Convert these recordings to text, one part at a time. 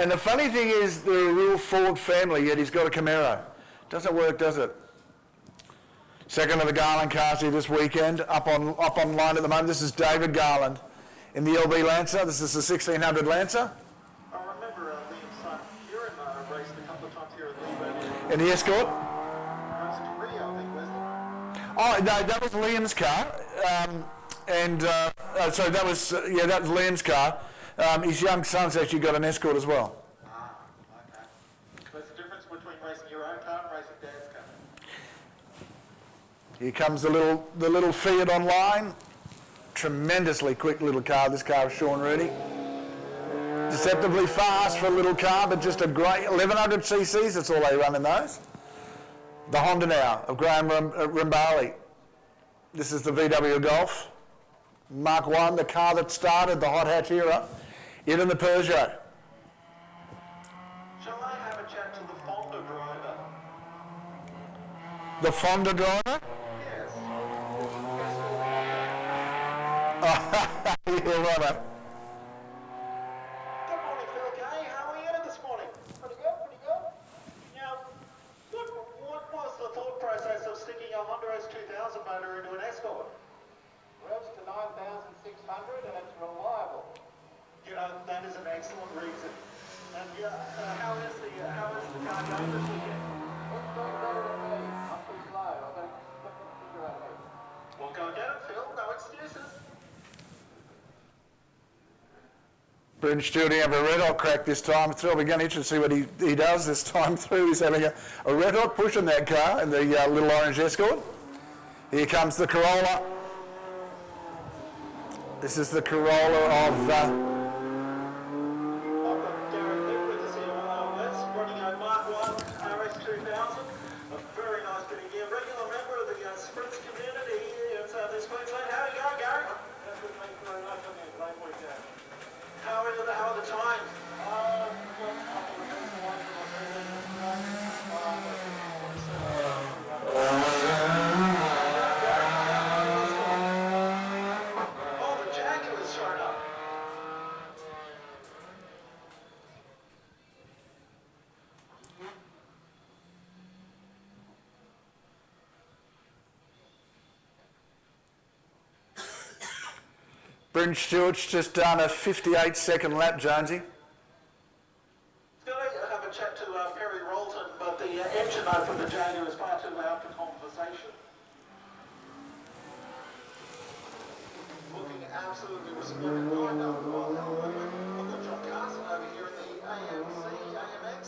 And the funny thing is, they're a real Ford family, yet he's got a Camaro. Doesn't work, does it? Second of the Garland cars here this weekend, up online at the moment. This is David Garland in the LB Lancer. This is the 1600 Lancer. I remember Liam's son here and raced a couple of times here at Leyburn. In the Escort? Raced to Rio, I think, wasn't it? Oh, no, that was Liam's car. So that was, that was Liam's car. His young son's actually got an Escort as well. Ah, okay. There's a difference between racing your own car and racing Dad's car. Here comes the little Fiat Online. Tremendously quick little car, this car of Sean Rudy. Deceptively fast for a little car, but just a great 1100 cc's, that's all they run in those. The Honda now of Graham Rimbali. This is the VW Golf. Mark 1, the car that started the hot hatch era. It and the Peugeot. Shall I have a chat to the Fonda driver? The Fonda driver? Yes. Yeah, right. Good morning, Phil Kay. How are you this morning? Pretty good, pretty good. Now, what was the thought process of sticking a Honda S2000 motor into an Escort? Revs to 9,600 and it's reliable. You know, that is an excellent reason. And how is the car going this weekend? It's going better than me. I'm too slow. I've got to figure out how. Well, go get it, Phil. No excuses. Brendan Stewart have a red hot crack this time through. We're going to interested to see what he does this time through. He's having a red hot push in that car in the little orange Escort. Here comes the Corolla. This is the Corolla of... I've got Darren Nick with us here West, running a Mark 1 RS2000. A very nice bit of gear. Regular member of the Sprints community in Southeast Queensland. How are you going, Gary? That's good, thank you very much. I'm having a great weekend. How are the times? Oh, the Jaguar's showing up. Brendan Stewart's just done a 58-second lap, Jonesy. Going to have a chat to Perry Rolton, but the engine note from the Jaguar is far too loud for conversation. Looking absolutely resplendent. I know it well. I've got John Carson over here in the AMX.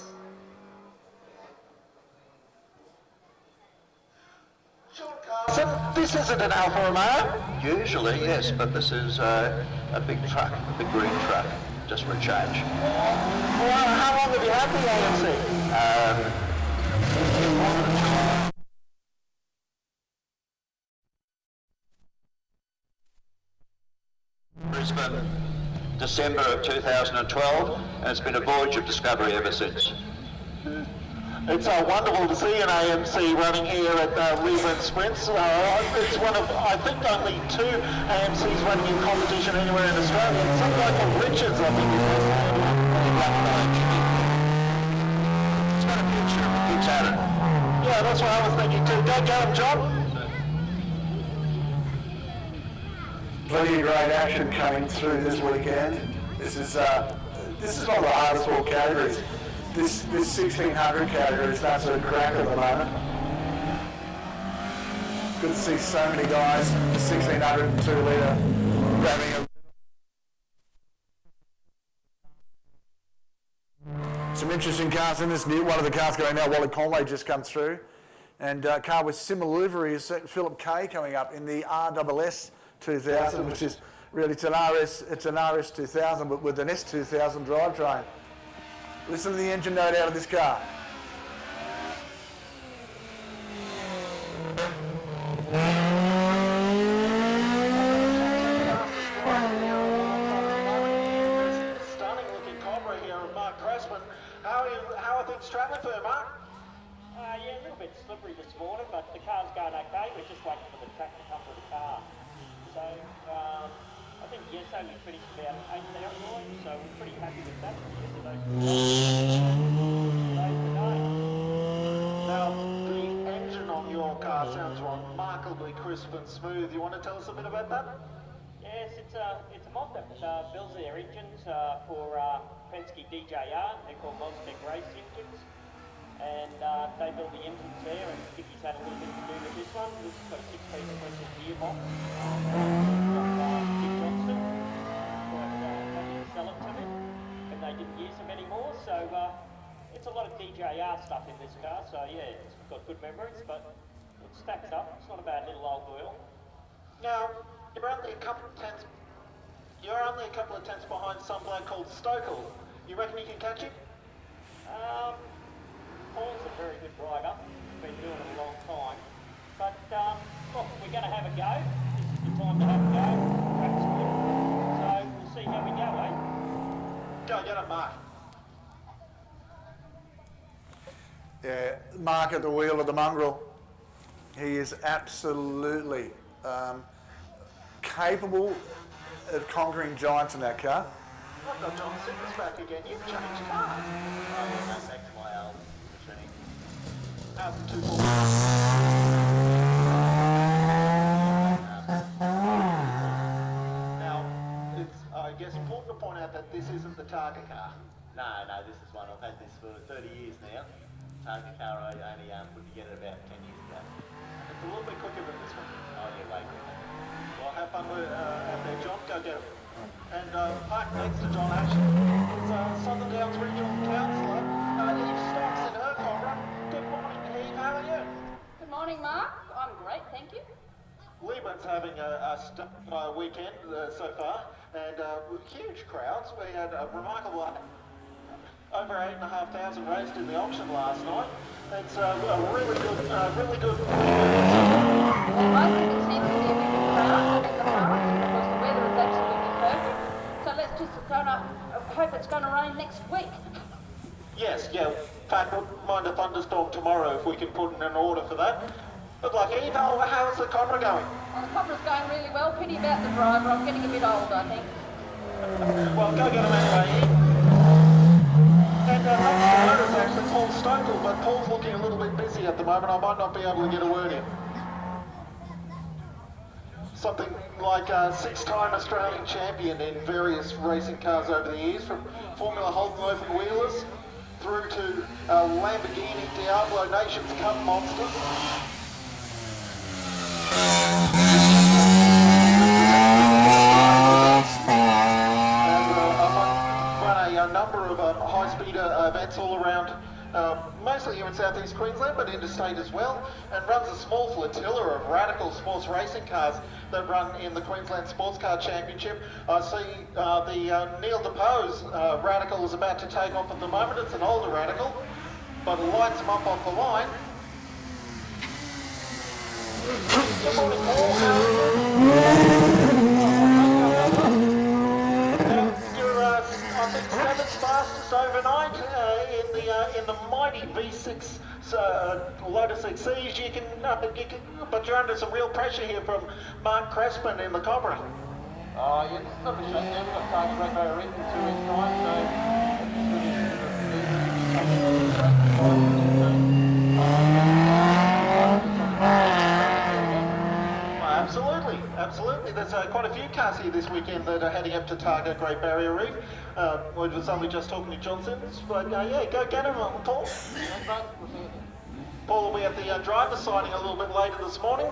John Carson, this isn't an Alfa Romeo. Usually, yes, but this is a big truck, a big green truck, just for a change. Well, how long have you had the AMC? Brisbane, December of 2012, and it's been a voyage of discovery ever since. It's wonderful to see an AMC running here at Leyburn Sprints. It's one of, I think, only 2 AMCs running in competition anywhere in Australia. And some guy called Richards, I think, It's got a future, keeps at it. yeah, that's what I was thinking too. Go get him, John. Plenty of great action coming through this weekend. This is one of the hardest all categories. This 1600 category is an absolute crack at the moment. Good to see so many guys, the 1600 and 2 litre, grabbing some interesting cars in this new. One of the cars going now, Wally Conway just come through. And a car with similar livery is Philip Kay coming up in the RSS 2000, which is really, it's an RS 2000, but with an S2000 drivetrain. Listen to the engine note out of this car. Stunning looking Cobra here of Mark Cressman. How are things travelling for you, Mark? Yeah, a little bit slippery this morning, but the car's going okay. We're just waiting for the track to come to the car. So I think yes, only finished about 8,000 points, so we're pretty happy with that yesterday. Now, the engine on your car sounds remarkably crisp and smooth. You want to tell us a bit about that? Yes, it's a mob that builds their engines for Penske DJR. They're called Mostek race engines. And they build the engines there, and Dicky's had a little bit to do with this one. This has got a 6-piece sequential gearbox from Dick Johnston. But they didn't sell it to me, and they didn't use them anymore. So it's a lot of DJR stuff in this car. So yeah, it's got good memories, but it stacks up. It's not a bad little old wheel. Now, you're only a couple of tenths behind some bloke called Stokel. You reckon you can catch him? Paul's a very good driver. He's been doing it a long time. But look, we're going to have a go. This is the time to have a go. Track's good. So we'll see how we go, eh? Go get him, Mark. Yeah, Mark at the wheel of the mongrel. He is absolutely capable of conquering giants in that car. I've got John Simmons back again. You've changed cars. Back to my old machine. How's the 240? Now, it's, I guess, important to point out that this isn't the Targa car. No, this is one. I've had this for 30 years now. Target car I only put together about 10 years ago. It's a little bit quicker than this one. Oh yeah, way quicker. Well, have fun with out there, John. Go get it. And parked next to John Ashton is Southern Downs Regional Councillor Eve Stocks in her Cobra. Good morning, Eve. How are you? Good morning, Mark. I'm great, thank you. Leyburn's having a weekend so far, and huge crowds. We had a remarkable over 8,500 raced in the auction last night. It's a really good. Well, I think it seems to be a bit of a crowd in the park because the weather is absolutely perfect. So let's just hope it's going to rain next week. Yes, yeah. In fact, wouldn't mind a thunderstorm tomorrow if we can put in an order for that. But like Eve, how's the Cobra going? Well, the Cobra's going really well. Pity about the driver. I'm getting a bit old, I think. Well, go get him anyway, Eve. And next to her is actually Paul Stokel, but Paul's looking a little bit busy at the moment. I might not be able to get a word in. Something like a 6-time Australian champion in various racing cars over the years, from Formula Holden Open Wheelers through to Lamborghini Diablo Nations Cup monster. Run a number of high-speed events all around, mostly here in southeast Queensland, but interstate as well, and runs a small flotilla of radical sports racing cars that run in the Queensland Sports Car Championship. I see the Neil DePoe's Radical is about to take off at the moment. It's an older Radical, but it lights him up off the line. Good morning, Paul. How are you? You're, I think, 7th fastest overnight in the mighty V6 Lotus XCs. You can, but you're under some real pressure here from Mark Crespin in the Cobra. Oh yeah, it's not a shutdown. We've got Target Great Barrier Reef in 2 weeks' time, Absolutely. There's quite a few cars here this weekend that are heading up to Targa Great Barrier Reef. We were only just talking to Johnson's, but yeah, go get him, Paul. Paul will be at the driver's signing a little bit later this morning.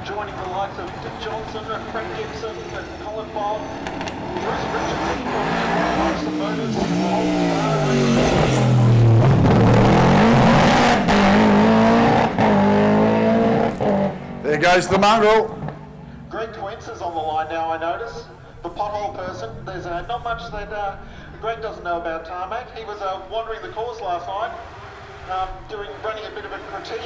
Joining the likes of Dick Johnson and Frank Gibson and Colin Bob, Bruce Richardson from Motors, There goes the mongrel. Greg Quince is on the line now, I notice. The pothole person. There's not much that Greg doesn't know about tarmac. He was wandering the course last night, running a bit of a critique.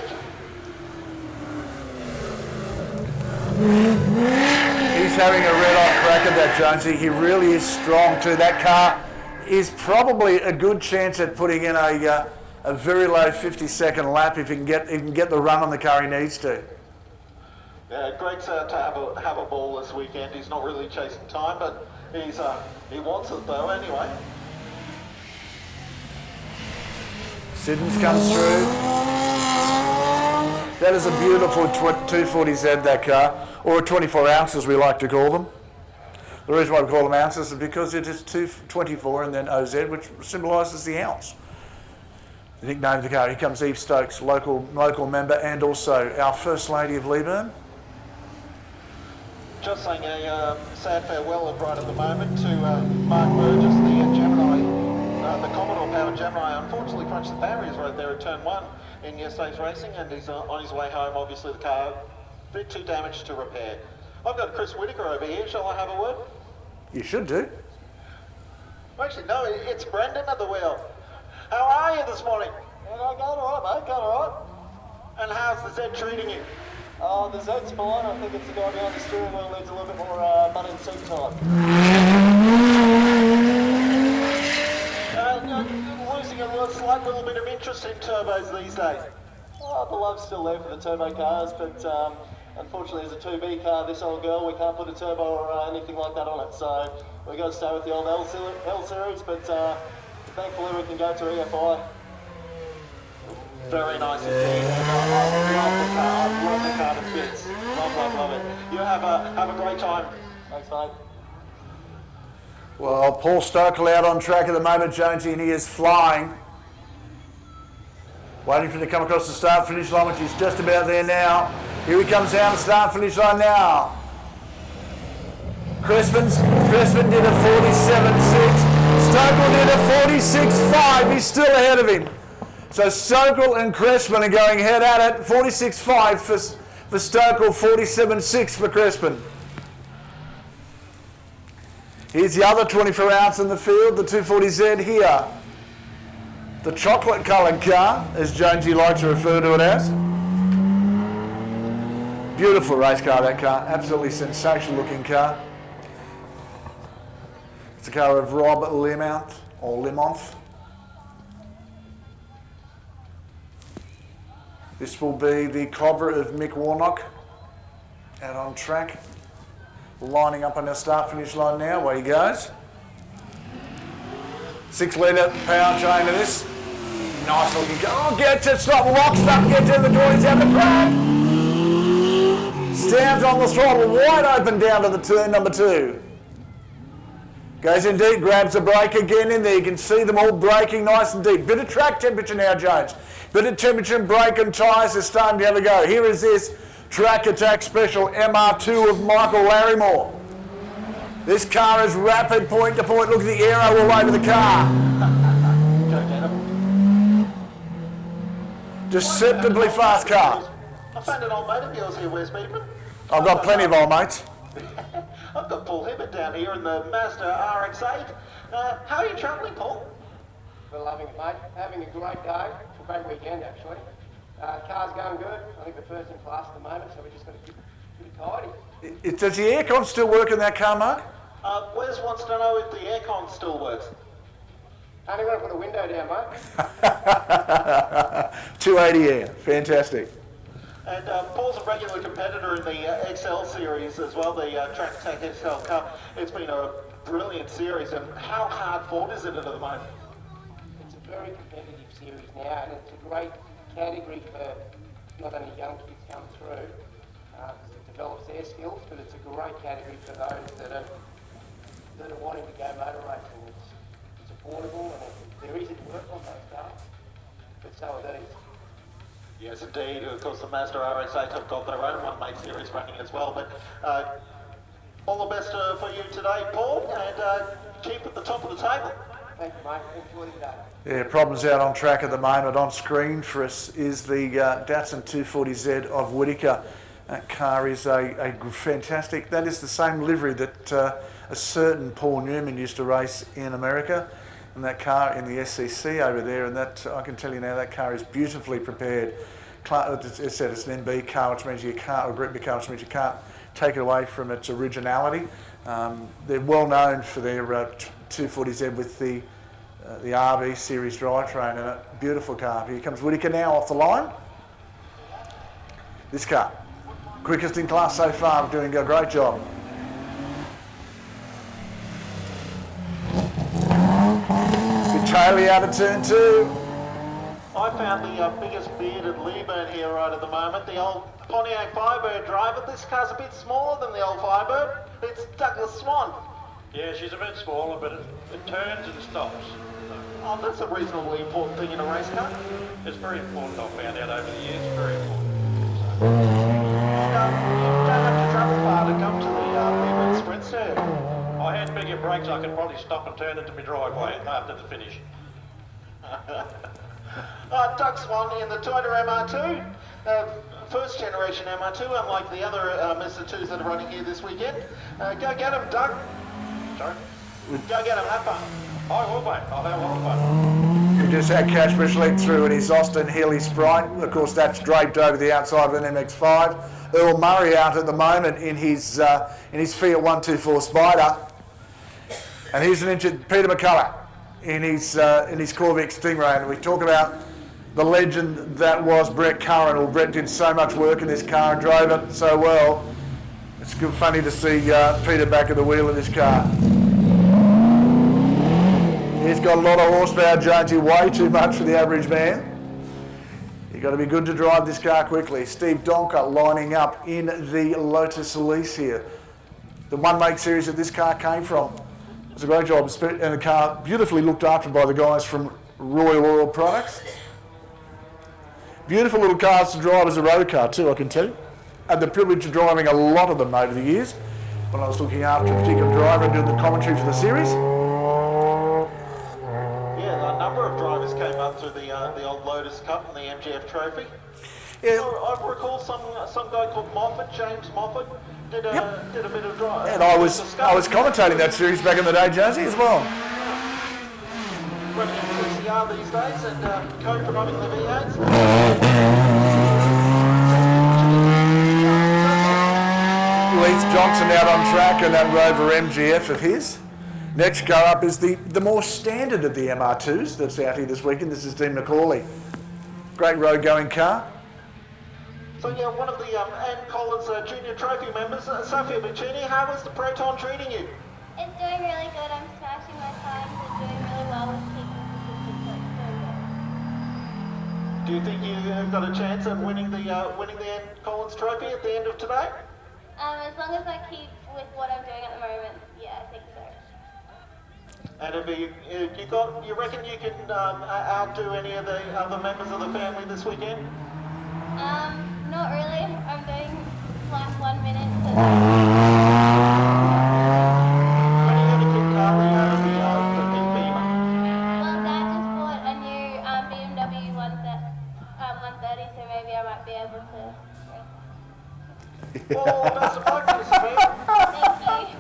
He's having a red-hot crack at that, Jonesy. He really is strong too. That car is probably a good chance at putting in a very low 50-second lap if he can get the run on the car he needs to. Yeah, Greg's out to have a ball this weekend. He's not really chasing time, but he wants it though anyway. Siddons comes through. That is a beautiful 240Z, that car, or a 24 ounce as we like to call them. The reason why we call them ounces is because it is 224 and then OZ, which symbolises the ounce. The nickname of the car. Here comes Eve Stokes, local member, and also our First Lady of Leyburn. Just saying a sad farewell right at the moment to Mark Burgess, the Gemini, the Commodore powered Gemini. Unfortunately crunched the barriers right there at turn 1 in yesterday's racing, and he's on his way home. Obviously the car a bit too damaged to repair. I've got Chris Whittaker over here. Shall I have a word? You should do. Actually, no, it's Brendan at the wheel. How are you this morning? Yeah, going all right, mate, going all right. And how's the Z treating you? Oh, the Z's fine. I think it's the guy behind the steering wheel needs a little bit more mud and seat time. Losing a slight little bit of interest in turbos these days. Oh, the love's still there for the turbo cars, but unfortunately as a 2B car, this old girl, we can't put a turbo or anything like that on it, so we've got to stay with the old L series, but thankfully we can go to EFI. Very nice indeed. I love the car to bits. Love it. You have a great time. Thanks, mate. Well, Paul Stokel out on track at the moment, Jonesy, and he is flying. Waiting for him to come across the start-finish line, which is just about there now. Here he comes down the start-finish line now. Crispin did a 47.6. Stokel did a 46.5. He's still ahead of him. So Stokel and Crispin are going head at it. 46.5 for Stokel, 47.6 for Crispin. Here's the other 24 ounce in the field, the 240Z here. The chocolate coloured car, as Jonesy likes to refer to it as. Beautiful race car, that car. Absolutely sensational looking car. It's a car of Rob Limonth. This will be the Cobra of Mick Warnock out on track. Lining up on our start-finish line now. Away he goes. 6 litre powertrain to this. Nice looking car. Oh, get to stop. Locks up. Get to the door. He's out the crack. Stands on the throttle. Wide open down to the turn number 2. Goes in deep. Grabs the brake again in there. You can see them all braking nice and deep. Bit of track temperature now, Jones. Bit of temperature and brake and tyres are starting to have a go. Here is this Track Attack Special MR2 of Michael Larrymore. This car is rapid point to point. Look at the aero all over the car. Deceptively fast car. I found an old mate of yours here, Wes Beedman. I've got plenty of old mates. I've got Paul Hibbert down here in the Mazda RX-8. How are you travelling, Paul? We're loving it, mate. Having a great day. It's a great weekend, actually. Car's going good. I think we're first in class at the moment, so we're just going to keep it tidy. Does the aircon still work in that car, Mark? Wes wants to know if the aircon still works. Only want to put a window down, mate. 280 air. Fantastic. And Paul's a regular competitor in the XL series as well, the Track Attack XL Cup. It's been a brilliant series, and how hard fought is it at the moment? It's a very competitive series now, and it's a great category for not only young kids coming through, because it develops their skills, but it's a great category for those that are wanting to go motor racing. It's affordable, and they're easy to work on those cars, but so are these. Yes, indeed. Of course, the Mazda RX-8 have got their own one-mate series running as well. But all the best for you today, Paul, and keep at the top of the table. Thank you, mate. Enjoy the day. Yeah, problems out on track at the moment. On screen for us is the Datsun 240Z of Whittaker. That car is a fantastic. That is the same livery that a certain Paul Newman used to race in America. And that car in the SCC over there, and that I can tell you now, that car is beautifully prepared. As I said, it's an NB car, which means you can't, or Group B car, which means you can't take it away from its originality. They're well known for their 240Z with the RB series drivetrain in it. Beautiful car. Here comes Whittaker now off the line. This car, Quickest in class so far, doing a great job. Good taily out of turn 2. I found the biggest bearded Leyburn here right at the moment, the old Pontiac Firebird driver. This car's a bit smaller than the old Firebird. It's Douglas Swan. Yeah, she's a bit smaller, but it turns and stops. Oh, that's a reasonably important thing in a race car. It's very important, I've found out over the years, very important. You don't have to travel far to come to the Leyburn Sprints, do you? I had bigger brakes, I could probably stop and turn into my driveway after the finish. Doug Swan in the Toyota MR2, first generation MR2, unlike the other Mr. 2s that are running here this weekend. Go get him, Doug. Sorry? Go get him, have fun. I will, mate. I'll have a lot of fun. We just had Cashbush lead through in his Austin Healy Sprite. Of course, that's draped over the outside of an MX-5. Earl Murray out at the moment in his Fiat 124 Spider. And here's an injured Peter McCullough in his Corvette Stingray. And we talk about the legend that was Brett Curran. Well, Brett did so much work in this car and drove it so well. It's good, funny to see Peter back at the wheel of this car. He's got a lot of horsepower, Jonesy, way too much for the average man. You've got to be good to drive this car quickly. Steve Donker lining up in the Lotus Elise here. The one-make series that this car came from. It's a great job, and the car beautifully looked after by the guys from Royal Oil Products. Beautiful little cars to drive as a road car too, I can tell you. I had the privilege of driving a lot of them over the years when I was looking after a particular driver and doing the commentary for the series. Yeah, a number of drivers came up through the old Lotus Cup and the MGF Trophy. Yeah. I recall some guy called Moffat, James Moffat, did a bit of drive. And I was commentating that series back in the day, Jonesy, as well. Running in PCR these days and co-driving the V8s. Leith Johnson out on track and that Rover MGF of his. Next car up is the more standard of the MR2s that's out here this weekend. This is Dean McCauley. Great road going car. So yeah, one of the Ann Collins Junior Trophy members, Sophia Bicini, how was the Proton treating you? It's doing really good. I'm smashing my times and doing really well with keeping consistent. So it's doing good. Do you think you've got a chance at winning the Ann Collins Trophy at the end of today? As long as I keep with what I'm doing at the moment, yeah, I think so. And have you reckon you can outdo any of the other members of the family this weekend? Not really. I'm doing like 1 minute. So when are you going to kick Carly out of the pink Beamer? Well, Dad just bought a new BMW 130, so maybe I might be able to. Well, best of luck, Miss Beamer. Thank you.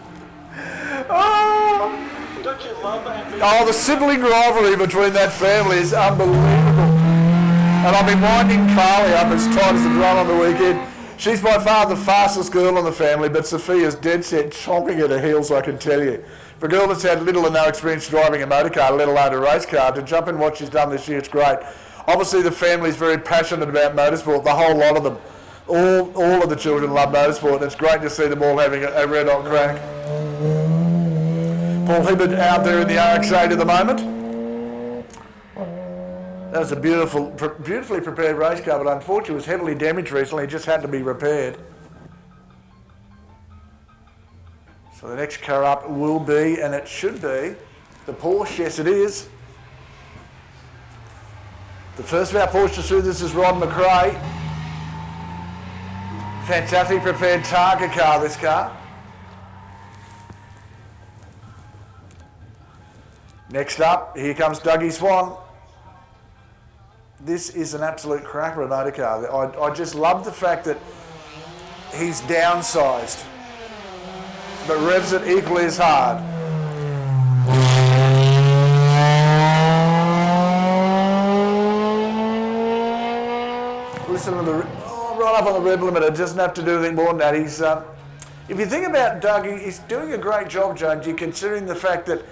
Oh, Don't you love ambitious? oh, the sibling rivalry between that family is unbelievable. And I've been winding Carly up as tight as the drum on the weekend. She's by far the fastest girl in the family, but Sophia's dead set chomping at her heels, I can tell you. For a girl that's had little or no experience driving a motor car, let alone a race car, to jump in what she's done this year, it's great. Obviously, the family's very passionate about motorsport, the whole lot of them. All of the children love motorsport, and it's great to see them all having a red hot crack. Paul Hibbert out there in the RX-8 at the moment. That was a beautifully prepared race car, but unfortunately it was heavily damaged recently. It just had to be repaired. So the next car up will be, and it should be, the Porsche. Yes, it is. The first of our Porsches through this is Rod McRae. Fantastic prepared Targa car, this car. Next up, here comes Dougie Swan. This is an absolute cracker of a motor car. I just love the fact that he's downsized, but revs it equally as hard. Listen to the right up on the rev limiter. Doesn't have to do anything more than that. He's if you think about Doug, he's doing a great job, Jonesy, considering the fact that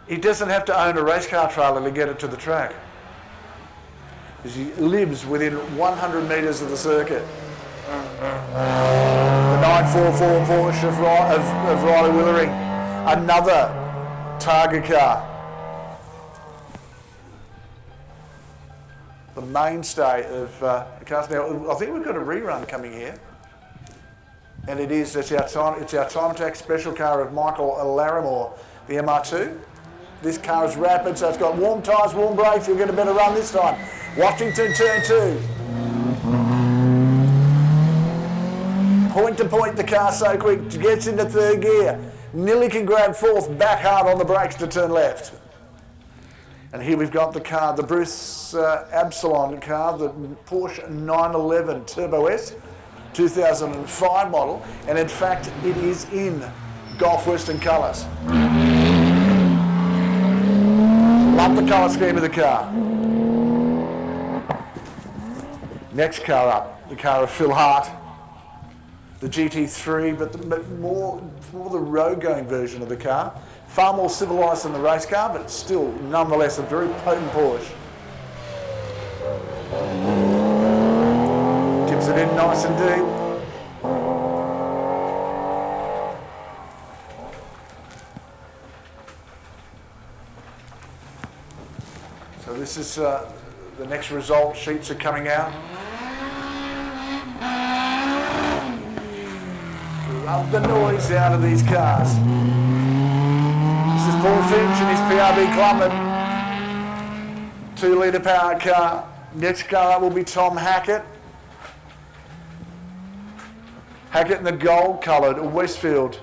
he doesn't have to own a race car trailer to get it to the track. Because he lives within 100 metres of the circuit. The 944 Porsche of Riley Willering. Another Targa car. The mainstay of the cars. Now, I think we've got a rerun coming here. And it's our time attack special car of Michael Larimore, the MR2. This car is rapid, so it's got warm tyres, warm brakes. You'll get a better run this time. Washington turn 2. Point to point, the car so quick, gets into third gear. Nearly can grab fourth, back hard on the brakes to turn left. And here we've got the car, the Bruce Absalon car, the Porsche 911 Turbo S, 2005 model. And in fact, it is in Gulf Western colours. Love the colour scheme of the car. Next car up, the car of Phil Hart. The GT3, but more the road-going version of the car. Far more civilised than the race car, but still, nonetheless, a very potent Porsche. Tips it in nice and deep. So this is the next result. Sheets are coming out. Love the noise out of these cars. This is Paul Finch and his PRB Clubman. 2-litre power car. Next car up will be Tom Hackett. Hackett in the gold coloured Westfield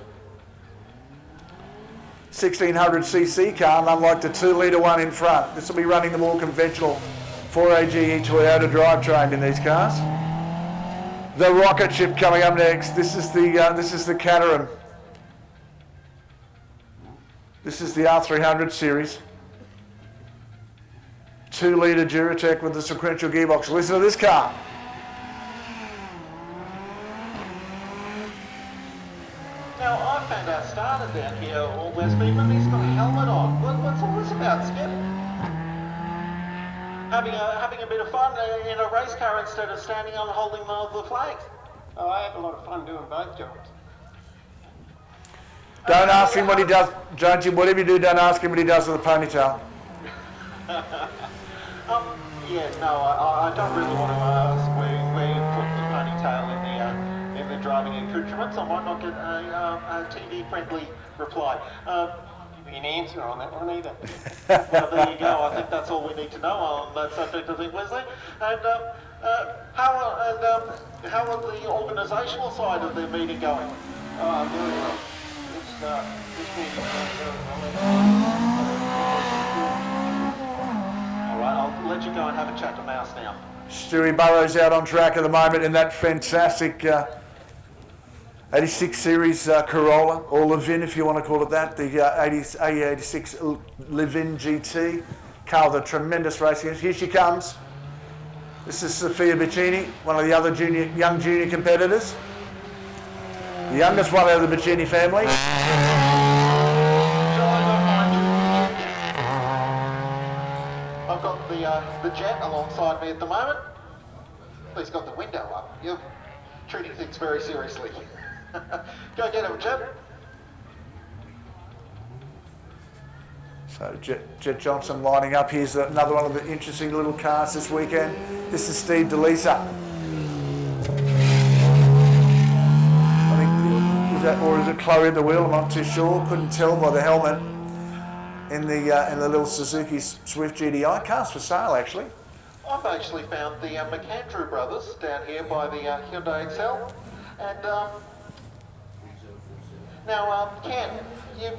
1600cc car, and unlike the 2-litre one in front, this will be running the more conventional 4AGE Toyota drivetrain in these cars. The rocket ship coming up next. This is the Caterham. This is the R300 series. 2-litre Duratec with the sequential gearbox. Listen to this car. Now, I found out started down here all West Beacon, he's got a helmet on. What's all this about, Skip? Having a bit of fun in a race car instead of standing on holding the flags. Oh, I have a lot of fun doing both jobs. Don't ask him what he does, Jonesy. Whatever you do, don't ask him what he does with the ponytail. Yeah, no, I don't really want to ask where you put the ponytail in the driving accoutrements. I might not get a TV-friendly reply. Give me an answer on that one either. Well, there you go. I think that's all we need to know on that subject, I think, Wesley. And how are the organisational side of the meeting going? Very well. This meeting's going very well. All right, I'll let you go and have a chat to Mouse now. Stewie Burrows out on track at the moment in that fantastic 86 series Corolla, or Levin if you want to call it that, the 86 Levin GT car with a tremendous racing. Here she comes. This is Sophia Bacchini, one of the other young junior competitors. The youngest one out of the Bacchini family. I've got the Jet alongside me at the moment. He's got the window up. You're treating things very seriously. Go get him, Jet. So Jet Johnson lining up. Here's another one of the interesting little cars this weekend. This is Steve DeLisa. I think, or is it Chloe at the wheel? I'm not too sure. Couldn't tell by the helmet. In the little Suzuki Swift GDI. Cars for sale, actually. I've actually found the McAndrew brothers down here by the Hyundai Excel. And now, Ken, you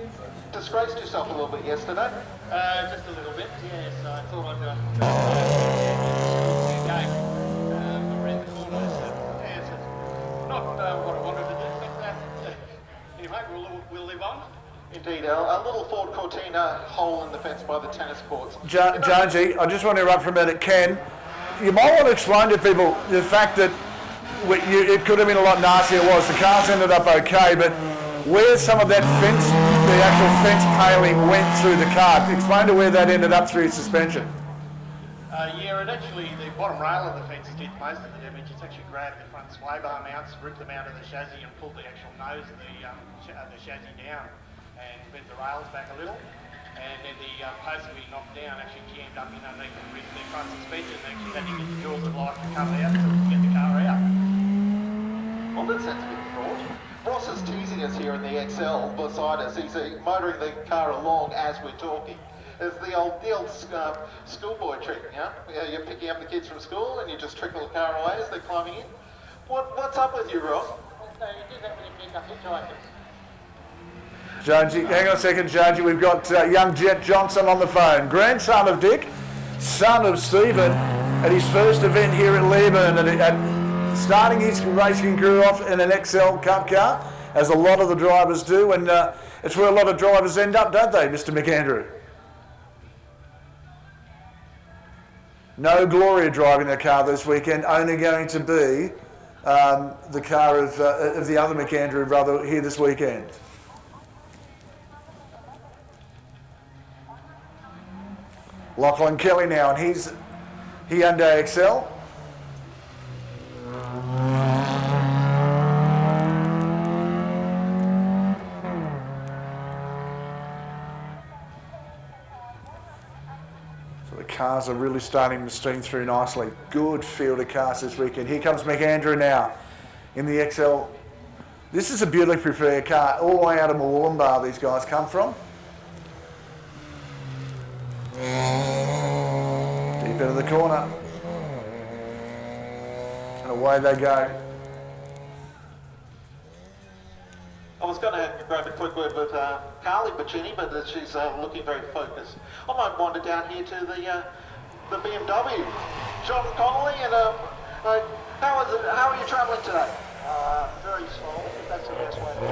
disgraced yourself a little bit yesterday. Just a little bit, yes. I thought I'd go game around the corner. Yes, it's not what I wanted to do, but anyway, we'll live on. Indeed, a little Ford Cortina hole in the fence by the tennis courts. Jonesy, I just want to interrupt for a minute. Ken, you might want to explain to people the fact that it could have been a lot nastier. It was. The cars ended up okay, but where some of that fence, the actual fence paling went through the car, explain to where that ended up through your suspension. Yeah, it actually, the bottom rail of the fence did most of the damage. It's actually grabbed the front sway bar mounts, ripped them out of the chassis and pulled the actual nose of the chassis down and bent the rails back a little. And then the post that we knocked down actually jammed up in underneath the front suspension and actually had to get the jaws of life to come out to get the car out. Well, that sounds a bit fraught. Ross is teasing us here in the XL beside us. He's motoring the car along as we're talking. It's the old schoolboy trick, you know? You're picking up the kids from school and you just trickle the car away as they're climbing in. What's up with you, Ross? So you do that when you pick up hitchhikers. Jonesy, hang on a second, Jonesy. We've got young Jet Johnson on the phone. Grandson of Dick, son of Stephen, at his first event here at Leyburn, and starting his racing career off in an XL Cup car, as a lot of the drivers do, and it's where a lot of drivers end up, don't they, Mr. McAndrew? No Gloria driving the car this weekend, only going to be the car of the other McAndrew brother here this weekend. Lachlan Kelly now, and he's Hyundai XL. So the cars are really starting to stream through nicely. Good field of cars this weekend. Here comes McAndrew now in the XL. This is a beautifully prepared car, all the way out of Moolumbar these guys come from. Deep into the corner. And away they go. I was going to grab a quick word with Carly Bacini, but she's looking very focused. I might wander down here to the BMW. John Connolly, and how are you travelling today? Very slow. That's the best way to go.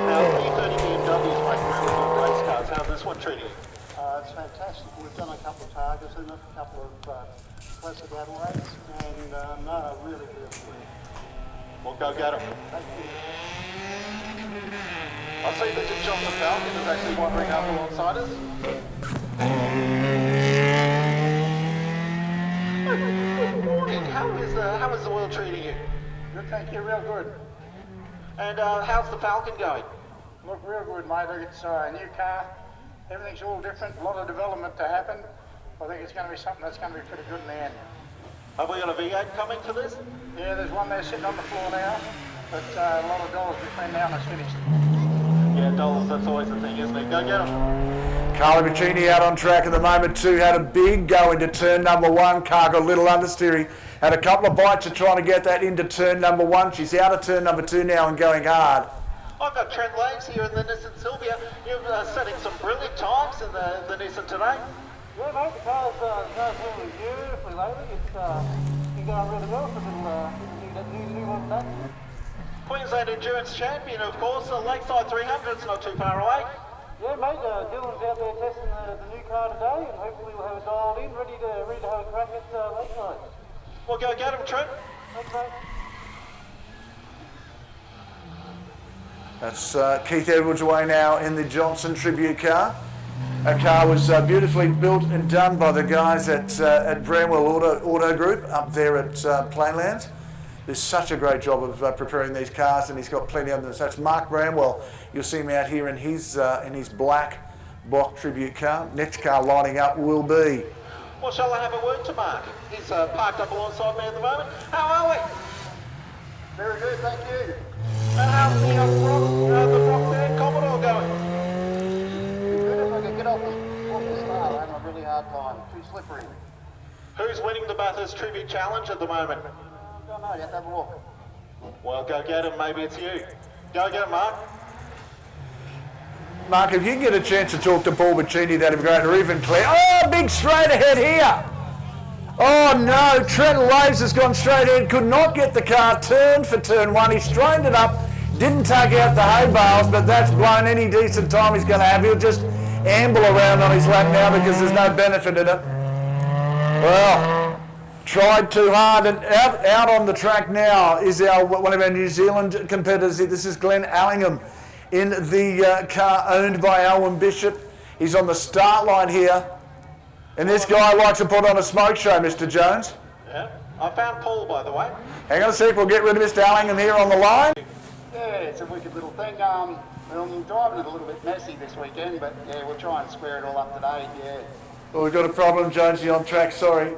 Now, E30 BMWs make really good race cars. How's this one treating you? It's fantastic. We've done a couple of targets in it, a couple of classic Adelaides, and no, really beautiful. Well, go get 'em. Thank you. I see that Dick Johnson Falcon is actually wandering up alongside us. Good morning. How is the world treating you? Good, thank you. Real good. And how's the Falcon going? Look, real good, mate. It's a new car. Everything's all different. A lot of development to happen. I think it's going to be something that's going to be pretty good in the end. Have we got a V8 coming to this? Yeah, there's one there sitting on the floor now, but a lot of dollars between now and it's finished. Yeah, dollars, that's always the thing, isn't it? Go get 'em. Carly Bacini out on track at the moment too, had a big go into turn number one. Car got a little understeering, had a couple of bites of trying to get that into turn number one. She's out of turn number two now and going hard. I've got Trent Laves here in the Nissan Sylvia. You're setting some brilliant times in the Nissan today. Yeah, mate, the car's really beautifully lately. It's been going really well for the new one done. Queensland Endurance Champion, of course. The Lakeside 300's not too far away. Yeah, mate, Dylan's out there testing the new car today, and hopefully we'll have it dialed in, ready to have a crack at Lakeside. Well, go get him, Trent. Thanks, mate. That's Keith Edwards away now in the Johnson Tribute car. That car was beautifully built and done by the guys at Bramwell Auto Group up there at Plainlands. There's such a great job of preparing these cars, and he's got plenty of them. So that's Mark Bramwell. You'll see him out here in his black block tribute car. Next car lining up will be. Well, shall I have a word to Mark? He's parked up alongside me at the moment. How are we? Very good, thank you. And how's the Brock there, Commodore going? Good if I can get off the start. I'm having a really hard time. Too slippery. Who's winning the Bathurst Tribute Challenge at the moment? I don't know, you have to have a look. Well, go get him. Maybe it's you. Go get him, Mark. Mark, if you can get a chance to talk to Paul Bacini, that'd be great. Or even Claire. Oh, big straight ahead here. Oh no, Trent Laves has gone straight ahead, could not get the car turned for turn one. He strained it up, didn't take out the hay bales, but that's blown any decent time he's going to have. He'll just amble around on his lap now because there's no benefit in it. Well, tried too hard, and out on the track now is one of our New Zealand competitors. This is Glenn Allingham in the car owned by Alwyn Bishop. He's on the start line here. And this guy likes to put on a smoke show, Mr. Jones. Yeah. I found Paul, by the way. Hang on a sec, we'll get rid of Mr. Allingham here on the line. Yeah, it's a wicked little thing. I'm driving it a little bit messy this weekend, but yeah, we'll try and square it all up today, yeah. Well, we've got a problem, Jonesy, on track, sorry. In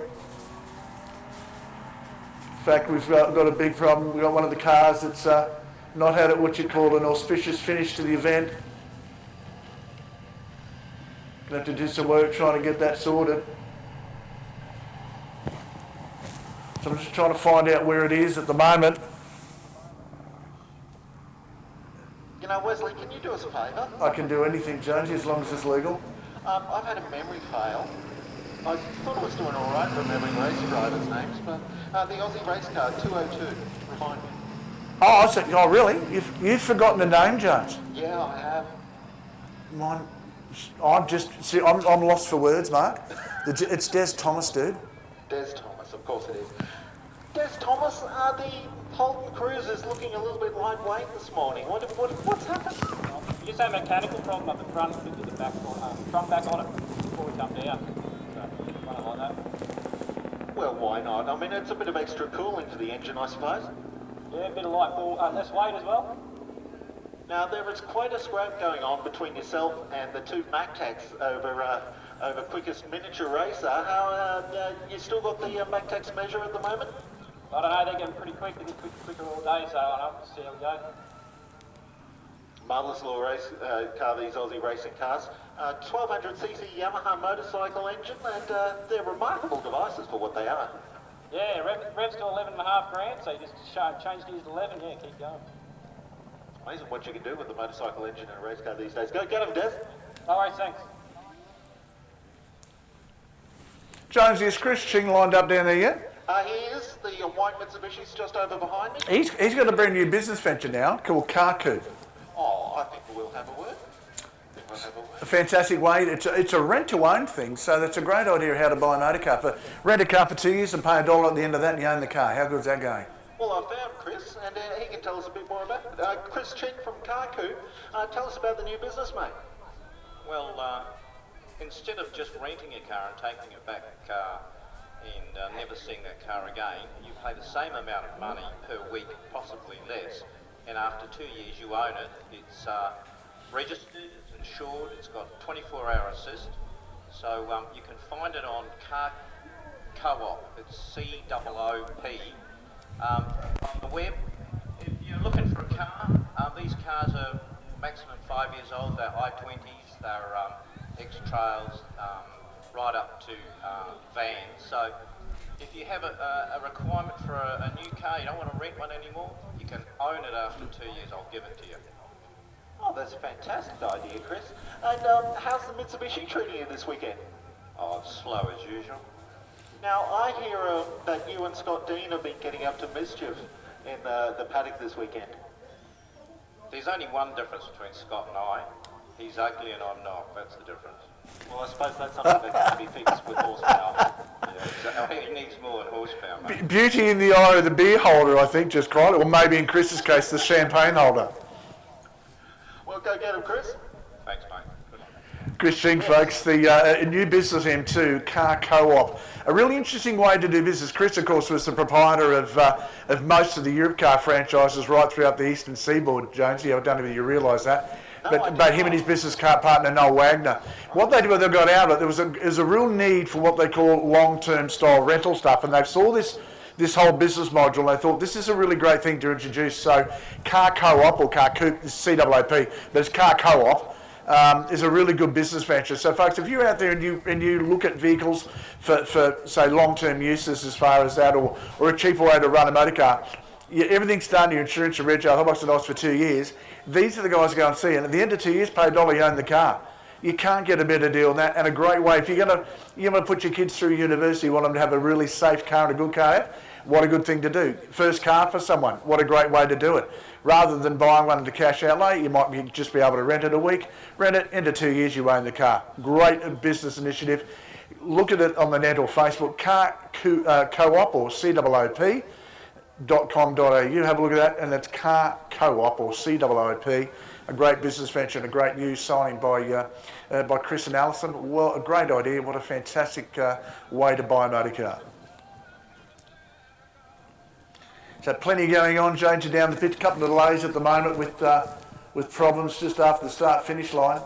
fact, we've got a big problem. We've got one of the cars that's not had it, what you call an auspicious finish to the event. Gonna have to do some work trying to get that sorted. So I'm just trying to find out where it is at the moment. You know, Wesley, can you do us a favour? I can do anything, Jonesy, as long as it's legal. I've had a memory fail. I thought I was doing all right remembering race drivers' names, but the Aussie race car 202, remind me. Oh, I said, oh really? You've forgotten the name, Jones? Yeah, I have. Mine, I'm lost for words, Mark. It's Des Thomas, dude. Des Thomas, of course it is. Des Thomas, the Holden Cruise is looking a little bit lightweight this morning. What's happened? You just had a mechanical problem at the front, fitted the back front back on it before we come down. So, run it like that. Well, why not? I mean, it's a bit of extra cooling for the engine, I suppose. Yeah, a bit of less weight as well. Now, there is quite a scrap going on between yourself and the two MacTacs over quickest miniature racer. How, you still got the MacTacs measure at the moment? I don't know, they're getting pretty quick, they're getting quicker all day, so I don't know, we'll see how we go. Marvellous little race car, these Aussie racing cars. 1200cc Yamaha motorcycle engine, and they're remarkable devices for what they are. Yeah, revs to 11.5 grand, so you just changed these to 11, yeah, keep going. Amazing what you can do with the motorcycle engine in a race car these days. Go get him, Des. No worries, thanks. Jones, is Chris Ching lined up down there yet? He is. The white Mitsubishi's just over behind me. He's got a brand new business venture now called Car Coupe. Oh, I think we'll have a word. A fantastic way. It's a rent-to-own thing, so that's a great idea how to buy a motor car. Rent a car for 2 years and pay $1 at the end of that and you own the car. How good's that going? Well, I found Chris, and he can tell us a bit more about it. Chris Ching from Car Coupe, tell us about the new business, mate. Well, instead of just renting a car and taking it back and never seeing that car again, you pay the same amount of money per week, possibly less, and after 2 years you own it. It's registered, it's insured, it's got 24-hour assist, so you can find it on Car Co-op. It's COOP. On the web, if you're looking for a car, these cars are maximum 5 years old. They're i20s, they're X-Trails, right up to vans. So if you have a requirement for a new car, you don't want to rent one anymore, you can own it after 2 years. I'll give it to you. Oh, that's a fantastic idea, Chris. And how's the Mitsubishi treating you this weekend? Oh, it's slow as usual. Now, I hear that you and Scott Dean have been getting up to mischief in the paddock this weekend. There's only one difference between Scott and I. He's ugly and I'm not. That's the difference. Well, I suppose that's something that can be fixed with horsepower. Yeah, he needs more than horsepower, mate. Beauty in the eye of the beer holder, I think, just quite, or maybe in Chris's case, the champagne holder. Well, go get him, Chris. Thanks, mate. Chris Ching, folks, the new business M2, Car Co-op. A really interesting way to do business. Chris, of course, was the proprietor of most of the Europcar franchises right throughout the eastern seaboard, Jonesy. I don't know if you realise that. But him and his business partner, Noel Wagner. What they did when they got out of it, there was a real need for what they call long-term style rental stuff, and they saw this whole business module, and they thought this is a really great thing to introduce. So Car Co-op, or Car Coupe, is COOP, but it's Car Co-op, is a really good business venture. So folks, if you're out there and you look at vehicles for say long-term uses as far as that, or a cheaper way to run a motor car, everything's done, your insurance, your reg, a whole bunch of dollars for 2 years. These are the guys who go and see, and at the end of 2 years, pay $1, you own the car. You can't get a better deal than that, and a great way. If you're going to put your kids through university, you want them to have a really safe car and a good car, what a good thing to do. First car for someone, what a great way to do it. Rather than buying one at a cash outlay, you might just be able to rent it a week, rent it, into 2 years you own the car. Great business initiative. Look at it on the net or Facebook, Car Co-op or COOP.com.au. Have a look at that, and it's Car Co-op or COOP.com.au. a great business venture and a great news signing by Chris and Alison. Well, a great idea. What a fantastic way to buy a motor car. So plenty going on, Jonesy, down the pit. A couple of delays at the moment with problems just after the start-finish line.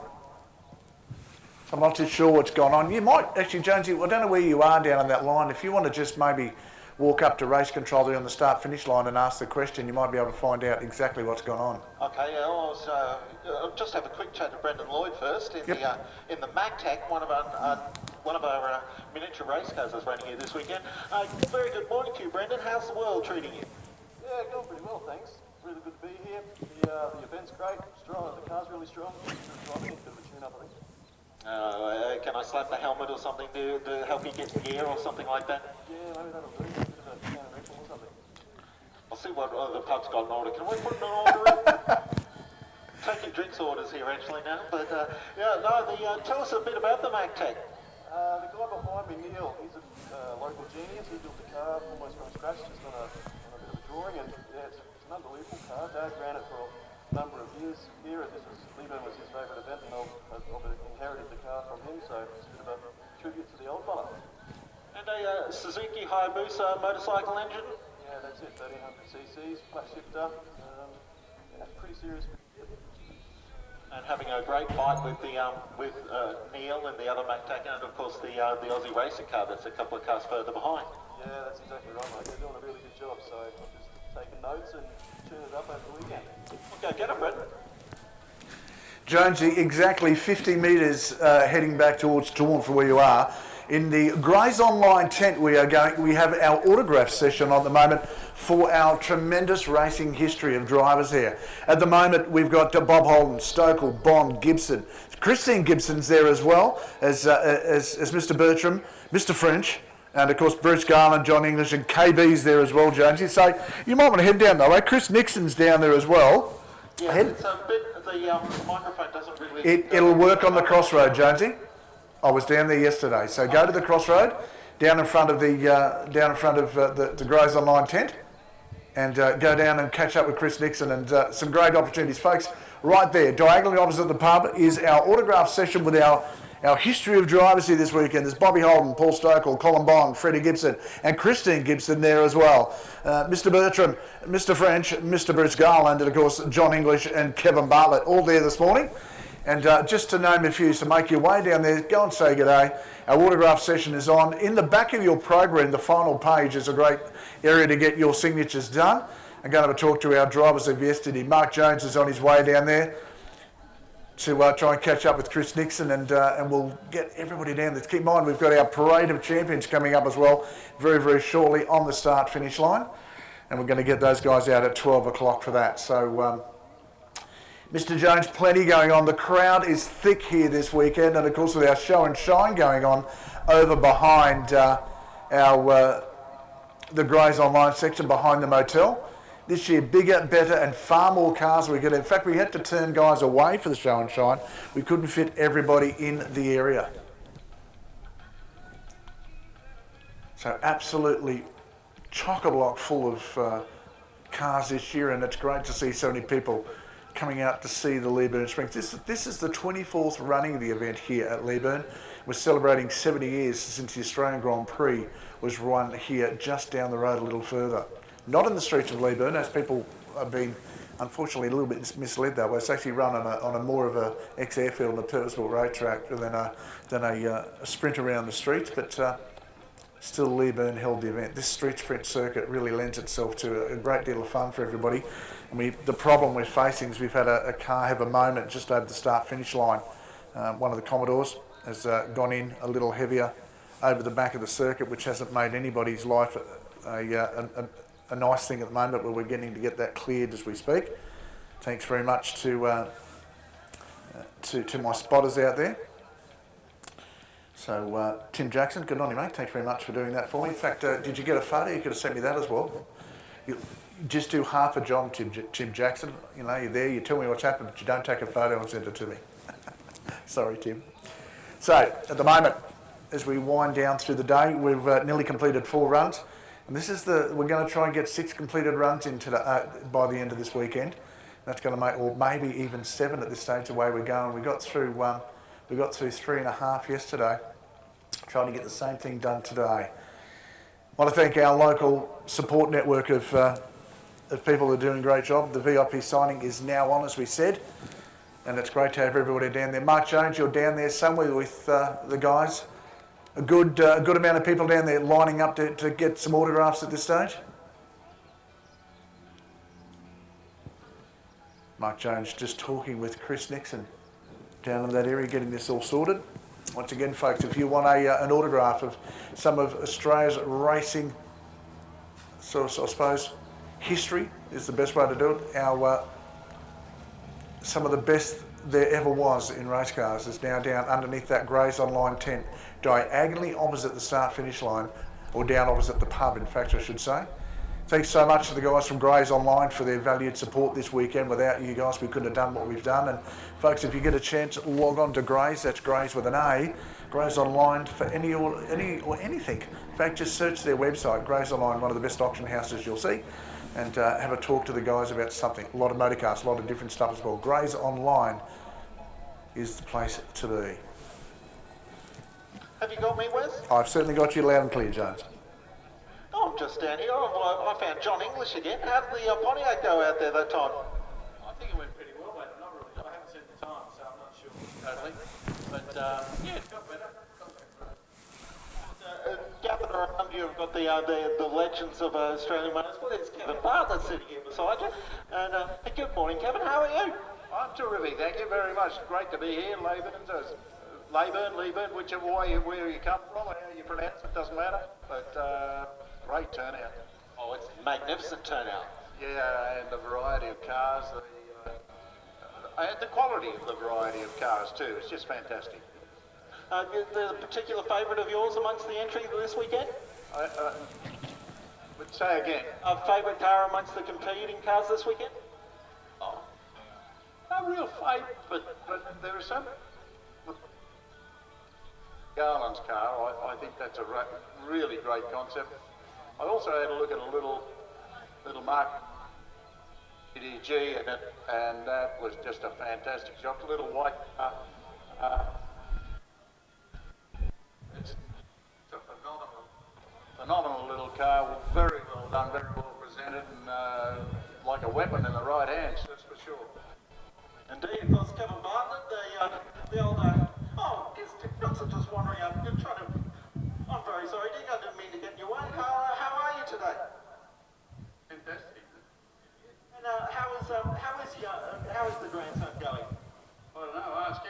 I'm not too sure what's gone on. You might, actually, Jonesy, I don't know where you are down on that line. If you want to just maybe walk up to race control there on the start-finish line and ask the question, you might be able to find out exactly what's gone on. Okay, I'll just have a quick chat to Brendan Lloyd first. In the MacTac, one of our miniature race cars is running here this weekend. Very good morning to you, Brendan. How's the world treating you? Yeah, going pretty well, thanks. Really good to be here. The event's great, strong. The car's really strong. Driving a bit of a tune-up, I think. Can I slap the helmet or something to help you get gear or something like that? Yeah, maybe that'll do. A bit of a can of Red Bull or something. I'll see what the pub's got in order. Can we put an order in? Taking drinks orders here actually now, but tell us a bit about the MacTac. The guy behind me, Neil, he's a local genius. He built the car almost from scratch, just on a bit of a drawing, and yeah, it's an unbelievable car. Dad ran it for a number of years here. Leyburn was his favourite event, and I've inherited the car from him, so it's a bit of a tribute to the old fella. And a Suzuki Hayabusa motorcycle engine? Yeah, that's it, 1300 cc's, flat shifter. Yeah, pretty serious. And having a great fight with Neil and the other MacTac, and of course the Aussie racing car that's a couple of cars further behind. Yeah, that's exactly right, mate. They're doing a really good job, so I'm just taking notes and tuning it up over the weekend. Okay, get it, Brendan. Jonesy, exactly 50 metres heading back towards Taunton from where you are. In the Grays Online tent we have our autograph session at the moment for our tremendous racing history of drivers here. At the moment we've got Bob Holden, Stokel, Bond, Gibson. Christine Gibson's there as well as Mr. Bertram, Mr. French, and of course Bruce Garland, John English, and KB's there as well, Jonesy. So you might want to head down that way. Chris Nixon's down there as well. Yeah, it's a bit, the microphone doesn't really... It'll work on the crossroad, Jonesy. I was down there yesterday, so go to the crossroad, down in front of the Grays Online tent, and go down and catch up with Chris Nixon and some great opportunities, folks. Right there, diagonally opposite the pub, is our autograph session with our history of drivers here this weekend. There's Bobby Holden, Paul Stokel, Colin Bond, Freddie Gibson, and Christine Gibson there as well. Mr. Bertram, Mr. French, Mr. Bruce Garland, and of course John English and Kevin Bartlett, all there this morning. And just to name a few, so make your way down there, go and say good day. Our autograph session is on. In the back of your program, the final page is a great area to get your signatures done. I'm going to talk to our drivers of yesterday. Mark Jones is on his way down there to try and catch up with Chris Nixon, and we'll get everybody down there. Keep in mind, we've got our Parade of Champions coming up as well very, very shortly on the start-finish line. And we're going to get those guys out at 12 o'clock for that. So... Mr. Jones, plenty going on. The crowd is thick here this weekend, and of course with our show and shine going on over behind the Grays Online section behind the motel. This year, bigger, better, and far more cars we get. In fact, we had to turn guys away for the show and shine. We couldn't fit everybody in the area. So absolutely chock-a-block full of cars this year, and it's great to see so many people coming out to see the Leyburn Sprints. This is the 24th running of the event here at Leyburn. We're celebrating 70 years since the Australian Grand Prix was run here just down the road a little further. Not in the streets of Leyburn, as people have been unfortunately a little bit misled that way. It's actually run on a more of a ex-airfield and a purpose-built road track than a sprint around the streets, but still Leyburn held the event. This street sprint circuit really lends itself to a great deal of fun for everybody. And the problem we're facing is we've had a car have a moment just over the start-finish line. One of the Commodores has gone in a little heavier over the back of the circuit, which hasn't made anybody's life a nice thing at the moment, but we're getting to get that cleared as we speak. Thanks very much to my spotters out there. So Tim Jackson, good on you, mate. Thanks very much for doing that for me. In fact, did you get a photo? You could have sent me that as well. You just do half a job, Tim Jackson. You know, you're there, you tell me what's happened, but you don't take a photo and send it to me. Sorry, Tim. So at the moment, as we wind down through the day, we've nearly completed 4 runs. And this is we're going to try and get 6 completed runs by the end of this weekend. That's going to make, or maybe even 7 at this stage, the way we're going. We got through 3.5 yesterday, trying to get the same thing done today. I want to thank our local support network of people who are doing a great job. The VIP signing is now on, as we said, and it's great to have everybody down there. Mark Jones, you're down there somewhere with the guys. A good amount of people down there lining up to get some autographs at this stage. Mark Jones just talking with Chris Nixon down in that area, getting this all sorted. Once again, folks, if you want an autograph of some of Australia's racing, so I suppose, history is the best way to do it. Some of the best there ever was in race cars is now down underneath that Grays Online tent, diagonally opposite the start-finish line, or down opposite the pub, in fact, I should say. Thanks so much to the guys from Grays Online for their valued support this weekend. Without you guys, we couldn't have done what we've done. And folks, if you get a chance, log on to Grays. That's Grays with an A. Grays Online for any or anything. In fact, just search their website, Grays Online, one of the best auction houses you'll see, and have a talk to the guys about something. A lot of motorcars, a lot of different stuff as well. Grays Online is the place to be. Have you got me, Wes? I've certainly got you loud and clear, Jones. I'm just down here. I found John English again. How did the Pontiac go out there that time? I think it went pretty well, mate. Not really. I haven't seen the time, so I'm not sure totally. But yeah, it got better. Gathered around you, have got the legends of Australian motorsport. There's Kevin Bartlett sitting here beside you. And good morning, Kevin. How are you? I'm terrific, thank you very much. Great to be here, Leyburn, whichever way, where you come from, or how you pronounce it, doesn't matter. But great turnout. Oh, it's a magnificent turnout. Yeah, and the variety of cars, and the quality of the variety of cars too. It's just fantastic. The particular favourite of yours amongst the entry this weekend? Would say again. A favourite car amongst the competing cars this weekend? Oh, no real favourite, but there are some. Garland's car, I think that's a really great concept. I also had a look at a little Mark EDG and that was just a fantastic shot. A little white car. It's a phenomenal little car, very well done, very well presented, and like a weapon in the right hands, that's for sure. Indeed, of course, Kevin Bartlett, the old, I'm just wondering, I'm very sorry, Dick, I didn't mean to get in your way. How are you today? Fantastic. And how is the grandson going? I don't know, ask him.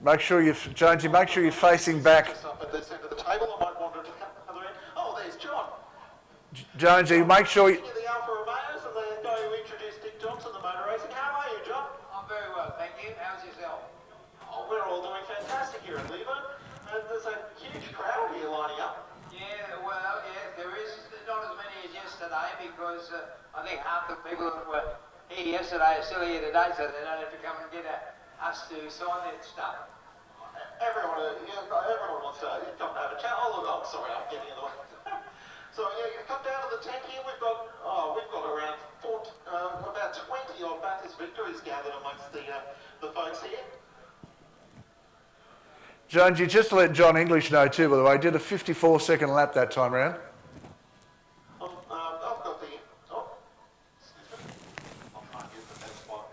Make sure Jonesy, make sure you're facing back. At this end of the table, I might wander to the other end. Oh, there's John. Jonesy, make sure you... The Alfa Romeos and the guy who introduced Dick Johnson to motor racing. How are you, John? I'm very well, thank you. How's yourself? Oh, we're all doing fantastic here at Leyburn. There's a huge crowd here lining up. Yeah, well, yeah, there is not as many as yesterday because I think half the people that were here yesterday are still here today, so they don't have to come and get us to sign their stuff. Everyone wants to come and have a chat. Oh, look, I'm sorry, I'm getting in the way. So yeah, you come down to the tent here. We've got around about 20 odd Bathurst victories gathered amongst the folks here. Jonesy, just to let John English know too, by the way, did a 54-second lap that time round. I've got the... Oh, excuse me. I can't get the best spot.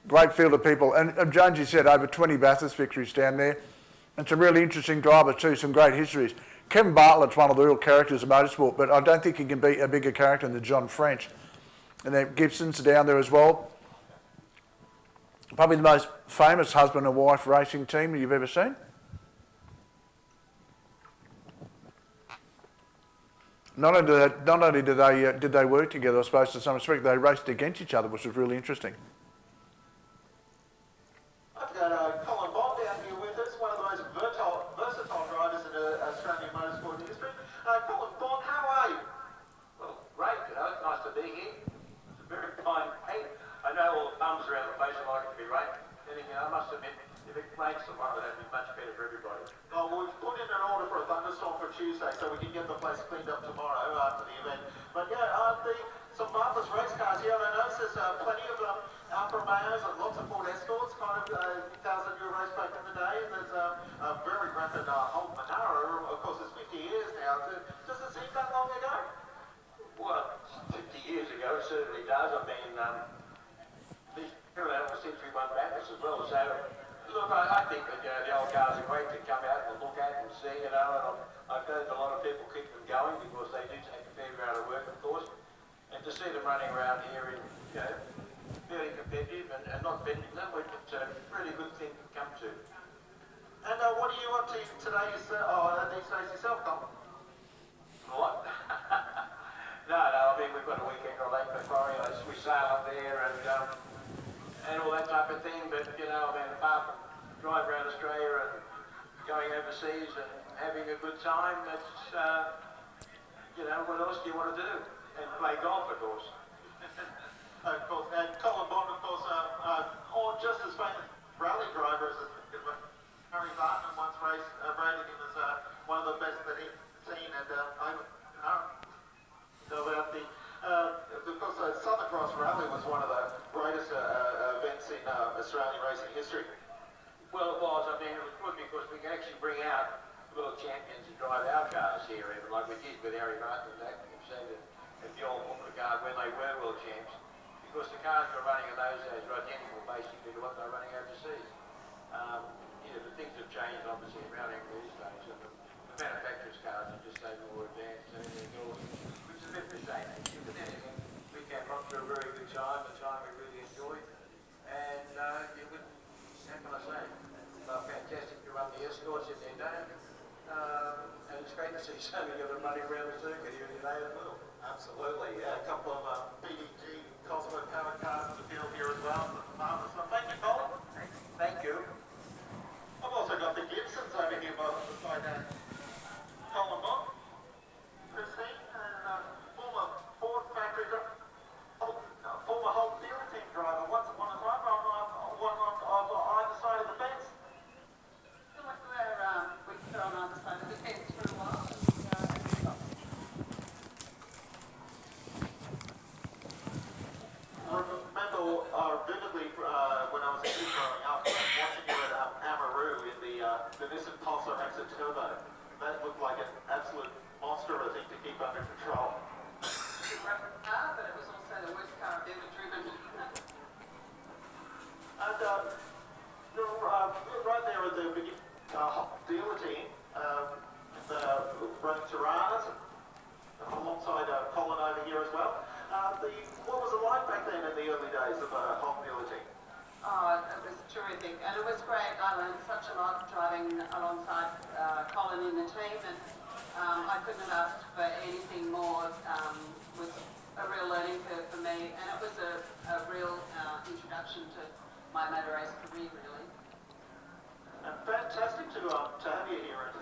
Great field of people. And Jonesy said over 20 Bathurst victories down there. And some really interesting drivers too, some great histories. Kevin Bartlett's one of the real characters of motorsport, but I don't think he can be a bigger character than John French. And then Gibson's down there as well. Probably the most famous husband and wife racing team you've ever seen. Not only did they work together, I suppose, to some respect, they raced against each other, which was really interesting. I've got Colin Bond down here with us, one of the most versatile drivers in the Australian motorsport industry. Colin Bond, how are you? Well, great, it's nice to be here. It's a very fine day. I know for the event. But yeah, some marvellous race cars here, and I notice there's plenty of Alfa Romeos and lots of Ford Escorts, kind of cars that you raced back in the day. And there's a very rapid Holt Monaro, of course it's 50 years now. Does it seem that long ago? Well, 50 years ago, it certainly does. I mean, these parallel were Century 1 Baptists as well. So, look, I think that the old cars are great to come out and look at and see, you know, and I've noticed a lot of people keep them going because they do take a fair amount of work, of course. And to see them running around here in, you know, very competitive and not bending that way, it's a really good thing to come to. And what are you up to today, these days yourself, Tom? What? No, I mean, we've got a weekend on Lake Macquarie, we sail up there and all that type of thing, but, you know, I mean, apart from driving around Australia and going overseas and having a good time, it's, you know, what else do you want to do? And play golf, of course. Of course, and Colin Bond, of course, just as famous rally driver as Harry Barton once rated him as one of the best that he's seen, and because Southern Cross Rally was one of the greatest events in Australian racing history. Well, it was. I mean, it was good because we could actually bring out little champions and drive our cars here, even like we did with Harry Barton and that. You've seen it at the old Card when they were world champs, because the cars were running in those days were identical basically to what they're running overseas. You know, the things have changed obviously around here these days, and the manufacturers' cars are just so more advanced and everything else, which is a bit of a shame actually. But then again, we came up to a very good time, a time we really enjoyed, and it would, how can I say, they're fantastic to run the Escorts in their day, and it's great to see so many of them running around the circuit here today as well. Absolutely, yeah, a couple of BDG Cosmo powered cars in the field here as well. So thank you, Colin. Thank you. I've also got the Gibsons over here beside Colin Bond, Christine, and former Ford factory, former Holt dealer team driver. Once upon a time, one on either side of the fence. We were on either side of the fence for a while. I remember vividly when I was a kid growing up, watching you at Amaroo in the Nissan Pulsar Exit Turbo. That looked like an absolute monster, I think, to keep under control. It was a rapid car, but it was also the worst car I've ever driven. And right there at the beginning, dealer team, running Tiranas, alongside Colin over here as well. What was it like back then in the early days of Holt dealer team? Oh, it was terrific, and it was great. I learned such a lot driving alongside Colin in the team, and I couldn't have asked for anything more. It was a real learning curve for me, and it was a real introduction to my motor race career, really. Fantastic to have you here at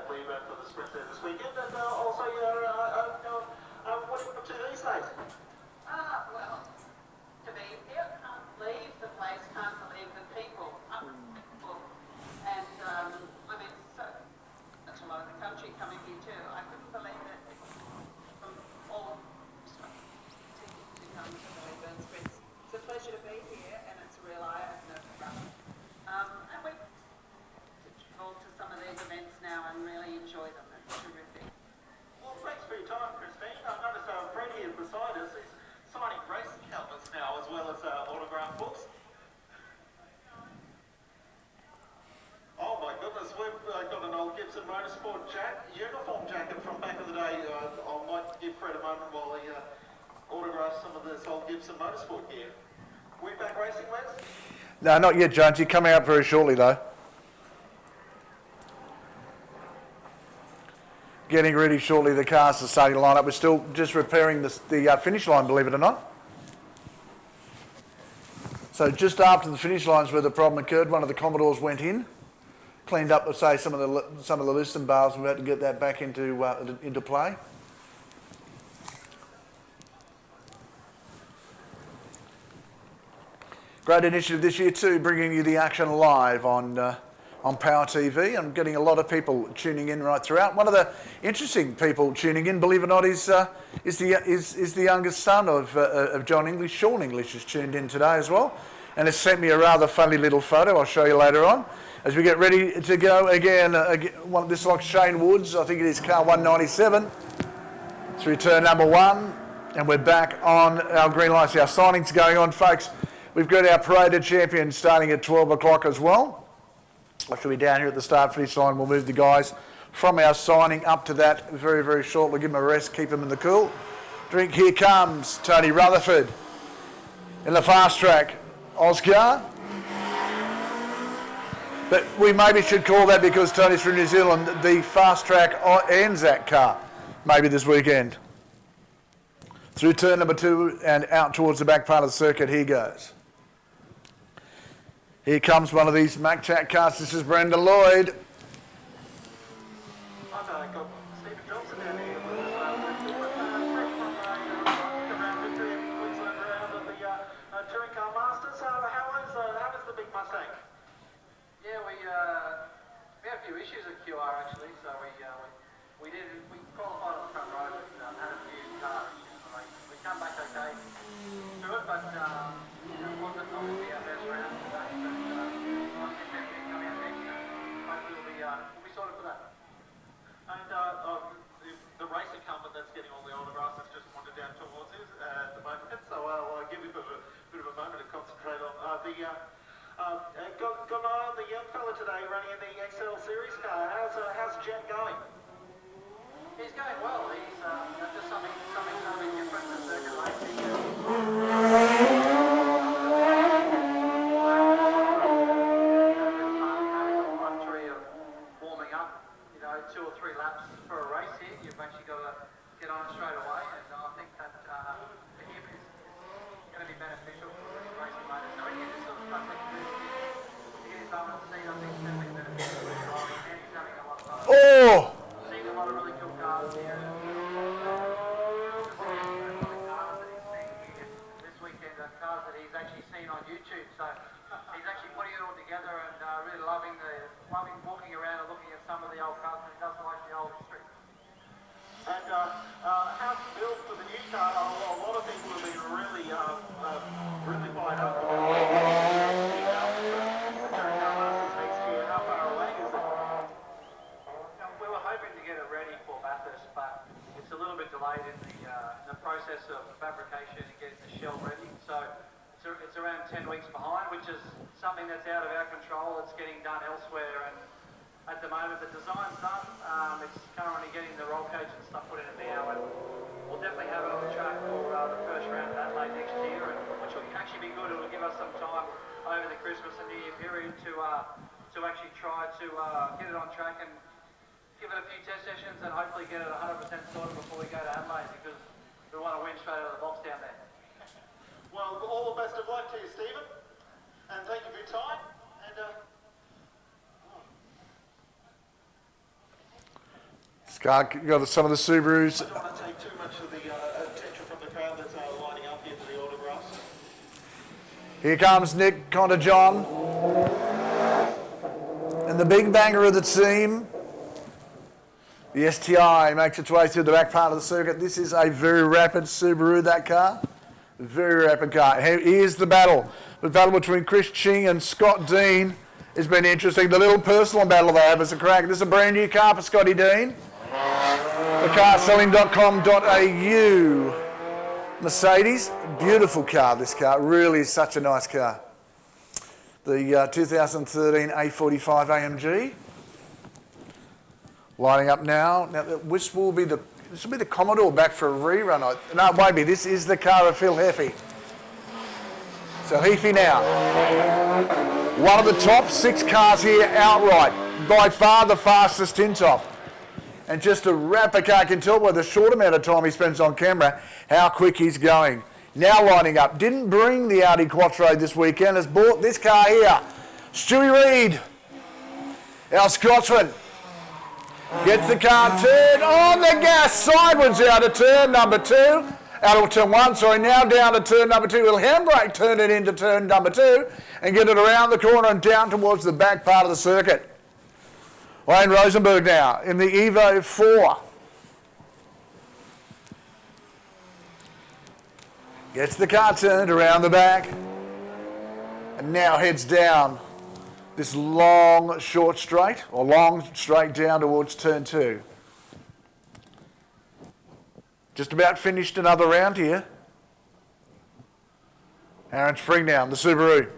Leyburn for the sprint there this weekend, and also what are you up to these days? Well, to be here, can't leave the place, can't believe the people. And I mean, such a lot of the country coming here too. I couldn't believe it from all to come to the Leyburn Sprints. It's a pleasure to be here, and it's a real eye-opener for us. And we travel to some of these events now and really enjoy them. It's terrific. Well, thanks for your time, Christine. I noticed Fred here beside us is signing racing helmets now, as well as autograph books. Oh my goodness, we've got an old Gibson Motorsport uniform jacket from back in the day. I might give Fred a moment while he autographs some of this old Gibson Motorsport gear. We back racing, Wes? No, not yet, Jonesy. Coming up very shortly, though. Getting ready shortly, the cars are starting to line up. We're still just repairing the finish line, believe it or not. So just after the finish lines where the problem occurred, one of the Commodores went in, cleaned up, say, some of the listen bars, and we had to get that back into play. Great initiative this year too, bringing you the action live on on Power TV. I'm getting a lot of people tuning in right throughout. One of the interesting people tuning in, believe it or not, is the youngest son of John English. Sean English is tuned in today as well, and has sent me a rather funny little photo. I'll show you later on as we get ready to go again. This is like Shane Woods. I think it is car 197 through turn number 1, and we're back on our green lights. Our signing's going on, folks. We've got our paraded champion starting at 12 o'clock as well. I shall be down here at the start finish line. We'll move the guys from our signing up to that very, very shortly. Give them a rest, keep them in the cool. Drink. Here comes Tony Rutherford in the fast track Oscar. But we maybe should call that, because Tony's from New Zealand, the fast track Anzac car, maybe this weekend. Through turn number 2 and out towards the back part of the circuit, he goes. Here comes one of these Mac Chat cars. This is Brendan Lloyd. I've got Stephen Johnson down here with us. Queensland round of the Touring Car Masters. How is the big Mustang? Yeah, we had a few issues at QR actually, so we qualified on the front row, but had a few car issues. So we come back okay to it, but it wasn't obviously our best round today. But come out next year. Hopefully we'll be sorted for that. And the race incumbent that's getting all the autographs has just wandered down towards you at the moment, so I'll give you a bit of a moment to concentrate on got an eye on the young fella today running in the XL Series car. How's Jet going? He's going well. He's just something totally different to circuit racing. Luxury of warming up, 2 or 3 laps for a race here. You've actually got to get on straight away, and I think that for him is going to be beneficial for this racing later. So any of this sort of stuff that you do to get his bum in the seat, I think is going to be beneficial for his driving, and he's having a lot of fun. Oh! Seeing a lot of really cool cars here. This weekend, cars that he's actually seen on YouTube. So he's actually putting it all together and really loving walking around and looking at some of the old cars, and he doesn't like the old history. And how's the build for the new car? A lot of people have been really fired up about the Touring Car Masters next year. How far away is it? We were hoping to get it ready for Bathurst, but it's a little bit delayed in the process of fabrication and getting the shell ready. So it's around 10 weeks behind, which is something that's out of our control. It's getting done elsewhere, and at the moment the design's done. It's currently getting the roll cage and stuff put in it now, and we'll definitely have it on the track for the first round of Adelaide next year, which will actually be good. It will give us some time over the Christmas and New Year period to actually try to get it on track and give it a few test sessions and hopefully get it 100% sorted before we go to Adelaide, because we want to win straight out of the box down there. Well, all the best of luck to you, Stephen, and thank you for your time. And Scott, you got some of the Subarus. I don't want to take too much of the attention from the crowd that's lining up here for the autographs. Here comes Nick Conter-John. And the big banger of the team, the STI, makes its way through the back part of the circuit. This is a very rapid Subaru, that car. Very rapid car. Here's the battle. The battle between Chris Ching and Scott Dean has been interesting. The little personal battle they have is a crack. This is a brand new car for Scotty Dean. thecarselling.com.au. Mercedes, beautiful car, this car. Really is such a nice car. The 2013 A45 AMG. Lining up now. Now this will be the Commodore back for a rerun. No, it won't be. This is the car of Phil Heffy. So Heffy now. One of the top 6 cars here outright. By far the fastest in top. And just a rapid car, can tell by the short amount of time he spends on camera how quick he's going. Now lining up. Didn't bring the Audi Quattro this weekend. Has bought this car here. Stewie Reid, our Scotsman. Gets the car turned on the gas sideways out of turn number 2. out of turn 1, sorry, now down to turn number 2. He'll handbrake, turn it into turn number 2 and get it around the corner and down towards the back part of the circuit. Wayne Rosenberg now in the Evo 4. Gets the car turned around the back and now heads down this long short straight, or long straight down towards turn 2. Just about finished another round here. Aaron Springdown, the Subaru.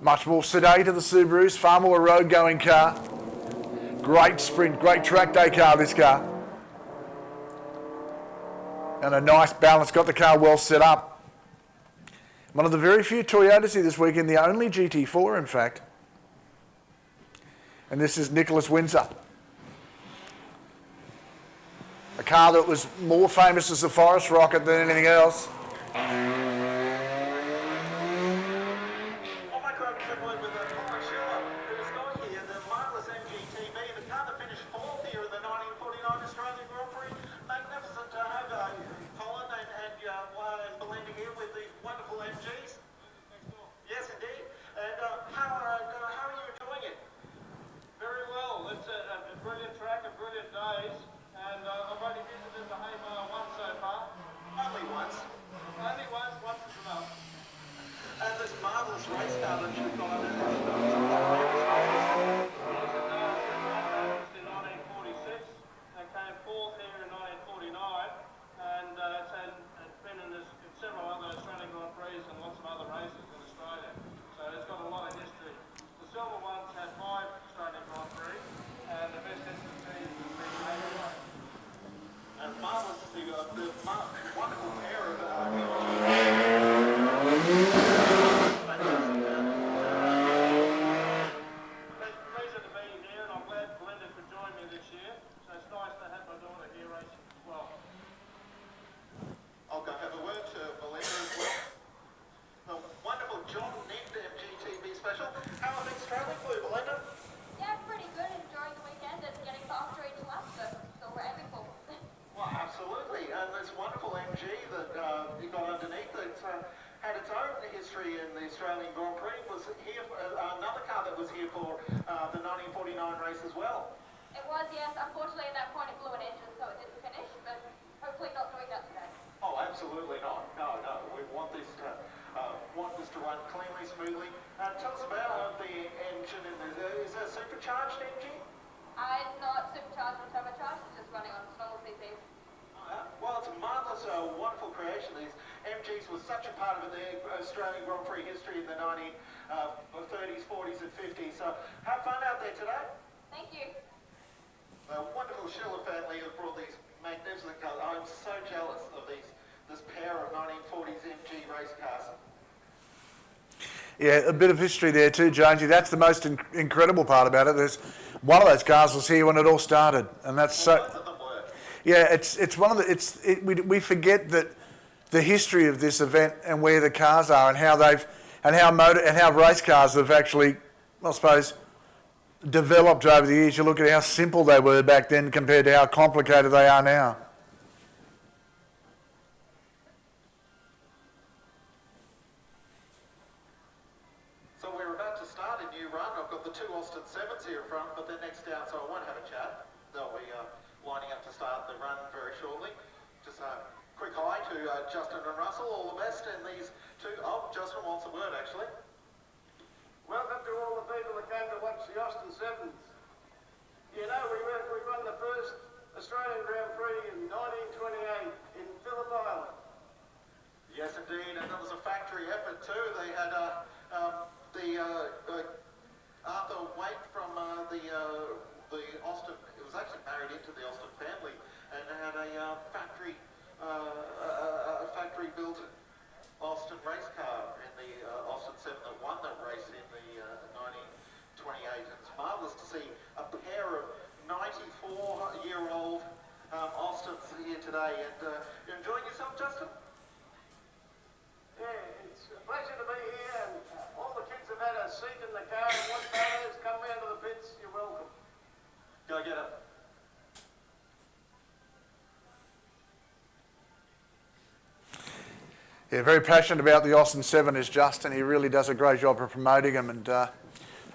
Much more sedate to the Subarus, far more road going car. Great sprint, great track day car, this car. And a nice balance, got the car well set up. One of the very few Toyotas here this weekend, the only GT4 in fact. And this is Nicholas Windsor. A car that was more famous as a forest rocket than anything else. Yeah, a bit of history there too, Jonesy. That's the most incredible part about it. There's one of those cars was here when it all started, and that's so. Yeah, it's one of the. We forget that the history of this event and where the cars are and how they've and how race cars have actually, I suppose, developed over the years. You look at how simple they were back then compared to how complicated they are now. Justin and Russell, all the best, and these two, oh, Justin wants a word actually. Welcome to all the people that came to watch the Austin Sevens. You know, we won the first Australian Grand Prix in 1928 in Phillip Island. Yes indeed, and it was a factory effort too. They had Arthur Waite from the Austin, it was actually married into the Austin family, and they had a factory built Austin race car in the Austin 7 that won that race in the 1928. And it's marvellous to see a pair of 94-year-old Austins here today. And you enjoying yourself, Justin? Yeah, it's a pleasure to be here. And all the kids have had a seat in the car. And once photos come round to the pits, you're welcome. Go get it. Yeah, very passionate about the Austin 7 is Justin. He really does a great job of promoting them, and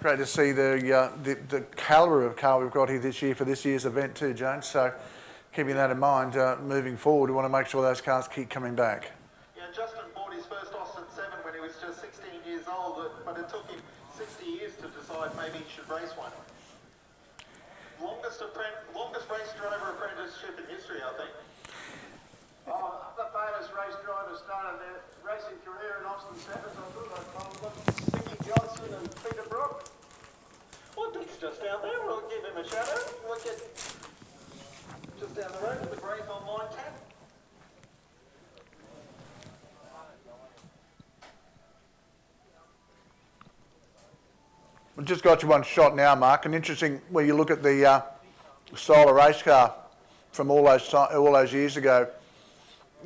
great to see the calibre of car we've got here this year for this year's event too, Jones. So keeping that in mind, moving forward, we want to make sure those cars keep coming back. Yeah, Justin bought his first Austin 7 when he was just 16 years old, but it took him 60 years to decide maybe he should race one. Longest race driver apprenticeship in history, I think. Oh, the famous race drivers started their racing career in Austin 7s. I thought I'd call them Sticky Johnson and Peter Brook. Well, Dick's just down there. We'll give him a shout out. We'll get just down the road to the Grace Online tab. We've just got you one shot now, Mark. And interesting when you look at the style of race car from all those years ago.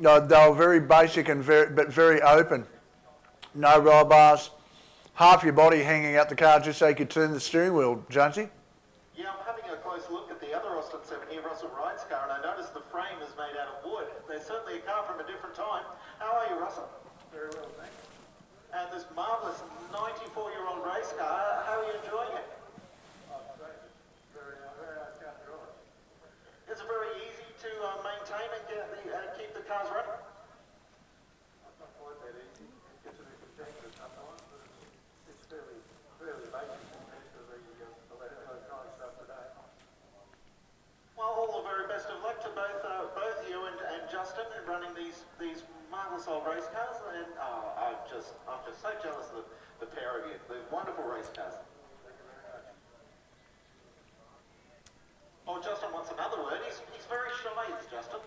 No, they were very basic and very open. No roll bars, half your body hanging out the car just so you could turn the steering wheel, Jonesy. Yeah, I'm having a close look at the other Austin 7 here, Russell Wright's car, and I noticed the frame is made out of wood. There's certainly a car from a different time. How are you, Russell? Very well, thanks. And this marvellous 94-year-old race car, how are you enjoying it? Very nice car to drive. Is it very easy to maintain and keep the cars running? It's not quite that easy. It gets a bit competitive sometimes, but it's fairly basic compared to the electronic stuff today. Well, all the very best of luck to both you and Justin in running these marvellous old race cars. And I'm just so jealous of the pair of you. They're wonderful race cars. Thank you very much. Oh, Justin wants another word. He's very shy, is Justin.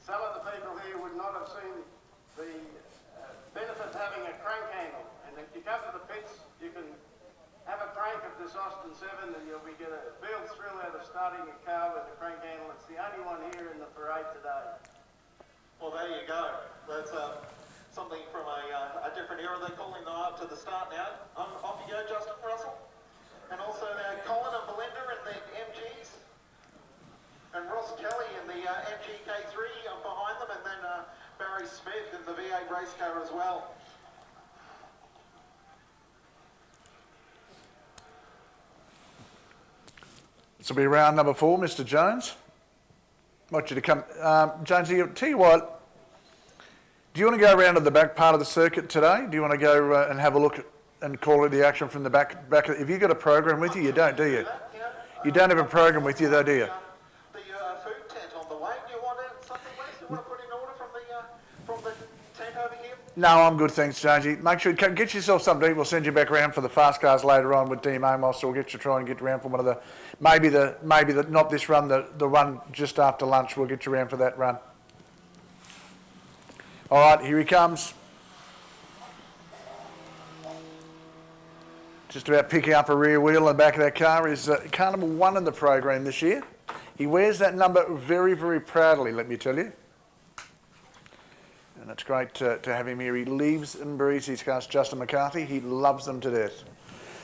Some of the people here would not have seen the benefit of having a crank handle. And if you come to the pits, you can have a crank of this Austin 7 and you'll get a real thrill out of starting a car with a crank handle. It's the only one here in the parade today. Well, there you go. That's something from a different era. They're calling them up to the start now. Off you go, Justin, Russell. And also now Colin and Belinda in the MGs. And Ross Kelly in the MG K3 behind them. And then Barry Smith in the V8 race car as well. This will be round number 4, Mr. Jones. I want you to come. Jonesy, I'll tell you what, do you want to go around to the back part of the circuit today? Do you want to go and have a look and call it the action from the back? If you've got a program with you, you don't, do you? You don't have a program with you, though, do you? The food tent on the way. Do you want something, Wes? Do you want to put in order from the tent over here? No, I'm good, thanks, Jonesy. Make sure you get yourself something to eat. We'll send you back around for the fast cars later on with Dean Amos. So we'll get you try and get around for one of the maybe not this run, the run just after lunch. We'll get you around for that run. All right, here he comes. Just about picking up a rear wheel in the back of that car is car number 1 in the program this year. He wears that number very, very proudly, let me tell you. And it's great to have him here. He lives and breathes these cars, Justin McCarthy. He loves them to death.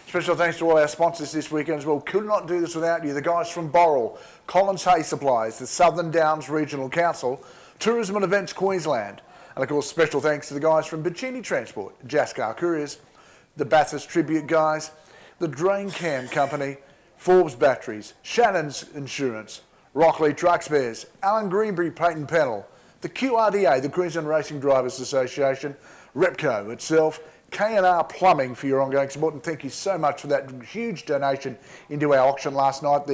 Special thanks to all our sponsors this weekend as well. Could not do this without you. The guys from Boral, Collins Hay Supplies, the Southern Downs Regional Council, Tourism and Events Queensland. And of course, special thanks to the guys from Bacini Transport, Jascar Couriers, the Bathurst Tribute guys, the Drain Cam Company, Forbes Batteries, Shannon's Insurance, Rockley Truck Spares, Alan Greenbury Patent Panel, the QRDA, the Queensland Racing Drivers Association, Repco itself, K&R Plumbing for your ongoing support, and thank you so much for that huge donation into our auction last night.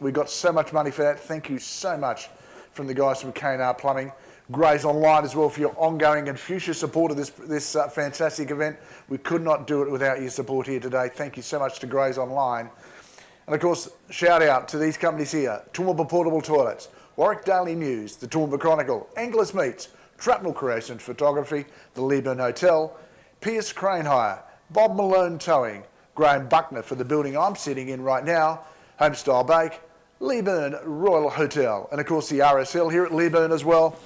We got so much money for that. Thank you so much from the guys from K&R Plumbing. Grays Online as well for your ongoing and future support of this fantastic event. We could not do it without your support here today. Thank you so much to Grays Online. And of course, shout out to these companies here: Toowoomba Portable Toilets, Warwick Daily News, the Toowoomba Chronicle, Anglers Meats, Trapnell Creations Photography, the Leyburn Hotel, Pierce Crane Hire, Bob Malone Towing, Graham Buckner for the building I'm sitting in right now, Homestyle Bake, Leyburn Royal Hotel, and of course the RSL here at Leyburn as well.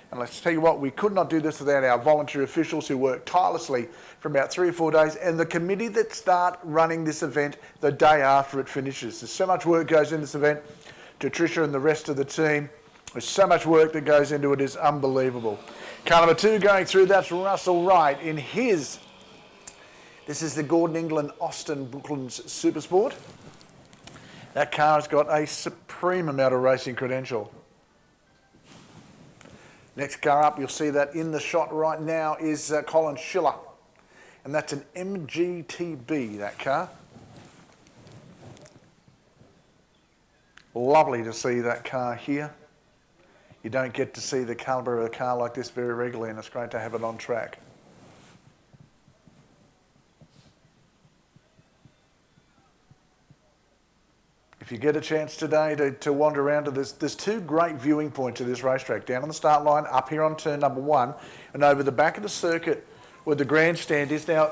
And let's tell you what, we could not do this without our volunteer officials who work tirelessly for about 3 or 4 days, and the committee that start running this event the day after it finishes. There's so much work goes into this event. To Tricia and the rest of the team, There's so much work that goes into it, it's unbelievable. Car number 2 going through, that's Russell Wright in his, this is the Gordon England Austin Brooklands Supersport. That car has got a supreme amount of racing credential. Next car up, you'll see that in the shot right now is Colin Schiller. And that's an MGTB, that car. Lovely to see that car here. You don't get to see the calibre of a car like this very regularly, and it's great to have it on track. If you get a chance today to wander around to this, there's 2 great viewing points of this racetrack. Down on the start line, up here on turn number 1, and over the back of the circuit where the grandstand is. Now,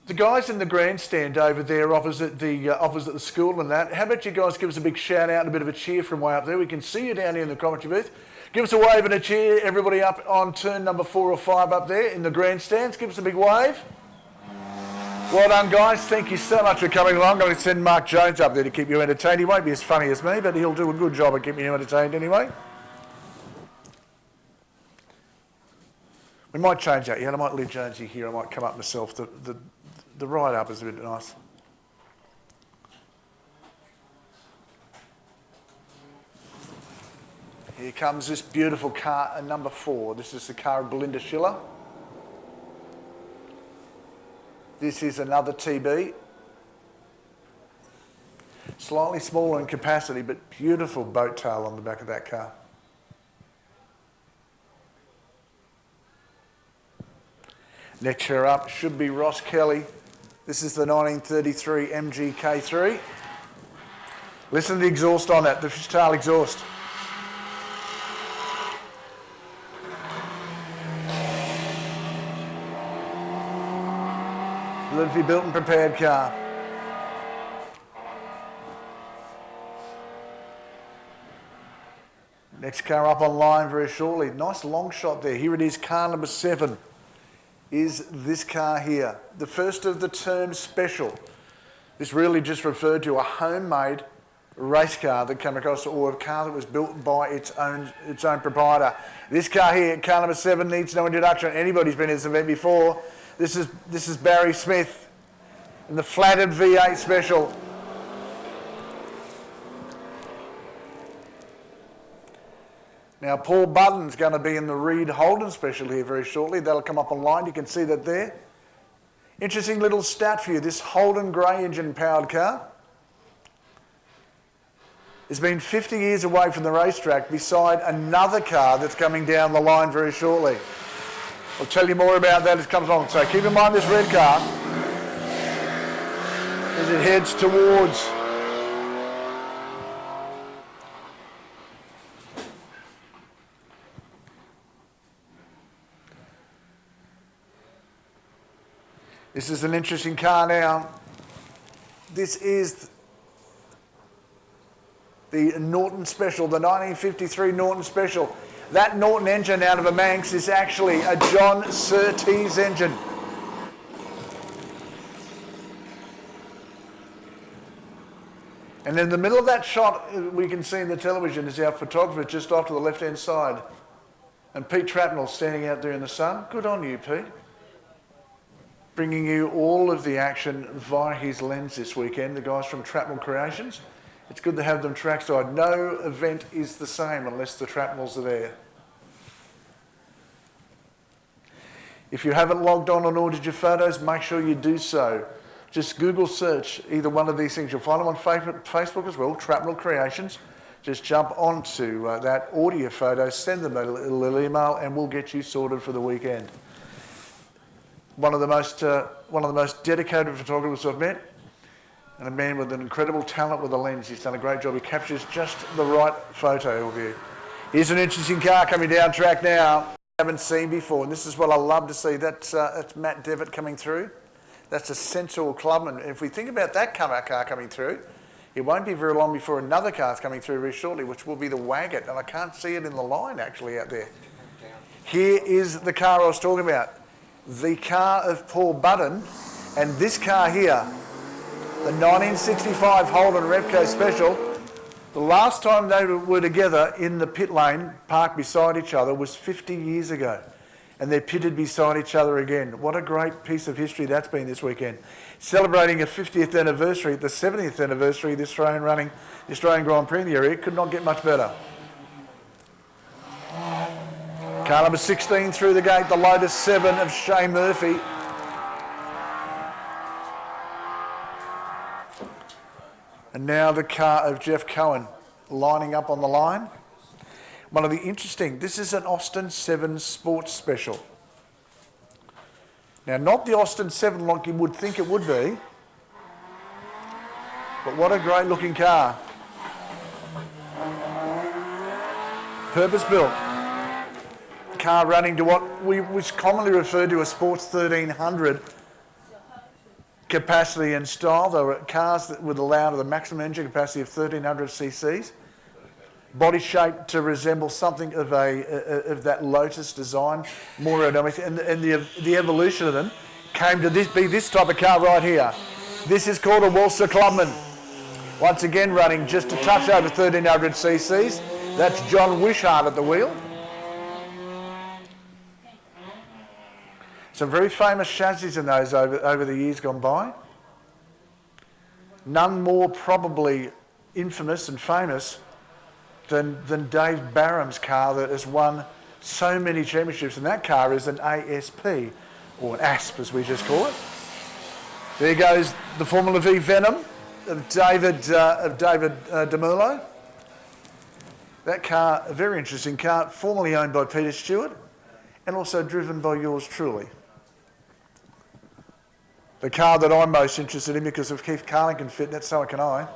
the guys in the grandstand over there opposite the school and that, how about you guys give us a big shout out and a bit of a cheer from way up there? We can see you down here in the commentary booth. Give us a wave and a cheer, everybody up on turn number 4 or 5 up there in the grandstands. Give us a big wave. Well done, guys. Thank you so much for coming along. I'm going to send Mark Jones up there to keep you entertained. He won't be as funny as me, but he'll do a good job of keeping you entertained anyway. We might change that. Yeah, I might leave Jonesy here. I might come up myself. The ride up is a bit nice. Here comes this beautiful car, number 4. This is the car of Belinda Schiller. This is another TB. Slightly smaller in capacity, but beautiful boat tail on the back of that car. Next car up should be Ross Kelly. This is the 1933 MGK3. Listen to the exhaust on that, the fishtail exhaust. Lovely built and prepared car. Next car up online very shortly. Nice long shot there. Here it is, car number 7 is this car here. The first of the term special. This really just referred to a homemade race car that came across, or a car that was built by its own proprietor. This car here, car number 7, needs no introduction. Anybody's been in this event before. This is Barry Smith in the flatted V8 special. Now Paul Budden's going to be in the Reed Holden special here very shortly. That'll come up online. You can see that there. Interesting little stat for you. This Holden grey engine powered car has been 50 years away from the racetrack beside another car that's coming down the line very shortly. I'll tell you more about that as it comes along. So keep in mind this red car as it heads towards this is an interesting car now. This is the Norton Special, the 1953 Norton Special. That Norton engine out of a Manx is actually a John Surtees engine. And in the middle of that shot, we can see in the television is our photographer just off to the left-hand side. And Pete Trapnell standing out there in the sun. Good on you, Pete. Bringing you all of the action via his lens this weekend, the guys from Trapnell Creations. It's good to have them trackside. No event is the same unless the Trapnells are there. If you haven't logged on and ordered your photos, make sure you do so. Just Google search either one of these things. You'll find them on Facebook as well, Trapnell Creations. Just jump onto that, order your photos, send them a little email, and we'll get you sorted for the weekend. One of the most dedicated photographers I've met, and a man with an incredible talent with a lens. He's done a great job. He captures just the right photo of you. Here's an interesting car coming down track now. Haven't seen before, and this is what I love to see. That's Matt Devitt coming through. That's a Sensual Clubman. If we think about that car coming through, it won't be very long before another car's coming through very shortly, which will be the Wagot, and I can't see it in the line actually out there. Here is the car I was talking about. The car of Paul Budden, and this car here, the 1965 Holden Repco Special, The last time they were together in the pit lane, parked beside each other, was 50 years ago. And they're pitted beside each other again. What a great piece of history that's been this weekend. Celebrating a 50th anniversary, the 70th anniversary of the Australian running, the Australian Grand Prix in the area. Could not get much better. Car number 16 through the gate, the Lotus 7 of Shea Murphy. And now the car of Jeff Cohen lining up on the line. One of the interesting, this is an Austin 7 Sports Special. Now, not the Austin 7 like you would think it would be, but what a great looking car. Purpose built. Car running to what was commonly referred to as Sports 1300 capacity and style. They were cars that would allow the maximum engine capacity of 1300 cc's. Body shape to resemble something of that Lotus design, more aerodynamic, and the evolution of them came to be this type of car right here. This is called a Walser Clubman. Once again running just a touch over 1300 cc's. That's John Wishart at the wheel. Some very famous chassis in those over the years gone by. None more probably infamous and famous than Dave Barham's car that has won so many championships, and that car is an ASP, or an ASP as we just call it. There goes the Formula V Venom of David DeMurlo. That car, a very interesting car, formerly owned by Peter Stewart and also driven by yours truly. The car that I'm most interested in, because if Keith Carling can fit in it, so can I.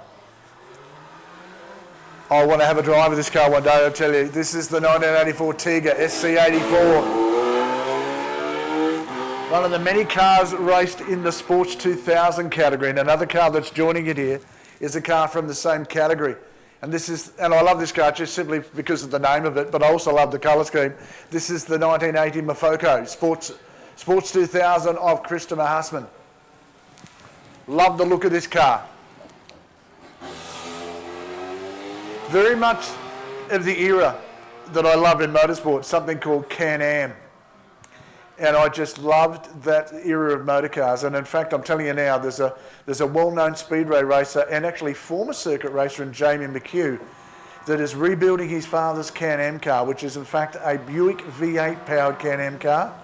I want to have a drive of this car one day, I'll tell you. This is the 1984 Tiga SC84. One of the many cars raced in the Sports 2000 category, and another car that's joining it here is a car from the same category. And I love this car just simply because of the name of it, but I also love the colour scheme. This is the 1980 Mofoco Sports 2000 of Christopher Hussman. Love the look of this car. Very much of the era that I love in motorsport, something called Can-Am. And I just loved that era of motor cars. And in fact, I'm telling you now, there's a well-known speedway racer and actually former circuit racer in Jamie McHugh that is rebuilding his father's Can-Am car, which is in fact a Buick V8 powered Can-Am car.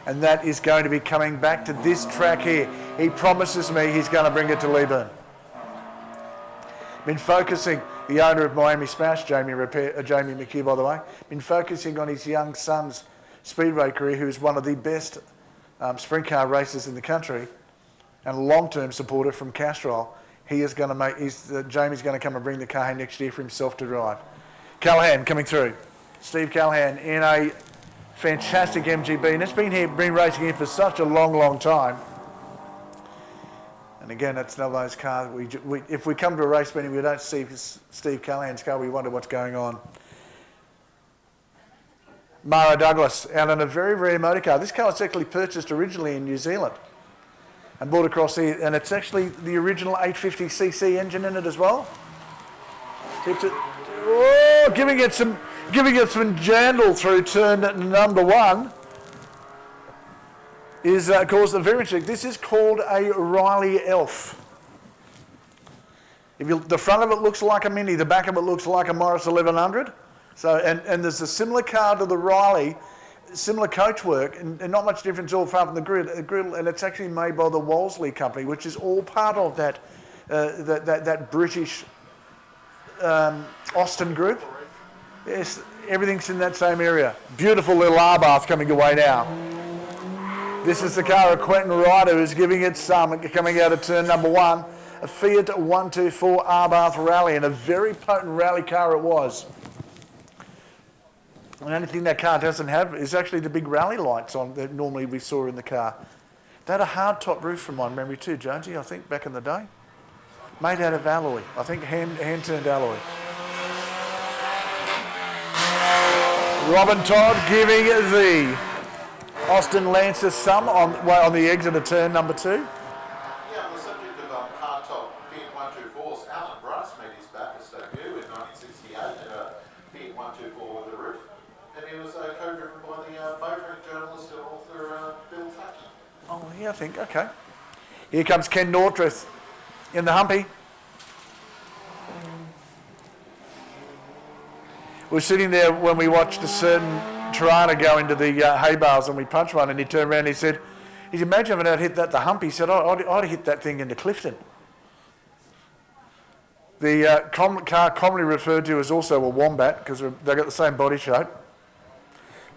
And that is going to be coming back to this track here. He promises me he's going to bring it to Leyburn. Been focusing, the owner of Miami Smash, Jamie McHugh, by the way, been focusing on his young son's speedway career, who's one of the best sprint car racers in the country and a long-term supporter from Castrol. Jamie's going to come and bring the car next year for himself to drive. Callahan coming through. Steve Callahan in a fantastic MGB, and it's been racing here for such a long, long time. And again, it's one of those cars, if we come to a race meeting, we don't see Steve Callahan's car, we wonder what's going on. Mara Douglas out on a very rare motor car. This car was actually purchased originally in New Zealand and brought across here, and it's actually the original 850cc engine in it as well. Giving it some jandle through turn number one is caused a very interesting. This is called a Riley Elf. The front of it looks like a Mini, the back of it looks like a Morris 1100. So, and there's a similar car to the Riley, similar coachwork, and not much difference all apart from the grill, and it's actually made by the Wolseley company, which is all part of that British Austin group. Yes, everything's in that same area. Beautiful little R-Bath coming away now. This is the car of Quentin Ryder, who's giving it some, coming out of turn number one, a Fiat 124 R-Bath Rally, and a very potent rally car it was. And the only thing that car doesn't have is actually the big rally lights on that normally we saw in the car. They had a hard top roof from my memory too, Jonesy, I think, back in the day. Made out of alloy, I think hand-turned alloy. Robin Todd giving the Austin Lancer some on the exit of turn number two. Yeah, on the subject of hardtop Fiat 124s, Alan Bryce made his back his debut fall over the roof. And he was co-driven by the motoring journalist and author Bill Thatcher. Oh, yeah, I think, okay. Here comes Ken Nortreth in the Humpy. We were sitting there when we watched a certain Tirana go into the hay bales and we punched one, and he turned around and he said, imagine if I'd hit that the Humpy. He said, I'd have hit that thing into Clifton. The car commonly referred to as also a wombat because they've got the same body shape.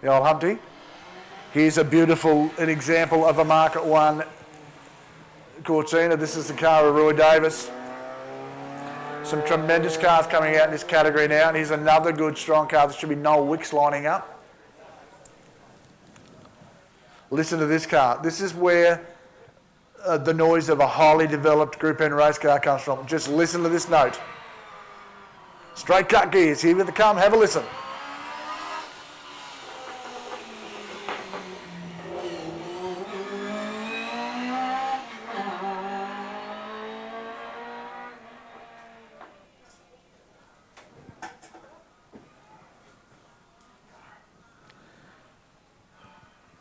The old Humpty. Here's an example of a Market 1 Cortina. This is the car of Roy Davis. Some tremendous cars coming out in this category now. And here's another good, strong car. There should be Noel Wicks lining up. Listen to this car. This is where the noise of a highly developed Group N race car comes from. Just listen to this note. Straight cut gears. Here they come. Have a listen.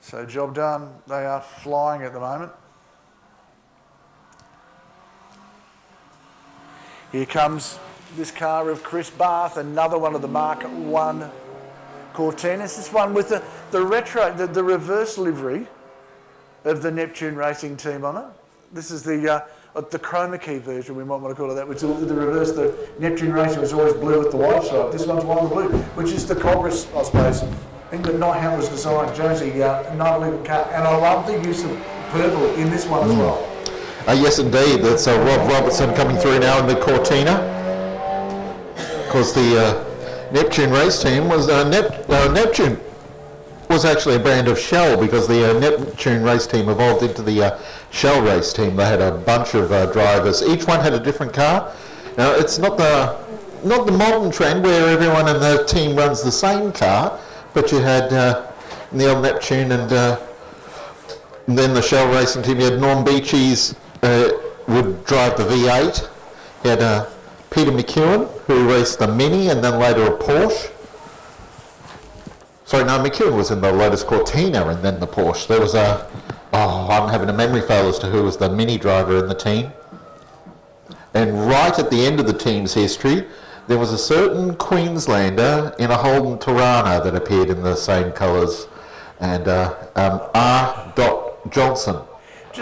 So job done. They are flying at the moment. Here comes this car of Chris Barth, another one of the Market 1 Cortinas. This one with the retro, the reverse livery of the Neptune Racing team on it. This is the chroma key version, we might want to call it that, which is the reverse. The Neptune Racing was always blue with the white stripe. This one's white and blue, which is the Congress, I suppose. I think that Night Hound was designed, Jonesy, not a little car. And I love the use of purple in this one as well. Yes, indeed. That's Rob Robertson coming through now in the Cortina. Because the Neptune race team was Neptune was actually a brand of Shell, because the Neptune race team evolved into the Shell race team. They had a bunch of drivers. Each one had a different car. Now it's not the modern trend where everyone in the team runs the same car, but you had Neil Neptune and then the Shell racing team. You had Norm Beachy's would drive the V8. You had Peter McEwen, who raced the Mini and then later a Porsche. Sorry, no, McEwen was in the Lotus Cortina and then the Porsche. There was I'm having a memory fail as to who was the Mini driver in the team. And right at the end of the team's history, there was a certain Queenslander in a Holden Tirana that appeared in the same colours, and R. Johnson.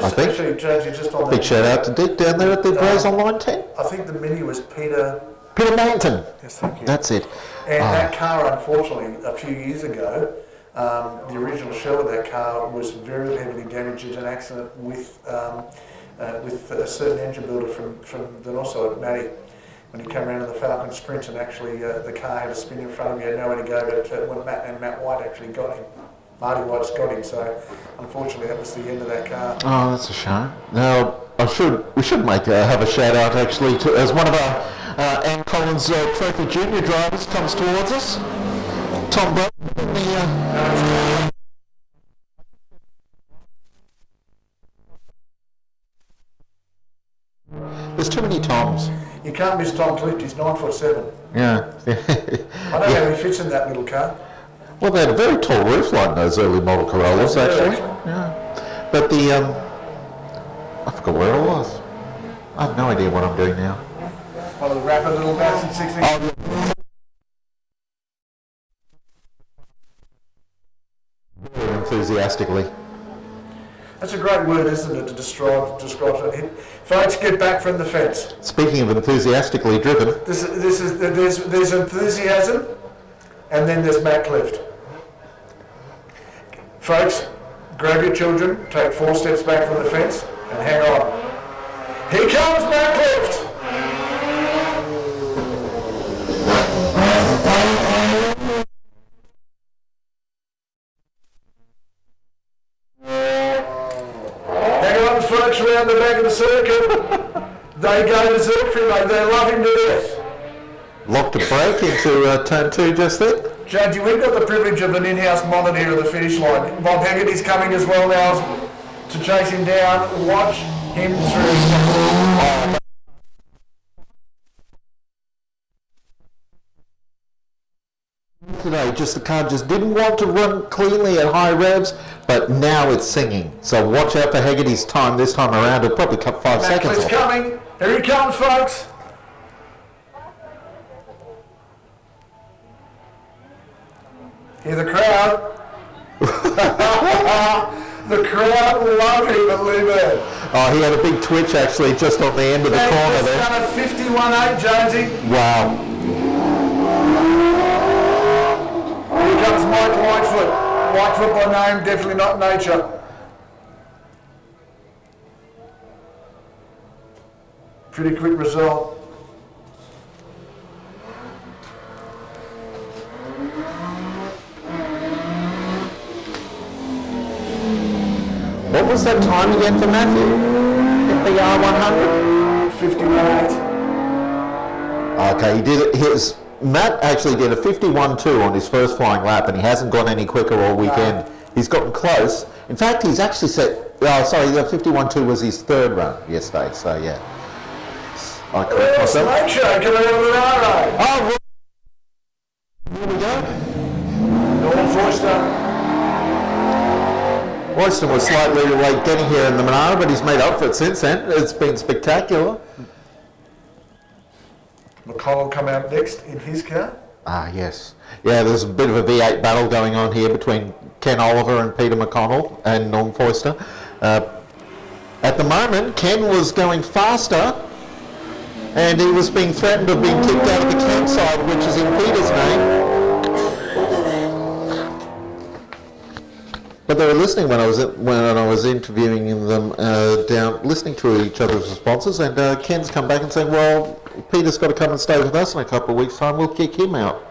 I think. Actually, Jonesy, just on big shout out to Dick down there at the Grays Online team. I think the Mini was Peter Manton. Yes, thank you. That's it. And that car, unfortunately, a few years ago, the original shell of that car was very heavily damaged in an accident with a certain engine builder from the north side, Matty, when he came around in the Falcon Sprint, and actually the car had a spin in front of him. He had nowhere to go, but when Matt White actually got him. Marty White's got him, so unfortunately that was the end of that car. Oh, that's a shame. Now, we should have a shout out actually to, as one of our Ann Collins Trophy Junior drivers comes towards us, Tom Brown. There's too many Toms. You can't miss Tom Clift, he's 9'7". Yeah. I don't know how he fits in that little car. Well, they had a very tall roofline, those early model Corollas, actually. Yeah. But I forgot where I was. I have no idea what I'm doing now. One of the rapid little bats in 16. Very enthusiastically. That's a great word, isn't it, to describe it. Folks, get back from the fence. Speaking of enthusiastically driven. There's enthusiasm, and then there's Matt Clift. Folks, grab your children, take 4 steps back from the fence, and hang on. Here comes Matt Clift! Hang on, folks, around the back of the circuit. They go to Zilfrey, mate. They love him to death. Locked a break into turn 2 just then. Judge, we've got the privilege of an in-house monitor of the finish line. Bob Haggerty's coming as well now to chase him down. Watch him through. Today day, just the car just didn't want to run cleanly at high revs, but now it's singing. So watch out for Haggerty's time this time around. It'll probably cut 5 seconds off. Coming. Here he comes, folks. Hear the crowd. The crowd love him at Leyburn. Oh, he had a big twitch actually just on the end of the corner there. Done at 51.8, Jonesy. Wow. Here comes Mike Whitefoot. Whitefoot by name, definitely not nature. Pretty quick result. What was that time again for Matthew? The R100? 51.8. Okay, he did Matt actually did a 51.2 on his first flying lap, and he hasn't gone any quicker all weekend. He's gotten close. In fact, he's actually set. Oh, sorry, the 51.2 was his third run yesterday. So yeah, I correct myself. Nature coming out of the railroad. Oh, here we go. Norman Forster. Royston was slightly late getting here in the Monaro, but he's made up for it since then. It's been spectacular. McConnell come out next in his car. Ah, yes. Yeah, there's a bit of a V8 battle going on here between Ken Oliver and Peter McConnell and Norm Foister. At the moment, Ken was going faster, and he was being threatened of being kicked out of the campsite, which is in Peter's name. But they were listening when I was interviewing them down, listening to each other's responses, and Ken's come back and saying, well, Peter's got to come and stay with us in a couple of weeks' time, we'll kick him out.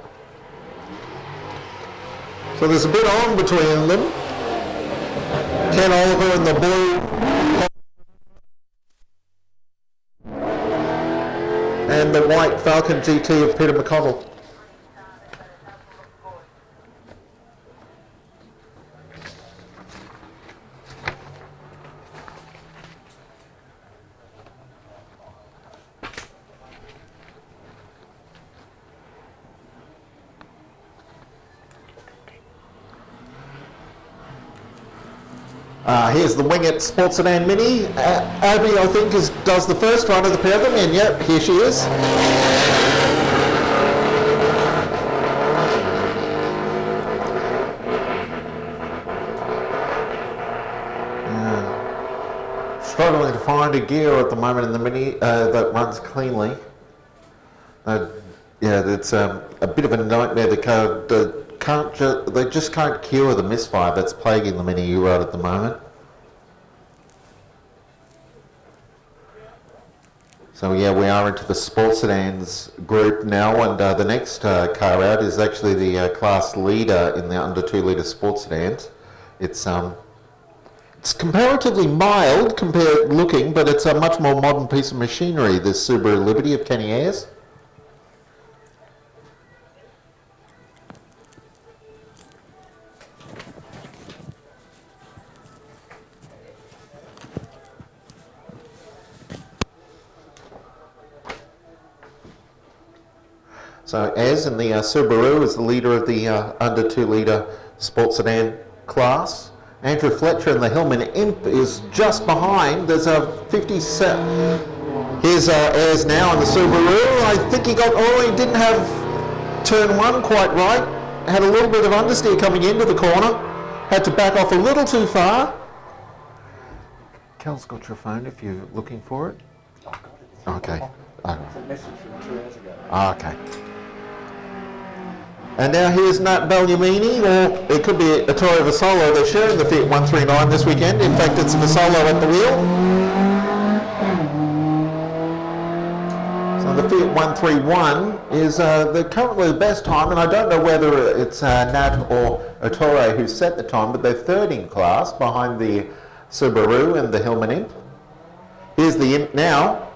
So there's a bit on between them. Ken Oliver and the blue and the white Falcon GT of Peter McConnell. Here's the Wingit Sports Sedan Mini. Abby, I think, does the first run of the pair of them, and yep, here she is. Struggling to find a gear at the moment in the Mini that runs cleanly. Yeah, it's a bit of a nightmare. The car, they just can't cure the misfire that's plaguing the Mini U-Rod at the moment. So yeah, we are into the sports sedans group now, and the next car out is actually the class leader in the under 2 litre sports sedans. It's comparatively mild compared looking, but it's a much more modern piece of machinery, this Subaru Liberty of Kenny Ayres. So Az in the Subaru is the leader of the under 2 litre sports sedan class. Andrew Fletcher in the Hillman Imp is just behind. There's a 57. Here's Az now in the Subaru. I think he didn't have turn 1 quite right. Had a little bit of understeer coming into the corner. Had to back off a little too far. Cal's got your phone if you're looking for it. Okay. It's a message from 2 hours ago. Okay. And now here's Nat Bellamini, or it could be a Toyota Vasolo. They're sharing the Fiat 139 this weekend. In fact, it's a Vasolo at the wheel. So the Fiat 131 is currently the best time, and I don't know whether it's Nat or Ettore who set the time, but they're third in class behind the Subaru and the Hillman Imp. Here's the Imp now.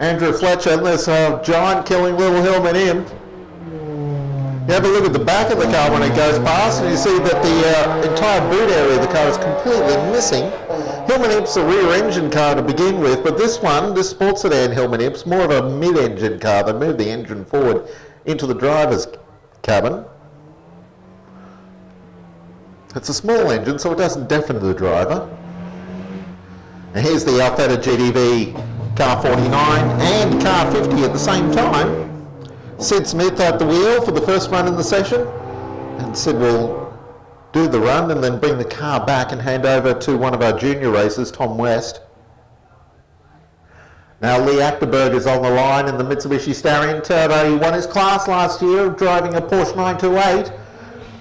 Andrew Fletcher and this giant killing little Hillman Imp. You have a look at the back of the car when it goes past, and you see that the entire boot area of the car is completely missing. Hillman Imp's a rear-engine car to begin with, but this one, this sports sedan Hillman Imp's more of a mid-engine car. They move the engine forward into the driver's cabin. It's a small engine, so it doesn't deafen the driver. And here's the Alfetta GDV car 49 and car 50 at the same time. Sid Smith at the wheel for the first run in the session, and Sid will do the run and then bring the car back and hand over to one of our junior racers, Tom West. Now Lee Achterberg is on the line in the Mitsubishi Starion Turbo. He won his class last year driving a Porsche 928.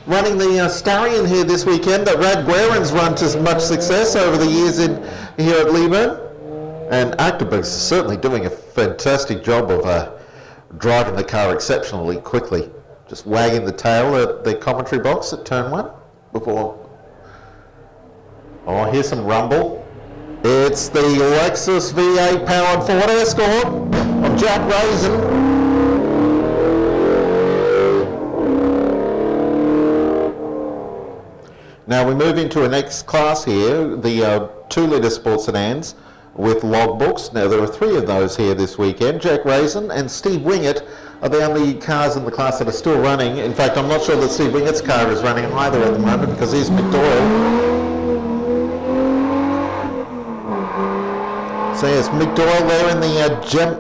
Running the Starion here this weekend that Rad Guerin's run to much success over the years here at Leyburn. And Achterberg's certainly doing a fantastic job of driving the car exceptionally quickly. Just wagging the tail at the commentary box at turn 1 before... Oh, here's some rumble. It's the Lexus V8 powered Ford Escort of Jack Raisin. Now we move into a next class here, the 2-litre sports sedans with logbooks. Now there are 3 of those here this weekend. Jack Raisin and Steve Wingett are the only cars in the class that are still running. In fact, I'm not sure that Steve Wingett's car is running either at the moment because he's Mick Doyle. So yes, Mick Doyle there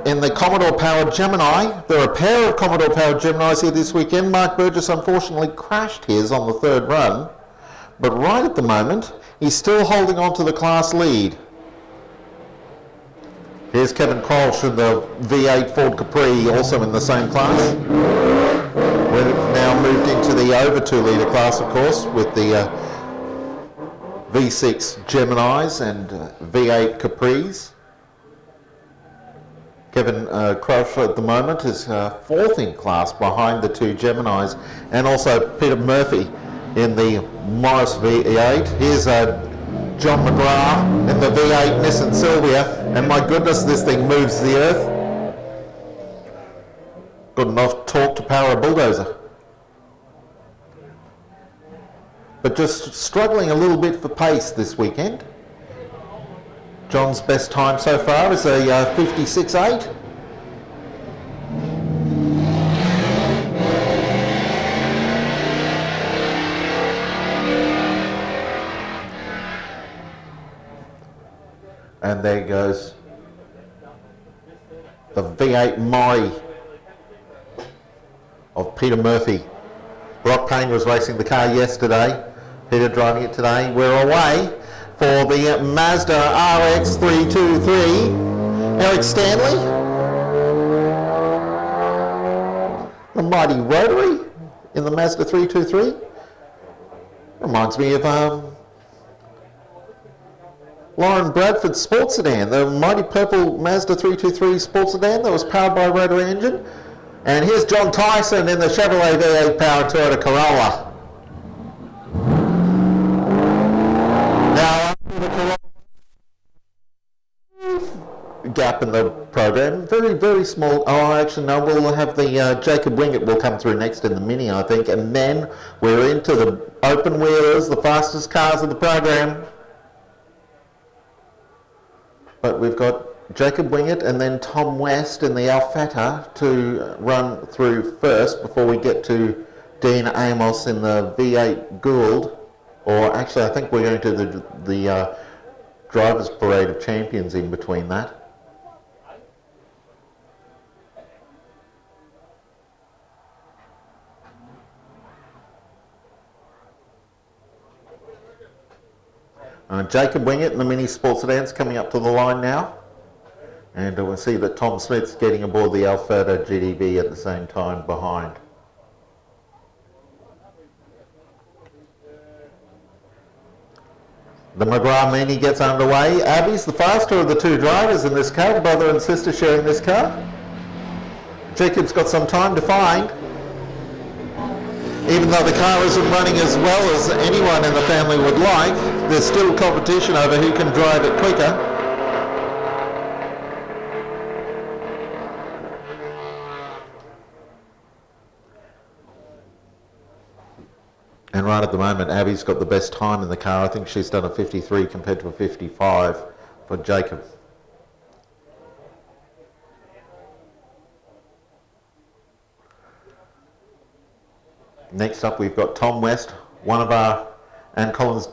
in the Commodore-powered Gemini. There are a pair of Commodore-powered Geminis here this weekend. Mark Burgess unfortunately crashed his on the 3rd run, but right at the moment, he's still holding on to the class lead. Here's Kevin Kolsch in the V8 Ford Capri, also in the same class. We've now moved into the over 2-litre class, of course, with the V6 Geminis and V8 Capris. Kevin Crouch at the moment is 4th in class behind the 2 Geminis, and also Peter Murphy in the Morris V8. Here's John McGrath in the V8 Nissan Silvia, and my goodness, this thing moves the earth. Good enough torque to power a bulldozer. But just struggling a little bit for pace this weekend. John's best time so far is a 56.8. And there goes the V8 Mori of Peter Murphy. Brock Payne was racing the car yesterday. Peter driving it today. We're away for the Mazda RX323. Eric Stanley. The mighty rotary in the Mazda 323. Reminds me of Lauren Bradford's sports sedan, the mighty purple Mazda 323 sports sedan that was powered by a rotary engine. And here's John Tyson in the Chevrolet V8 powered Toyota Corolla. Now, the gap in the program, very, very small. Oh, actually, no, we'll have the Jacob Wingett will come through next in the Mini, I think. And then we're into the open wheelers, the fastest cars of the program. But we've got Jacob Wingett and then Tom West in the Alfetta to run through first before we get to Dean Amos in the V8 Gould. Or actually, I think we're going to the Drivers' Parade of Champions in between that. Jacob Wingett in the Mini Sports Sedans coming up to the line now. And we'll see that Tom Smith's getting aboard the Alfetta GDB at the same time behind. The McGrath Mini gets underway. Abby's the faster of the 2 drivers in this car, brother and sister sharing this car. Jacob's got some time to find. Even though the car isn't running as well as anyone in the family would like, there's still competition over who can drive it quicker. And right at the moment, Abby's got the best time in the car. I think she's done a 53 compared to a 55 for Jacob. Next up, we've got Tom West, one of our Anne Collins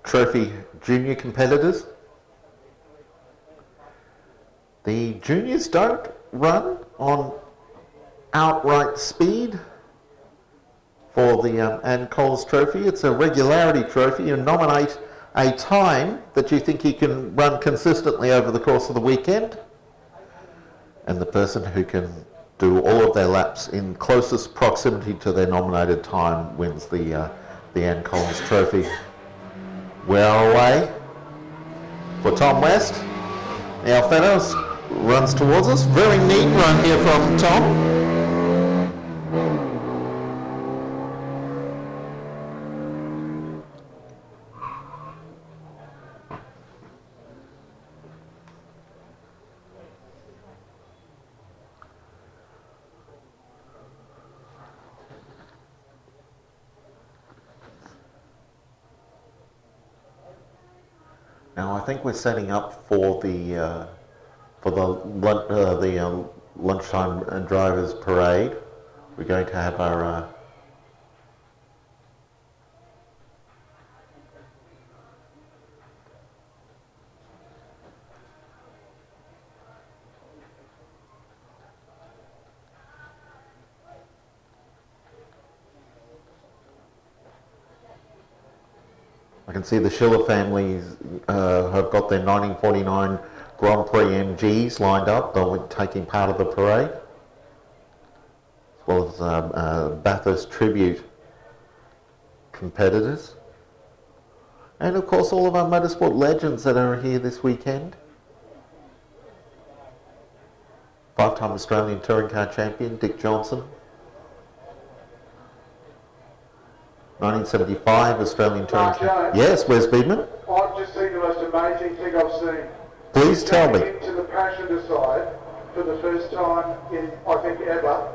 Trophy junior competitors. The juniors don't run on outright speed for the Anne Collins Trophy. It's a regularity trophy. You nominate a time that you think you can run consistently over the course of the weekend, and the person who can do all of their laps in closest proximity to their nominated time wins the Anne Collins Trophy. We're away for Tom West. Now Fenner runs towards us. Very neat run here from Tom. Now I think we're setting up for the lunchtime drivers parade. We're going to have our I can see the Schiller families have got their 1949 Grand Prix MGs lined up. They'll be taking part of the parade, as well as Bathurst Tribute competitors. And of course all of our motorsport legends that are here this weekend. Five-time Australian Touring Car Champion Dick Johnson. 1975 Australian Touring Car. Yes, Wes Beedman. I've just seen the most amazing thing I've seen. Please tell me. Into the passenger side for the first time in, I think, ever,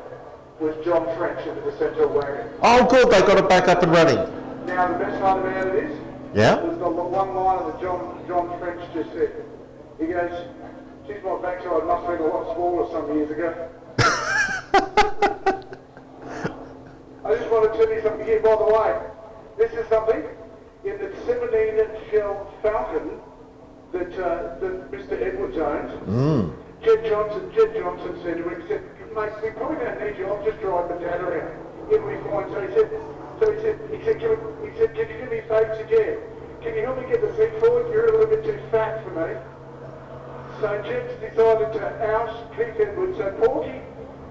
was John French into the central wagon. Oh good, they got it back up and running. Now the best part about it is, yeah, there's the one line that John French just said. He goes, geez, my backside must have been a lot smaller some years ago. I just want to tell you something here, by the way. This is something in the 17 shell Falcon that Mr. Edwards owns. Jed Johnson said to him, he said, mate, we probably don't need you, I'll just drive the dad around. It'll be fine. So he said, can you do me a favour? He said, yeah. Can you help me get the seat forward? You're a little bit too fat for me. So Jed's decided to oust Keith Edwards. So Porky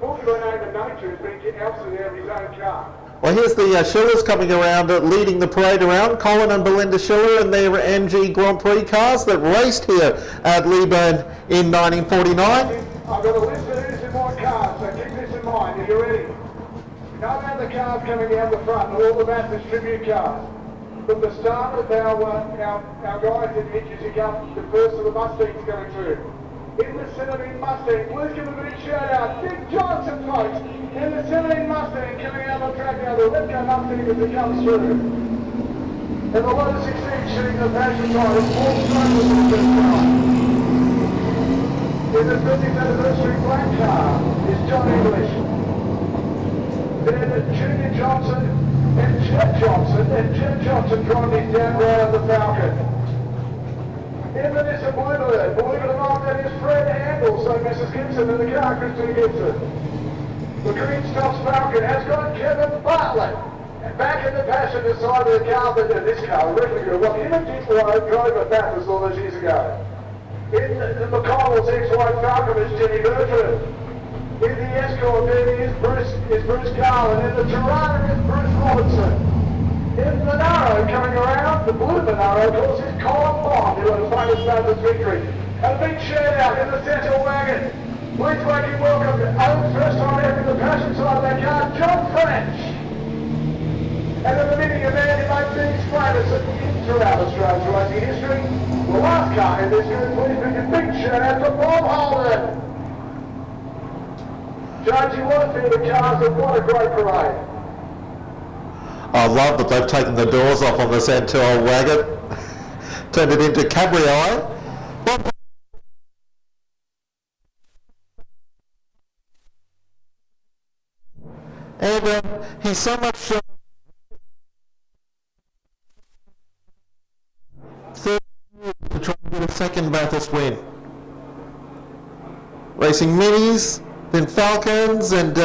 by name and nature has been ousted out of his own car. Well, here's the Schillers coming around, leading the parade around. Colin and Belinda Schiller and their MG Grand Prix cars that raced here at Leyburn in 1949. I've got a list of who's in my car, so keep this in mind. Are you ready? No other cars coming out the front, all the Bathurst tribute cars. From the start of our guys in hitches, you come, the first of the Mustangs coming through. In the 17 Mustang, please give a big shout out. Dick Johnson, folks, in the 17 Mustang coming out on the track now, the Redco Mustang as it comes through. And the Lotus 16 shooting the passion side, it's Paul Stone with the first car. In the 50th anniversary black car is John English. Then Junior Johnson and Jed Johnson driving his down round the Falcon. In the Nissan Bluebird, believe it or not, that is Fred Handel, so Mrs. Gibson in the car, Christine Gibson. The Green Stuffs Falcon has got Kevin Bartlett back in the passenger side of the car, but this car, really good. Well, him and Dick Lowe drove at Bathurst all those years ago. In the McConnell's ex-wife Falcon is Jenny Bertrand. In the Escort there is Bruce Garland. In the Tirana is Bruce Robertson. In the Monaro coming around, the blue Monaro, of course, is Colin Bond, who has famous Bathurst victory. And a big shout out in the central wagon. Please make him welcome, first time ever in the passion side of that car, John French. And in the minute, a man who makes things famous throughout Australia's racing history. The last car in this group, please make a big shout out to Bob Holden. Judge, you want to see the cars, and what a great parade. I love that they've taken the doors off on the Santel wagon, turned it into cabriolet. And he's so much second Bathurst win. Racing Minis, then Falcons, and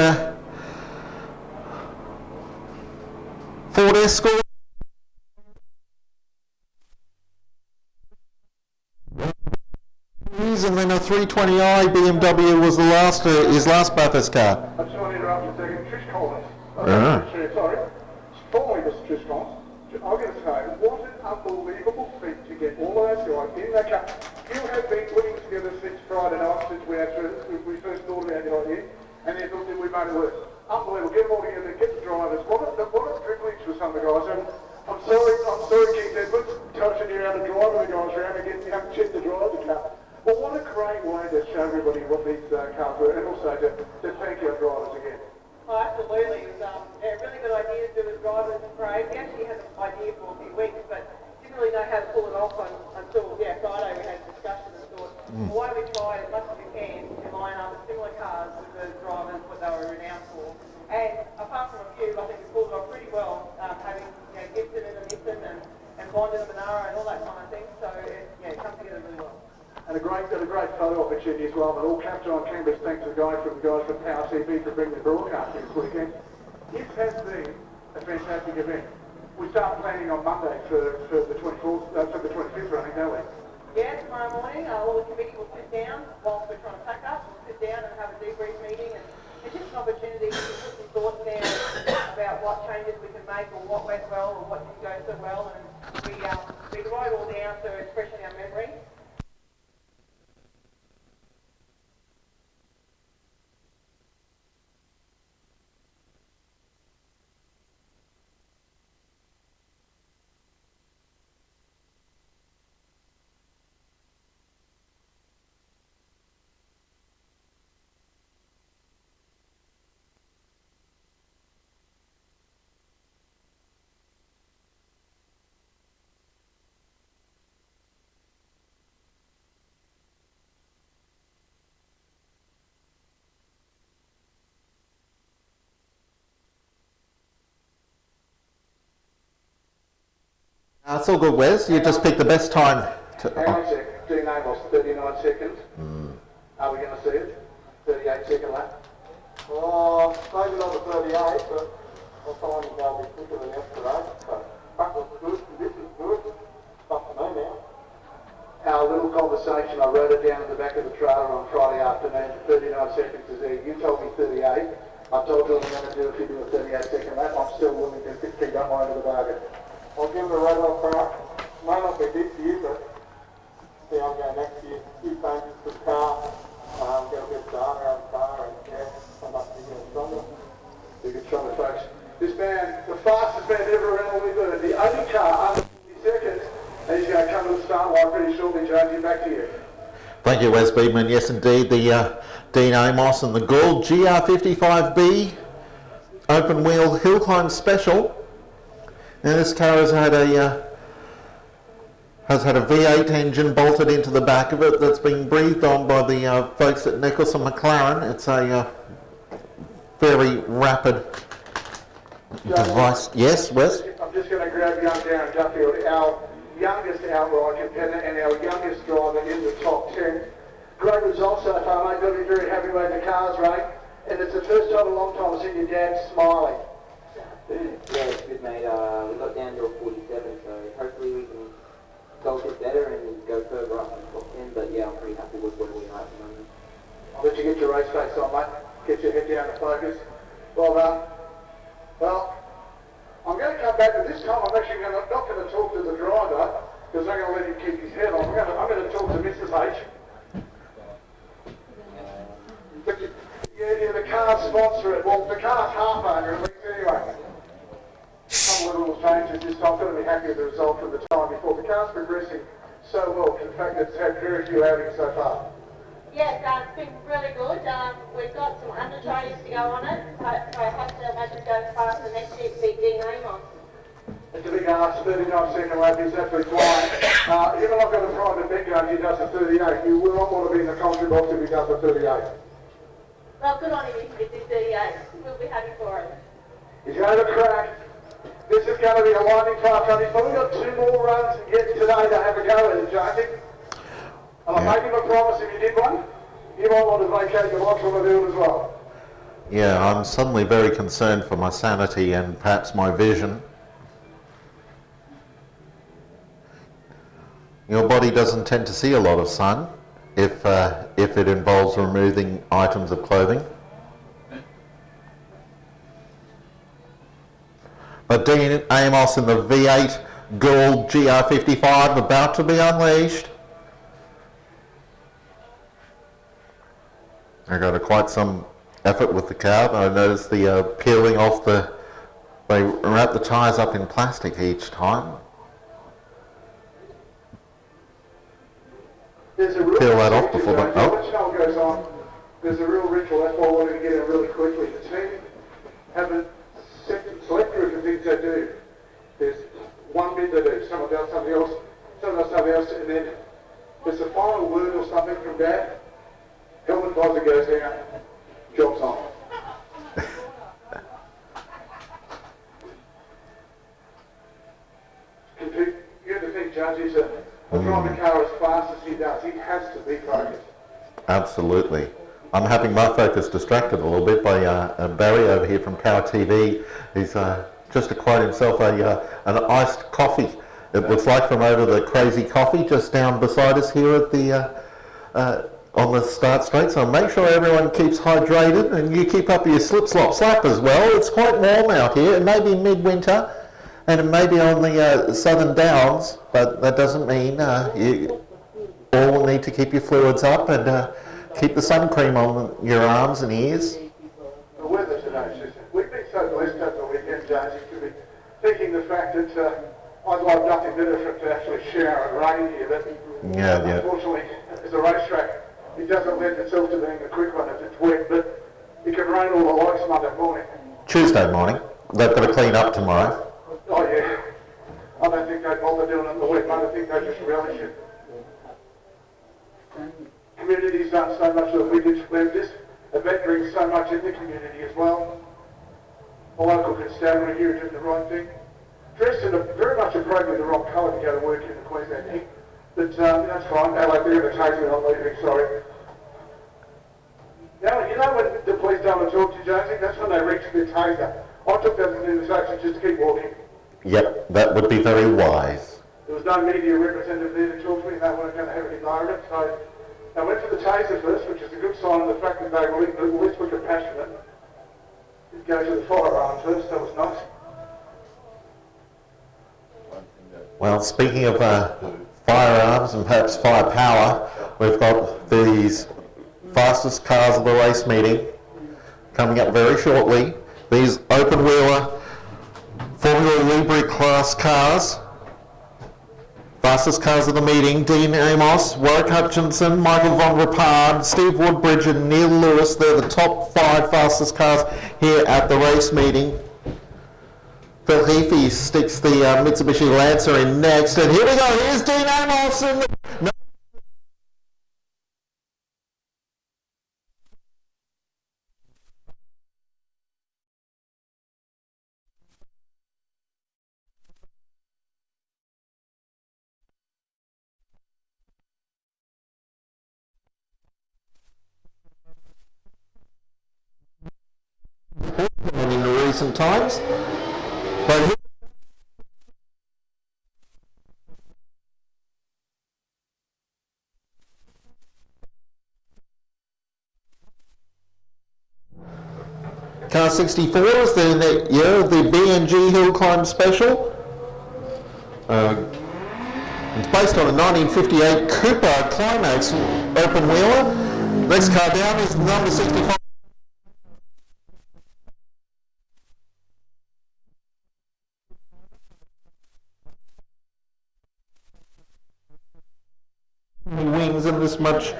Ford Escort. And then a 320i BMW was the last his last Bathurst car. I just want to interrupt for a second. Trish Collins. Uh-huh. Formerly Mr. Trish Collins. I'm going to say, what an unbelievable feat to get all those guys in that car. You have been putting together since Friday night, since we first thought about the idea, and then thought that we made it work. Unbelievable. Get them all together, get the drivers. What a privilege for some of the guys. And I'm sorry, Keith Edwards, touching you out of driving the guys around and getting you haven't checked the driver car. Well, what a great way to show everybody what these cars were, and also to thank our drivers again. Oh, absolutely. It was a really good idea to do a driver's parade. We actually had an idea for a few weeks, but didn't really know how to pull it off until Friday we had a discussion and thought, well, why don't we try as much as we can to line up similar cars with the drivers, what they were renowned for. And apart from a few, I think we pulled it off pretty well, having Gibson and Nissan and Bond and Monaro and all that kind of thing. So it comes together really well. And a great photo opportunity as well. But all capital on Canberra's thanks to the guys from Power TV for bringing the broadcast this weekend. This has been a fantastic event. We start planning on Monday for the 24th, for the 25th running, don't we? Yeah, tomorrow morning, all the committee will sit down whilst we're trying to pack up. We'll sit down and have a debrief meeting, and it's just an opportunity to put some thoughts down about what changes we can make, or what went well, or what didn't go so well, and we write it all down so it's fresh in our memory. It's all good, Wes. You just pick the best time. Hang on a sec. D-Name was 39 seconds. Are we going to see it? 38-second lap? Oh, maybe not the 38, but I find they'll be quicker than yesterday. So, that was good, this is good. It's up to me now. Our little conversation, I wrote it down in the back of the trailer on Friday afternoon. 39 seconds is there. You told me 38. I told you I'm going to do if you do a 38-second lap. I'm still willing to keep that one into the bargain. I'll give them a right off back. May not be this year, but see I'm going next year. Few changes to the car, get a bit darker out of the car, and come back to get stronger. You get stronger, folks. This man, the fastest man ever around Leyburn, the only car under 50 seconds, and he's going to come to the start line pretty shortly, Jonesy. Back to you. Thank you, Wes Beedman. Yes, indeed, the Dean Amos and the Gould GR55B open wheel hill climb special. Now this car has had a V8 engine bolted into the back of it that's been breathed on by the folks at Nicholson McLaren. It's a very rapid device. Yes, Wes? I'm just going to grab young Darren Duffield, our youngest outright competitor and our youngest driver in the top 10. Great results so far, mate. Got to be very happy with the cars, Ray. And it's the first time in a long time I've seen your dad smiling. Yeah, it's good, mate. We got down to a 47, so hopefully we can go a bit better and go further up in the top 10. But yeah, I'm pretty happy with where we are at the moment. I'll let you get your race face on, mate. Get your head down and focus. Well done. Well, I'm going to come back, but this time I'm actually not going to talk to the driver, because I'm going to let him keep his head on. I'm going to talk to Mrs. H. Yeah, the car sponsor it. Well, the car's half owner at least anyway. Some little changes this time. I've got to be happy with the result from the time before. The car's progressing so well. In fact, it's had very few outings so far. Yes, it's been really good. We've got some under trays to go on it, so I hope to imagine go faster next year to beat Dean Amos. It's a big ask, 39-second lap, he's absolutely flying. Even I've got a private bet going, he does a 38. You will not want to be in the commentary box if he does a 38. Well, good on him if he did 38. We'll be happy for it. He's going to crack. This is going to be a lightning fast run. He's probably got 2 more runs yet today to have a go at it, Jonesy. And I make him a promise, if you did one, you might want to vacate your box on the field as well. Yeah, I'm suddenly very concerned for my sanity and perhaps my vision. Your body doesn't tend to see a lot of sun if it involves removing items of clothing. But Dean Amos in the V8 Gould GR55 about to be unleashed. I got quite some effort with the car. I noticed the peeling off they wrap the tyres up in plastic each time. Peel that off before they... Oh. Goes on. There's a real ritual, that's why I wanted to get in really quickly. The team haven't select group of things they do. There's one bit they do, someone does something else, someone does something else, and then there's a final word or something from Dad. Helmet visor goes down, job's on. You have to think, Judge, he's driving the car as fast as he does. He has to be focused. Absolutely. I'm having my focus distracted a little bit by Barry over here from Power TV. He's just acquired himself an iced coffee. It looks like from over the Crazy Coffee just down beside us here at the on the start straight. So make sure everyone keeps hydrated and you keep up your slip slop slap as well. It's quite warm out here. It may be midwinter and it may be on the southern downs, but that doesn't mean you all will need to keep your fluids up and keep the sun cream on your arms and ears. The weather today, we've been so blessed over the weekend, James. You could be thinking the fact that I'd like nothing better for it to actually shower and rain here, but unfortunately, as a racetrack, it doesn't lend itself to being a quick one if it's wet, but it can rain all the likes Monday morning. Tuesday morning. They've got to clean up tomorrow. Oh yeah. I don't think they'd bother doing it in the wet, mate. I think they just relish it. Community's done so much of the Wickage Leftist. Event brings so much in the community as well. The local constabulary here did the right thing. Dressed in a very much appropriately the wrong colour to go to work in the Queensland Heat. But that's fine. They like they're going to take me on leaving, sorry. Now, you know when the police don't want to talk to you, Jonesy? That's when they reach their taser. I took that as an invitation just to keep walking. Yep, that would be very wise. There was no media representative there to talk to me, and they weren't going to have an environment, so they went for the taser first, which is a good sign of the fact that they were at least were compassionate. Didn't go to the firearm first, that was nice. Well, speaking of firearms and perhaps firepower, we've got these fastest cars of the race meeting coming up very shortly. These open-wheeler Formula Libre class cars. Fastest cars of the meeting: Dean Amos, Warwick Hutchinson, Michael von Rappard, Steve Woodbridge and Neil Lewis. They're the top 5 fastest cars here at the race meeting. Phil Heafy sticks the Mitsubishi Lancer in next, and here we go, here's Dean Amos in the... in the recent times, but Car 64 is the B&G Hill Climb Special. It's based on a 1958 Cooper Climax open wheeler. Next car down is number 65. Wings and this much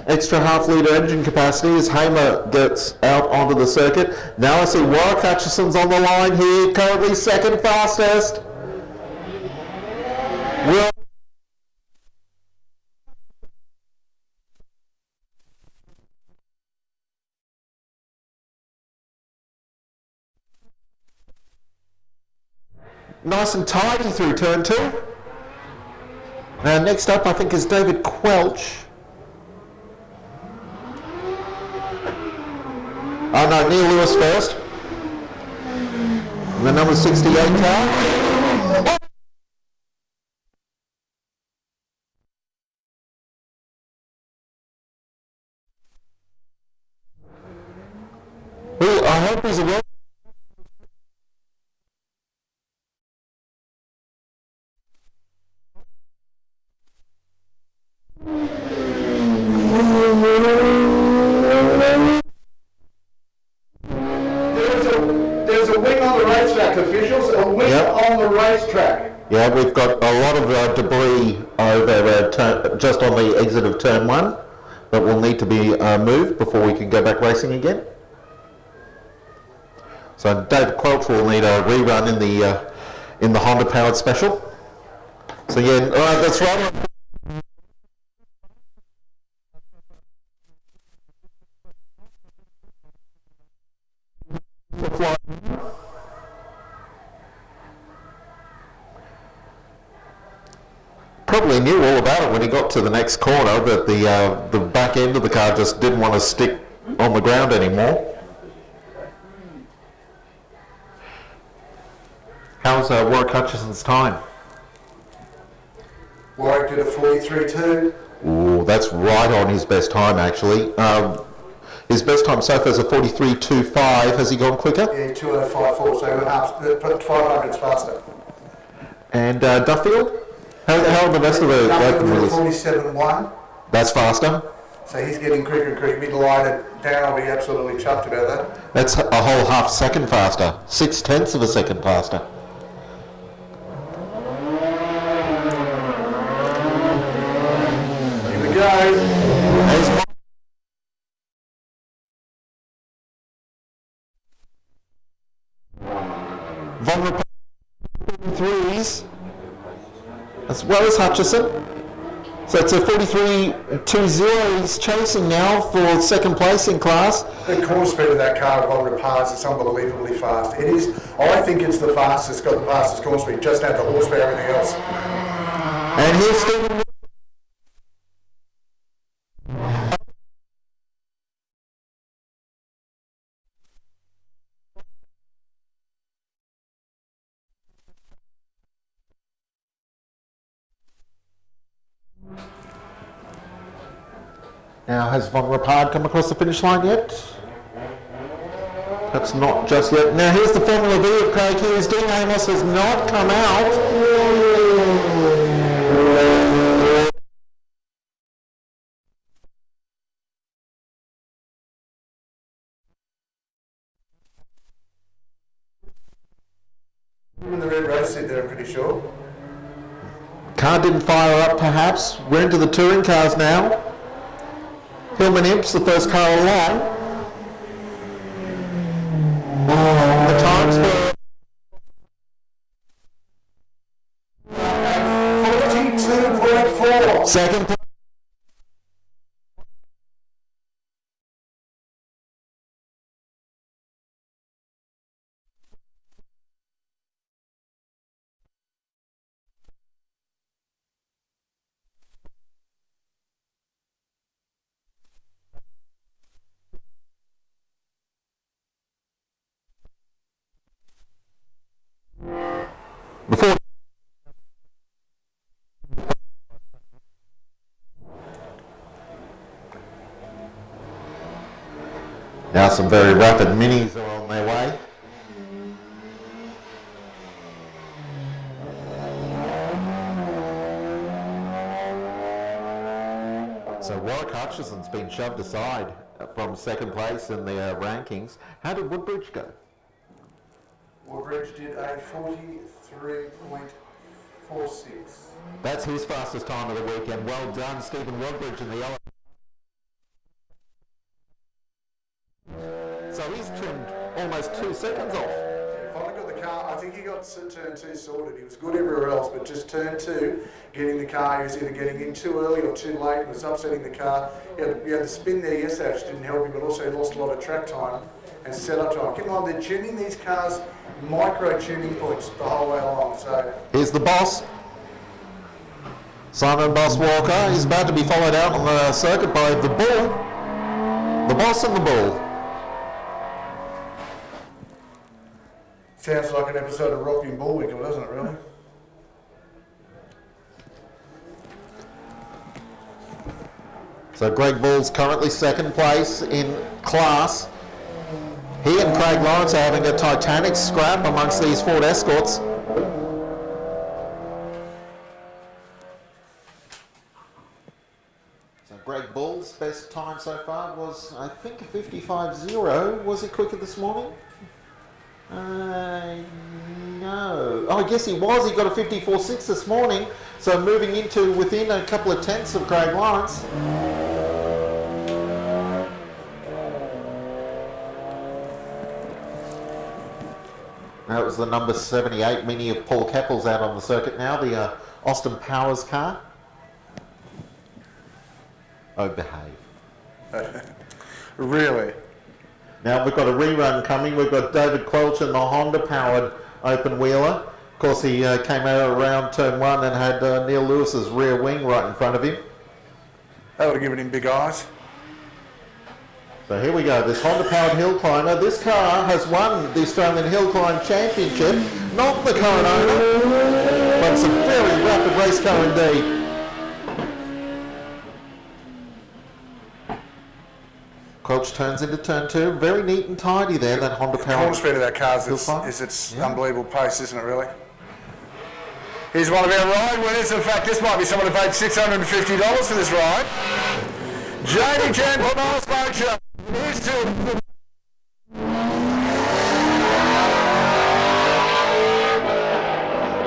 extra half-litre engine capacity as Hamer gets out onto the circuit. Now I see Warwick Hutchinson's on the line here, currently second fastest. Nice and tidy through turn 2. Next up, I think, is David Quelch. Oh no, Neil Lewis first. The number 68 car. I hope he's aware. There's a wing on the racetrack, officials, a wing on the racetrack. Yeah, we've got a lot of debris over just on the exit of turn 1 that will need to be moved before we can go back racing again. So David Quelch will need a rerun in the Honda powered special. So yeah, that's right. Probably knew all about it when he got to the next corner, that the back end of the car just didn't want to stick on the ground anymore. How's Warwick Hutchison's time? Warwick did a 43.2. Ooh, that's right on his best time, actually. His best time so far is a 43.25. Has he gone quicker? Yeah, 2:05.4, so he went half, 500s faster. And Duffield? How are the rest of the Duffield 47.1. That's faster. So he's getting quicker and quicker. Mid-lighted down, will be absolutely chuffed about that. That's a whole half second faster. 0.6 of a second faster. Here we go. Von threes, as well as Hutchison. So it's a 43.20 he's chasing now for second place in class. The corner speed of that car, Von Rapaz, is unbelievably fast. It is, I think it's the fastest, got the fastest corner speed, just have the horsepower, everything else. And here's Stephen. Now, has Von Rapard come across the finish line yet? That's not just yet. Now, here's the Formula V of Craig Hughes. Dean Amos has not come out. In the red race seat there, I'm pretty sure. Car didn't fire up, perhaps. We're into the touring cars now. Hillman Imps, the first car along. The times were 42.4. Second place. Before now some very rapid minis are on their way. So Warwick Hutchison's been shoved aside from second place in the rankings. How did Woodbridge go? Woodbridge did a 43.46. That's his fastest time of the weekend. Well done, Stephen Woodbridge in the yellow. So he's trimmed almost 2 seconds off. Finally got the car. I think he got turn 2 sorted. He was good everywhere else, but just turn 2, getting the car, he was either getting in too early or too late, and was upsetting the car. He had the spin there yesterday, which didn't help him, but also he lost a lot of track time and setup time. Keep in mind, they're tuning these cars micro tuning points the whole way along. So here's the boss. Simon Boss Walker is about to be followed out on the circuit by the Bull. The Boss and the Bull. Sounds like an episode of Rocky and Bullwinkle, doesn't it, really? So Greg Bull's currently second place in class. He and Craig Lawrence are having a titanic scrap amongst these Ford Escorts. So Greg Bull's best time so far was, I think, a 55.0. Was he quicker this morning? No. Oh, I guess he was. He got a 54.6 this morning. So moving into within a couple of tenths of Craig Lawrence. That was the number 78 Mini of Paul Keppel's out on the circuit now, the Austin Powers car. Oh, behave. Really? Now we've got a rerun coming. We've got David Quelch in the Honda-powered open wheeler. Of course, he came out around turn 1 and had Neil Lewis's rear wing right in front of him. That would have given him big eyes. So here we go, this Honda-powered hill climber. This car has won the Australian Hill Climb Championship, not the current owner, but it's a very rapid race car indeed. Quelch turns into turn 2, very neat and tidy there, that Honda-powered. The corner speed of that car is its unbelievable pace, isn't it, really? Here's one of our ride winners. In fact, this might be someone who paid $650 for this ride. Jamie Chan from Miles Smoke Show. Here's to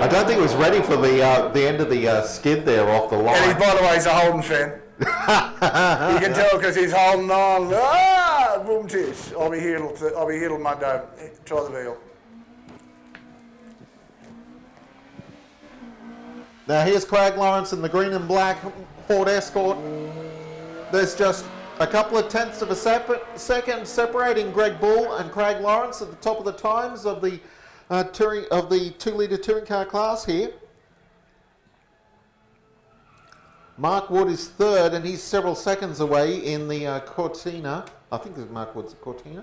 I don't think he was ready for the end of the skid there off the line. And by the way, he's a Holden fan. You can tell because he's holding on. Ah, boom tish. I'll be here till Monday. Try the veal. Now here's Craig Lawrence in the green and black Ford Escort. There's just a couple of tenths of a second separating Greg Bull and Craig Lawrence at the top of the times of the 2-litre touring car class here. Mark Wood is third, and he's several seconds away in the Cortina. I think it's Mark Wood's Cortina.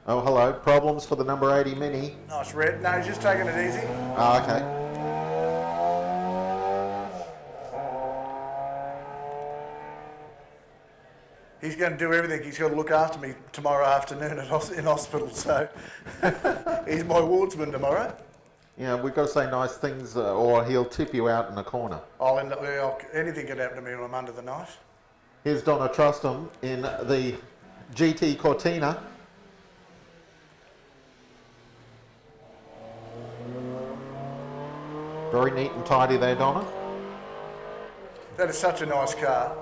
Oh, hello. Problems for the number 80 Mini. Nice red. No, he's just taking it easy. Oh, okay. He's going to do everything. He's going to look after me tomorrow afternoon in hospital, so he's my wardsman tomorrow. Yeah, we've got to say nice things or he'll tip you out in a corner. Anything can happen to me when I'm under the knife. Here's Donna Trustham in the GT Cortina. Very neat and tidy there, Donna. That is such a nice car.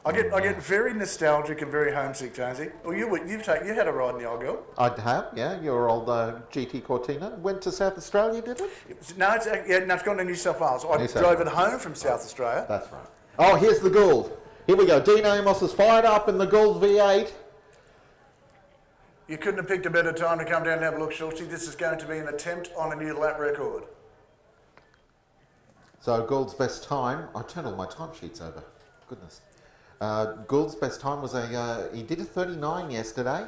I get very nostalgic and very homesick, Jonesy. Well, you had a ride in the old girl. I have, yeah. Your old GT Cortina. Went to South Australia, did it? No, it's gone to New South Wales. I drove it home from South Australia. That's right. Oh, here's the Gould. Here we go. Dean Amos is fired up in the Gould V8. You couldn't have picked a better time to come down and have a look, Schultz. This is going to be an attempt on a new lap record. So Gould's best time. I turned all my timesheets over. Goodness. Gould's best time was he did a 39 yesterday.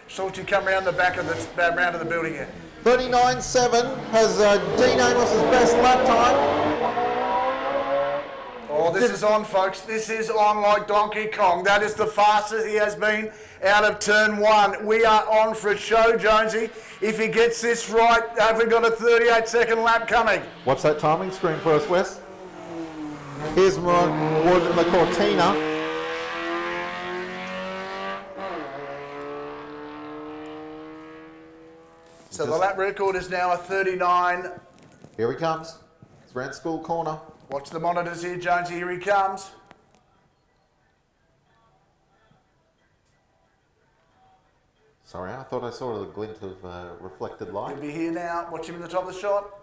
Schultz, you come round the back of the building here. 39.7 has Dean Amos's best lap time. Oh, this is on, folks. This is on like Donkey Kong. That is the fastest he has been out of turn 1. We are on for a show, Jonesy. If he gets this right, have we got a 38-second lap coming? What's that timing screen for us, Wes? Here's Mark Wood in the Cortina. So the lap record is now a 39. Here he comes. It's round School Corner. Watch the monitors here, Jonesy. Here he comes. Sorry, I thought I saw a glint of reflected light. He'll be here now. Watch him in the top of the shot.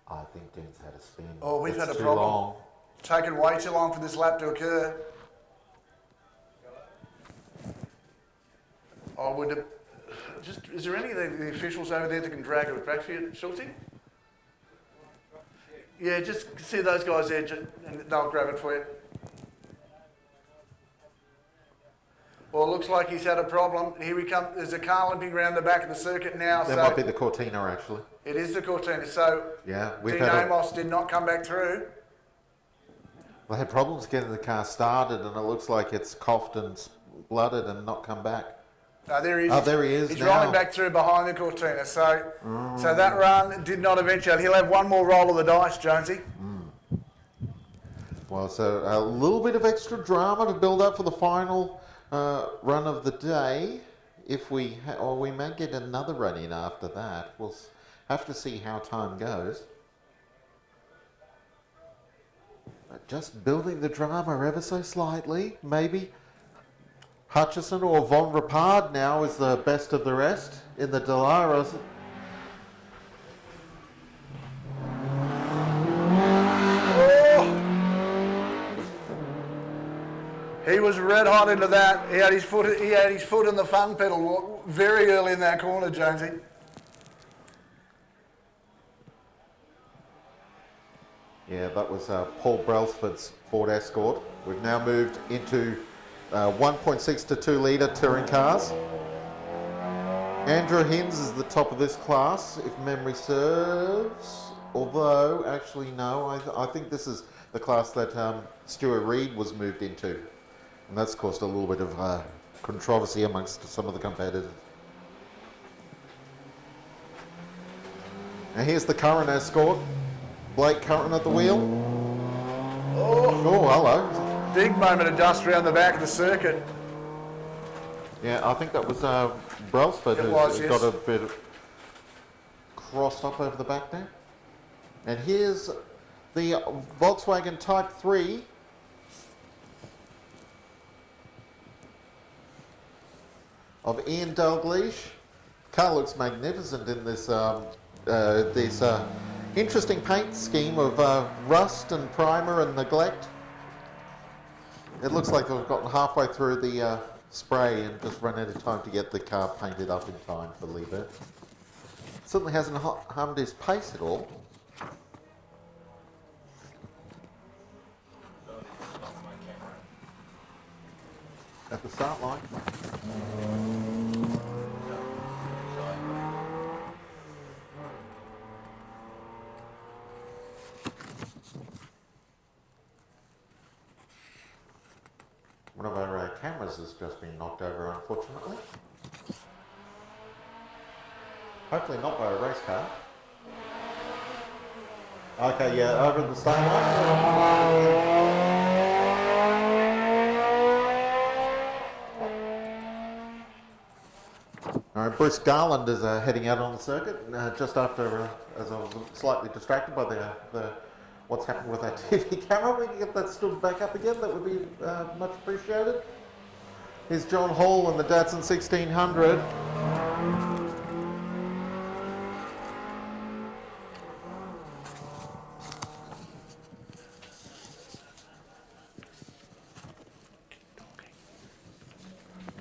I think Dean's had a spin. Oh, we've had a too problem. Long. Taken way too long for this lap to occur. is there any of the officials over there that can drag it back for you, Schultzy? Yeah, just see those guys there, and they'll grab it for you. Well, it looks like he's had a problem. Here we come. There's a car limping around the back of the circuit now. That might be the Cortina, actually. It is the Cortina. So yeah, Dean Amos did not come back through. They had problems getting the car started, and it looks like it's coughed and blooded and not come back. There he is. Oh, there he is. He's now. rolling back through behind the Cortina. So that run did not eventuate. He'll have one more roll of the dice, Jonesy. Well, so a little bit of extra drama to build up for the final run of the day. If we, or we may get another run in after that. We'll have to see how time goes. Just building the drama ever so slightly. Maybe Hutchison or Von Rapard now is the best of the rest in the Delaras. He was red hot into that. He had his foot in the fun pedal very early in that corner, Jonesy. Yeah, that was Paul Brailsford's Ford Escort. We've now moved into 1.6 to 2 litre touring cars. Andrew Hinds is the top of this class, if memory serves. Although, actually no, I think this is the class that Stuart Reid was moved into. And that's caused a little bit of controversy amongst some of the competitors. Now here's the current Escort. Blake Curran at the wheel. Oh, hello. Big moment of dust around the back of the circuit. Yeah, I think that was Brailsford who got a bit crossed up over the back there. And here's the Volkswagen Type 3. Of Ian Dalgleish. Car looks magnificent in this interesting paint scheme of rust and primer and neglect. It looks like they've gotten halfway through the spray and just run out of time to get the car painted up in time for Leyburn. Certainly hasn't harmed his pace at all. At the start line. One of our cameras has just been knocked over, unfortunately. Hopefully not by a race car. Okay, yeah, over the start line. All right, Bruce Garland is heading out on the circuit just after, as I was slightly distracted by the what's happened with our TV camera. We can get that stood back up again. That would be much appreciated. Here's John Hall in the Datsun 1600.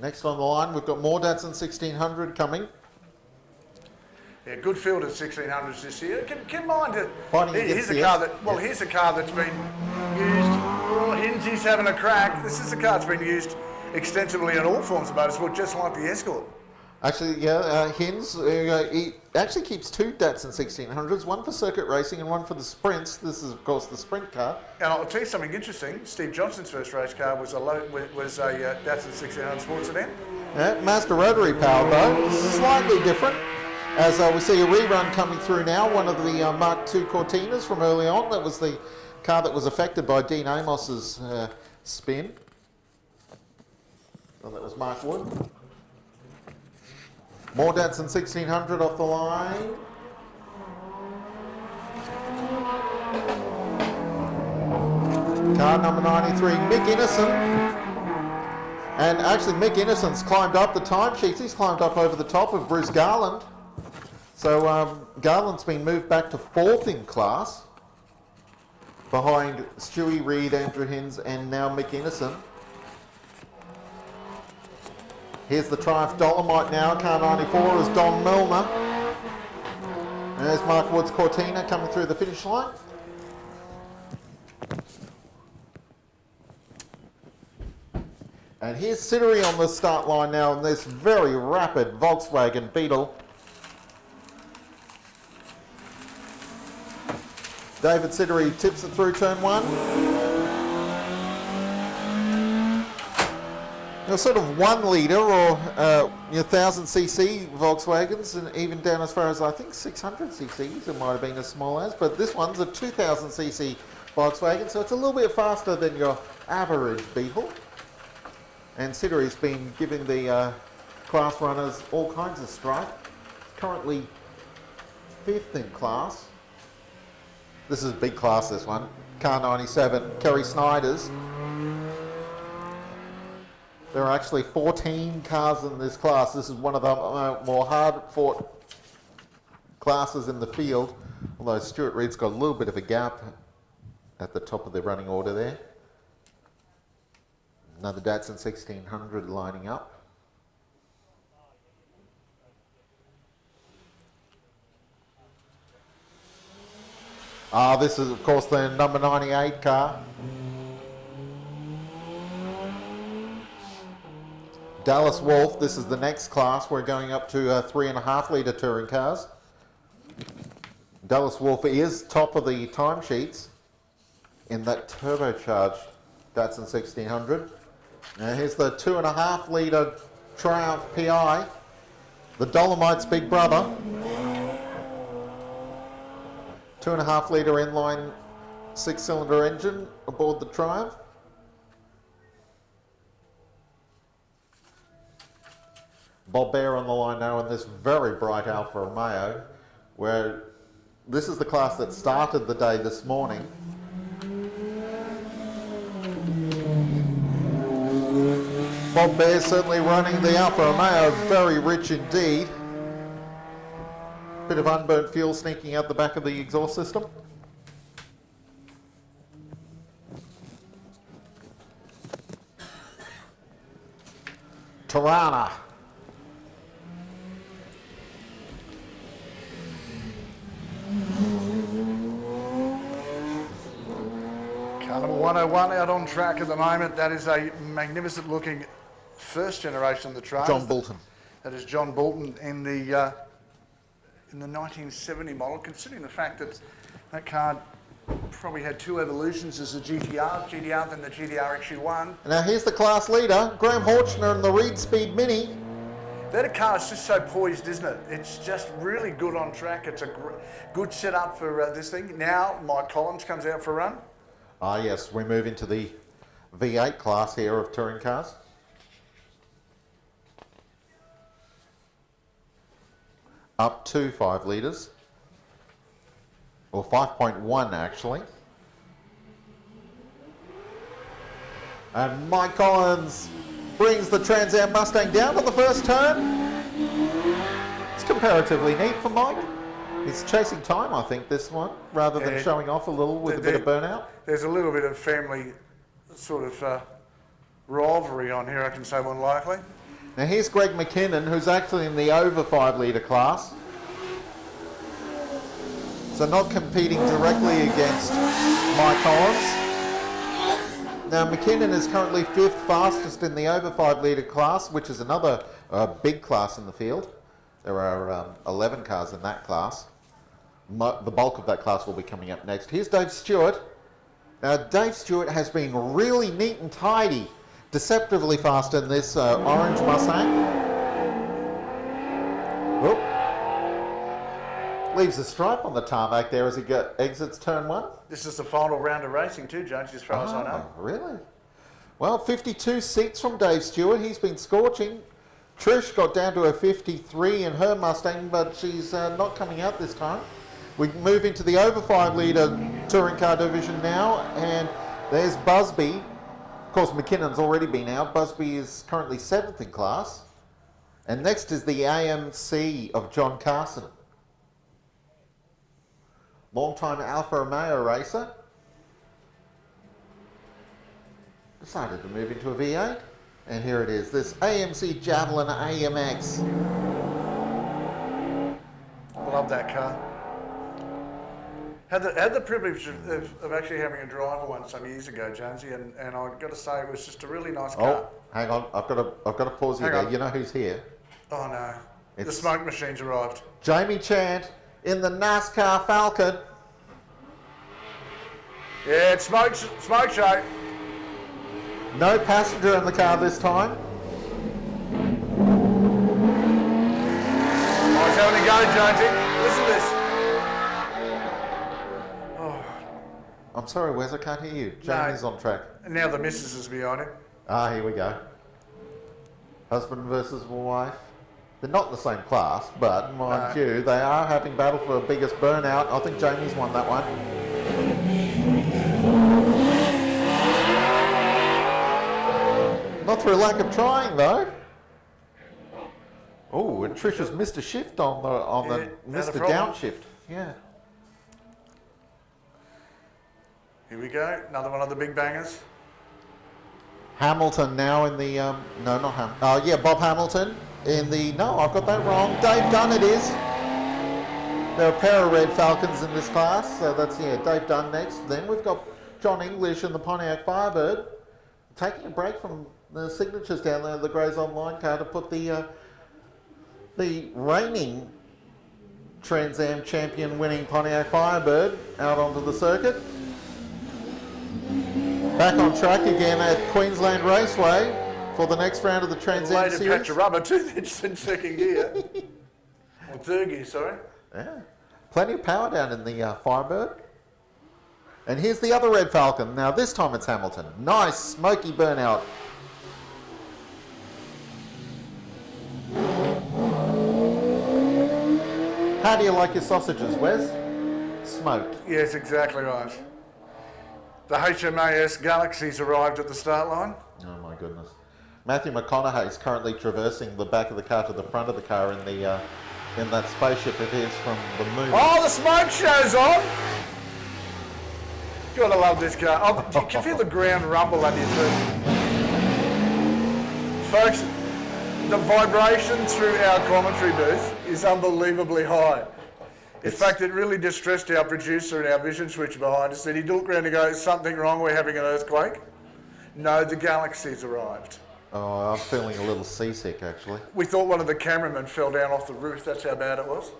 Next on the line, we've got more Datsun 1600 coming. Yeah, good field of 1600s this year. Keep in mind that here's a car that's been used. Hinsy's having a crack. This is a car that's been used extensively in all forms of motorsport, just like the Escort. Actually, yeah, Hinds, he actually keeps two Datsun 1600s, one for circuit racing and one for the sprints. This is, of course, the sprint car. And I'll tell you something interesting. Steve Johnson's first race car was a Datsun 1600 Sport sedan. Yeah, Mazda rotary power though, slightly different. As we see a rerun coming through now, one of the Mark II Cortinas from early on. That was the car that was affected by Dean Amos's spin. So that was Mark Wood. More Datsun 1600 off the line. Car number 93, Mick Innocent. And actually Mick Innocent's climbed up the timesheets. He's climbed up over the top of Bruce Garland. So Garland's been moved back to 4th in class, behind Stewie Reid, Andrew Hinds, and now Mick Innocent. Here's the Triumph Dolomite now, car 94 is Don Milner. There's Mark Woods Cortina coming through the finish line. And here's Sittery on the start line now in this very rapid Volkswagen Beetle. David Sittery tips it through turn 1. You're sort of 1 litre or your 1000cc Volkswagens, and even down as far as I think 600cc's, it might have been as small as, but this one's a 2000cc Volkswagen, so it's a little bit faster than your average Beetle. And Sittery's been giving the class runners all kinds of strife. Currently 5th in class. This is a big class, this one. Car 97, Kerry Snyder's. There are actually 14 cars in this class. This is one of the more hard-fought classes in the field, although Stuart Reid's got a little bit of a gap at the top of the running order there. Another Datsun 1600 lining up. This is, of course, the number 98 car. Dallas Wolf, this is the next class. We're going up to 3.5 litre touring cars. Dallas Wolf is top of the timesheets in that turbocharged Datsun 1600. Now here's the 2.5 litre Triumph PI, the Dolomite's big brother. 2.5 litre inline 6-cylinder engine aboard the Triumph. Bob Bear on the line now in this very bright Alfa Romeo, where this is the class that started the day this morning. Bob Bear certainly running the Alfa Romeo very rich indeed. Bit of unburnt fuel sneaking out the back of the exhaust system. Tirana. Car number 101 out on track at the moment. That is a magnificent looking first generation of the Triumph. John Bolton. That is John Bolton in the 1970 model, considering the fact that that car probably had 2 evolutions as a GTR, then the GTR XU1. Now here's the class leader, Graham Horchner in the Reed Speed Mini. That car is just so poised, isn't it? It's just really good on track. It's a good setup for this thing. Now Mike Collins comes out for a run. Yes, we move into the V8 class here of touring cars. Up to 5 litres, or 5.1 actually. And Mike Collins brings the Trans Am Mustang down to the first turn. It's comparatively neat for Mike. He's chasing time, I think, this one, rather than showing off a little with a bit of burnout. There's a little bit of family sort of rivalry on here, I can say more than likely. Now here's Greg McKinnon, who's actually in the over 5 litre class. So not competing directly against Mike Collins. Now McKinnon is currently 5th fastest in the over 5 litre class, which is another big class in the field. There are 11 cars in that class. The bulk of that class will be coming up next. Here's Dave Stewart. Now Dave Stewart has been really neat and tidy, deceptively fast in this orange Mustang. Oop. Leaves a stripe on the tarmac there as he exits turn 1. This is the final round of racing too, Judge, as far as I know. Really? Well, 52 seats from Dave Stewart. He's been scorching. Trish got down to a 53 in her Mustang, but she's not coming out this time. We move into the over 5 litre touring car division now, and there's Busby. Of course, McKinnon's already been out. Busby is currently 7th in class. And next is the AMC of John Carson. Long-time Alfa Romeo racer. Decided to move into a V8. And here it is, this AMC Javelin AMX. Love that car. Had the privilege of actually having a driver one some years ago, Jonesy, and I've got to say it was just a really nice car. Oh, hang on, I've got to pause you there. You know who's here? Oh no, the It's smoke machine's arrived. Jamie Chant in the NASCAR Falcon. Yeah, it's smoke show. No passenger in the car this time. Oh, he's having a go, Jonesy. Listen to this. Oh. I'm sorry, Wes, I can't hear you. Jamie's on track. And now the missus is behind him. Ah, here we go. Husband versus wife. They're not in the same class, but mind you, they are having battle for biggest burnout. I think Jamie's won that one. Not through lack of trying, though. Oh, and Trish has missed a shift missed a downshift. Yeah. Here we go. Another one of the big bangers. Hamilton now in the no, not Hamilton. Yeah, Bob Hamilton in the no, I've got that wrong. Dave Dunn it is. There are a pair of red Falcons in this class, so that's Dave Dunn next. Then we've got John English in the Pontiac Firebird, taking a break from the signatures down there, the Grays Online car, to put the reigning Trans Am champion winning Pontiac Firebird out onto the circuit. Back on track again at Queensland Raceway for the next round of the Trans Am Series. Patch of rubber too, it's in second gear. Or third gear, sorry. Yeah. Plenty of power down in the Firebird. And here's the other red Falcon. Now this time it's Hamilton. Nice smoky burnout. How do you like your sausages, Wes? Smoked. Yes, exactly right. The HMAS Galaxy's arrived at the start line. Oh my goodness. Matthew McConaughey is currently traversing the back of the car to the front of the car in that spaceship of his from the moon. Oh, the smoke show's on! Gotta love this car. Oh, you can feel the ground rumble under your feet. Folks, the vibration through our commentary booth is unbelievably high. In fact, it really distressed our producer and our vision switch behind us. Said he'd look around and go, is something wrong? We're having an earthquake. No, the Galaxy's arrived. Oh, I'm feeling a little seasick, actually. We thought one of the cameramen fell down off the roof. That's how bad it was.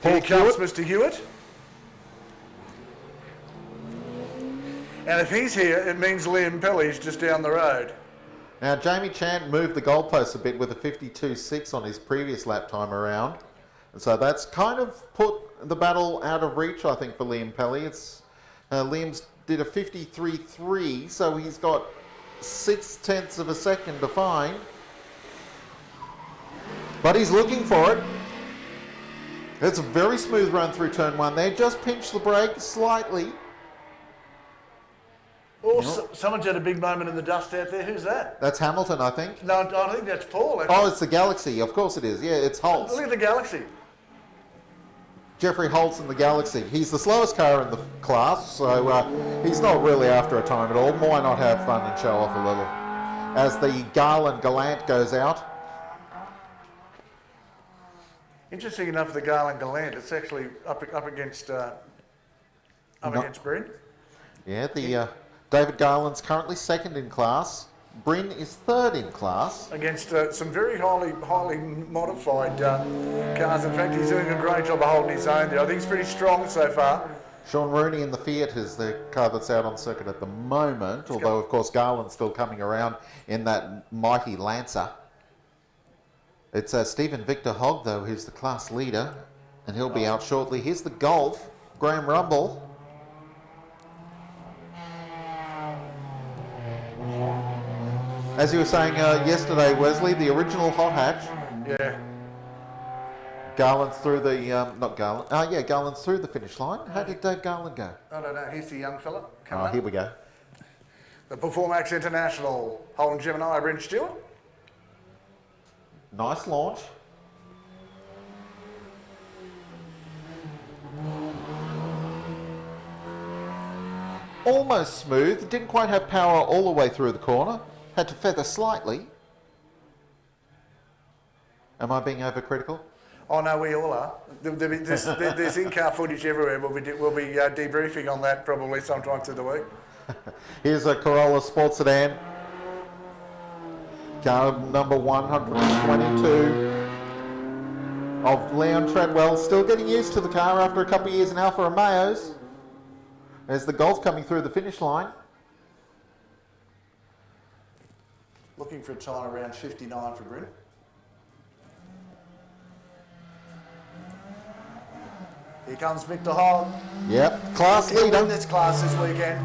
Here comes Mr. Hewitt. And if he's here, it means Liam Pelly's just down the road. Now, Jamie Chant moved the goalposts a bit with a 52.6 on his previous lap time around. And so that's kind of put the battle out of reach, I think, for Liam Pelly. It's Liam's did a 53.3, so he's got 0.6 of a second to find. But he's looking for it. It's a very smooth run through turn one there. Just pinch the brake slightly. Oh, someone's had a big moment in the dust out there. Who's that? That's Hamilton, I think. No, I think that's Paul. Actually. Oh, it's the Galaxy. Of course it is. Yeah, it's Holtz. Look at the Galaxy. Jeffrey Holtz in the Galaxy. He's the slowest car in the class, so he's not really after a time at all. Why not have fun and show off a little? As the Garland Gallant goes out. Interesting enough, the Garland Gallant, it's actually up against Bryn. Yeah, the David Garland's currently second in class. Bryn is third in class. Against some very highly modified cars. In fact, he's doing a great job of holding his own there. I think he's pretty strong so far. Sean Rooney in the Fiat is the car that's out on circuit at the moment, although, of course, Garland's still coming around in that mighty Lancer. It's Stephen Victor Hogg, though, who's the class leader, and he'll be out shortly. Here's the Golf, Graham Rumble. As you were saying yesterday, Wesley, the original hot hatch. Yeah. Garland's through the, not Garland, yeah, Garland's through the finish line. How did Dave Garland go? I don't know, here's the young fella. Oh, here we go. The Performax International, Holden Gemini, Bryn Stewart. Nice launch. Almost smooth, didn't quite have power all the way through the corner. had to feather slightly. Am I being overcritical? Oh no, we all are. There's in-car footage everywhere. We'll be debriefing on that probably sometime through the week. Here's a Corolla Sports Sedan. Car number 122 of Leon Treadwell. Still getting used to the car after a couple of years in Alfa Romeos. There's the Golf coming through the finish line. Looking for a time around 59 for Bryn. Here comes Victor Hogg. Yep, class He'll leader. win this class this weekend.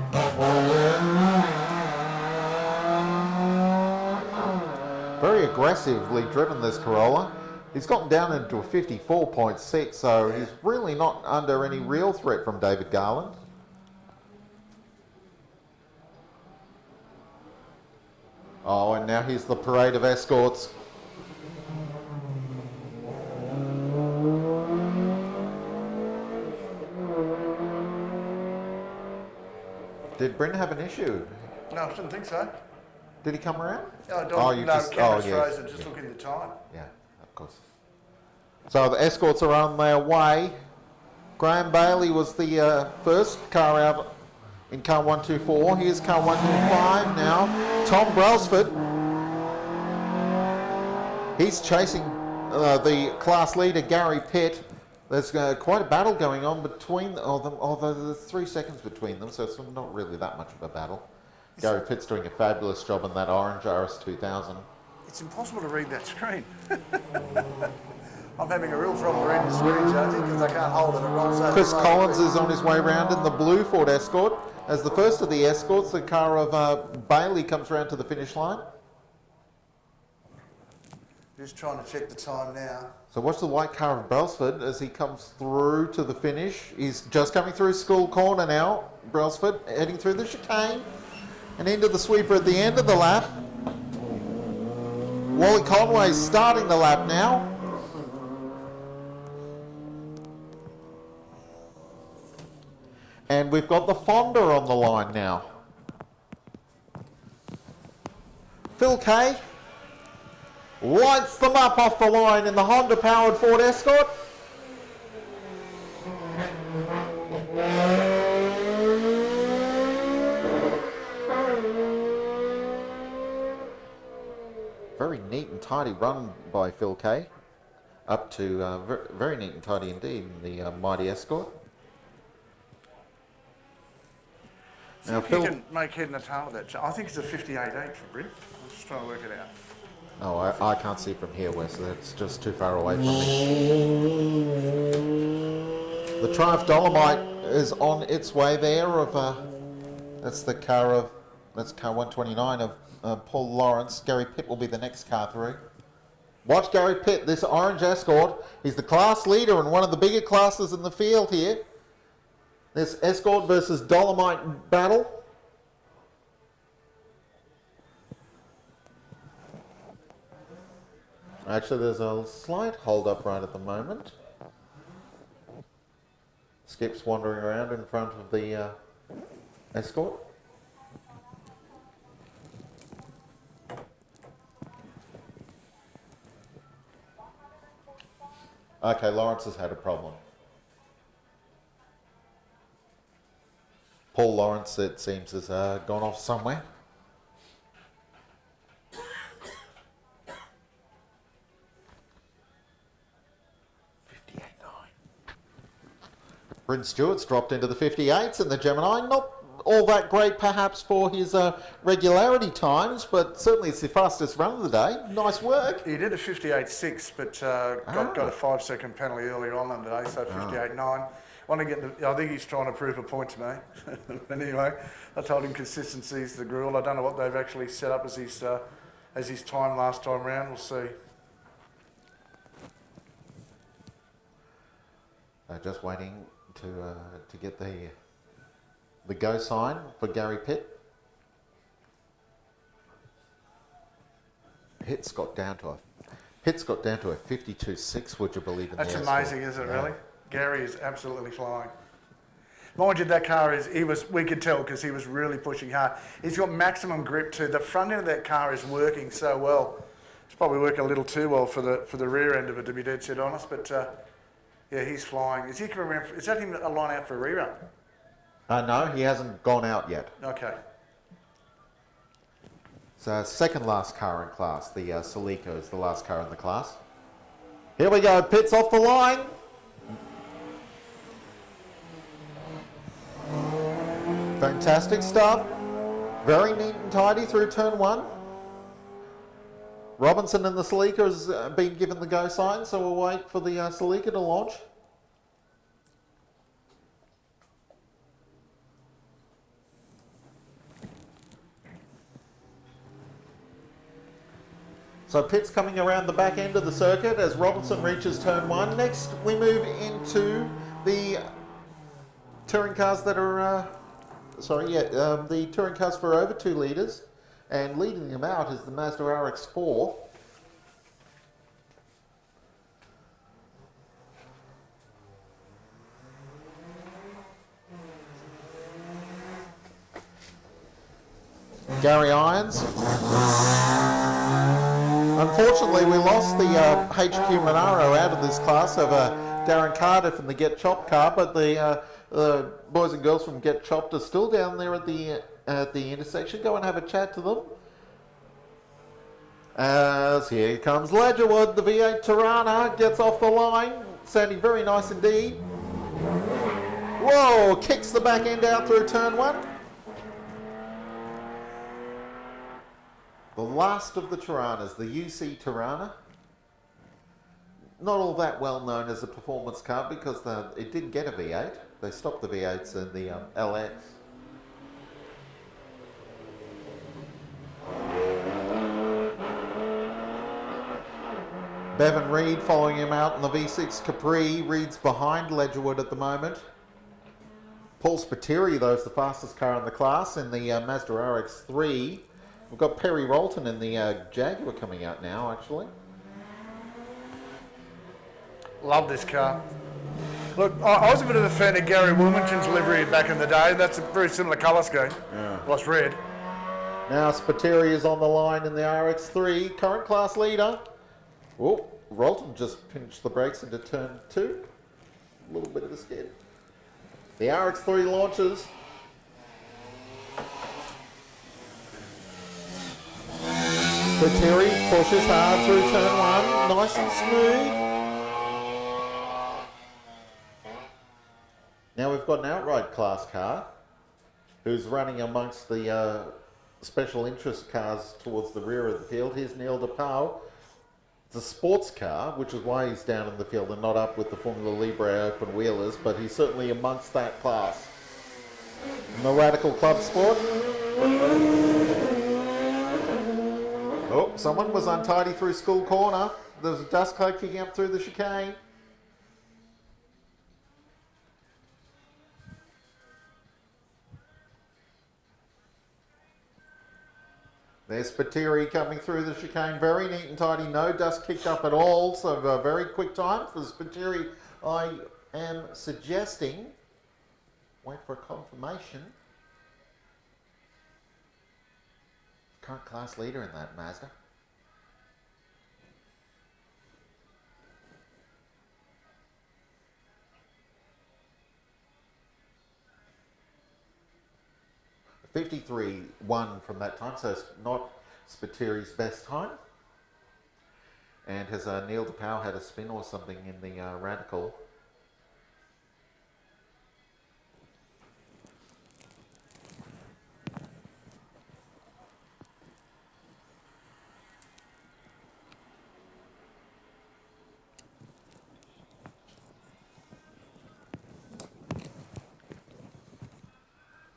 Very aggressively driven, this Corolla. He's gotten down into a 54.6, so he's really not under any real threat from David Garland. Oh, and now here's the parade of escorts. Did Bryn have an issue? No, I didn't think so. Did he come around? Camera's frozen, just looking at the time. Yeah, of course. So the escorts are on their way. Graham Bailey was the first car out in car 124. Here's car 125 now. Tom Brailsford. He's chasing the class leader, Gary Pitt. There's quite a battle going on between them, although there's 3 seconds between them, so it's not really that much of a battle. Gary Pitt's doing a fabulous job on that orange RS2000. It's impossible to read that screen. I'm having a real problem reading the screen, Jonesy, because I can't hold it. It rolls over. Chris Collins is on his way round in the blue Ford Escort. As the first of the escorts, the car of Bailey comes round to the finish line. Just trying to check the time now. So watch the white car of Brailsford as he comes through to the finish. He's just coming through School Corner now. Brailsford heading through the chicane and into the sweeper at the end of the lap. Wally Conway's starting the lap now. And we've got the Fonda on the line now. Phil Kay lights them up off the line in the Honda-powered Ford Escort. Very neat and tidy run by Phil Kay. Up to very neat and tidy indeed in the mighty Escort. See if you can make head and tail of that. I think it's a 58.8 for Bryn. I'm just trying to work it out. Oh, I can't see from here, Wes. That's just too far away from me. The Triumph Dolomite is on its way there. That's car 129 of Paul Lawrence. Gary Pitt will be the next car through. Watch Gary Pitt, this orange Escort. He's the class leader in one of the bigger classes in the field here. This Escort versus Dolomite battle. Actually, there's a slight hold up right at the moment. Skip's wandering around in front of the Escort. Okay, Lawrence has had a problem. Paul Lawrence, it seems, has gone off somewhere. Bryn Stewart's dropped into the 58s and the Gemini. Not all that great perhaps for his regularity times, but certainly it's the fastest run of the day. Nice work. He did a 58.6, but got a 5-second penalty earlier on today, so 58.9. I think he's trying to prove a point to me. Anyway, I told him consistency is the gruel. I don't know what they've actually set up as his time last time round. We'll see. Just waiting to get the go sign for Gary Pitt. Pitt's got down to a 52.6. Would you believe in That's the amazing, Escort? isn't it? Really? Gary is absolutely flying. Mind you, that car we could tell because he was really pushing hard. He's got maximum grip too. The front end of that car is working so well. It's probably working a little too well for the rear end of it, to be dead set honest, but yeah, he's flying. Is that him a line out for a rerun? No, he hasn't gone out yet. Okay. So second last car in class, the Celica is the last car in the class. Here we go, pits off the line. Fantastic stuff. Very neat and tidy through turn 1. Robinson and the Celica has been given the go sign, so we'll wait for the Celica to launch. So pits coming around the back end of the circuit as Robinson reaches turn 1. Next we move into the touring cars that are, the touring cars for over 2 litres, and leading them out is the Mazda RX-4. Gary Irons. Unfortunately, we lost the HQ Monaro out of this class over Darren Cardiff in the Get Chopped car, but the boys and girls from Get Chopped are still down there at the intersection. Go and have a chat to them. As here comes Ledgerwood, the V8 Tirana gets off the line, sounding very nice indeed. Whoa, kicks the back end out through turn 1. The last of the Tiranas, the UC Tirana. Not all that well known as a performance car because it didn't get a V8. They stopped the V8s in the LX. Bevan Reid following him out in the V6 Capri. Reid's behind Ledgerwood at the moment. Paul Spiteri, though, is the fastest car in the class in the Mazda RX-3. We've got Perry Rolton in the Jaguar coming out now, actually. Love this car. Look, I was a bit of a fan of Gary Wilmington's livery back in the day. That's a very similar colour scheme. Yeah. Lost red. Now Spiteri is on the line in the RX-3, current class leader. Oh, Rolton just pinched the brakes into turn 2. A little bit of a skid. The RX-3 launches. Spiteri pushes hard through turn 1, nice and smooth. Now we've got an outright class car who's running amongst the special interest cars towards the rear of the field. Here's Neil DePau. It's a sports car, which is why he's down in the field and not up with the Formula Libre open wheelers, but he's certainly amongst that class. In the Radical Club Sport. Oh, someone was untidy through School Corner. There's a dust cloud kicking up through the chicane. There's Spiteri coming through the chicane. Very neat and tidy. No dust kicked up at all. So a very quick time for Spiteri. I am suggesting, wait for a confirmation. Current class leader in that Mazda. .53.1 from that time, so it's not Spiteri's best time. And has Neil DePau had a spin or something in the Radical?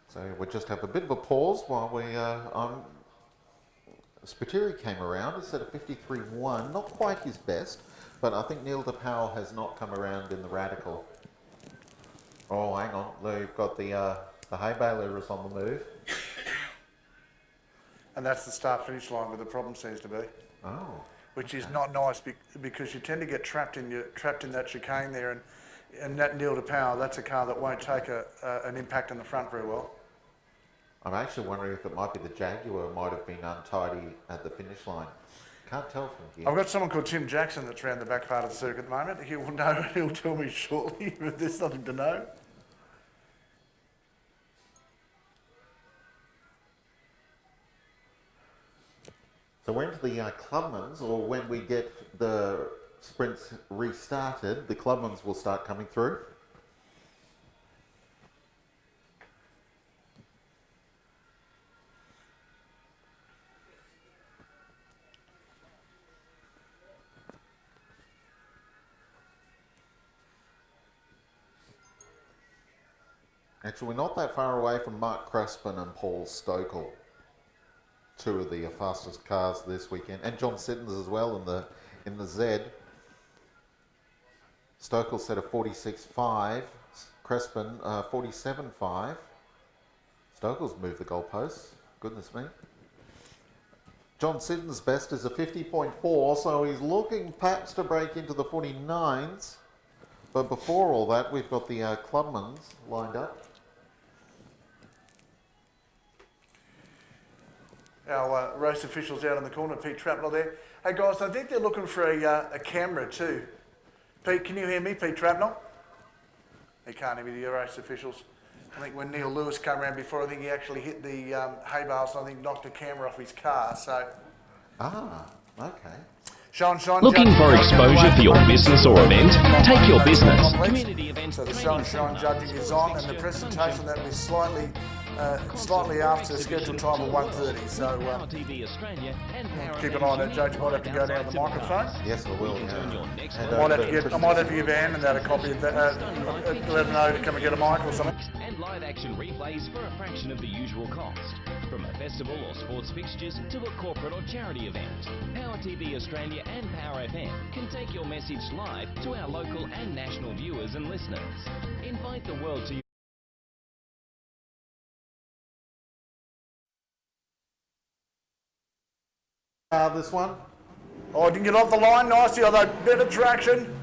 So we'll just have a bit of a pause while we, Spiteri came around instead of 53.1, not quite his best, but I think Neil DePau has not come around in the Radical. Oh, hang on, we've got the hay baler is on the move. And that's the start-finish line where the problem seems to be. Oh. Which is not nice because you tend to get trapped in that chicane there, and And that Neil to power, that's a car that won't take an impact in the front very well. I'm actually wondering if it might be the Jaguar might have been untidy at the finish line. Can't tell from here. I've got someone called Tim Jackson that's around the back part of the circuit at the moment. He will know, he'll tell me shortly, but there's nothing to know. So we're into the Clubmans, or when we get the sprints restarted, the Clubmans will start coming through. Actually, we're not that far away from Mark Crespin and Paul Stokel, two of the fastest cars this weekend, and John Siddons as well in the Z. Stokel set a 46.5, Crespin 47.5. Stokel's moved the goalposts, goodness me. John Siddons' best is a 50.4, so he's looking perhaps to break into the 49s. But before all that, we've got the Clubmans lined up. Our race officials out in the corner, Pete Trapnell there. Hey guys, I think they're looking for a camera too. Pete, can you hear me, Pete Trapnell? He can't hear me, the race officials. I think when Neil Lewis came around before, I think he actually hit the hay bales and I think knocked a camera off his car, so. Ah, okay. Sean, looking for exposure for your business or event? Take your business. Community events. So the Sean judging is on, and the presentation that was slightly after scheduled time of 1:30. So keep an eye on that, Judge. You might have to go down the microphone. Yes, I will. I might have to give Anne and that a copy of that. Let her know to come and get a mic or something. And live action replays for a fraction of the usual cost. From a festival or sports fixtures to a corporate or charity event, Power TV Australia and Power FM can take your message live to our local and national viewers and listeners. Invite the world to this one. Oh, I didn't get off the line nicely, although bit of traction.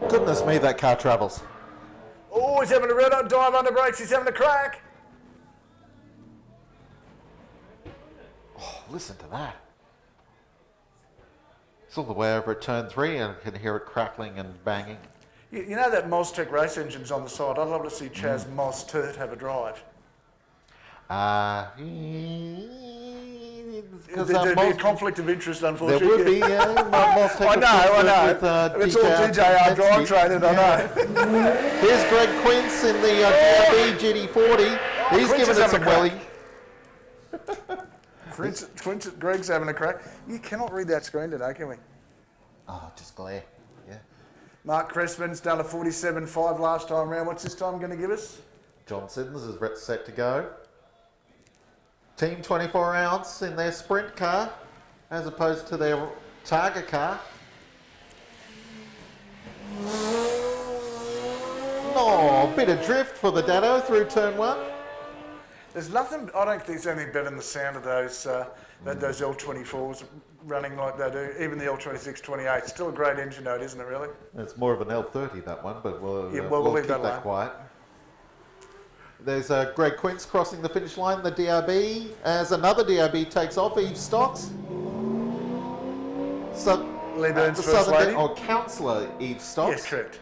Goodness me, that car travels. Oh, he's having a red hot dive under brakes. He's having a crack. Oh, listen to that. It's all the way over at turn 3 and I can hear it crackling and banging. You know that Moztec race engine's on the side. I'd love to see Chaz Moss Turt have a drive. There'd be a conflict of interest, unfortunately. There would be, I know. It's all DJR drivetrain, I know. Here's Greg Quince in the DRB GT40. He's giving it some welly. Greg's having a crack. You cannot read that screen today, can we? Oh, just glare. Yeah. Mark Crespin's done a 47.5 last time round. What's this time going to give us? John Siddons is set to go. Team 24 ounce in their sprint car as opposed to their target car. Oh, a bit of drift for the Dado through turn 1. There's nothing, I don't think there's anything better than the sound of those L24s running like they do, even the L26-28. Still a great engine note, isn't it, really? It's more of an L30, that one, but we'll leave keep that quiet. There's Greg Quince crossing the finish line, the DRB, as another DRB takes off, Eve Stocks. Leyburn's first lady. Or Councillor Eve Stocks. Yes, correct.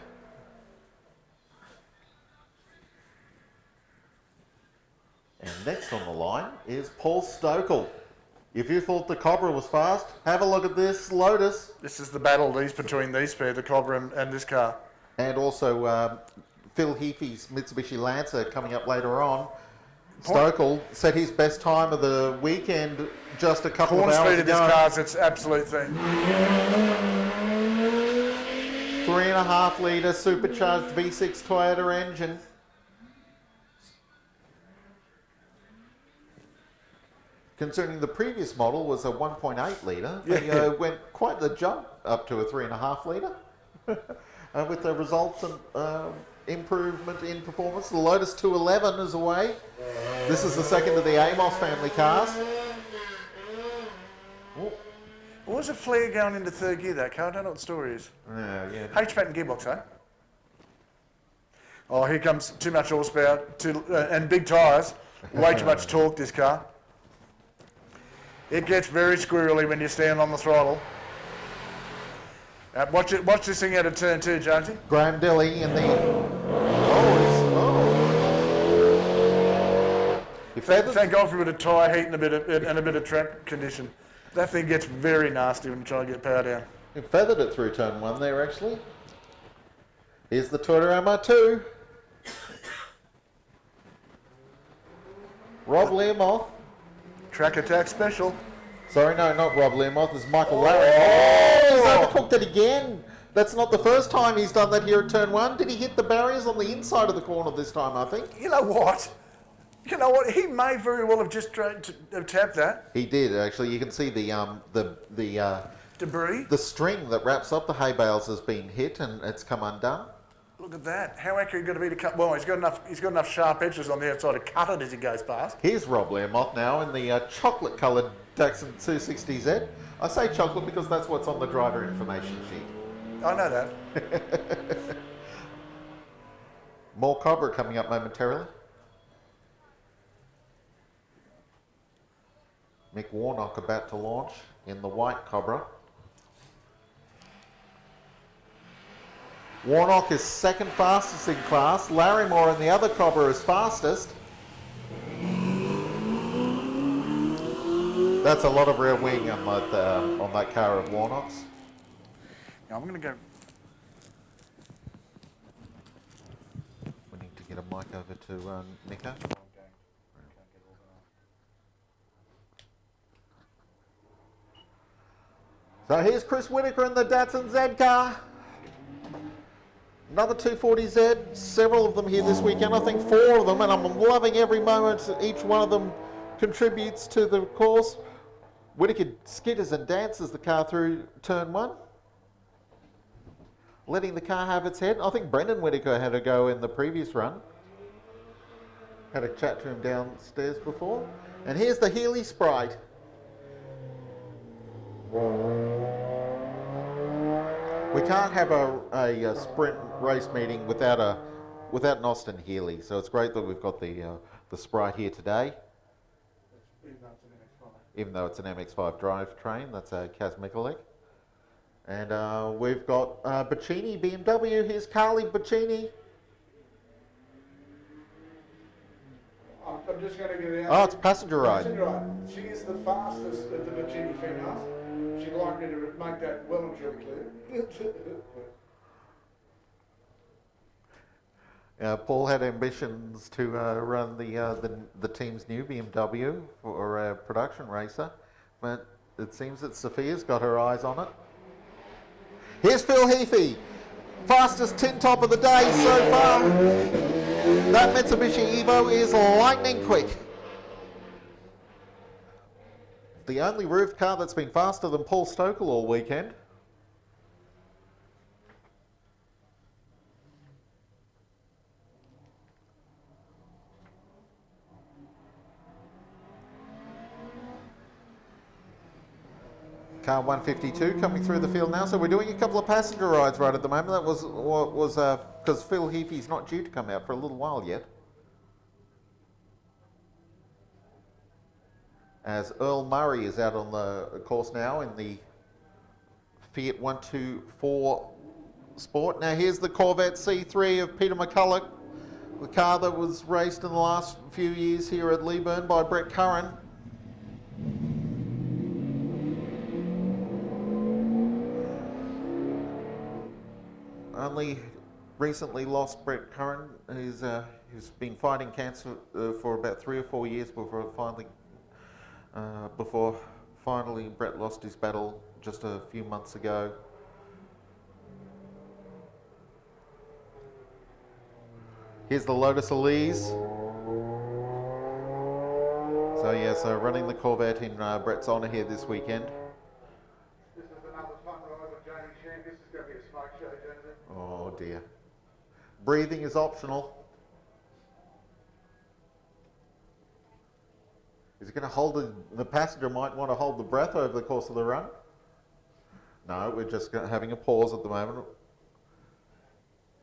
And next on the line is Paul Stokel. If you thought the Cobra was fast, have a look at this Lotus. This is the battle between these pair, the Cobra and this car. And also Phil Heafy's Mitsubishi Lancer coming up later on. Stokel set his best time of the weekend just a couple of hours ago. Corner speed of this car is its absolute thing. 3.5 litre supercharged V6 Toyota engine. Concerning the previous model was a 1.8 litre, they went quite the jump up to a 3.5 litre with the resultant improvement in performance. The Lotus 211 is away. This is the second of the Amos family cars. Oh, What was a flare going into third gear, that car? I don't know what the story is. Yeah. H-pattern gearbox, eh? Oh, here comes too much horsepower and big tyres. Way too much torque, this car. It gets very squirrely when you stand on the throttle. Watch this thing out of turn 2, Jonesy. Graham Dilley in the... Thank God for a bit of tyre heat and a bit of track condition. That thing gets very nasty when you try and get power down. He feathered it through turn 1 there, actually. Here's the Toyota MR2. Rob Learmonth. Track attack special. Sorry, no, not Rob Learmonth. It's Michael Larry. Oh, he's overcooked it again. That's not the first time he's done that here at turn 1. Did he hit the barriers on the inside of the corner this time, I think? You know what? He may very well have just tapped that. He did, actually. You can see the debris. The string that wraps up the hay bales has been hit and it's come undone. Look at that. How accurate got to be to cut? Well, he's got enough sharp edges on the outside to cut it as he goes past. Here's Rob Learmonth now in the chocolate-coloured Datsun 260Z. I say chocolate because that's what's on the driver information sheet. I know that. More Cobra coming up momentarily. Mick Warnock about to launch in the white Cobra. Warnock is second fastest in class. Larrymore in the other Cobra is fastest. That's a lot of rear wing on that car of Warnock's. Now I'm going to go. We need to get a mic over to Nico. So here's Chris Whitaker in the Datsun Z car. Another 240Z, several of them here this weekend, I think 4 of them, and I'm loving every moment each one of them contributes to the course. Whitaker skitters and dances the car through turn 1, letting the car have its head. I think Brendan Whitaker had a go in the previous run. Had a chat to him downstairs before. And here's the Healy Sprite. We can't have a sprint race meeting without an Austin Healy, so it's great that we've got the Sprite here today. Even though it's an MX-5 drivetrain, that's a Kaz Mikulek. And we've got Bacchini BMW. Here's Carly Bacchini. I'm just going to get out. Oh, it's passenger ride. Passenger ride. She is the fastest of the Bacchini females. She'd like me to make that well and truly clear. Paul had ambitions to run the team's new BMW for a production racer, but it seems that Sophia's got her eyes on it. Here's Phil Heafy, fastest tin top of the day so far. That Mitsubishi Evo is lightning quick. The only roofed car that's been faster than Paul Stokel all weekend. Car 152 coming through the field now. So we're doing a couple of passenger rides right at the moment. That was because Phil Heafy's not due to come out for a little while yet. As Earl Murray is out on the course now in the Fiat 124 Sport. Now here's the Corvette C3 of Peter McCulloch, the car that was raced in the last few years here at Leyburn by Brett Curran. Only recently lost Brett Curran, who's been fighting cancer for about 3 or 4 years before finally Brett lost his battle just a few months ago. Here's the Lotus Elise. So yeah, so running the Corvette in Brett's honour here this weekend. This is another fun ride with Jamie Shan. This is going to be a smoke show, Jamie. Oh dear. Breathing is optional. Is he going to hold the passenger might want to hold the breath over the course of the run? No, we're just having a pause at the moment.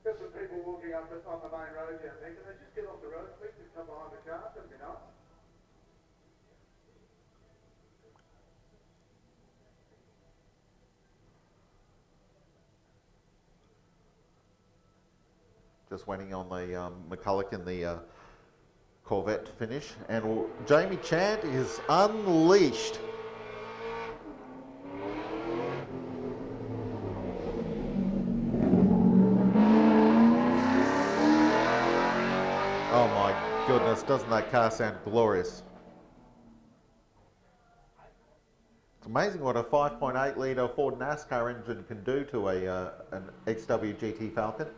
There's some people walking up on the main road down there. Can they just get off the road, please, and come behind the car? That'd be nice. Just waiting on the McCulloch in the Corvette finish. And Jamie Chant is unleashed. Oh my goodness, doesn't that car sound glorious? It's amazing what a 5.8 litre Ford NASCAR engine can do to an XW GT Falcon.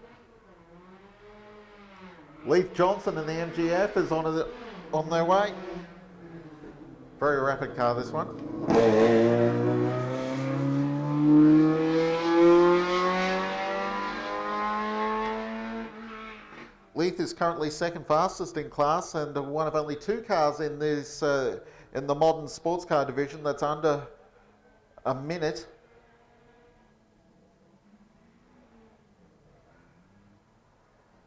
Leith Johnson in the MGF is on their way. Very rapid car, this one. Leith is currently second fastest in class and one of only 2 cars in this in the modern sports car division that's under a minute.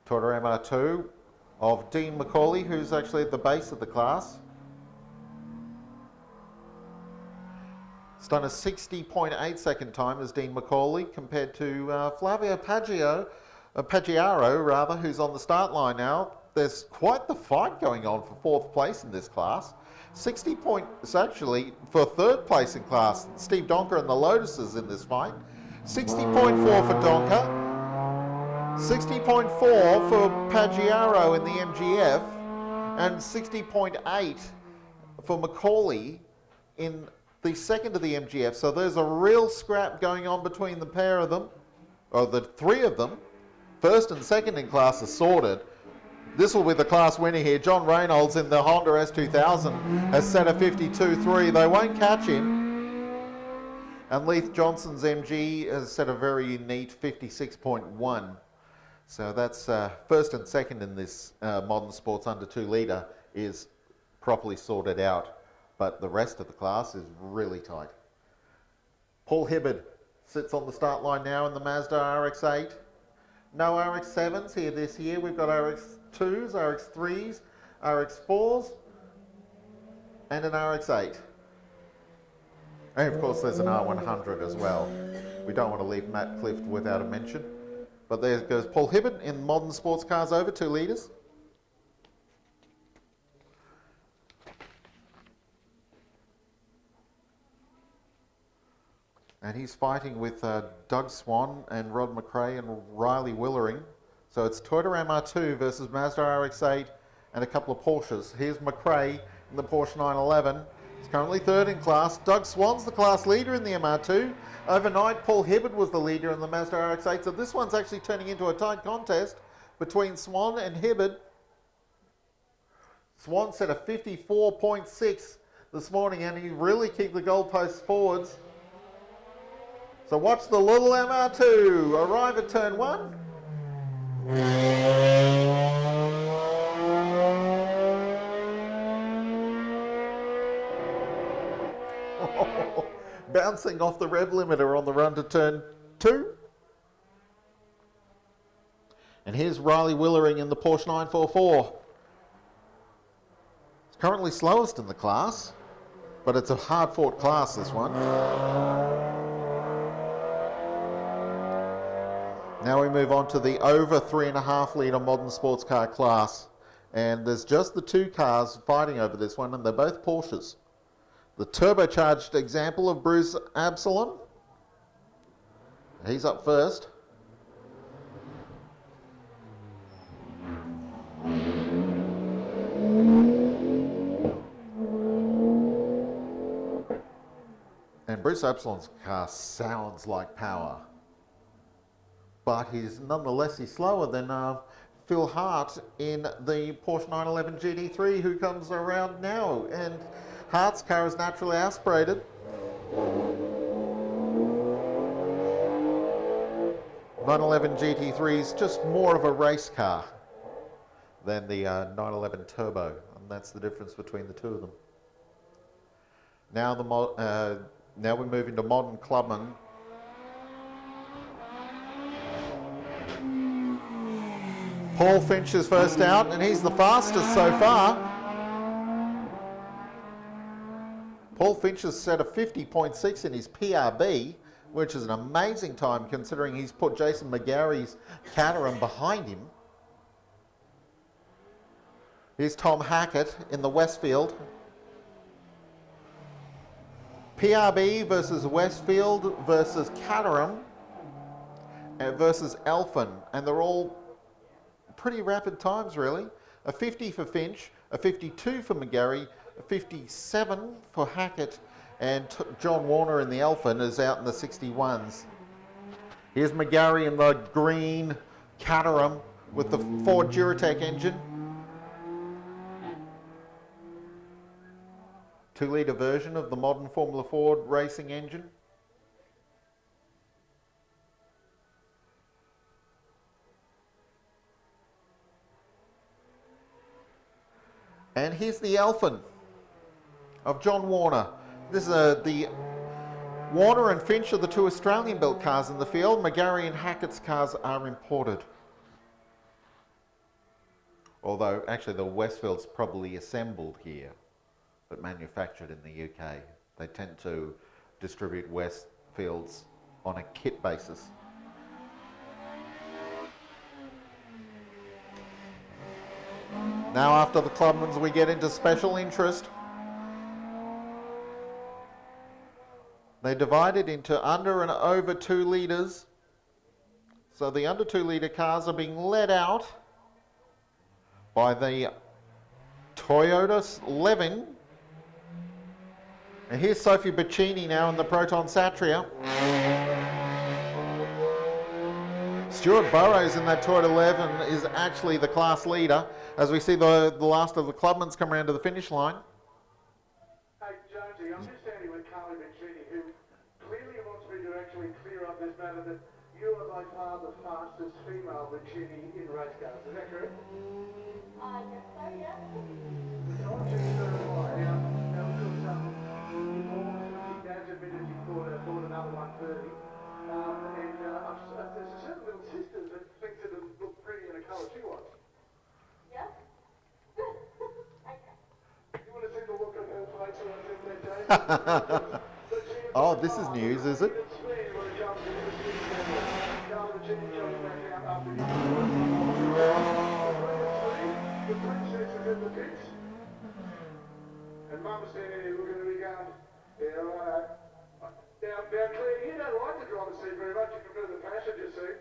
Toyota MR2 of Dean McCauley, who's actually at the base of the class. It's done a 60.8 second time as Dean McCauley compared to Flavio Paggiaro, rather, who's on the start line now. There's quite the fight going on for 4th place in this class. 60 points actually for 3rd place in class. Steve Donker and the Lotuses in this fight. 60.4 for Donker. 60.4 for Paggiaro in the MGF. And 60.8 for McCauley in the second of the MGF. So there's a real scrap going on between the pair of them, or the 3 of them. First and second in class are sorted. This will be the class winner here. John Reynolds in the Honda S2000 has set a 52.3. They won't catch him. And Leith Johnson's MG has set a very neat 56.1. So that's first and second in this modern sports under 2 litre is properly sorted out. But the rest of the class is really tight. Paul Hibbard sits on the start line now in the Mazda RX-8. No RX-7s here this year. We've got RX-2s, RX-3s, RX-4s, and an RX-8. And of course there's an R100 as well. We don't want to leave Matt Clift without a mention. But there goes Paul Hibbard in modern sports cars over 2 litres. And he's fighting with Doug Swan and Rod McRae and Riley Willering. So it's Toyota MR2 versus Mazda RX-8 and a couple of Porsches. Here's McRae in the Porsche 911. He's currently 3rd in class. Doug Swan's the class leader in the MR2. Overnight, Paul Hibbard was the leader in the Mazda RX-8. So this one's actually turning into a tight contest between Swan and Hibbard. Swan set a 54.6 this morning and he really kicked the goalposts forwards. So watch the little MR2 arrive at turn 1. Bouncing off the rev limiter on the run to turn 2. And here's Riley Willering in the Porsche 944. It's currently slowest in the class, but it's a hard-fought class, this one. Now we move on to the over 3.5 litre modern sports car class. And there's just the 2 cars fighting over this one, and they're both Porsches. The turbocharged example of Bruce Absalom. He's up first. And Bruce Absalom's car sounds like power. But he's slower than Phil Hart in the Porsche 911 GT3, who comes around now. And Hart's car is naturally aspirated. GT3 is just more of a race car than the 911 Turbo, and that's the difference between the 2 of them. Now we move into modern clubman Paul Finch is first out, and he's the fastest so far. Paul Finch has set a 50.6 in his PRB, which is an amazing time considering he's put Jason McGarry's Caterham behind him. Here's Tom Hackett in the Westfield. PRB versus Westfield versus Caterham versus Elfin, and they're all pretty rapid times really. A 50 for Finch, a 52 for McGarry, a 57 for Hackett, and John Warner in the Elfin is out in the 61s. Here's McGarry in the green Caterham with the Ford Duratec engine. 2-litre version of the modern Formula Ford racing engine. And here's the Elfin of John Warner. This is the Warner and Finch are the two Australian-built cars in the field. McGarry and Hackett's cars are imported. Although, actually, the Westfield's probably assembled here, but manufactured in the UK. They tend to distribute Westfields on a kit basis. Now after the Clubmans we get into special interest. They divide it into under and over 2 litres. So the under 2 litre cars are being led out by the Toyota Levin. And here's Sophie Baccini now in the Proton Satria. Stuart Burrows in that Toyota 11 is actually the class leader as we see the last of the Clubmans come around to the finish line. Hey, Jonesy, I'm just standing with Carly Baccini, who clearly wants me to actually clear up this matter that you are by far the fastest female Baccini in race cars. Is that correct? I guess so, yeah. So I'm just certified. Now, because Dad's admitted he bought another 130. And there's a certain little sister that thinks it would look pretty in a colour she wants. Yeah? Okay. You want to see the look on her face when I said that, Dave? Oh, this is news, is it? The princess is in the pits. And Mum's standing here looking at me going, yeah, right. Now, Claire, you don't like the driver's seat very much. You prefer the passenger seat.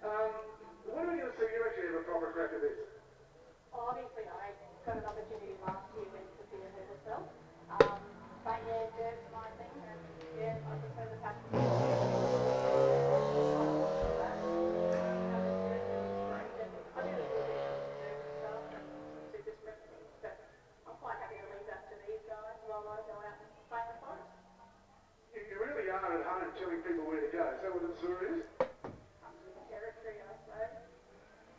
When are we going to see you actually have a proper crack at this? Well, obviously, I got an opportunity last year with Sophia herself. But yeah, dirt's my thing, and yeah, I prefer the passenger I'm quite happy to leave that to these guys while I go out and play in the forest. You really are at home telling people where to go. Is that what the story is? Comes with the territory, I suppose.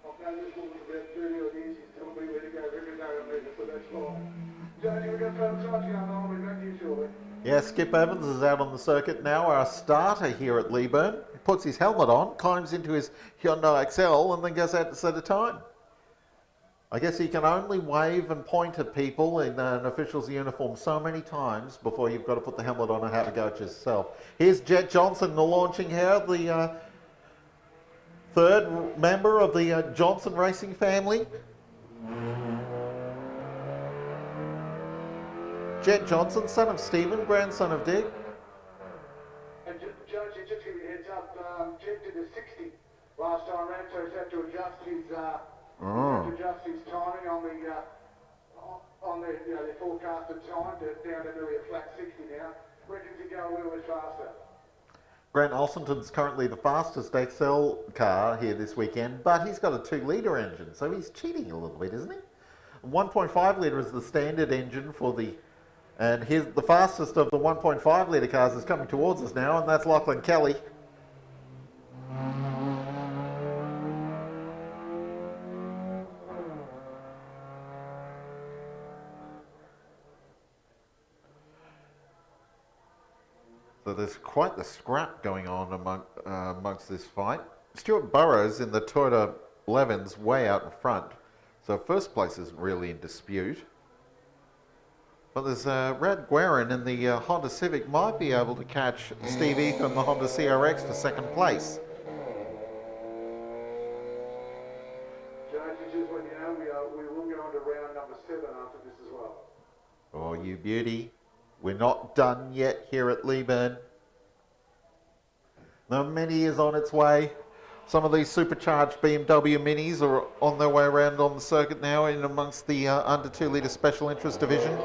I've known this woman for about 30 odd years. She's telling me where to go every day on leave, so that's fine. Jonesy, we've got some time going on. I'll be back to you shortly. Yeah, Skip Evans is out on the circuit now, our starter here at Leyburn. He puts his helmet on, climbs into his Hyundai Excel, and then goes out to set a time. I guess he can only wave and point at people in an official's uniform so many times before you've got to put the helmet on and have a go at yourself. Here's Jet Johnson, the launching here, the third member of the Johnson racing family. Jet Johnson, son of Stephen, grandson of Dick. And Jonesy, just give you a heads up, Jet did a 60 last time round, so he's had to adjust his timing on the forecasted time down to nearly a flat 60 now. Reckons he go a little bit faster. Grant Olsenton's currently the fastest XL car here this weekend, but he's got a 2-litre engine, so he's cheating a little bit, isn't he? 1.5 litre is the standard engine for the, and here's the fastest of the 1.5 litre cars is coming towards us now, and that's Lachlan Kelly. So there's quite the scrap going on amongst this fight. Stuart Burrows in the Toyota Levin's way out in front, so first place isn't really in dispute. But there's Rad Guerin in the Honda Civic might be able to catch Steve Ethan in the Honda CRX for second place. James, just let you know, we will go on to round number 7 after this as well. Oh, you beauty. We're not done yet here at Leyburn. The Mini is on its way. Some of these supercharged BMW Minis are on their way around on the circuit now in amongst the under 2 litre special interest division.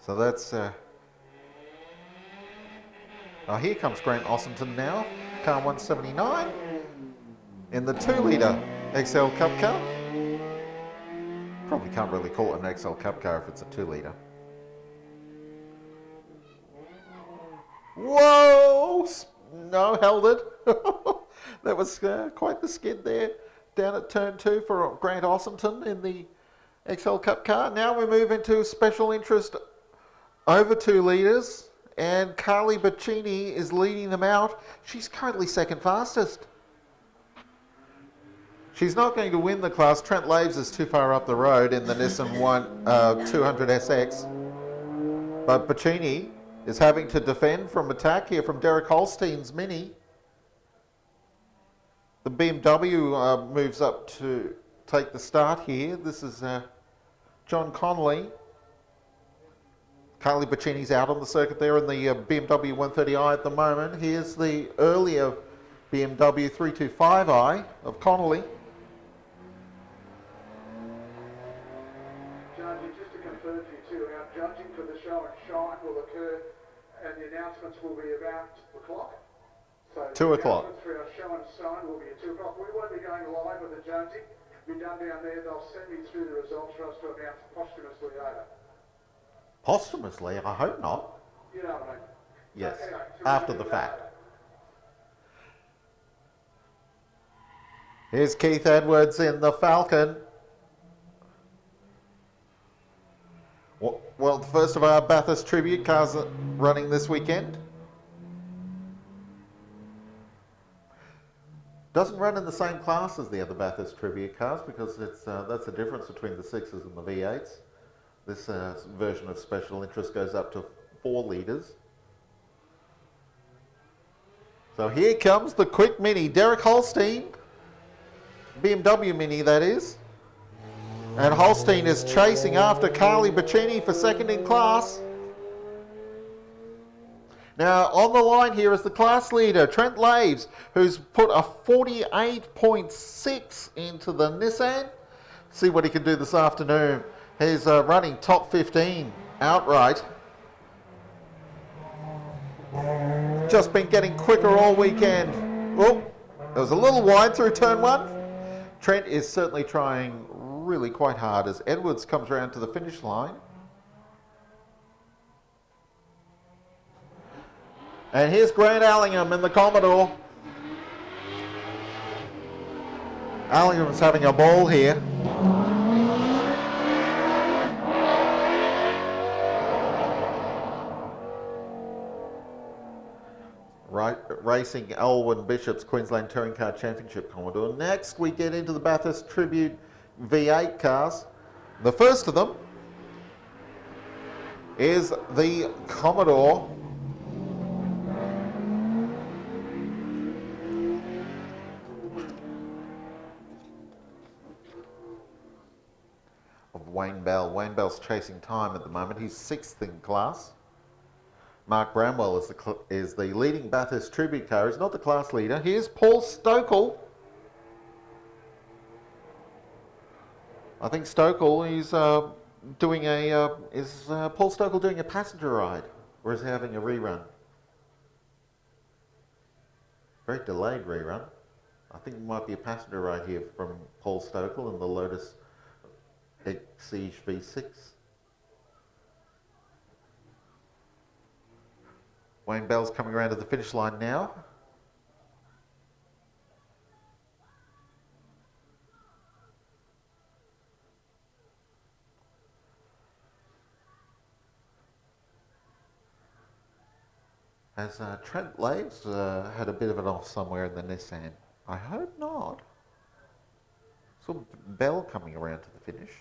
So that's... oh, here comes Grant Ossington now, car 179. In the 2 litre XL Cup car. Probably can't really call it an XL Cup car if it's a 2 litre. Whoa! No, held it. That was quite the skid there down at turn 2 for Grant Ossington in the XL Cup car. Now we move into special interest over 2 litres, and Carly Baccini is leading them out. She's currently second fastest. She's not going to win the class. Trent Laves is too far up the road in the Nissan 200SX. But Baccini is having to defend from attack here from Derek Holstein's Mini. The BMW moves up to take the start here. This is John Connolly. Carly Baccini's out on the circuit there in the BMW 130i at the moment. Here's the earlier BMW 325i of Connolly. Just to confirm for you too, our judging for the show and shine will occur, and the announcements will be about 2 o'clock. So 2 o'clock. The announcements for our show and shine will be at 2 o'clock. We won't be going live with the judging. Be done down there. They'll send me through the results for us to announce posthumously later. Posthumously? I hope not. You know what I mean? Yes, Anyway, after the fact. Here's Keith Edwards in the Falcon. Well, the first of our Bathurst Tribute cars running this weekend. Doesn't run in the same class as the other Bathurst Tribute cars because it's that's the difference between the 6s and the V8s. This version of special interest goes up to 4 litres. So here comes the quick Mini, Derek Holstein, BMW Mini that is. And Holstein is chasing after Carly Baccini for second in class. Now on the line here is the class leader, Trent Laves, who's put a 48.6 into the Nissan. See what he can do this afternoon. He's running top 15 outright. Just been getting quicker all weekend. Oh, it was a little wide through turn 1. Trent is certainly trying really quite hard as Edwards comes around to the finish line. And here's Grant Allingham in the Commodore. Allingham's having a ball here. Racing Elwyn Bishop's Queensland Touring Car Championship Commodore. Next we get into the Bathurst Tribute V8 cars. The first of them is the Commodore of Wayne Bell. Wayne Bell's chasing time at the moment. He's 6th in class. Mark Bramwell is the leading Bathurst Tribute car. He's not the class leader. Here's Paul Stokel. I think Stokel is doing a is Paul Stokel doing a passenger ride, or is he having a rerun? Very delayed rerun. I think it might be a passenger ride here from Paul Stokel in the Lotus Exige V6. Wayne Bell's coming around to the finish line now. Has Trent Laves had a bit of an off somewhere in the Nissan? I hope not. Saw Bell coming around to the finish.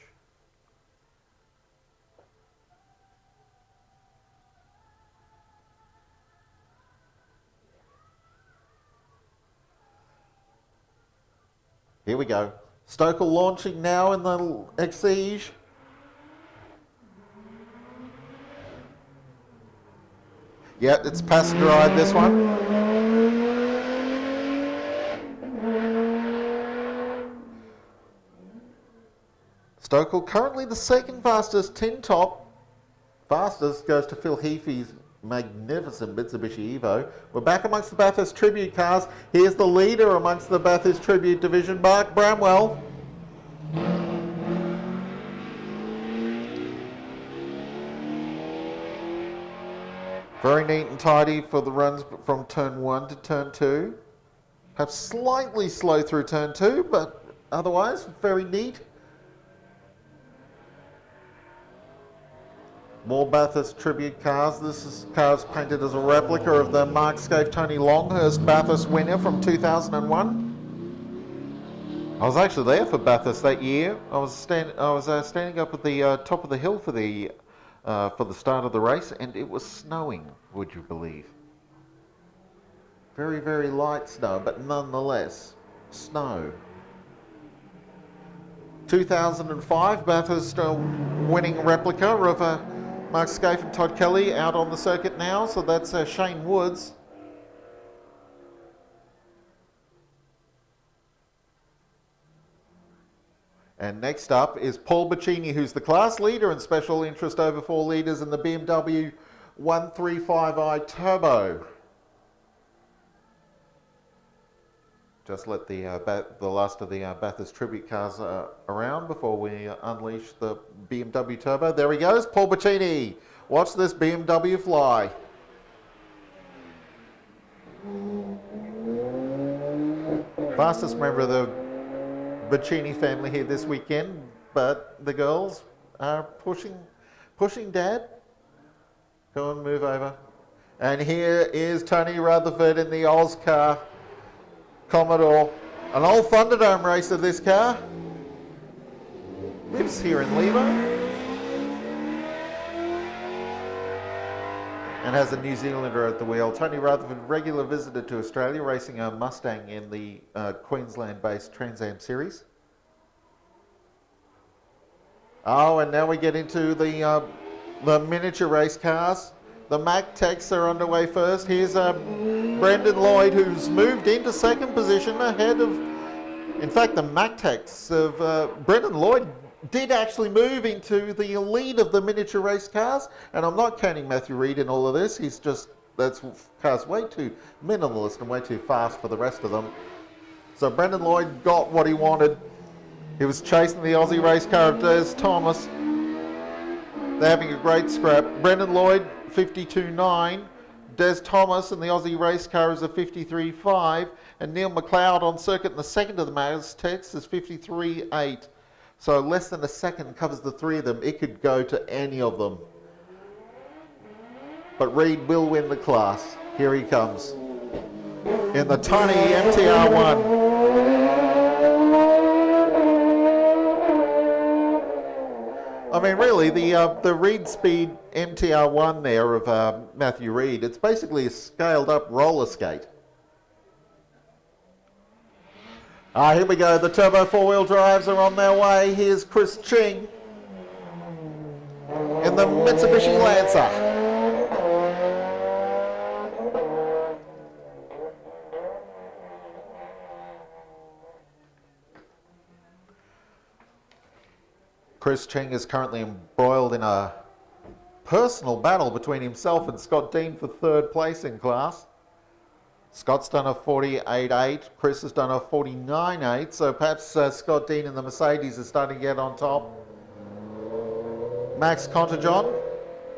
Here we go. Stokel launching now in the Exige. Yeah, it's passengerised this one. Stokel currently the second fastest tin top. Fastest goes to Phil Heafy's magnificent Mitsubishi Evo. We're back amongst the Bathurst Tribute cars. Here's the leader amongst the Bathurst Tribute division, Mark Bramwell. Very neat and tidy for the runs from turn 1 to turn 2. Perhaps slightly slow through turn 2, but otherwise very neat. More Bathurst Tribute cars. This is cars painted as a replica of the Mark Scaife Tony Longhurst Bathurst winner from 2001. I was actually there for Bathurst that year. I was standing up at the top of the hill for the start of the race, and it was snowing, would you believe? Very, very light snow, but nonetheless, snow. 2005 Bathurst winning replica of Mark Scaife and Todd Kelly out on the circuit now, so that's Shane Woods. And next up is Paul Bacchini, who's the class leader in special interest over 4 litres in the BMW 135i Turbo. Just let the last of the Bathurst Tribute cars around before we unleash the BMW Turbo. There he goes, Paul Bacchini. Watch this BMW fly. Fastest member of the Bacchini family here this weekend, but the girls are pushing Dad. Go and move over. And here is Tony Rutherford in the Oz car. Commodore, an old Thunderdome racer, this car. Lives here in Leyburn. And has a New Zealander at the wheel. Tony Rutherford, regular visitor to Australia, racing a Mustang in the Queensland-based Trans Am Series. Oh, and now we get into the miniature race cars. The Mac Techs are underway first. Here's Brendan Lloyd, who's moved into second position ahead of, in fact, the Mac Techs of Brendan Lloyd did actually move into the lead of the miniature race cars, and I'm not counting Matthew Reid in all of this. He's just, that's car's way too minimalist and way too fast for the rest of them. So Brendan Lloyd got what he wanted. He was chasing the Aussie race car of Des Thomas. They're having a great scrap. Brendan Lloyd, 52.9. Des Thomas in the Aussie race car is a 53.5. And Neil McLeod on circuit in the second of the Maztecs is 53.8. So less than a second covers the three of them. It could go to any of them. But Reid will win the class. Here he comes. In the tiny MTR1. I mean, really, the Reid Speed MTR1 there of Matthew Reid, it's basically a scaled-up roller skate. Here we go. The turbo four-wheel drives are on their way. Here's Chris Ching in the Mitsubishi Lancer. Chris Ching is currently embroiled in a personal battle between himself and Scott Dean for third place in class. Scott's done a 48.8, Chris has done a 49.8, so perhaps Scott Dean in the Mercedes is starting to get on top. Max Contagion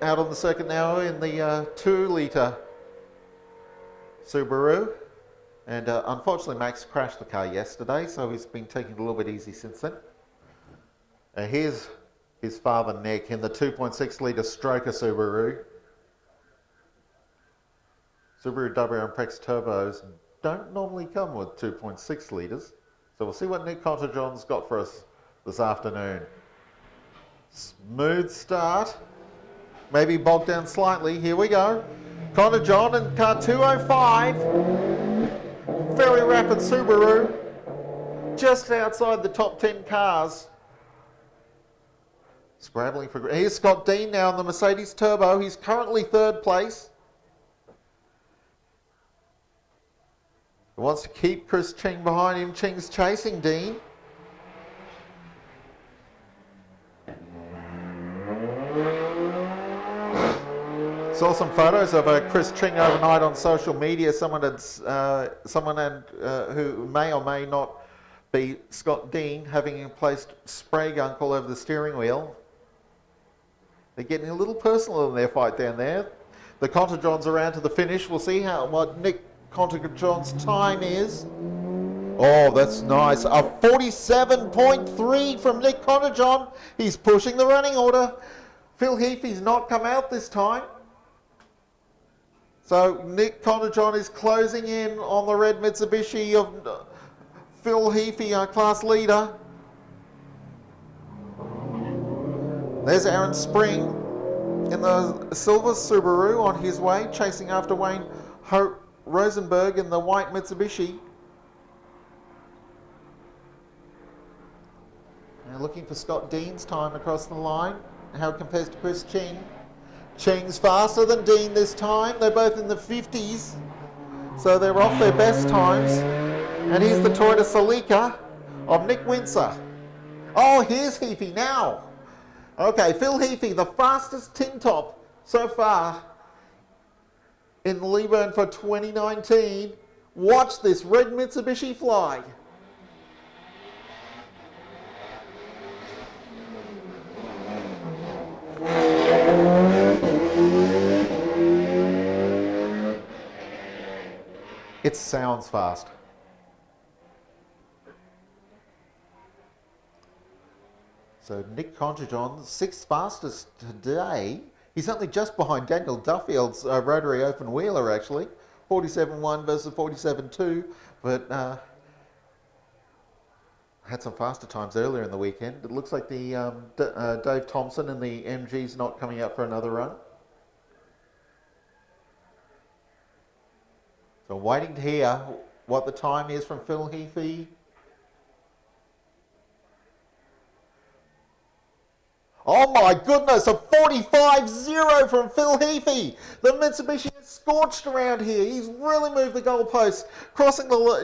out on the circuit now in the 2-litre Subaru. And unfortunately Max crashed the car yesterday, so he's been taking it a little bit easy since then. Here's his father Nick in the 2.6 litre Stroker Subaru. Subaru WRX turbos don't normally come with 2.6 litres. So we'll see what Nick Conterjohn's got for us this afternoon. Smooth start. Maybe bogged down slightly. Here we go. Conterjohn in car 205. Very rapid Subaru. Just outside the top 10 cars. Scrabbling for... Here's Scott Dean now in the Mercedes Turbo. He's currently 3rd place. He wants to keep Chris Ching behind him. Ching's chasing Dean. Saw some photos of Chris Ching overnight on social media. Someone who may or may not be Scott Dean having placed spray gunk all over the steering wheel. They're getting a little personal in their fight down there. The Conterjohns around to the finish. We'll see what Nick Conterjohn's time is. Oh, that's nice. A 47.3 from Nick Conterjohn. He's pushing the running order. Phil Heafy's not come out this time. So Nick Conterjohn is closing in on the red Mitsubishi of Phil Heafy, our class leader. There's Aaron Spring in the silver Subaru on his way, chasing after Wayne Rosenberg in the white Mitsubishi. Now looking for Scott Dean's time across the line. How it compares to Chris Ching. Ching's faster than Dean this time. They're both in the 50s. So they're off their best times. And here's the Toyota Celica of Nick Windsor. Oh, here's Heafy now. Okay, Phil Heafy, the fastest tin top so far in Leyburn for 2019. Watch this red Mitsubishi fly. It sounds fast. So Nick Conterjohn, 6th fastest today. He's only just behind Daniel Duffield's rotary open wheeler actually. 47.1 versus 47.2, but had some faster times earlier in the weekend. It looks like the Dave Thompson and the MG's not coming out for another run. So waiting to hear what the time is from Phil Heafy. Oh my goodness, a 45.0 from Phil Heafy. The Mitsubishi is scorched around here. He's really moved the goalposts,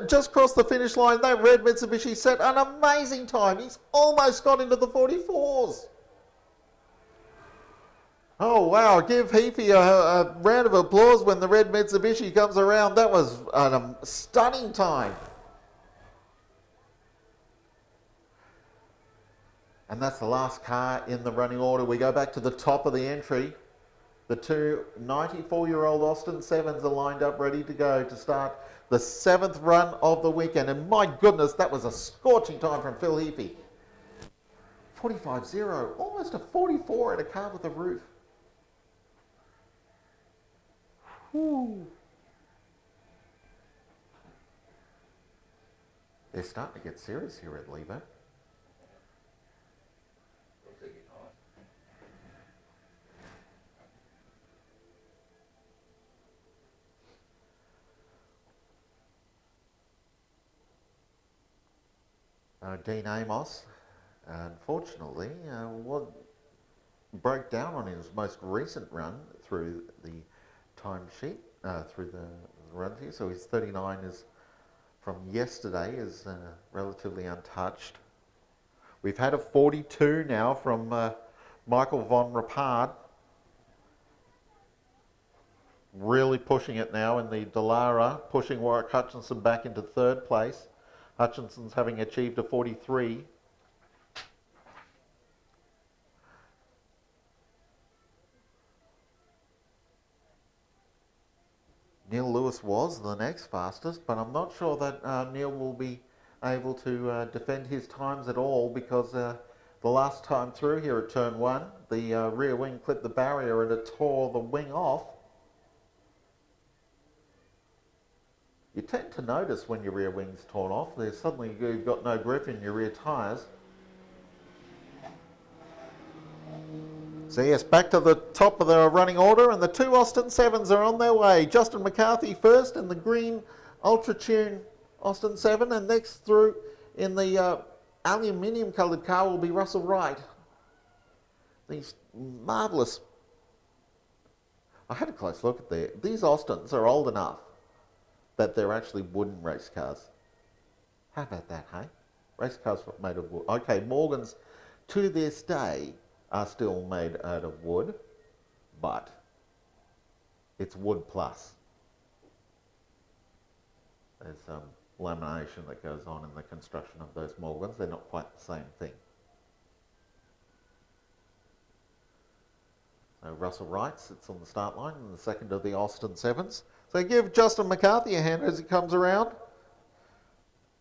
just crossed the finish line. That red Mitsubishi set an amazing time. He's almost got into the 44s. Oh wow, give Heafy a round of applause when the red Mitsubishi comes around. That was a stunning time. And that's the last car in the running order. We go back to the top of the entry. The two 94-year-old Austin 7s are lined up ready to go to start the 7th run of the weekend. And my goodness, that was a scorching time from Phil Heafy. 45.0, almost a 44 at a car with a roof. Whew. They're starting to get serious here at Leyburn. Dean Amos, unfortunately, broke down on his most recent run through the timesheet, through the run here. So his 39 is from yesterday is relatively untouched. We've had a 42 now from Michael von Rapard. Really pushing it now in the Dallara, pushing Warwick Hutchinson back into 3rd place. Hutchinson's having achieved a 43. Neil Lewis was the next fastest, but I'm not sure that Neil will be able to defend his times at all because the last time through here at turn 1, the rear wing clipped the barrier and it tore the wing off. you tend to notice when your rear wing's torn off. There's suddenly you've got no grip in your rear tyres. So yes, back to the top of the running order, and the two Austin 7s are on their way. Justin McCarthy first in the green Ultra Tune Austin 7, and next through in the aluminium coloured car will be Russell Wright. These marvellous, I had a close look at these Austins are old enough that they're actually wooden race cars. How about that, hey? Race cars made of wood. Okay, Morgans to this day are still made out of wood, but it's wood plus. There's some lamination that goes on in the construction of those Morgans. They're not quite the same thing. So Russell Wright sits on the start line in the second of the Austin 7s. So give Justin McCarthy a hand as he comes around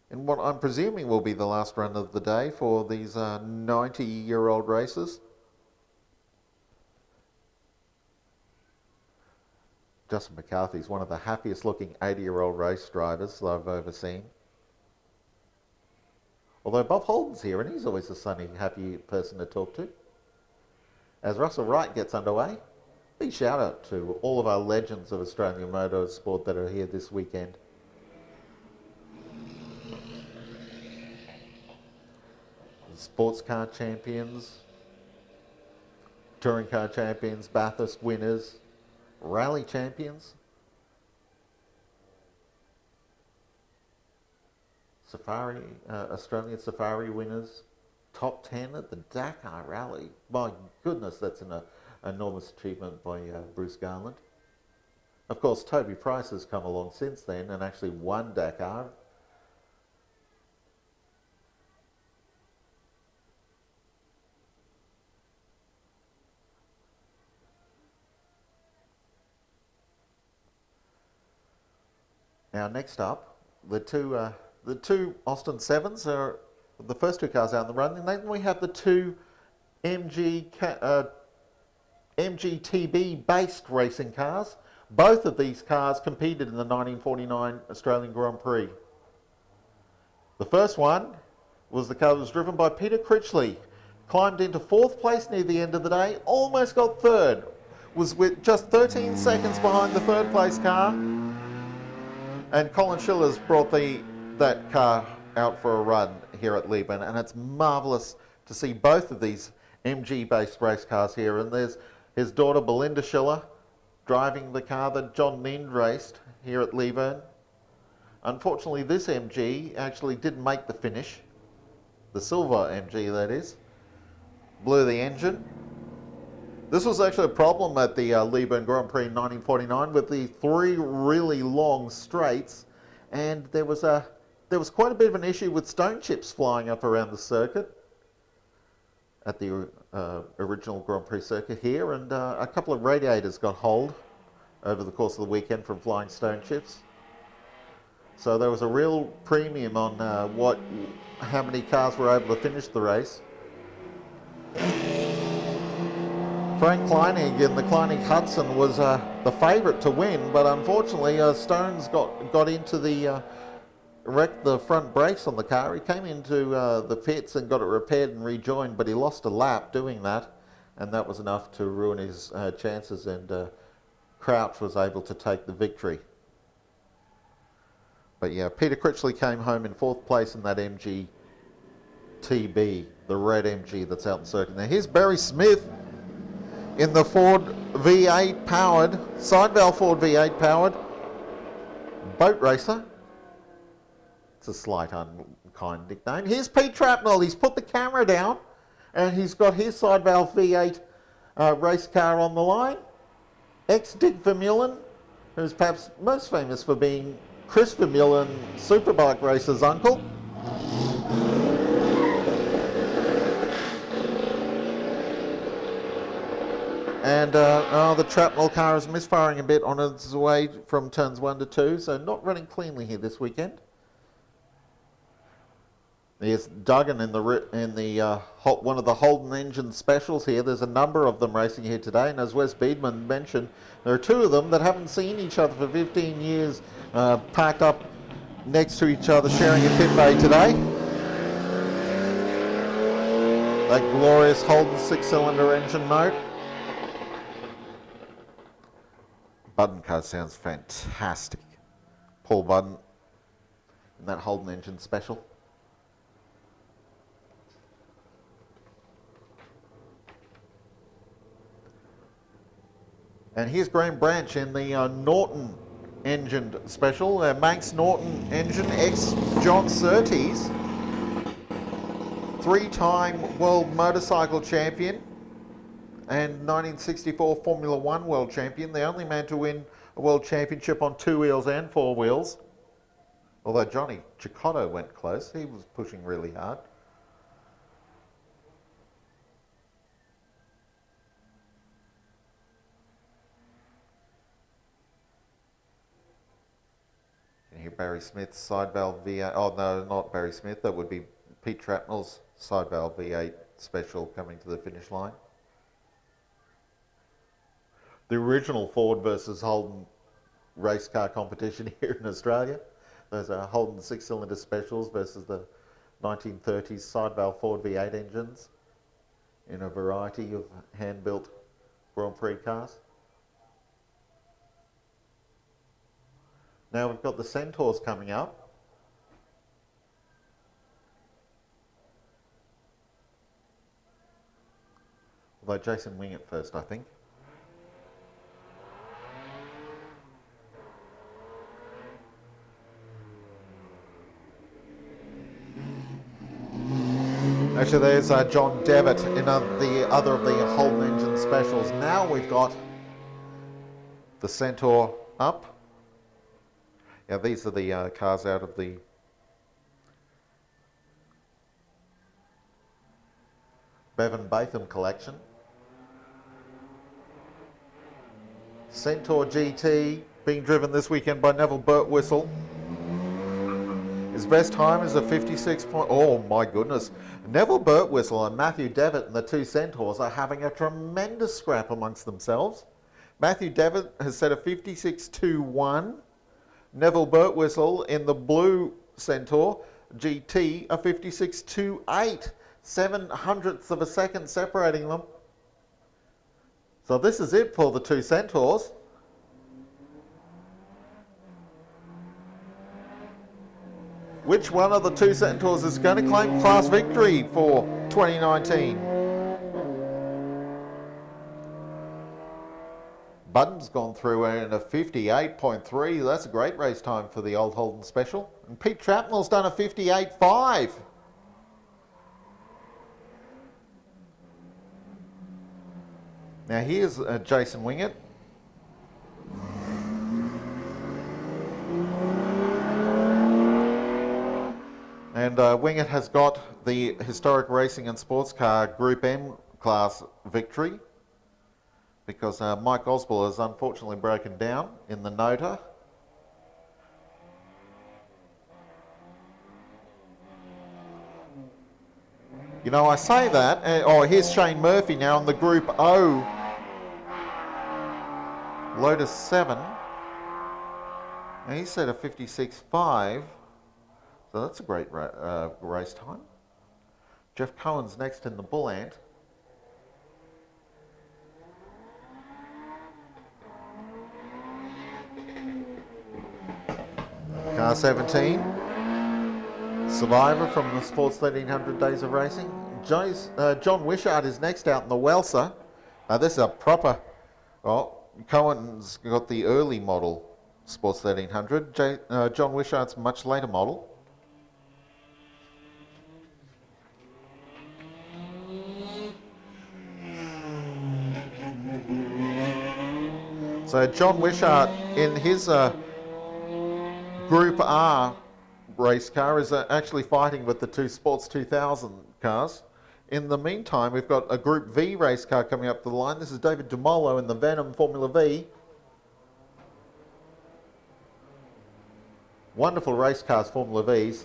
in what I'm presuming will be the last run of the day for these 90-year-old racers. Justin McCarthy is one of the happiest looking 80-year-old race drivers that I've ever seen. Although Bob Holden's here and he's always a sunny, happy person to talk to. As Russell Wright gets underway, big shout out to all of our legends of Australian motorsport that are here this weekend. Sports car champions, touring car champions, Bathurst winners, rally champions, Safari, Australian Safari winners, top 10 at the Dakar Rally. My goodness, that's an enormous achievement by Bruce Garland. Of course, Toby Price has come along since then and actually won Dakar. Now next up, the two Austin 7s are the first two cars out in the run, and then we have the two MGTB based racing cars. Both of these cars competed in the 1949 Australian Grand Prix. The first one was the car that was driven by Peter Critchley, climbed into 4th place near the end of the day, almost got 3rd, was with just 13 seconds behind the 3rd place car. And Colin Schiller's brought that car out for a run here at Leyburn, and it's marvellous to see both of these MG-based race cars here. And there's his daughter Belinda Schiller driving the car that John Lind raced here at Leyburn. Unfortunately, this MG actually didn't make the finish. The silver MG, that is. Blew the engine. This was actually a problem at the Leyburn Grand Prix in 1949 with the 3 really long straights, and there was quite a bit of an issue with stone chips flying up around the circuit at the original Grand Prix circuit here, and a couple of radiators got holed over the course of the weekend from flying stone chips. So there was a real premium on how many cars were able to finish the race. Frank Kleinig in the Kleinig Hudson was the favourite to win, but unfortunately Stones got into wrecked the front brakes on the car. He came into the pits and got it repaired and rejoined, but he lost a lap doing that, and that was enough to ruin his chances, and Crouch was able to take the victory. But yeah, Peter Critchley came home in 4th place in that MG TB, the red MG that's out in circuit. Now here's Barry Smith in the Ford V8 powered, side valve Ford V8 powered boat racer. It's a slight unkind nickname. Here's Pete Trapnell. He's put the camera down and he's got his side valve V8 race car on the line. Ex-Dick Vermeulen, who's perhaps most famous for being Chris Vermeulen, Superbike racer's uncle. And the Trapnell car is misfiring a bit on its way from turns 1 to 2, so not running cleanly here this weekend. There's Duggan in the one of the Holden engine specials here. There's a number of them racing here today, and as Wes Beedman mentioned, there are two of them that haven't seen each other for 15 years, parked up next to each other, sharing a pit bay today. That glorious Holden 6-cylinder engine note. Budden car sounds fantastic. Paul Budden in that Holden engine special. And here's Graham Branch in the Norton engined special, Manx Norton engine, ex-John Surtees, 3-time world motorcycle champion and 1964 Formula One world champion, the only man to win a world championship on 2 wheels and 4 wheels. Although Johnny Cicotto went close, he was pushing really hard. Barry Smith's side valve V8, oh no, not Barry Smith, that would be Pete Trapnell's side valve V8 special coming to the finish line. The original Ford versus Holden race car competition here in Australia. Those are Holden 6-cylinder specials versus the 1930s side valve Ford V8 engines in a variety of hand-built Grand Prix cars. Now we've got the Centaurs coming up. Although Jason Wingett first, I think. Actually, there's John Devitt in the other of the Holden engine specials. Now we've got the Centaur up. Yeah, these are the cars out of the Bevan Batham collection. Centaur GT being driven this weekend by Neville Birtwistle. His best time is a 56 point... Oh my goodness. Neville Birtwistle and Matthew Devitt and the two Centaurs are having a tremendous scrap amongst themselves. Matthew Devitt has set a 56.21. Neville Birtwistle in the blue Centaur GT, a 56.28, 7/100ths of a second separating them. So this is it for the two Centaurs. Which one of the two Centaurs is going to claim class victory for 2019? Budden's gone through in a 58.3. That's a great race time for the old Holden special. And Pete Trapnell's done a 58.5. Now here's Jason Wingett. And Wingett has got the Historic Racing and Sports Car Group M class victory, because Mike Osborne has unfortunately broken down in the Nota. You know, I say that, oh, here's Shane Murphy now in the Group O Lotus 7. And he set a 56.5, so that's a great race time. Jeff Cohen's next in the Bull Ant. Car 17, Survivor from the Sports 1300 Days of Racing. John Wishart is next out in the Welser. This is a proper, well, Cohen's got the early model Sports 1300. John Wishart's much later model. So John Wishart in his Group R race car is actually fighting with the two Sports 2000 cars. In the meantime, we've got a Group V race car coming up the line. This is David DeMolo in the Venom Formula V. Wonderful race cars, Formula Vs.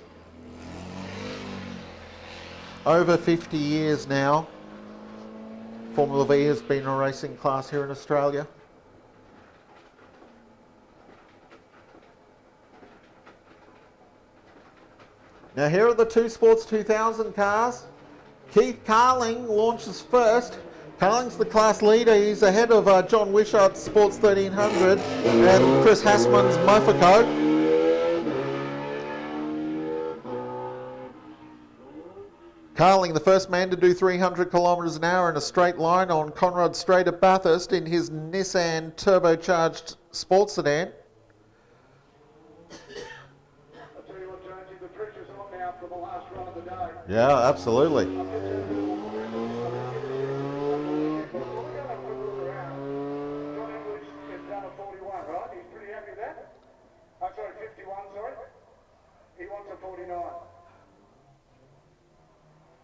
over 50 years now. Formula V has been a racing class here in Australia. Now here are the two Sports 2000 cars. Keith Carling launches first. Carling's the class leader. He's ahead of John Wishart's Sports 1300 and Chris Hassman's Mofico. Carling, the first man to do 300 kilometres an hour in a straight line on Conrad Straight at Bathurst in his Nissan turbocharged sports sedan. Yeah, absolutely. He wants a 49.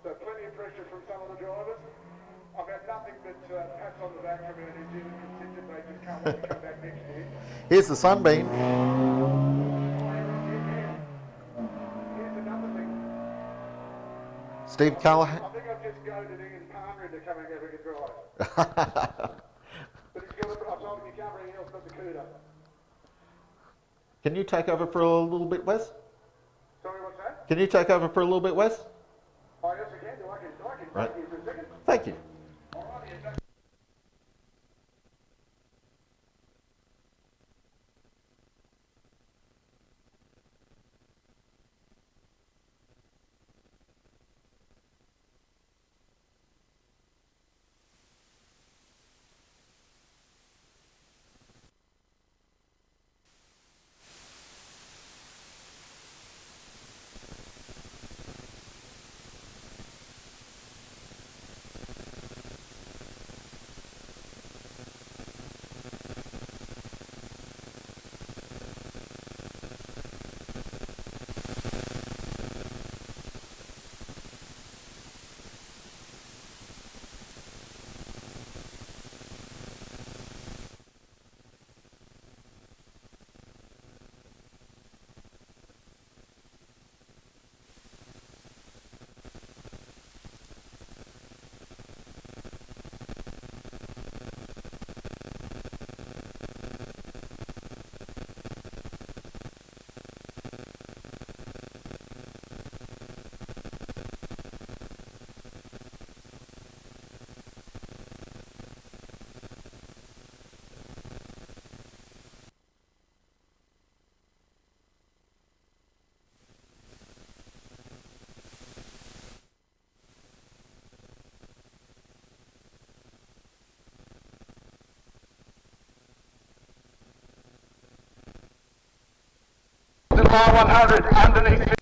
So plenty of pressure from some of the drivers. I've had nothing but pats on the back from our New Zealand contingent. They just can't wait to come back next year. Here's the Sunbeam. Here's another thing. Steve Callahan. I think I've just goaded Ian Palmer into coming and having a drive. But he's got I told him you can't bring anything else but the CUDA. Can you take over for a little bit, Wes? Sorry, what's that? Can you take over for a little bit, Wes? Oh, yes, I can. I can Right. take you for a second. Thank you. All righty. Mile 100 underneath.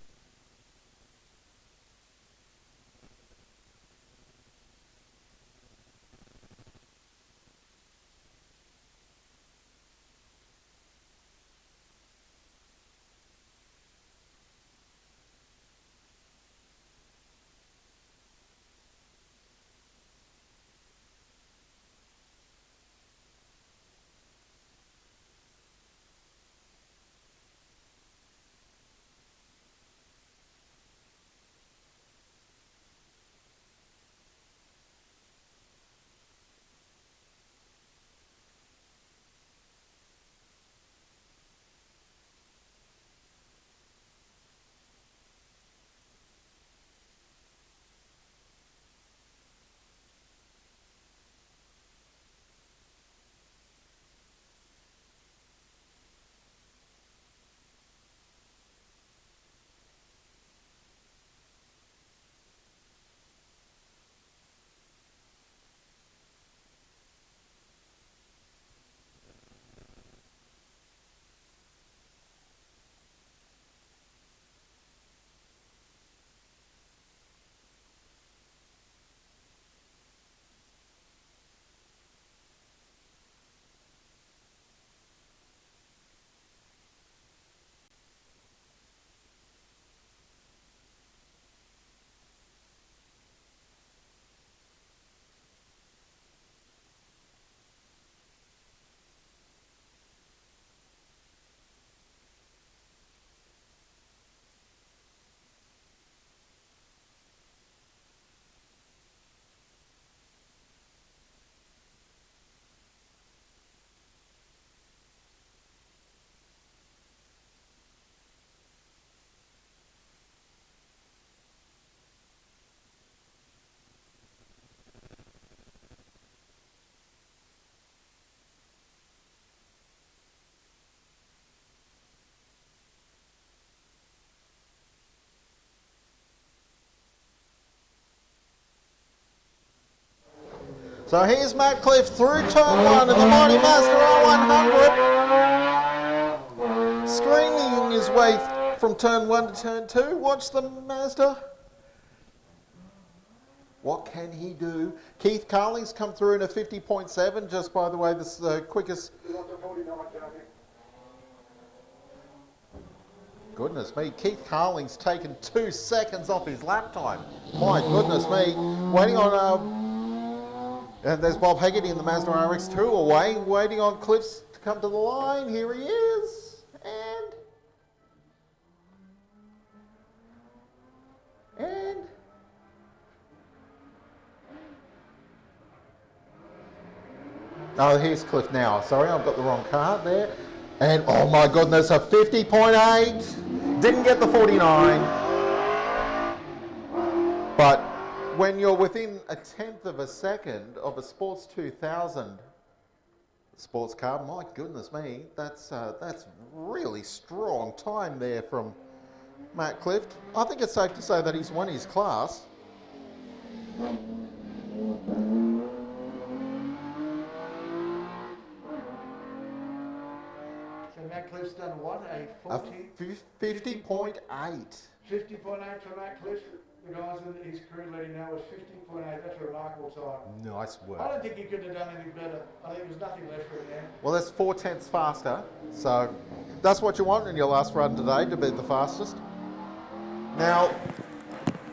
So here's Matt Cliff through turn 1 in the Mighty Master R100. Screaming his way from turn 1 to turn 2. Watch the Mazda. What can he do? Keith Carling's come through in a 50.7. Just by the way, this is the quickest. Goodness me, Keith Carling's taken 2 seconds off his lap time. My goodness me. Waiting on, and there's Bob Haggerty in the Mazda RX2 away, waiting on Cliffs to come to the line. Here he is. And oh, here's Cliff now. Sorry, I've got the wrong card there. And oh my goodness, a 50.8. Didn't get the 49. But when you're within a 1/10 of a second of a Sports 2000 sports car, my goodness me, that's really strong time there from Matt Clift. I think it's safe to say that he's won his class. Matt Cliff's done what? A 50.8. 50.8 for Matt Cliff. The guys in his crew let him know was 50.8. That's a remarkable time. Nice work. I don't think he could have done anything better. I think there's nothing left for him now. Well, that's 4/10 faster. So that's what you want in your last run today, to be the fastest. Now,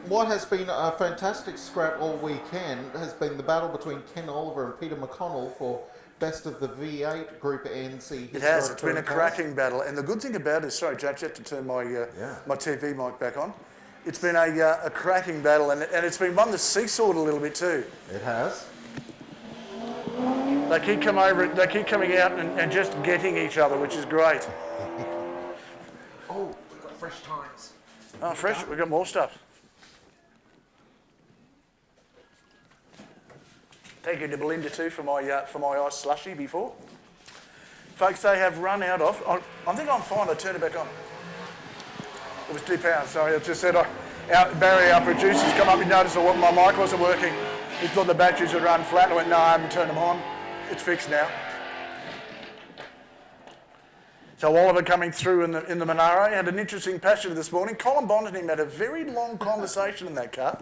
what has been a fantastic scrap all weekend has been the battle between Ken Oliver and Peter McConnell for best of the V8 Group NC. It has. It's been a cracking battle. And the good thing about it is, sorry, Jack, you have to turn my my TV mic back on. It's been a cracking battle, and it's been one that's seesawed a little bit too. It has. They keep coming out and just getting each other, which is great. Oh, we've got fresh tires. Oh, fresh? We've got more stuff. Thank you to Belinda too for my ice slushy before. Folks, they have run out of. I think I'm fine. I turned it back on. It was £2. Sorry, I just said Barry, our producer's come up and noticed that my mic wasn't working. He thought the batteries would run flat. I went, no, I haven't turned them on. It's fixed now. So Oliver coming through in the Monaro had an interesting passenger this morning. Colin Bond and him had a very long conversation in that car.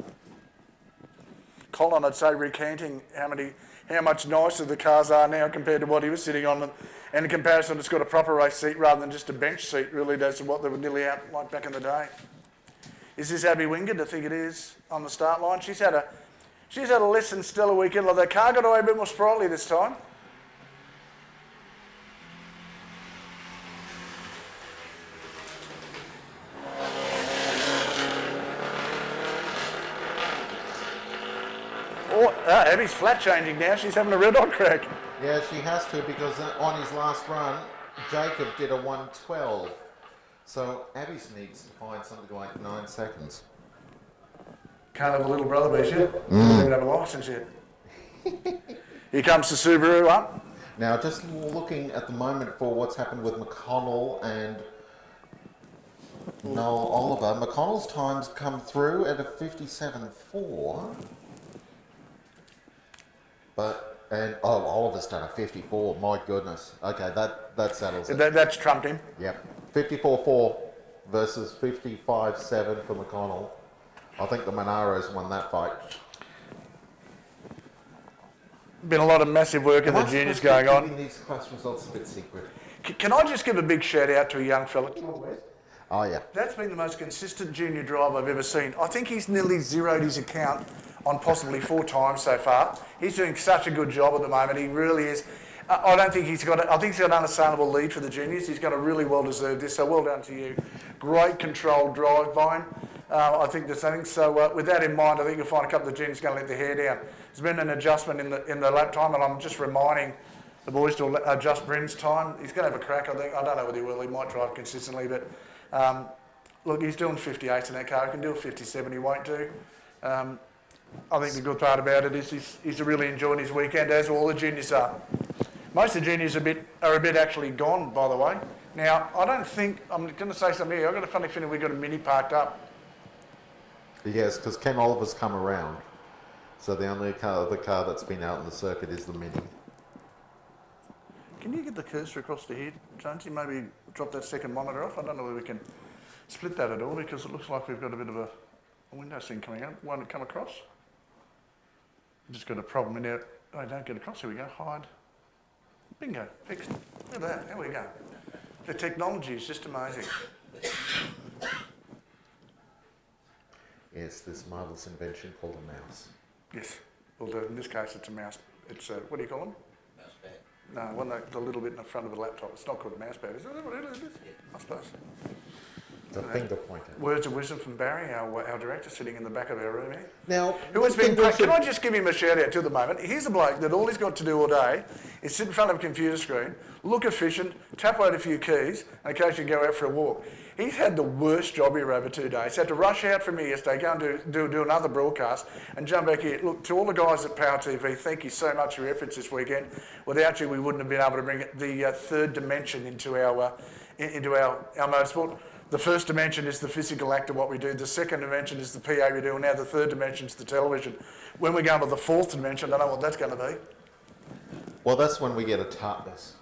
Colin, I'd say, recanting how much nicer the cars are now compared to what he was sitting on. And in comparison, it's got a proper race seat rather than just a bench seat, really. That's what they were nearly out like back in the day. Is this Abby Wingard? I think it is, on the start line. She's had a less than stellar weekend. Like, the car got away a bit more sprightly this time. Abby's flat changing now. She's having a red hot crack. Yeah, she has to, because on his last run, Jacob did a 1:12. So Abby's needs to find something like 9 seconds. Can't have a little brother be yet. Doesn't even have a licence yet. Here comes the Subaru up. Now, just looking at the moment for what's happened with McConnell and Noel Oliver. McConnell's times come through at a 57.4. And Oliver's done a 54. My goodness. Okay, that settles it. That's trumped him. Yep. 54.4 versus 55.7 for McConnell. I think the Monaro's won that fight. Been a lot of massive work in the juniors going on. Keeping these class results a bit secret. Can I just give a big shout out to a young fella? Oh yeah. That's been the most consistent junior driver I've ever seen. I think he's nearly zeroed his account on possibly 4 times so far. He's doing such a good job at the moment. He really is. I think he's got an unassailable lead for the juniors. He's got a really well-deserved this, so well done to you. Great controlled drive by him. I think there's something. So with that in mind, I think you'll find a couple of the juniors going to let their hair down. There's been an adjustment in the lap time, and I'm just reminding the boys to adjust Bryn's time. He's going to have a crack, I think. I don't know whether he will. He might drive consistently, but look, he's doing 58 in that car. He can do a 57. He won't do. I think the good part about it is he's really enjoying his weekend, as all the juniors are. Most of the juniors are a bit actually gone, by the way. Now, I don't think, I'm going to say something here. I've got a funny feeling we've got a Mini parked up. Yes, because Ken Oliver's come around. So the only other car that's been out in the circuit is the Mini. Can you get the cursor across to here, Jonesy? Maybe drop that second monitor off. I don't know whether we can split that at all because it looks like we've got a bit of a window thing coming up. Won't it come across? Just got a problem in there. Oh, don't get across. Here we go. Hide. Bingo. Fixed. Look at that. There we go. The technology is just amazing. Yes, this marvellous invention called a mouse. Yes. Well, in this case, it's a mouse. It's a, what do you call them? Mouse pad. No, one the little bit in the front of the laptop. It's not called a mouse pad, is it? What it is? Yeah. I suppose. The finger pointer. Words of wisdom from Barry, our director, sitting in the back of our room here. Now, who has been? Can I just give him a shout out to the moment? Here's a bloke that all he's got to do all day is sit in front of a computer screen, look efficient, tap out a few keys, and occasionally go out for a walk. He's had the worst job here over 2 days. Had to rush out from here yesterday, go and do another broadcast, and jump back here. Look, to all the guys at Power TV, thank you so much for your efforts this weekend. Without you, we wouldn't have been able to bring the third dimension into our motorsport. The first dimension is the physical act of what we do. The second dimension is the PA we do. And now the third dimension is the television. When we go into the fourth dimension, I don't know what that's going to be. Well, that's when we get a TARDIS.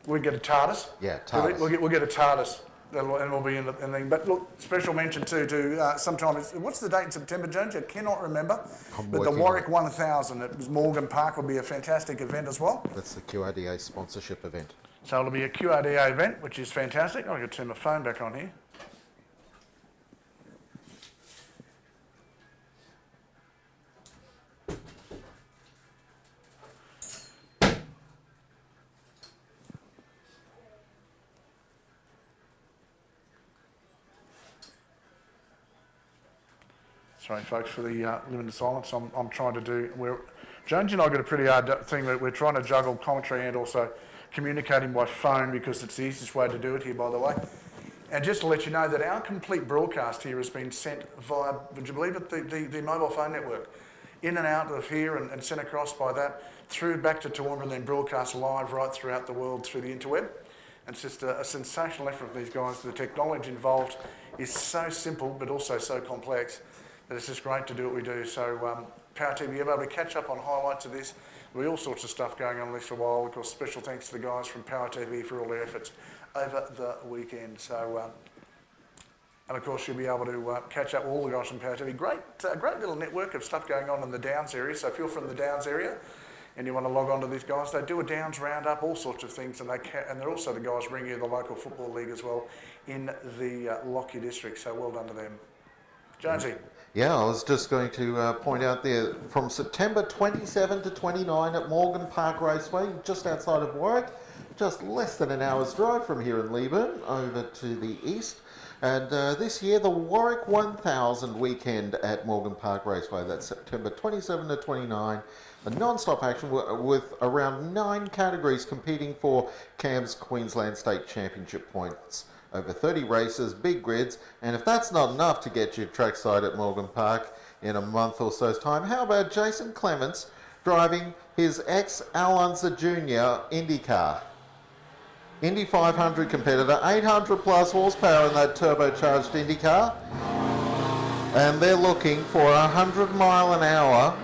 We get a TARDIS? Yeah, TARDIS. We'll get a TARDIS. And we'll be in the thing. But look, special mention too to sometime, what's the date in September, Jones? I cannot remember. But the Warwick 1000 at Morgan Park will be a fantastic event as well. That's the QRDA sponsorship event. So it'll be a QRDA event, which is fantastic. I'm going to turn my phone back on here. Sorry, folks, for the limited silence. I'm trying to do. Jones and I got a pretty hard thing that we're trying to juggle commentary and also communicating by phone because it's the easiest way to do it here, by the way. And just to let you know that our complete broadcast here has been sent via, would you believe it, the mobile phone network, in and out of here and sent across by that, through back to Toowoomba and then broadcast live right throughout the world through the interweb. And it's just a sensational effort from these guys. The technology involved is so simple but also so complex that it's just great to do what we do. So Power TV, you're able to catch up on highlights of this. There'll be all sorts of stuff going on this for a while. Of course, special thanks to the guys from Power TV for all their efforts over the weekend. So, and of course, you'll be able to catch up with all the guys from Power TV. Great little network of stuff going on in the Downs area. So if you're from the Downs area and you want to log on to these guys, they do a Downs roundup, all sorts of things, and they're also the guys bringing you the local football league as well in the Lockyer district. So well done to them. Jonesy. Yeah, I was just going to point out there, from September 27 to 29 at Morgan Park Raceway, just outside of Warwick, just less than an hour's drive from here in Leyburn, over to the east. And this year, the Warwick 1000 weekend at Morgan Park Raceway, that's September 27 to 29. A non-stop action with around 9 categories competing for CAM's Queensland State Championship points. Over 30 races, big grids, and if that's not enough to get you trackside at Morgan Park in a month or so's time, how about Jason Clements driving his ex-Alonso Jr. Indy car? Indy 500 competitor, 800 plus horsepower in that turbocharged Indy car, and they're looking for 100 mile an hour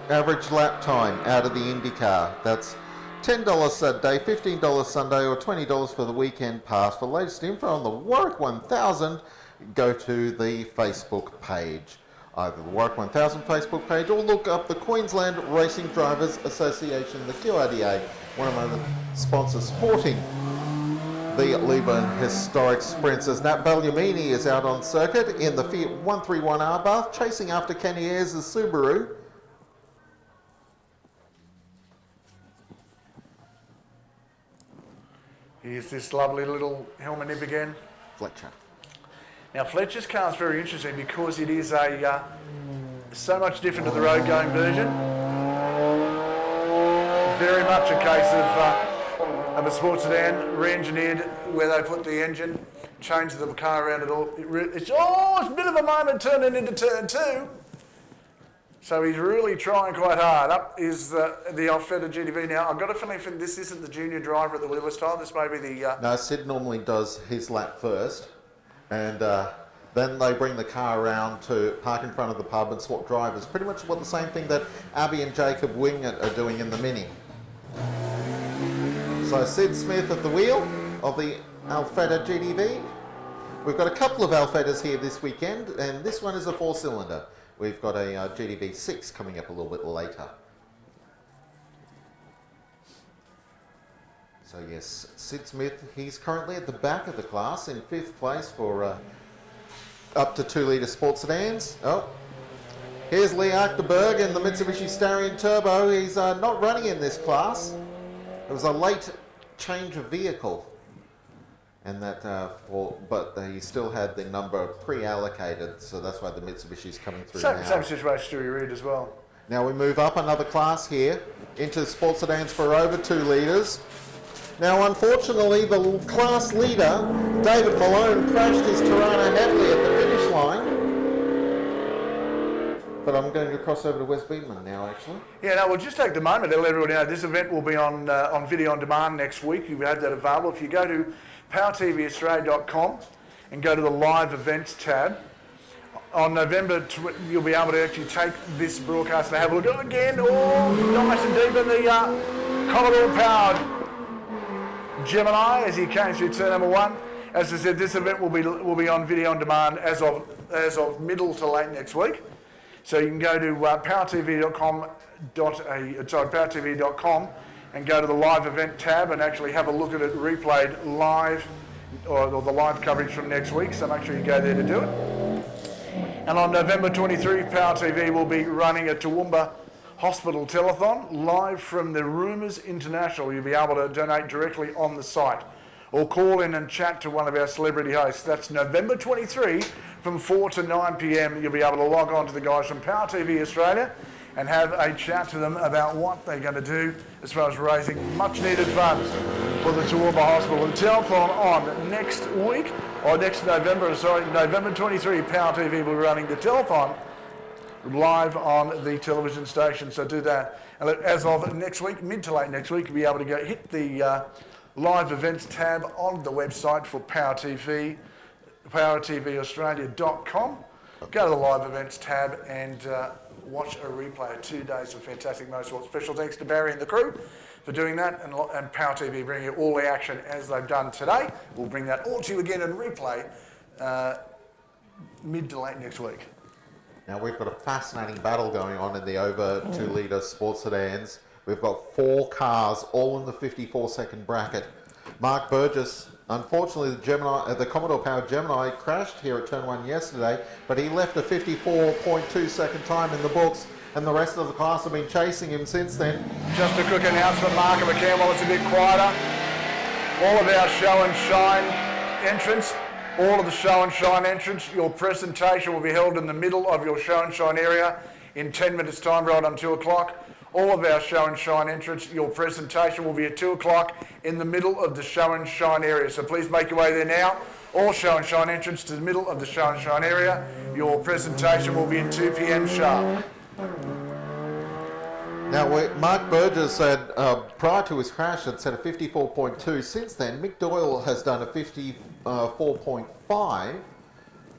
average lap time out of the Indy car. That's $10 Saturday, $15 Sunday, or $20 for the weekend pass. For latest info on the Warwick 1000, go to the Facebook page. Either the Warwick 1000 Facebook page or look up the Queensland Racing Drivers Association, the QRDA, one of my sponsors supporting the Leyburn Historic Sprints. As Nat Bagliamini is out on circuit in the Fiat 131R Bath, chasing after Kenny Ayres' Subaru. Here's this lovely little helmet nib again. Fletcher. Now Fletcher's car is very interesting because it is a so much different to the road going version. Very much a case of a sports sedan, re-engineered, where they put the engine, changed the car around it all. It's a bit of a moment turning into turn 2. So he's really trying quite hard. Up is the Alfetta GTV. Now, I've got a feeling this isn't the junior driver at the wheeler style. This may be the... No, Sid normally does his lap first. And Then they bring the car around to park in front of the pub and swap drivers. Pretty much what the same thing that Abby and Jacob Wingett are doing in the Mini. So Sid Smith at the wheel of the Alfetta GTV. We've got a couple of Alfettas here this weekend, and this one is a 4-cylinder. We've got a GTV 6 coming up a little bit later. So yes, Sid Smith, he's currently at the back of the class in 5th place for up to 2-litre sports sedans. Oh, here's Lee Achterberg in the Mitsubishi Starion Turbo. He's not running in this class. It was a late change of vehicle, and that but he still had the number pre-allocated, so that's why the Mitsubishi's coming through now. Same situation to your read as well. Now we move up another class here into sports sedans for over 2 litres. Now, unfortunately, the class leader, David Malone, crashed his Tirana heavily at the finish line. But I'm going to cross over to Wes Beedman now, actually. Yeah, no, we'll just take the moment to let everybody know this event will be on video on demand next week. You have that available. If you go to powertvaustralia.com and go to the live events tab, on November, you'll be able to actually take this broadcast and have a look at it again. Oh, nice and deep in the Commodore-powered Gemini as he came through turn number 1. As I said, this event will be on video on demand as of middle to late next week. So you can go to powertv.com and go to the live event tab and actually have a look at it replayed live, or the live coverage from next week. So make sure you go there to do it. And on November 23, Power TV will be running a Toowoomba Hospital Telethon live from the Rumours International. You'll be able to donate directly on the site or call in and chat to one of our celebrity hosts. That's November 23 from 4 to 9 p.m. You'll be able to log on to the guys from Power TV Australia and have a chat to them about what they're going to do as far as raising much needed funds for the Toowoomba Hospital. The telethon on next week, or next November, November 23, Power TV will be running the telethon live on the television station, so do that. And as of next week, mid to late next week, you'll be able to hit the live events tab on the website for Power TV, powertvaustralia.com. Go to the live events tab and watch a replay of 2 days of fantastic motorsport. Special thanks to Barry and the crew for doing that, and Power TV bringing you all the action as they've done today. We'll bring that all to you again in replay mid to late next week. Now we've got a fascinating battle going on in the over 2-litre sports sedans. We've got 4 cars all in the 54-second bracket. Mark Burgess, unfortunately the Commodore-powered Gemini crashed here at turn 1 yesterday, but he left a 54.2 second time in the books, and the rest of the class have been chasing him since then. Just a quick announcement, Mark, if I can, while it's a bit quieter. All of our show and shine entrants, all of the show and shine entrants, your presentation will be held in the middle of your show and shine area in 10 minutes time, right on 2 o'clock. All of our show and shine entrants, your presentation will be at 2 o'clock in the middle of the show and shine area. So please make your way there now. All show and shine entrants to the middle of the show and shine area. Your presentation will be at 2 p.m. sharp. Now, Mark Burgess said prior to his crash had set a 54.2. Since then, Mick Doyle has done a 54.5.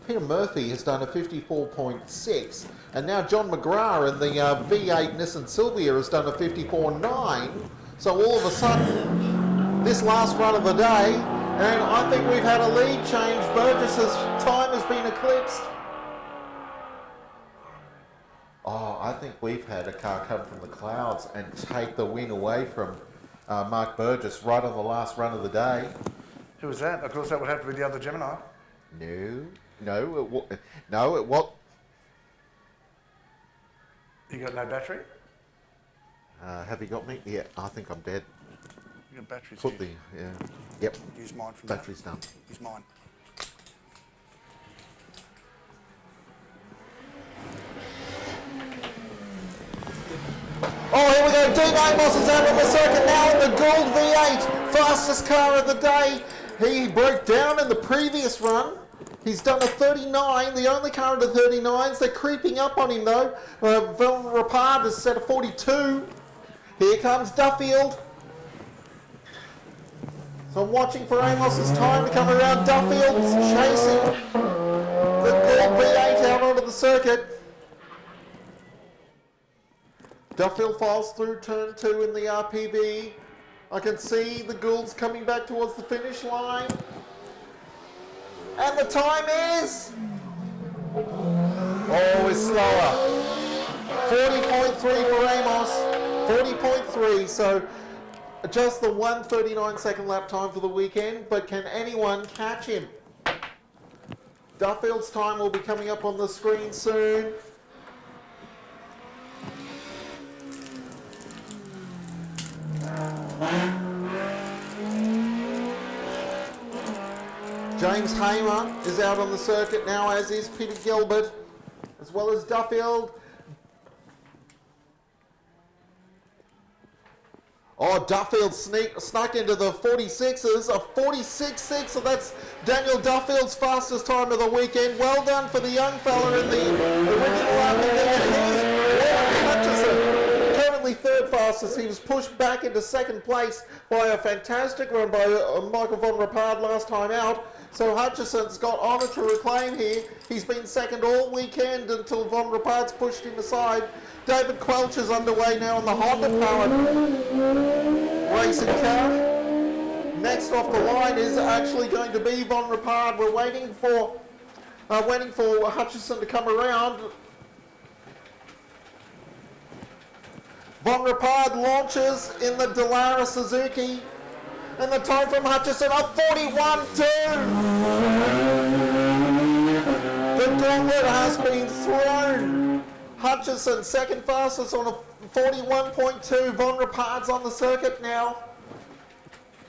Peter Murphy has done a 54.6. And now John McGrath in the V8 Nissan Silvia has done a 54.9. So all of a sudden, this last run of the day, and I think we've had a lead change. Burgess's time has been eclipsed. Oh, I think we've had a car come from the clouds and take the win away from Mark Burgess right on the last run of the day. Who was that? Of course, that would have to be the other Gemini. No, it what? You got no battery? Have you got me? Yeah, I think I'm dead. You got batteries? Put the yep. Use mine from battery's done. Use mine. Oh, here we go. Dean Amos is out on the circuit now in the Gould V8. Fastest car of the day. He broke down in the previous run. He's done a 39, the only car in the 39s. They're creeping up on him though. Val Rapard has set a 42. Here comes Duffield. So I'm watching for Amos's time to come around. Duffield's chasing the Duffield V8 out onto the circuit. Duffield files through turn 2 in the RPV. I can see the Goulds coming back towards the finish line. And the time is... Oh, it's slower. 40.3 for Amos. 40.3, so just the 1:39 lap time for the weekend, but can anyone catch him? Duffield's time will be coming up on the screen soon. James Hamer is out on the circuit now, as is Peter Gilbert, as well as Duffield. Oh, Duffield snuck into the 46s, a 46.6, so that's Daniel Duffield's fastest time of the weekend. Well done for the young fella in the original RPV. Hutchison, currently third fastest. He was pushed back into second place by a fantastic run by Michael von Rapard last time out. So Hutchison's got honour to reclaim here. He's been second all weekend until von Rapard's pushed him aside. David Quelch is underway now on the Honda-powered racing car. Next off the line is actually going to be von Rapard. We're waiting for Hutchison to come around. Von Rapard launches in the Dallara Suzuki, and the time from Hutchison of 41.2. The gauntlet has been thrown. Hutchison, second fastest on a 41.2. Von Rapard's on the circuit now.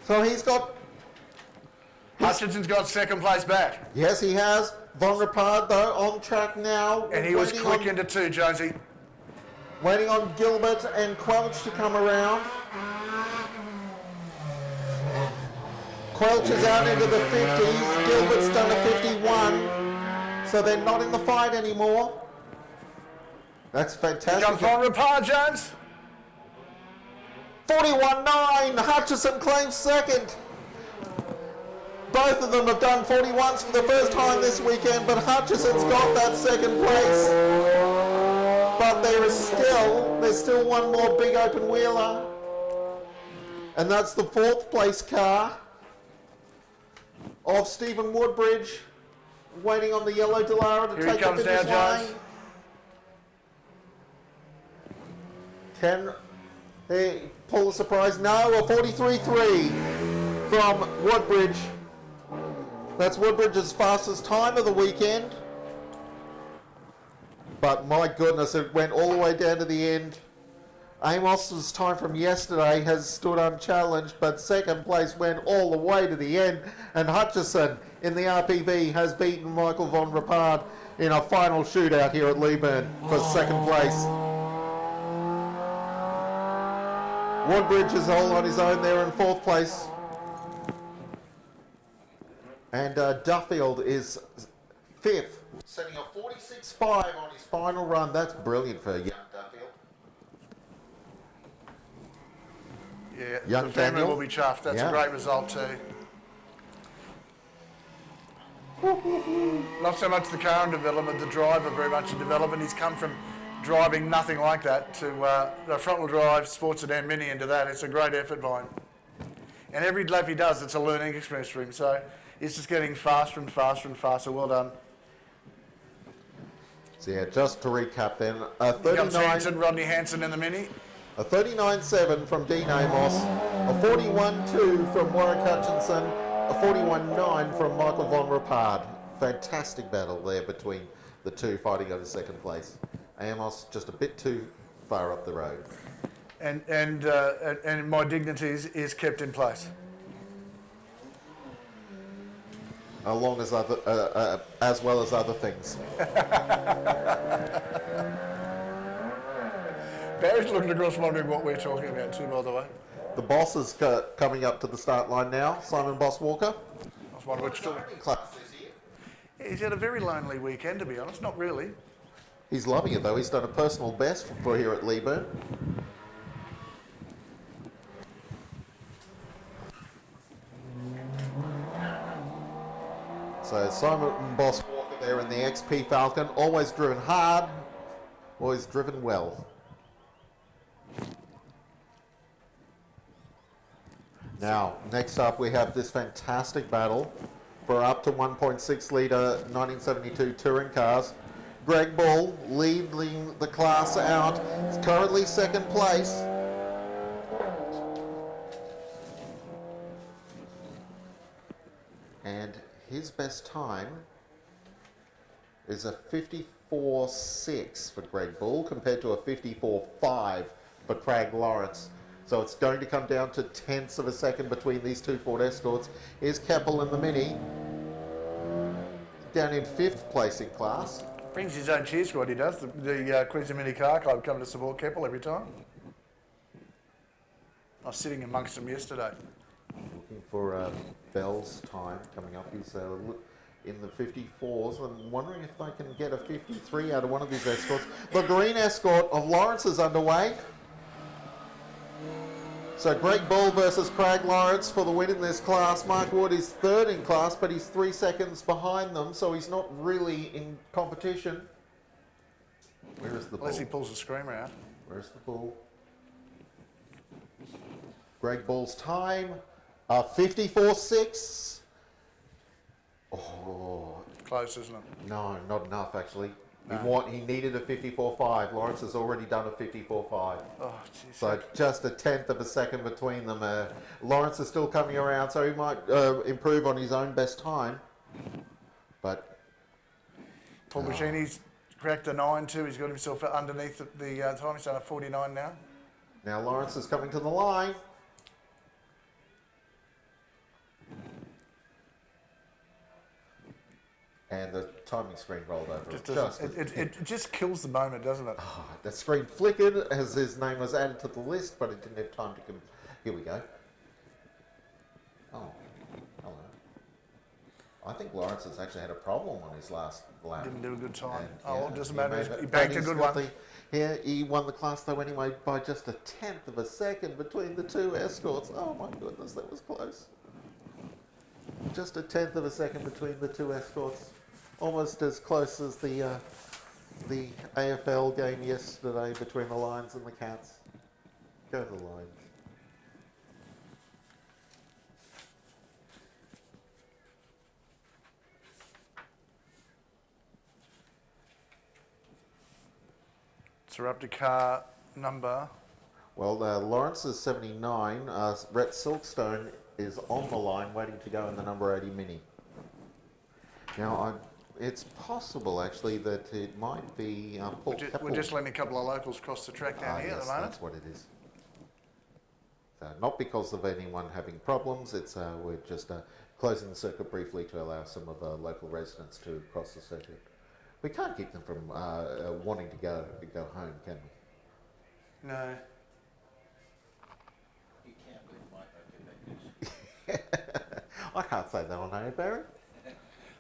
So he's got... Hutchison's got second place back. Yes, he has. Von Rapard, though, on track now. And he was quick into 2, Jonesy. Waiting on Gilbert and Quelch to come around. Quelch is out into the 50s. Gilbert's done a 51. So they're not in the fight anymore. That's fantastic. Here comes von Rapard, Jones. 41.9. Hutchison claims second. Both of them have done 41s for the first time this weekend, but Hutchison's got that second place. But there's still one more big open wheeler. And that's the fourth place car of Stephen Woodbridge, waiting on the yellow Dallara to take the finish line. Can he pull a surprise? No, a 43.3 from Woodbridge. That's Woodbridge's fastest time of the weekend. But my goodness, it went all the way down to the end. Amos's time from yesterday has stood unchallenged, but second place went all the way to the end. And Hutchison in the RPV has beaten Michael von Rapard in a final shootout here at Leyburn for second place. Woodbridge is all on his own there in fourth place. And Duffield is fifth, setting a 46.5 on his final run. That's brilliant for young Duffield. Yeah, young the family Daniel will be chuffed. That's a great result too. Not so much the car in development, the driver very much in development. He's come from driving nothing like that to the front-wheel drive sports sedan mini into that. It's a great effort by him. And every lap he does, it's a learning experience for him. So he's just getting faster and faster and faster. Well done. So yeah, just to recap then, Here comes Hansen, Rodney Hansen in the mini. A 39.7 from Dean Amos, a 41.2 from Warwick Hutchinson, a 41.9 from Michael von Rapard. Fantastic battle there between the two fighting over second place. Amos just a bit too far up the road. And my dignity is kept in place. Along as other, as well as other things. Barry's looking across wondering what we're talking about too, by the way. The boss is coming up to the start line now, Simon Boss Walker. I was wondering which He's had a very lonely weekend, to be honest. Not really. He's loving it though. He's done a personal best for here at Leyburn. So Simon Boss Walker there in the XP Falcon. Always driven hard, always driven well. Now, next up we have this fantastic battle for up to 1.6 litre 1972 touring cars. Greg Ball leading the class out. He's currently second place. And his best time is a 54.6 for Greg Bull compared to a 54.5 for Craig Lawrence. So it's going to come down to tenths of a second between these two Ford Escorts. Here's Keppel in the Mini, down in 5th place in class. Brings his own cheer squad, he does. The Queensland Mini Car Club come to support Keppel every time. I was sitting amongst them yesterday. Looking for Bell's time coming up. He's in the 54s. I'm wondering if they can get a 53 out of one of these Escorts. The green Escort of Lawrence is underway. So Greg Ball versus Craig Lawrence for the win in this class. Mark Wood is 3rd in class, but he's 3 seconds behind them, so he's not really in competition. Where is the Bull? Unless he pulls the screamer out. Where's the Bull? Greg Ball's time, 54.6. Oh. Close, isn't it? No, not enough actually. No. He needed a 54.5. Lawrence has already done a 54.5. Oh, geez. So just a tenth of a second between them. Lawrence is still coming around, so he might improve on his own best time. But Paul Buccini's cracked a 9 too. He's got himself underneath the time. He's done a 49 now. Now Lawrence is coming to the line. And the timing screen rolled over. It just kills the moment, doesn't it? Oh, the screen flickered as his name was added to the list, but it didn't have time to come. Here we go. Oh, hello. I think Lawrence has actually had a problem on his last lap. Didn't do a good time. And, well, it doesn't matter. He backed a good one. Here, he won the class though anyway by just a tenth of a second between the two Escorts. Oh my goodness, that was close. Just a tenth of a second between the two Escorts. Almost as close as the AFL game yesterday between the Lions and the Cats. Go the Lions. So we're up to car number. Well, Lawrence is 79. Rhett Silkstone is on the line waiting to go in the number 80 Mini. Now, it's possible actually that it might be Paul Keppel. We're just letting a couple of locals cross the track down here at the moment. That's what it is. So not because of anyone having problems, it's we're just closing the circuit briefly to allow some of the local residents to cross the circuit. We can't keep them from wanting to go home, can we? No. You can, but it might not get that good. I can't say that on air, Barry.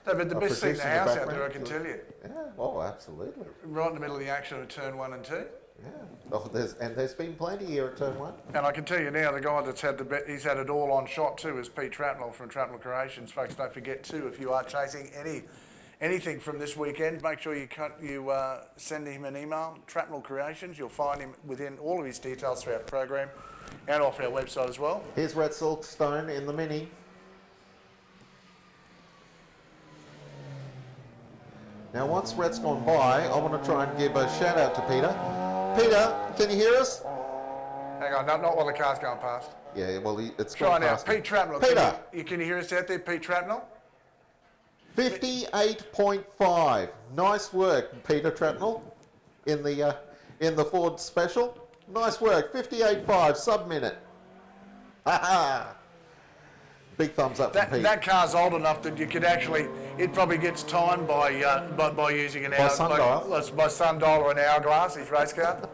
No, but the best seat in the house out there, I can tell you. Yeah, oh, absolutely. Right in the middle of the action of turn 1 and 2. Yeah, oh, there's been plenty here at turn 1. And I can tell you now, the guy that's had he's had it all on shot too is Pete Trapnell from Trapnell Creations. Folks, don't forget too, if you are chasing anything from this weekend, make sure you send him an email, Trapnell Creations. You'll find him within all of his details throughout the program and off our website as well. Here's Rhett Silkstone in the Mini. Now, once Rhett's gone by, I want to try and give a shout out to Peter. Peter, can you hear us? Hang on, not while the car's going past. Yeah, well, it's try gone now. past. Pete Trapnell. Peter, can you hear us out there, Pete Trapnell? 58.5. Nice work, Peter Trapnell, in the Ford Special. Nice work. 58.5, sub-minute. Ha-ha. Big thumbs up from Pete. That car's old enough that you could actually, it probably gets timed by using an hour. By sundial or an hourglass, his race car.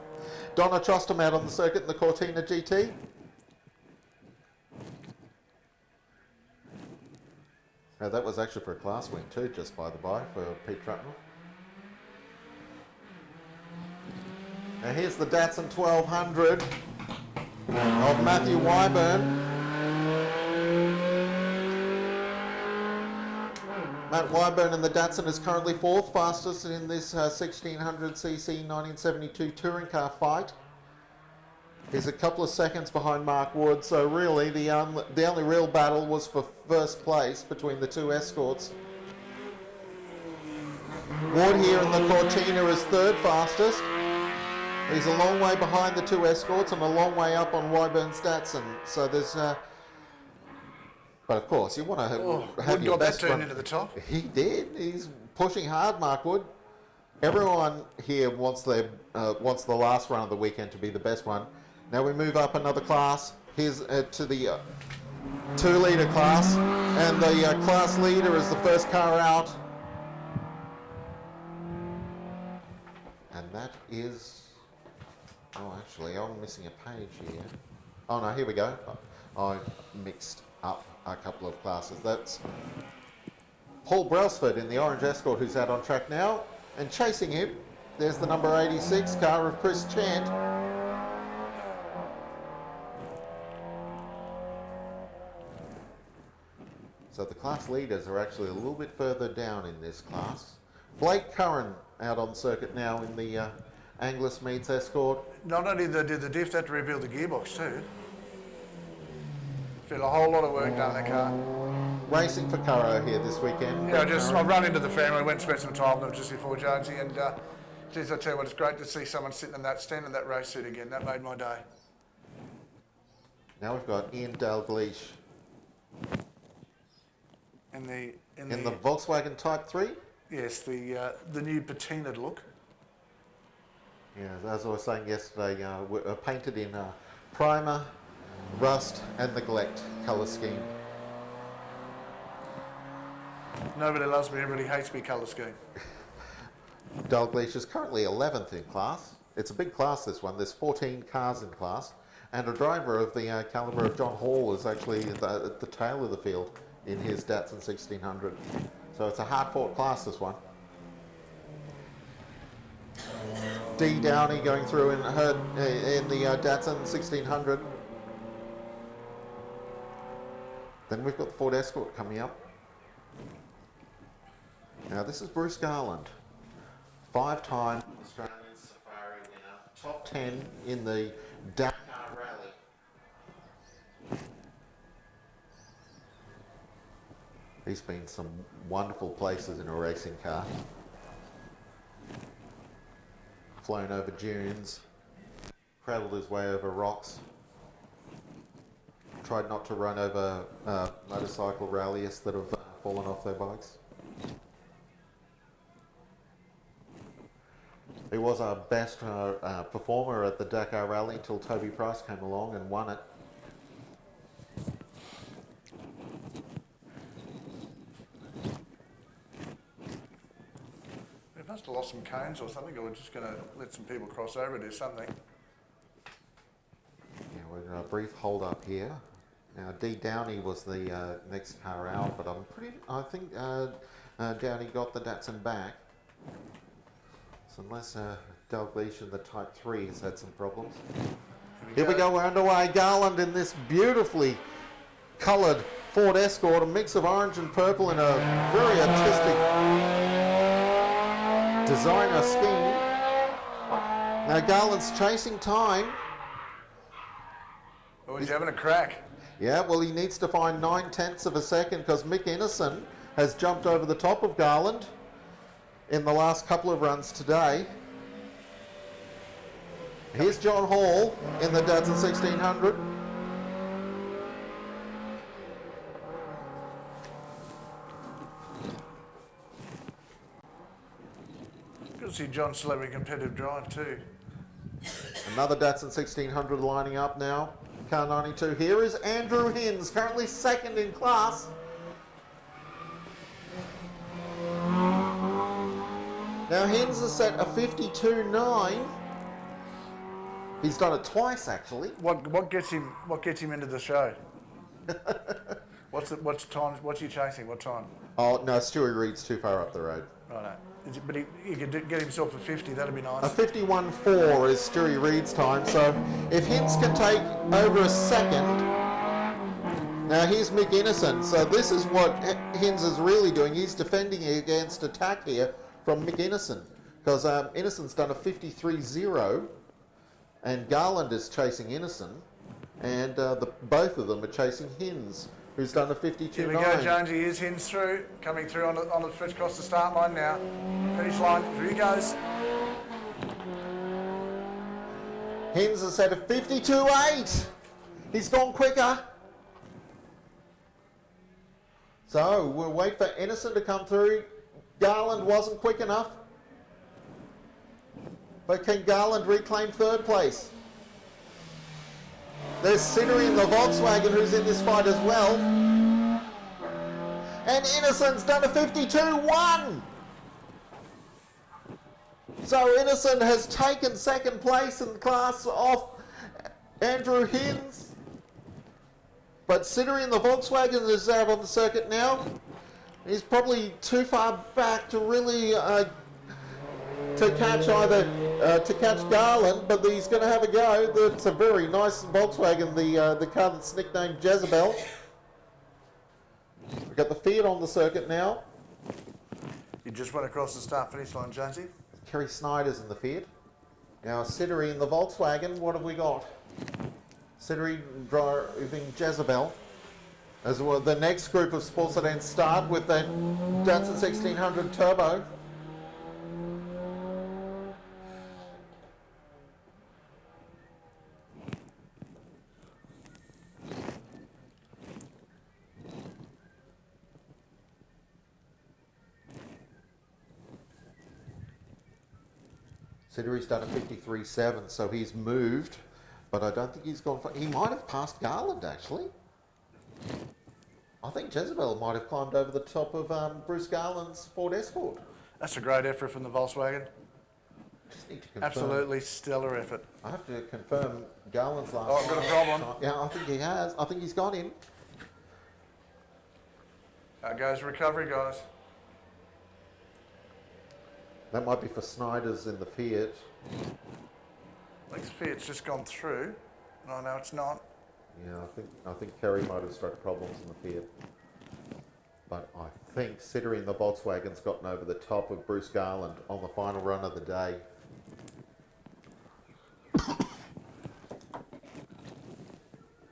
Donna Trostam out on the circuit in the Cortina GT. Now that was actually for a class win too, just by the by, for Pete Trapnell. Now here's the Datsun 1200 of Matthew Leyburn. Matt Leyburn in the Datsun is currently 4th fastest in this 1600cc 1972 touring car fight. He's a couple of seconds behind Mark Wood, so really the only real battle was for first place between the two escorts. Wood here in the Cortina is 3rd fastest. He's a long way behind the two escorts and a long way up on Leyburn's Datsun. So there's, but of course you want to have your best that turn run. into the top. He did. He's pushing hard, Mark Wood. Everyone here wants the last run of the weekend to be the best one. Now we move up another class. Here's to the 2-litre class, and the class leader is the first car out. And that is, oh actually I'm missing a page here. Oh no, here we go. I mixed up a couple of classes. That's Paul Brailsford in the orange Escort who's out on track now, and chasing him, there's the number 86 car of Chris Chant. So the class leaders are actually a little bit further down in this class. Blake Curran out on circuit now in the Anglers Meads Escort. Not only did the diff, they had to rebuild the gearbox too. Feel a whole lot of work done in the car. Racing for Curran here this weekend. Yeah, I run into the family, went and spent some time with them just before Jonesy, and geez, I tell you what, it's great to see someone sitting in that stand in that race suit again. That made my day. Now we've got Ian Dalgleish In the Volkswagen Type 3? Yes, the new patinaed look. Yeah, as I was saying yesterday, painted in primer, rust and neglect colour scheme. Nobody loves me, everybody hates me colour scheme. Dalgleish is currently 11th in class. It's a big class, this one. There's 14 cars in class, and a driver of the calibre of John Hall is actually at the tail of the field in his Datsun 1600. So it's a hard-fought class, this one. D. Downey going through in the Datsun 1600. Then we've got the Ford Escort coming up. Now this is Bruce Garland, 5-time Australian Safari winner, top 10 in the Dakar Rally. He's been some wonderful places in a racing car. Flown over dunes, cradled his way over rocks, tried not to run over motorcycle rallyists that have fallen off their bikes. He was our best performer at the Dakar Rally until Toby Price came along and won it. We must have lost some cones or something, or we're just going to let some people cross over and do something. Yeah, we're in a brief hold up here. Now D. Downey was the next car out, but I think Downey got the Datsun back. So unless Dalgleish in the Type 3 has had some problems. Here we go, we're underway. Garland in this beautifully coloured Ford Escort, a mix of orange and purple in a very artistic designer scheme. Now Garland's chasing time. Oh, he's having a crack. Yeah, well he needs to find 9/10 of a second because Mick Innocent has jumped over the top of Garland in the last couple of runs today. Here's John Hall in the Datsun 1600. Good to see John still having a competitive drive too. Another Datsun 1600 lining up now. Car 92. Here is Andrew Hinds, currently second in class. Now Hinds has set a 52.9. He's done it twice actually. What gets him into the show? What's he chasing? What time? Oh no, Stewie Reed's too far up the road. Right. But he could get himself a 50. That'd be nice. A 51.4 is Stewie Reed's time. So if Hinds can take over a second, Now here's Mick Innocent. So this is what Hins is really doing. He's defending against attack here from Mick Innocent, because Innocent's done a 53.0 and Garland is chasing Innocent, and both of them are chasing Hins, who's done a 52.9. Here we go, Jonesy. Here's Hins through, coming through on the first across the start line now. Finish line, here he goes. Hins has set a 52.8. He's gone quicker. So we'll wait for Innocent to come through. Garland wasn't quick enough. But can Garland reclaim third place? There's Siddery in the Volkswagen who's in this fight as well. And Innocent's done a 52.1. So Innocent has taken second place in the class off Andrew Hins. But Siddery in the Volkswagen is out on the circuit now. He's probably too far back to really to catch Garland, but he's going to have a go. It's a very nice Volkswagen, the car that's nicknamed Jezebel. We've got the Fiat on the circuit now. You just went across the start-finish line, Jonesy. Kerry Snyder's in the Fiat. Now Siddery in the Volkswagen. What have we got? Siddery driving Jezebel. As well, the next group of sports sedans start with that Datsun 1600 Turbo. Siddery's done a 53.7, so he's moved, but I don't think he's gone far. He might have passed Garland, actually. I think Jezebel might have climbed over the top of Bruce Garland's Ford Escort. That's a great effort from the Volkswagen. Just need to confirm. Absolutely stellar effort. I have to confirm Garland's last. Oh, I've got a problem. Yeah, I think he has. I think he's got him. There goes recovery, guys. That might be for Snyder's in the Fiat. I think Fiat's just gone through. No, it's not. Yeah, I think Kerry might have struck problems in the Fiat. But I think Siddery in the Volkswagen's gotten over the top of Bruce Garland on the final run of the day.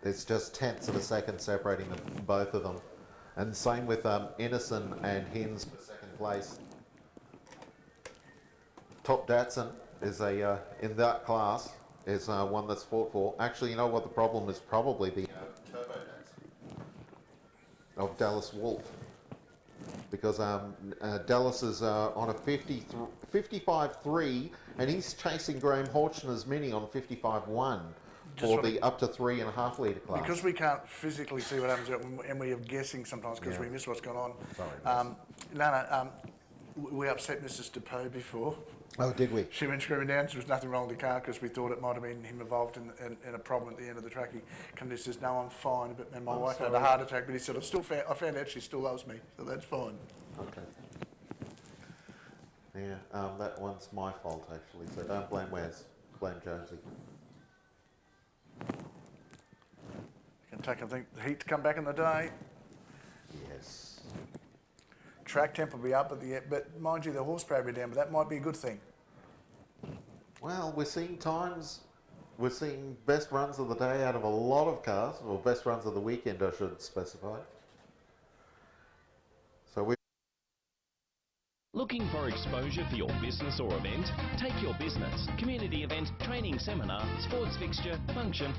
There's just tenths of a second separating both of them. And same with Innocent and Hins for second place. Top Datsun is in that class is one that's fought for. Actually, you know what the problem is? Probably the Turbo Datsun of Dallas Wolf, because Dallas is on a 55.3 and he's chasing Graham Horchner's Mini on 55.1 for the up to 3.5 litre class. Because we can't physically see what happens and we are guessing sometimes because we miss what's going on. Sorry. We upset Mrs. DePoe before. Oh, did we? She went screaming down. There was nothing wrong with the car because we thought it might have been him involved in a problem at the end of the track. He comes and says, "No, I'm fine." And my wife had a heart attack, but he said, I found out she still loves me, so that's fine. Okay. Yeah, that one's my fault actually. So don't blame Wes. Blame Jonesy. Can take, I think, the heat to come back in the day. Yes. Track temp will be up at the end, but mind you, the horsepower will be down, but that might be a good thing. Well, we're seeing best runs of the day out of a lot of cars, or best runs of the weekend, I should specify. So we. Looking for exposure for your business or event? Take your business, community event, training seminar, sports fixture, function,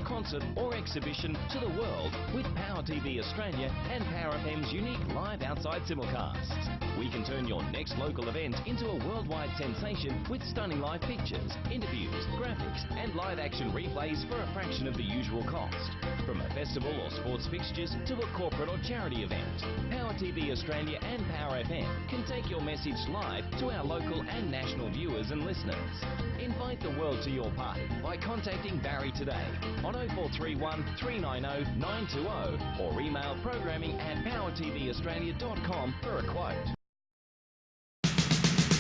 concert or exhibition to the world with Power TV Australia and Power FM's unique live outside simulcasts. We can turn your next local event into a worldwide sensation with stunning live pictures, interviews, graphics and live action replays for a fraction of the usual cost. From a festival or sports fixtures to a corporate or charity event, Power TV Australia and Power FM can take your message live to our local and national viewers and listeners. Invite the world to your party by contacting Barry today on 0431 390 920 or email programming@powertvaustralia.com for a quote.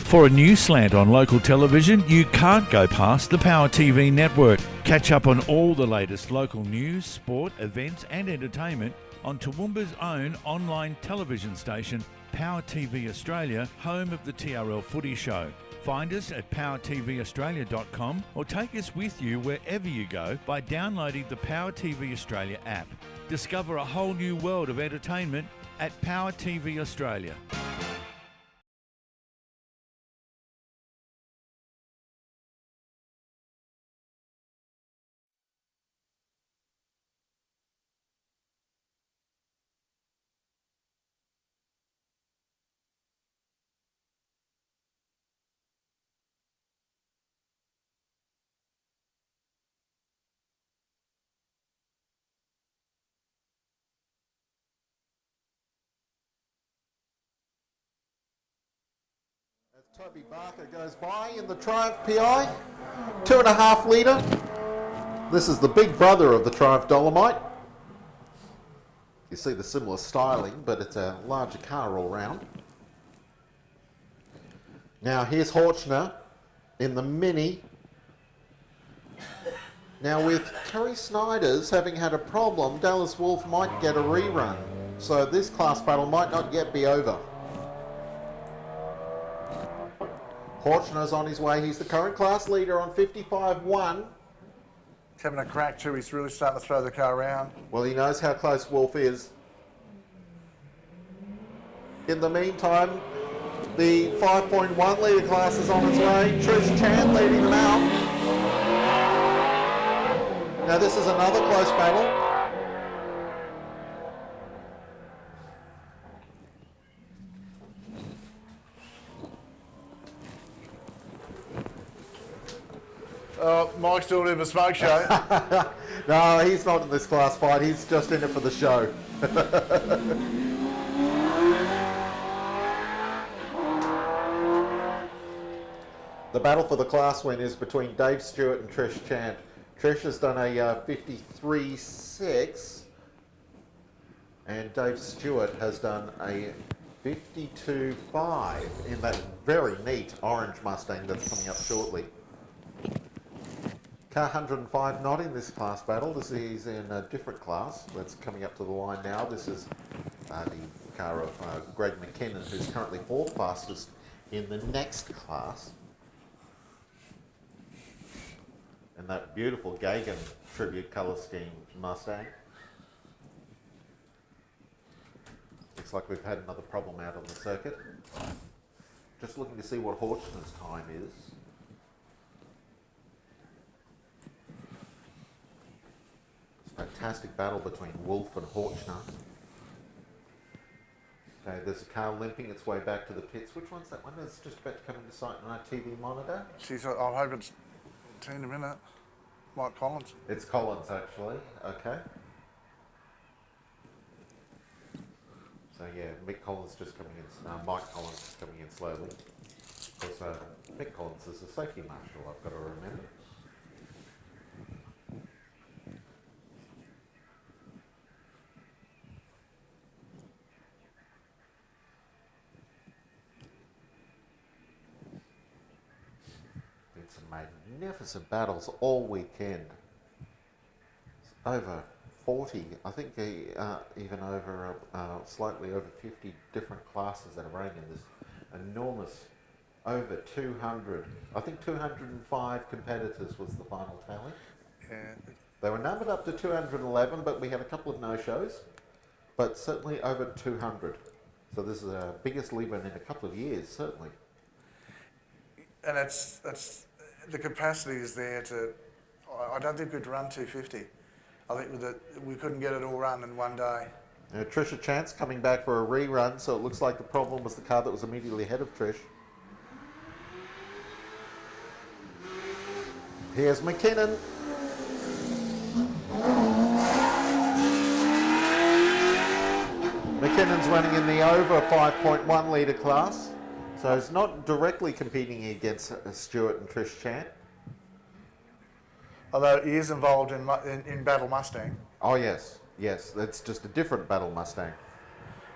For a news slant on local television, you can't go past the Power TV network. Catch up on all the latest local news, sport, events and entertainment on Toowoomba's own online television station, Power TV Australia, home of the TRL Footy Show. Find us at powertvaustralia.com or take us with you wherever you go by downloading the Power TV Australia app. Discover a whole new world of entertainment at Power TV Australia. Toby Barker goes by in the Triumph PI, 2.5 litre. This is the big brother of the Triumph Dolomite. You see the similar styling, but it's a larger car all round. Now here's Horchner in the Mini. Now with Kerry Snyder's having had a problem, Dallas Wolf might get a rerun. So this class battle might not yet be over. Horchner's on his way. He's the current class leader on 55.1. He's having a crack too. He's really starting to throw the car around. Well, he knows how close Wolf is. In the meantime, the 5.1 litre class is on its way. Trish Chan leading them out. Now this is another close battle. Mike's doing a bit of a smoke show. No, he's not in this class fight. He's just in it for the show. The battle for the class win is between Dave Stewart and Trish Chant. Trish has done a 53.6 and Dave Stewart has done a 52.5 in that very neat orange Mustang that's coming up shortly. Car 105 not in this class battle. This is in a different class that's coming up to the line now. This is the car of Greg McKinnon, who's currently 4th fastest in the next class. And that beautiful Gagan tribute colour scheme Mustang. Looks like we've had another problem out on the circuit. Just looking to see what Horchner's time is. Fantastic battle between Wolf and Horchner. Okay, there's a car limping its way back to the pits. Which one's that one? It's just about to come into sight on our TV monitor. Jeez, I hope it's in a minute. Mike Collins. It's Collins, actually. Okay. So yeah, Mick Collins just coming in. Mike Collins is coming in slowly. Of course, Mick Collins is a safety marshal, I've got to remember. Some magnificent battles all weekend. Over 40, I think even over slightly over 50 different classes that are running in this enormous, over 200. I think 205 competitors was the final tally. Yeah. They were numbered up to 211, but we had a couple of no-shows, but certainly over 200. So this is the biggest Leyburn in a couple of years, certainly. And it's the capacity is there to. I don't think we'd run 250. I think we couldn't get it all run in one day. Trisha Chance coming back for a rerun, so it looks like the problem was the car that was immediately ahead of Trish. Here's McKinnon. McKinnon's running in the over 5.1 litre class. So it's not directly competing against Stewart and Trish Chant. Although he is involved in Battle Mustang. Oh yes, yes, that's just a different Battle Mustang.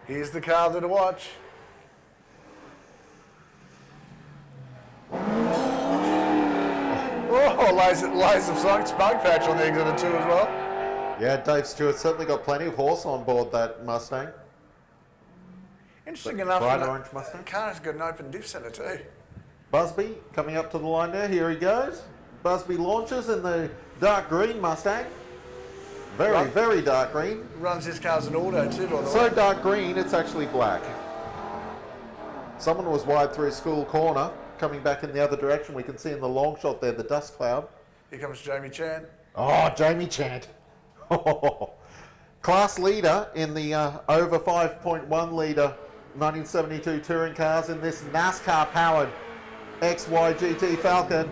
Here's the car to watch. lays of smoke patch on the exit too as well. Yeah, Dave Stewart certainly got plenty of horse on board that Mustang. Interesting enough, bright orange Mustang. The car's got an open diff centre too. Busby coming up to the line now. Here he goes. Busby launches in the dark green Mustang. Very dark green. Runs this car as an auto too, by the way. So dark green, it's actually black. Someone was wide through School Corner, coming back in the other direction. We can see in the long shot there the dust cloud. Here comes Jamie Chan. Oh, Jamie Chant. Class leader in the over 5.1 litre 1972 touring cars in this NASCAR-powered XY GT Falcon.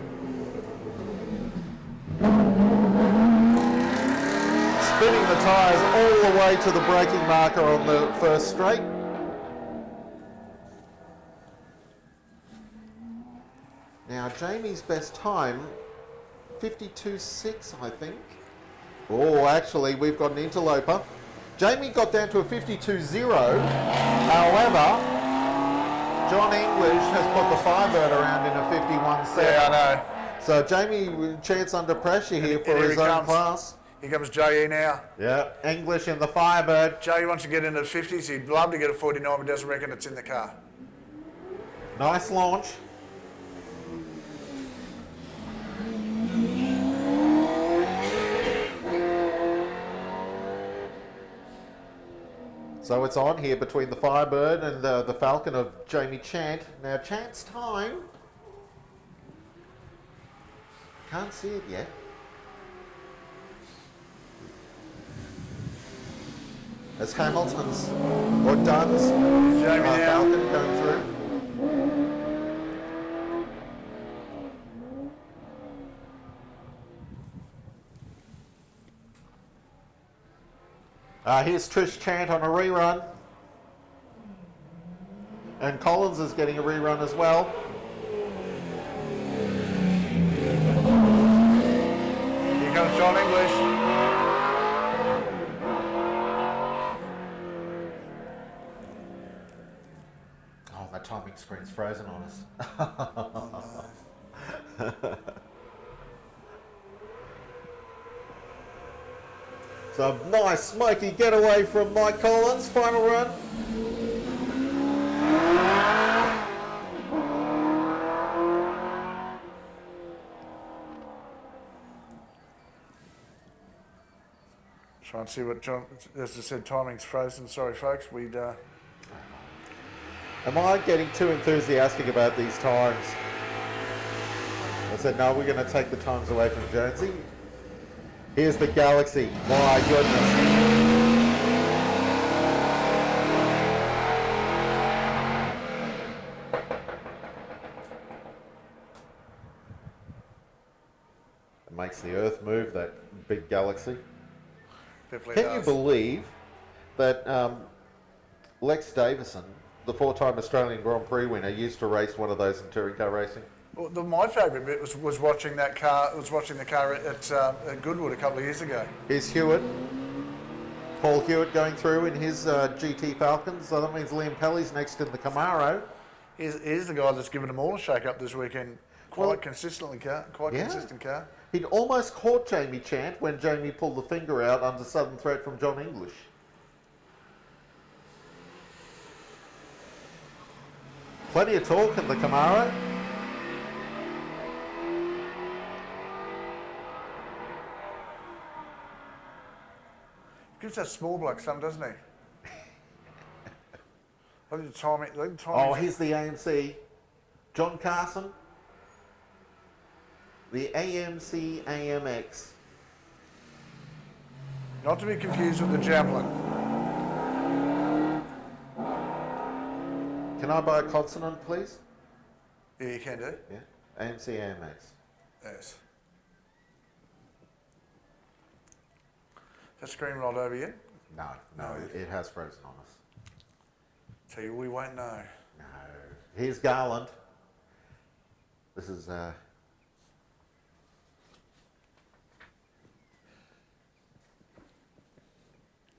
Spinning the tyres all the way to the braking marker on the first straight. Now, Jamie's best time, 52.6, I think. Oh, actually, we've got an interloper. Jamie got down to a 52.0. However, John English has put the Firebird around in a 51.7. Yeah, I know. So Jamie, chance under pressure here for his own class. Here comes JE now. Yeah, English in the Firebird. JE wants to get into the 50s. He'd love to get a 49, but doesn't reckon it's in the car. Nice launch. So it's on here between the Firebird and the Falcon of Jamie Chant. Now Chant's time. Can't see it yet. As Hamilton's or Dunn's Falcon going through. Here's Trish Chant on a rerun. And Collins is getting a rerun as well. Here comes John English. Oh, that timing screen's frozen on us. So nice smoky getaway from Mike Collins, final run. Try and see what John, as I said, timing's frozen. Sorry folks, we'd... Am I getting too enthusiastic about these times? I said, no, we're going to take the times away from Jonesy. Here's the Galaxy. My goodness. It makes the Earth move, that big Galaxy. Definitely Can does. you believe that Lex Davison, the four-time Australian Grand Prix winner, used to race one of those in touring car racing? Well, my favourite bit was watching that car. Was watching the car at Goodwood a couple of years ago. Here's Hewitt. Paul Hewitt going through in his GT Falcons. So that means Liam Pelly's next in the Camaro. He's the guy that's given them all a shake-up this weekend. Consistent car. He'd almost caught Jamie Chant when Jamie pulled the finger out under sudden threat from John English. Plenty of torque in the Camaro. Gives that small bloke some, doesn't he? Look at the timing. Oh, here's the AMC. John Carson. The AMC AMX. Not to be confused with the Javelin. Can I buy a consonant, please? Yeah, you can do. Yeah. AMC AMX. Yes. Is that screen rolled over yet? No, it has frozen on us. Tell you, we won't know. No. Here's Garland. This is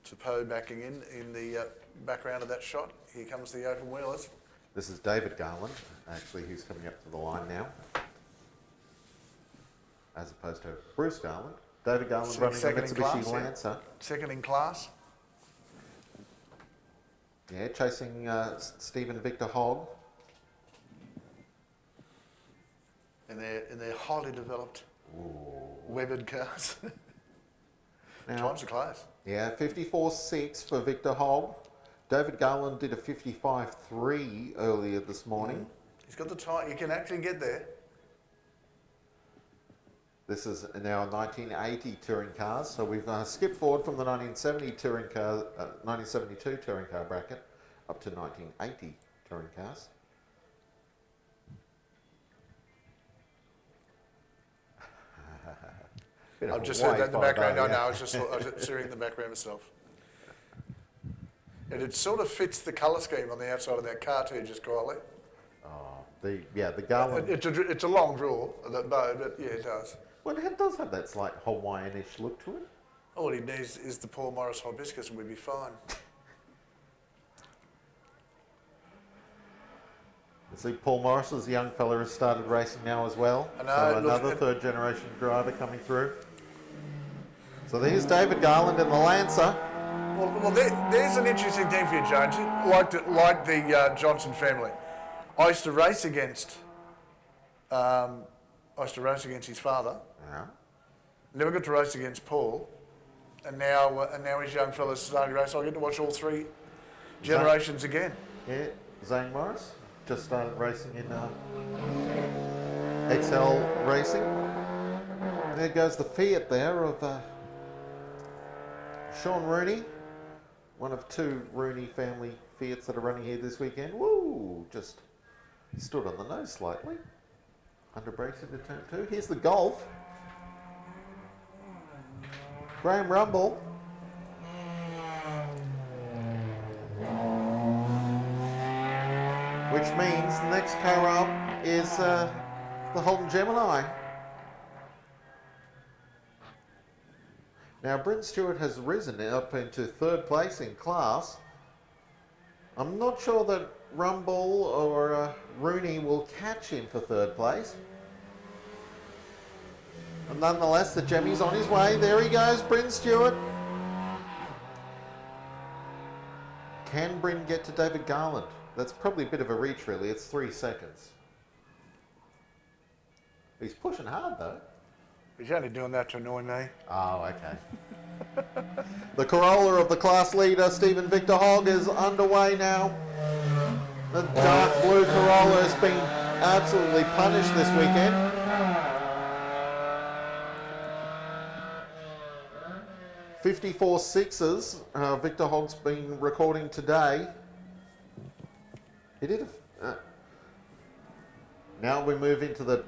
Chapeau backing in the background of that shot. Here comes the open wheelers. This is David Garland, actually, who's coming up to the line now. as opposed to Bruce Garland. David Garland running the Second in Mitsubishi class, Lancer. Second in class. Yeah, chasing Stephen Victor Hogg. And they're highly developed, webbed cars. Now, Times are close. Yeah, 54.6 for Victor Hogg. David Garland did a 55.3 earlier this morning. He's got the time. You can actually get there. This is now a 1980 touring cars, so we've skipped forward from the 1970 touring car, 1972 touring car bracket up to 1980 touring cars. I've just heard that in the background. I know. I was just hearing the background myself. And it sort of fits the colour scheme on the outside of that car too, just quietly. Oh, the Garland. It's a long draw, that bow, but yeah, it does. Well, it does have that slight Hawaiian-ish look to it. All he needs is the Paul Morris hibiscus and we'd be fine. See, Paul Morris's young fella has started racing now as well. I know, so another third generation driver coming through. So there's David Garland in the Lancer. Well, there's an interesting thing for you, Jones. Like the Johnson family. I used to race against his father. Yeah. Never got to race against Paul, and now his young fella's starting to race. I get to watch all three generations again. Yeah, Zane Morris just started racing in XL Racing. There goes the Fiat there of Sean Rooney, one of two Rooney family Fiats that are running here this weekend. Woo! Just stood on the nose slightly. Under brakes into turn 2. Here's the Golf. Graham Rumble. Which means the next car up is the Holden Gemini. Now, Bryn Stewart has risen up into third place in class. I'm not sure that Rumble or Rooney will catch him for third place. And nonetheless, the Jemmy's on his way. There he goes, Bryn Stewart. Can Bryn get to David Garland? That's probably a bit of a reach, really. It's 3 seconds. He's pushing hard, though. He's only doing that to annoy me. Oh, okay. The Corolla of the class leader, Stephen Victor Hogg, is underway now. The dark blue Corolla has been absolutely punished this weekend. .54 sixes, Victor Hogg's been recording today. He did now we move into the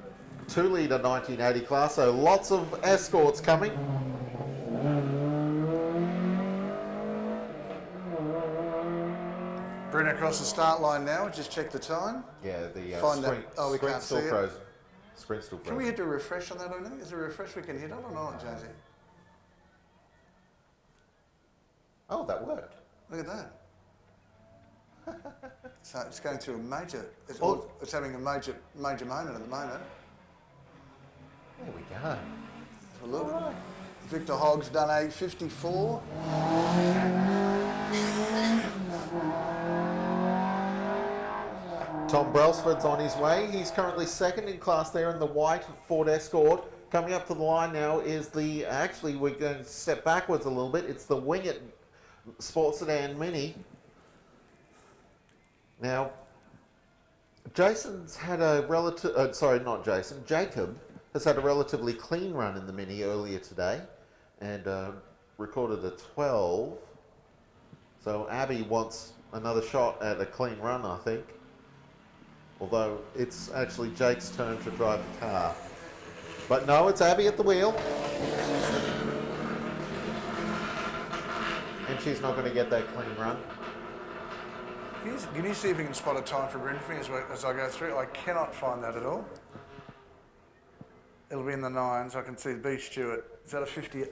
2-litre 1980 class, so lots of escorts coming. Bryn across the start line now. Just check the time. Yeah, the sprint. Oh, we can't still see frozen. Sprint still frozen. Can we hit a refresh on that or anything? Is there a refresh we can hit on or not, Jonesy? Oh, that worked. Look at that. So it's going through a major. It's having a major moment at the moment. There we go. Have a look. Right. Victor Hogg's done a 54. Tom Brailsford's on his way. He's currently second in class there in the white Ford Escort. Coming up to the line now is the, actually we're going to step backwards a little bit. It's the Wing It Sports Sedan Mini. Now, Jason's had a relative, sorry, not Jason, Jacob has had a relatively clean run in the Mini earlier today and recorded a 12. So Abby wants another shot at a clean run, I think. Although it's actually Jake's turn to drive the car. But no, it's Abby at the wheel. And she's not going to get that clean run. Can you see if you can spot a time for Bryn for me as I go through? I cannot find that at all. It'll be in the 9s. I can see B. Stewart. Is that a 50?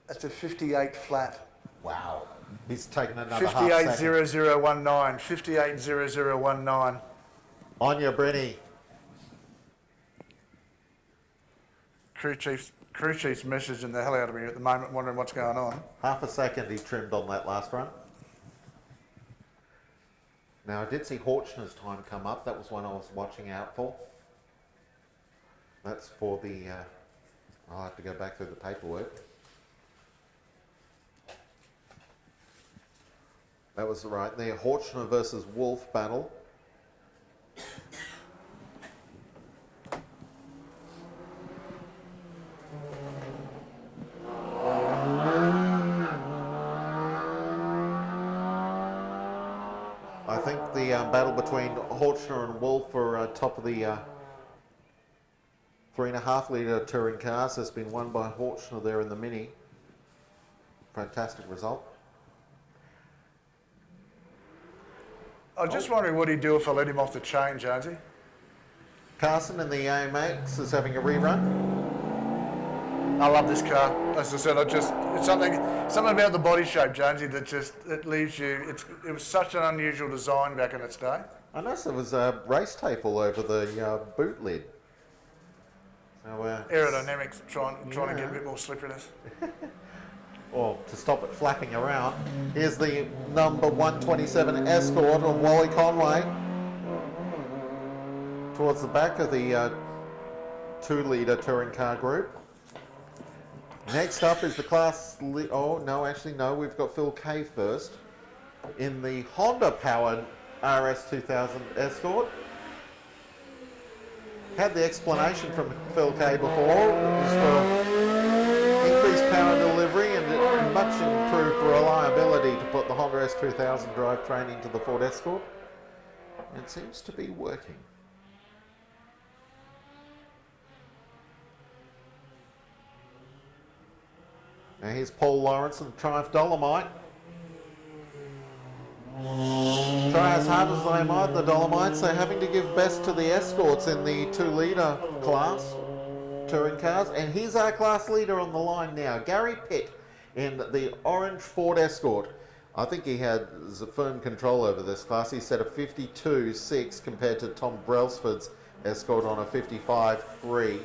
That's a 58 flat. Wow. He's taken another half second. 58.0019. 58.0019. On your Brenny. Crew chief's messaging the hell out of me at the moment, wondering what's going on. Half a second he trimmed on that last run. Now I did see Horchner's time come up. That was one I was watching out for. That's for the, I'll have to go back through the paperwork. That was right there, Horchner versus Wolf battle. I think the battle between Horchner and Wolf for top of the 3.5 litre touring cars has been won by Horchner there in the Mini. Fantastic result. I was just wondering what he'd do if I let him off the chain, Jonesy. Carson in the AMX is having a rerun. I love this car. As I said, it's something about the body shape, Jonesy, that it leaves you. It was such an unusual design back in its day. I noticed there was race tape all over the boot lid. So, aerodynamics trying to get a bit more slipperiness. Or to stop it flapping around. Here's the number 127 Escort of Wally Conway towards the back of the 2 litre touring car group. Next up is the class, we've got Phil Kay first in the Honda powered RS 2000 Escort. Had the explanation from Phil Kay before. It was for increased power delivery and much improved reliability to put the Honda S2000 drivetrain into the Ford Escort. It seems to be working. Now here's Paul Lawrence and Triumph Dolomite. Try as hard as they might, the Dolomites, they're having to give best to the Escorts in the 2 litre class touring cars. And here's our class leader on the line now, Gary Pitt in the orange Ford Escort. I think he had firm control over this class. He set a 52.6 compared to Tom Brailsford's Escort on a 55.3.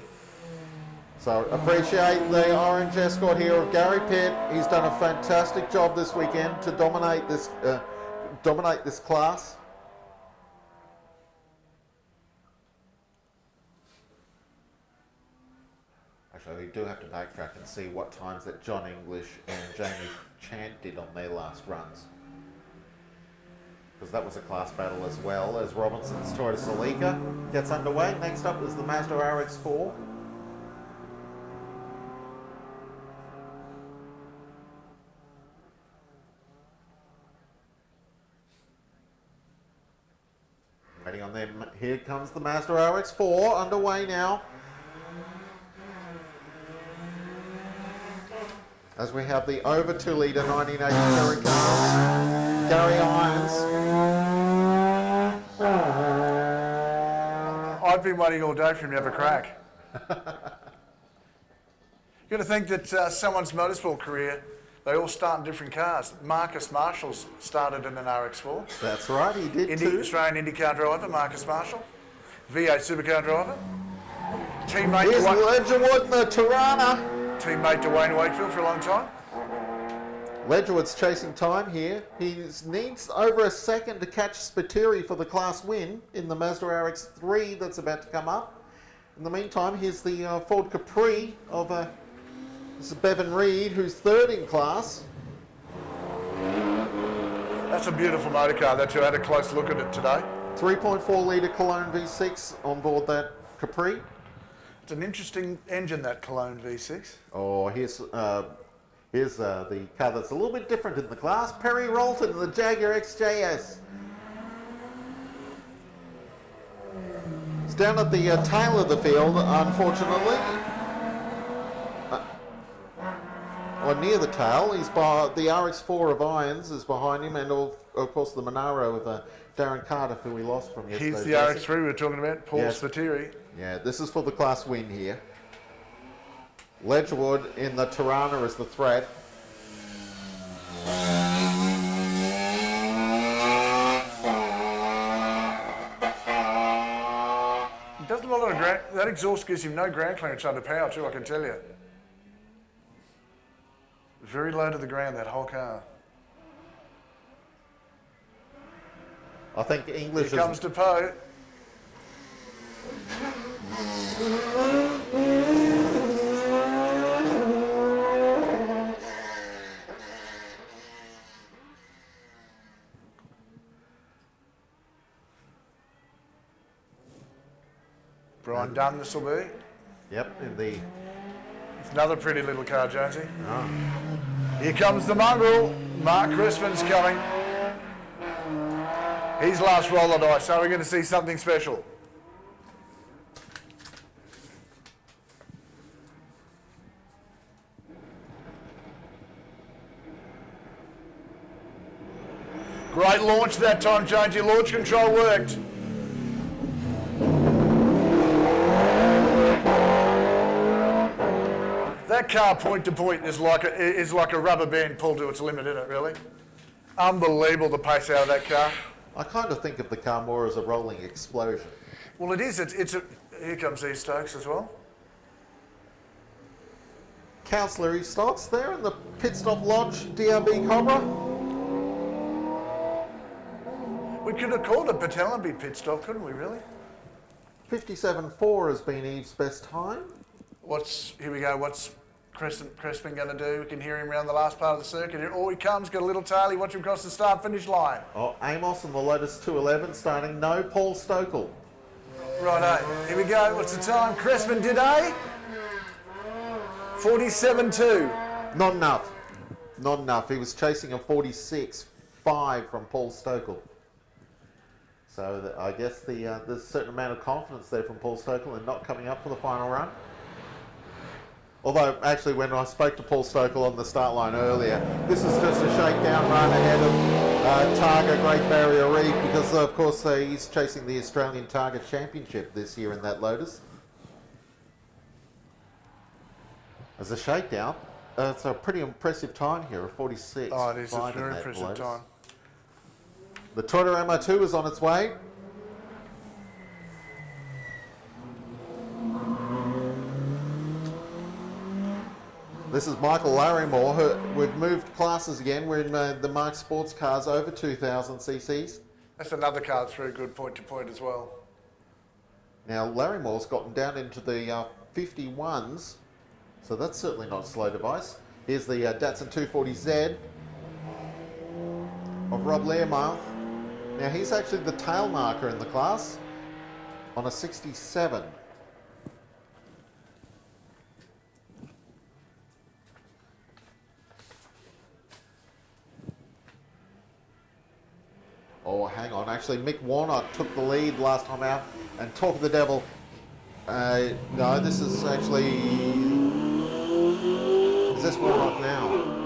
So appreciate the orange Escort here of Gary Pitt. He's done a fantastic job this weekend to dominate this class. Actually, we do have to backtrack and see what times that John English and Jamie Chant did on their last runs, because that was a class battle as well. As Robinson's Toyota Celica gets underway. Next up is the Mazda RX-4. Ready on them. Here comes the Mazda RX-4 underway now. As we have the over 2 litre 1980 touring cars. Gary Irons. I've been waiting all day for him to have a crack. You've got to think that someone's motorsport career, they all start in different cars. Marcus Marshall started in an RX-4. That's right, he did too. Australian IndyCar driver, Marcus Marshall. V8 supercar driver. Teammate Here's Ledgerwood in the Tirana. Teammate Dwayne Wakefield for a long time. Ledgerwood's chasing time here. He needs over a second to catch Spiteri for the class win in the Mazda RX-3 that's about to come up. In the meantime, here's the Ford Capri of this is Bevan Reed, who's 3rd in class. That's a beautiful motor car. That you had a close look at it today. 3.4 litre Cologne V6 on board that Capri. It's an interesting engine, that Cologne V6. Oh, here's the car that's a little bit different in the class. Perry Rolton, the Jaguar XJS. It's down at the tail of the field, unfortunately. Or near the tail. He's by the RX-4 of Irons is behind him, and of course the Monaro of Darren Carter, who we lost from yesterday. He's the RX-3 we were talking about, Paul Spiteri. Yeah, this is for the class win here. Ledgerwood in the Tirana is the threat. Doesn't a lot of That exhaust gives him no ground clearance under power too, I can tell you. Very low to the ground, that whole car. I think English Here comes Depot. Brian Dunn, this will be. Yep, in the... It's another pretty little car, Jonesy. Oh. Here comes the mongrel. Mark Crispin's coming. His last roll of dice, so we're going to see something special. Great launch that time, Jonesy. Launch control worked. That car point to point is like a rubber band pulled to its limit, isn't it, really? Unbelievable the pace out of that car. I kind of think of the car more as a rolling explosion. Well, it is. Here comes East Stokes as well. Councillor East Stokes there in the pit stop lodge, DRB Cobra. We could have called it Patellenby pit stop, couldn't we, really? 57.4 has been Eve's best time. Here we go, what's Crispin going to do? We can hear him around the last part of the circuit. Oh, he comes, got a little tail, watch him cross the start-finish line. Oh, Amos and the Lotus 211 starting, no Paul Stokel. Righto, here we go, what's the time? Crispin did a 47.2. Not enough, not enough. He was chasing a 46.5 from Paul Stokel. So I guess there's a certain amount of confidence there from Paul Stokel in not coming up for the final run. Although, actually, when I spoke to Paul Stokel on the start line earlier, this is just a shakedown run ahead of Targa Great Barrier Reef because, of course, he's chasing the Australian Targa Championship this year in that Lotus. As a shakedown, it's a pretty impressive time here, a 46. Oh, it is. It's a very impressive time. The Toyota MO2 is on its way. This is Michael Larrymore. We've moved classes again. We're in the Mark Sports cars over 2,000 cc's. That's another car that's very good point to point as well. Now Larrymore's gotten down into the 51s, so that's certainly not a slow device. Here's the Datsun 240Z of Rob Learmouth. Now he's actually the tail marker in the class on a 67. Oh, hang on. Actually, Mick Warnock took the lead last time out, and Talk of the Devil. No, this is actually... Is this Warnock now?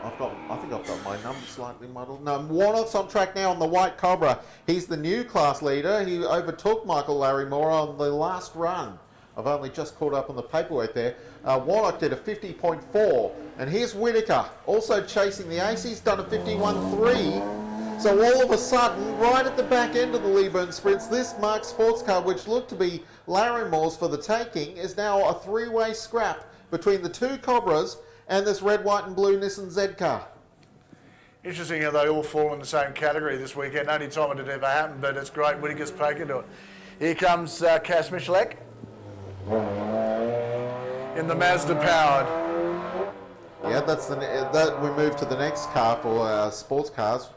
I think I've got my numbers slightly muddled. No, Warnock's on track now on the White Cobra. He's the new class leader. He overtook Michael Larrymore on the last run. I've only just caught up on the paperwork there. Warnock did a 50.4, and here's Whitaker, also chasing the ace. He's done a 51.3. So all of a sudden, right at the back end of the Leyburn Sprints, this Mark Sports car, which looked to be Larrymore's for the taking, is now a three-way scrap between the two Cobras and this red, white and blue Nissan Z car. Interesting how they all fall in the same category this weekend. Only time it had ever happened, but it's great. Whitaker's poking to it. Here comes Cass Michalek in the Mazda powered. Yeah, that we move to the next car for sports cars.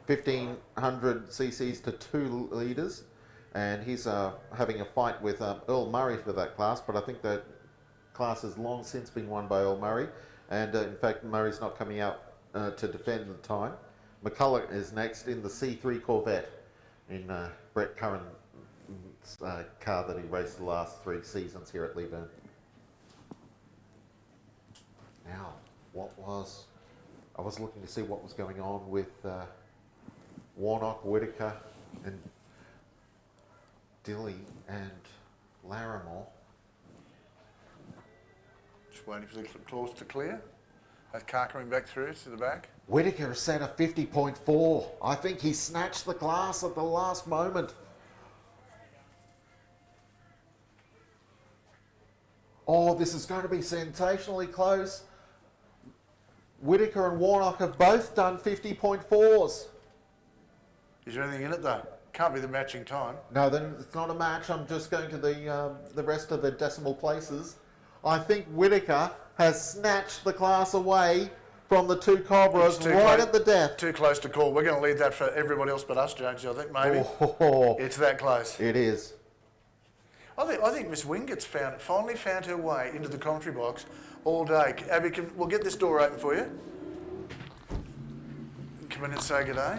1,500 cc's to 2 litres, and he's having a fight with Earl Murray for that class, but I think that class has long since been won by Earl Murray, and in fact Murray's not coming out to defend the time. McCulloch is next in the C3 Corvette in Brett Curran's car that he raced the last 3 seasons here at Leyburn. Now, I was looking to see what was going on with Warnock, Whitaker, and Dilly and Larrymore. Just waiting for the clause to clear. That car coming back through to the back. Whitaker has set a 50.4. I think he snatched the class at the last moment. Oh, this is going to be sensationally close. Whittaker and Warnock have both done 50.4s. Is there anything in it though? Can't be the matching time. No, then it's not a match. I'm just going to the rest of the decimal places. I think Whittaker has snatched the class away from the two Cobras right at the death. Too close to call. We're going to leave that for everybody else but us, Jonesy, I think, maybe. Oh, it's that close. It is. I think Miss Wingett's finally found her way into the commentary box all day. Abby, we'll get this door open for you. Come in and say good day.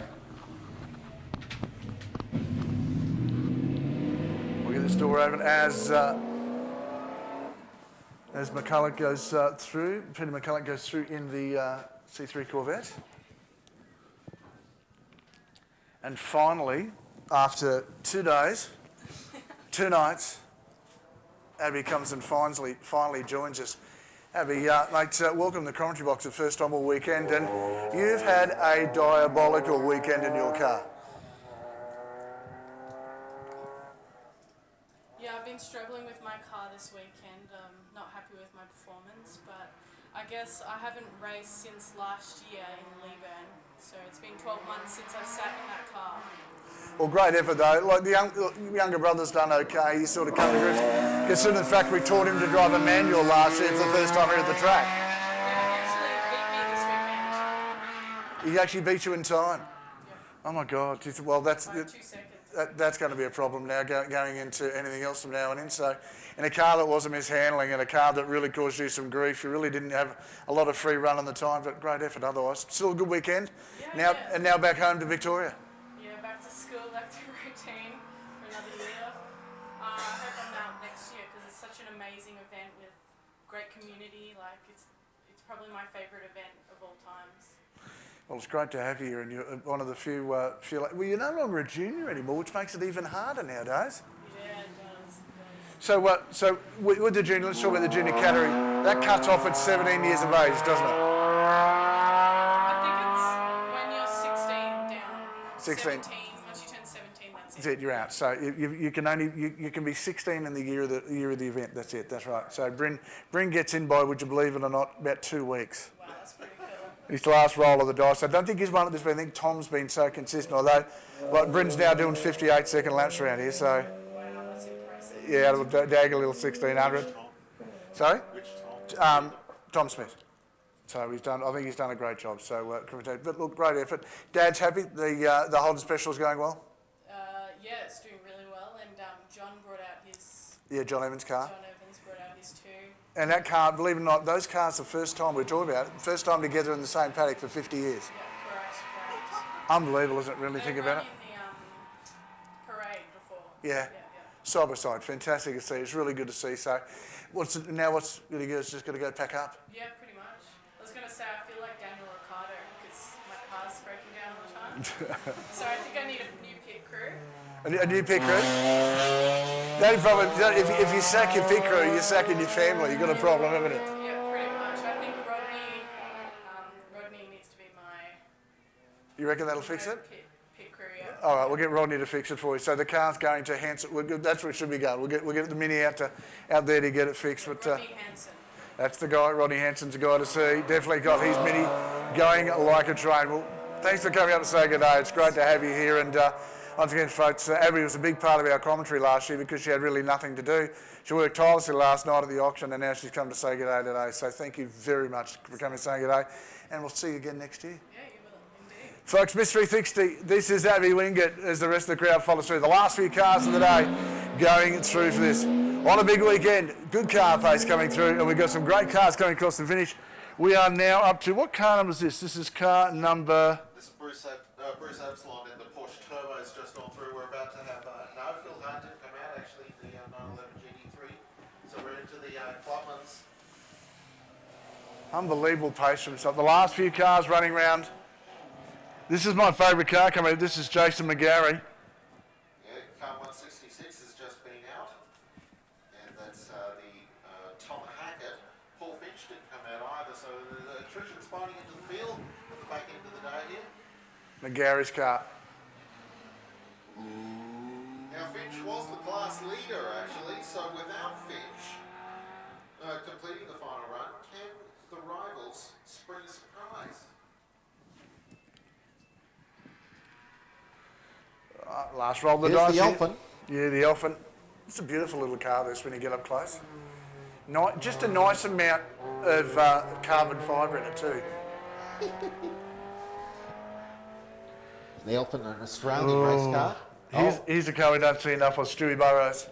We'll get this door open as McCulloch goes through. Peter McCulloch goes through in the C3 Corvette. And finally, after 2 days, 2 nights, Abby comes and finally joins us. Abby, mate, welcome to the commentary box the first time all weekend, and you've had a diabolical weekend in your car. Yeah, I've been struggling with my car this weekend. Not happy with my performance, but I guess I haven't raced since last year in Leyburn, so it's been 12 months since I've sat in that car. Well, great effort though. Like the younger brother's done okay. He's sort of come to grips. Considering the fact we taught him to drive a manual last year for the first time here at the track. Yeah, he actually beat me this weekend. He actually beat you in time. Yeah. Oh my God. Well, that's By 2 seconds. That's going to be a problem now going into anything else from now on in. So, in a car that was a mishandling and a car that really caused you some grief, you really didn't have a lot of free run on the time, but great effort otherwise. Still a good weekend. Yeah, And now back home to Victoria. Yeah, back to school, back to routine for another year. I hope I'm out next year because it's such an amazing event with great community. Like it's probably my favourite event of all times. Well, it's great to have you here, and you're one of the few. Well, you're no longer a junior anymore, which makes it even harder nowadays. Yeah, it does. So with the junior, let's talk about the junior category. That cuts off at 17 years of age, doesn't it? I think it's when you're 16 down. 16. 17. Once you turn 17, That's it. You're out. So you can be 16 in the year of the event. That's it. That's right. So Bryn gets in by, would you believe it or not, about 2 weeks. Wow, that's pretty cool. His last roll of the dice. I don't think he's won at this, but I think Tom's been so consistent. Although, Bryn's now doing 58-second laps around here. So, wow, that's impressive. yeah, it'll dag a little 1600. Sorry? Which Tom? Tom Smith. So he's done. I think he's done a great job. So, but look, great effort. Dad's happy. The Holden Special is going well. Yeah, it's doing really well, and John brought out his. Yeah, John Evans' car. John Evans brought out his too. And that car, believe it or not, those cars, the first time we're talking about it, first time together in the same paddock for 50 years. Yeah, correct. Unbelievable, isn't it? Really think about it. The parade before. Yeah. Side by side, fantastic to see. It's really good to see. So, what's really good? It's just got to go pack up. Yeah, pretty much. I was going to say I feel like Daniel Ricciardo because my car's breaking down all the time. So I think I need a new pit crew. A new pit crew? The only problem, if you sack your pit crew, you're sacking your family. You've got a problem, haven't you? Yeah, pretty much. I think Rodney needs to be my. You reckon that'll fix it? Pit crew, yeah. All right, we'll get Rodney to fix it for you. So the car's going to Hanson. That's where it should be going. We'll get the Mini out there to get it fixed. But Rodney Hanson. That's the guy. Rodney Hanson's a guy to see. Definitely got his Mini going like a train. Well, thanks for coming up to say good day. It's great to have you here. And once again, folks, Abby was a big part of our commentary last year because she had really nothing to do. She worked tirelessly last night at the auction, and now she's come to say good day today. So thank you very much for coming and saying good day. And we'll see you again next year. Yeah, you will, indeed. Folks, Miss 360, this is Abby Wingett as the rest of the crowd follows through. The last few cars of the day going through for this. On a big weekend, good car pace coming through, and we've got some great cars coming across the finish. We are now up to, what car number is this? This is car number... This is Bruce Absalon in the Porsche Turbo's just gone through. We're about to have, Phil Hunt didn't come out, actually, the 911 GT3. So we're into the Clubman's. Unbelievable pace from himself. The last few cars running round. This is my favourite car coming in. This is Jason McGarry. Yeah, car 166 has just been out. And that's the Tom Hackett. Paul Finch didn't come out either. So the attrition spawning into the field at the back end of the day here. McGarry's car. Now Finch was the class leader actually, so without Finch, completing the final run, can the rivals spring a surprise? Last roll of the Here's dice. the Elephant. Yeah, the Elephant. It's a beautiful little car, this, when you get up close. Just a nice amount of carbon fibre in it too. The Elephant, an Australian race car. Here's a car we don't see enough of, Stewie Burrows.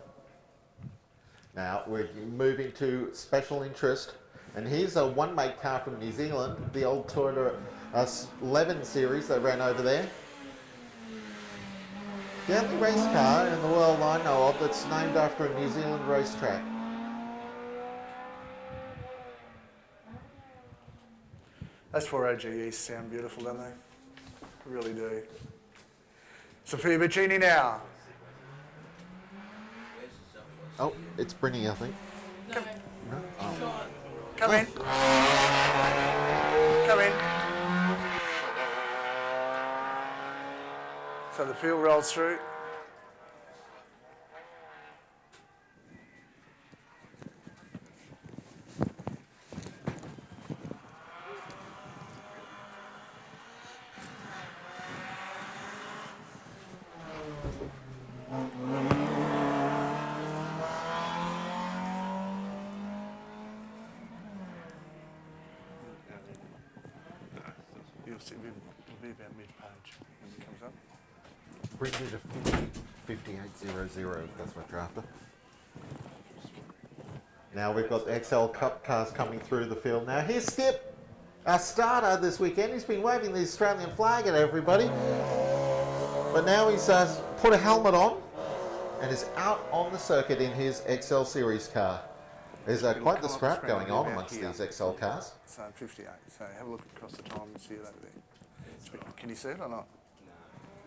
Now we're moving to special interest, and here's a one-make car from New Zealand, the old Toyota 11 series they ran over there. The only race car in the world I know of that's named after a New Zealand racetrack. Those 4OGEs sound beautiful, don't they? Really do. Sophia Bacchini now. Oh, it's Brinny, I think. No. Oh. Come in. Come in. So the field rolls through. You'll see it'll be about mid-page when it comes up. Bring me to 5800, that's what you're after. Now we've got the XL Cup cars coming through the field now. Here's Skip, our starter this weekend. He's been waving the Australian flag at everybody. But now he's put a helmet on and is out on the circuit in his XL Series car. There's quite the scrap going on amongst these XL cars. So 58. So have a look across the time and see it over there. Can you see it or not?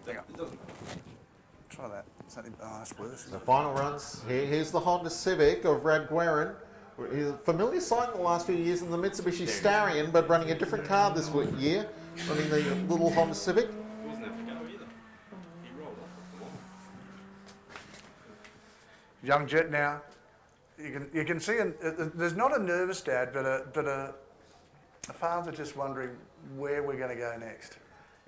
No. Hang on. Try that. That's blue. The final runs. Here's the Honda Civic of Rad Guerin. He's a familiar sight in the last few years in the Mitsubishi Starion, but running a different car this year, running the little Honda Civic. Young Jet now. You can see there's not a nervous dad, but a father just wondering where we're going to go next.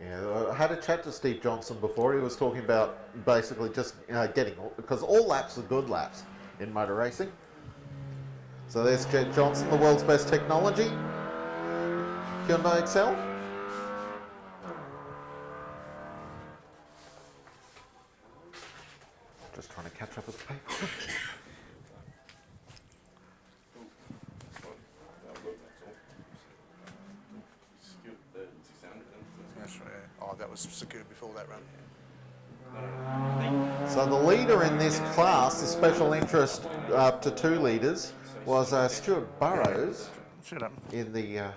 Yeah, I had a chat to Steve Johnson before. He was talking about basically just getting, because all laps are good laps in motor racing. So there's Jet Johnson, the world's best technology. Hyundai Excel. Just trying to catch up with the paper. That's right. Oh, that was secured before that run. So the leader in this class, the special interest up to 2 litres, was Stuart Burrows in the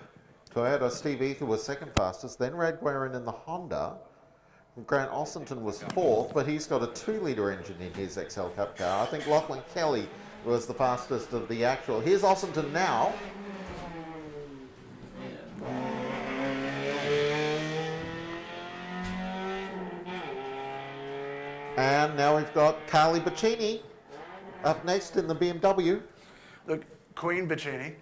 Toyota. Steve Ether was second fastest, then Rad Guerin in the Honda. Grant Ossington was 4th, but he's got a 2-litre engine in his XL Cup car. I think Lachlan Kelly was the fastest of the actual. Here's Ossington now. And now we've got Carly Bacchini up next in the BMW. Look, Queen Bacchini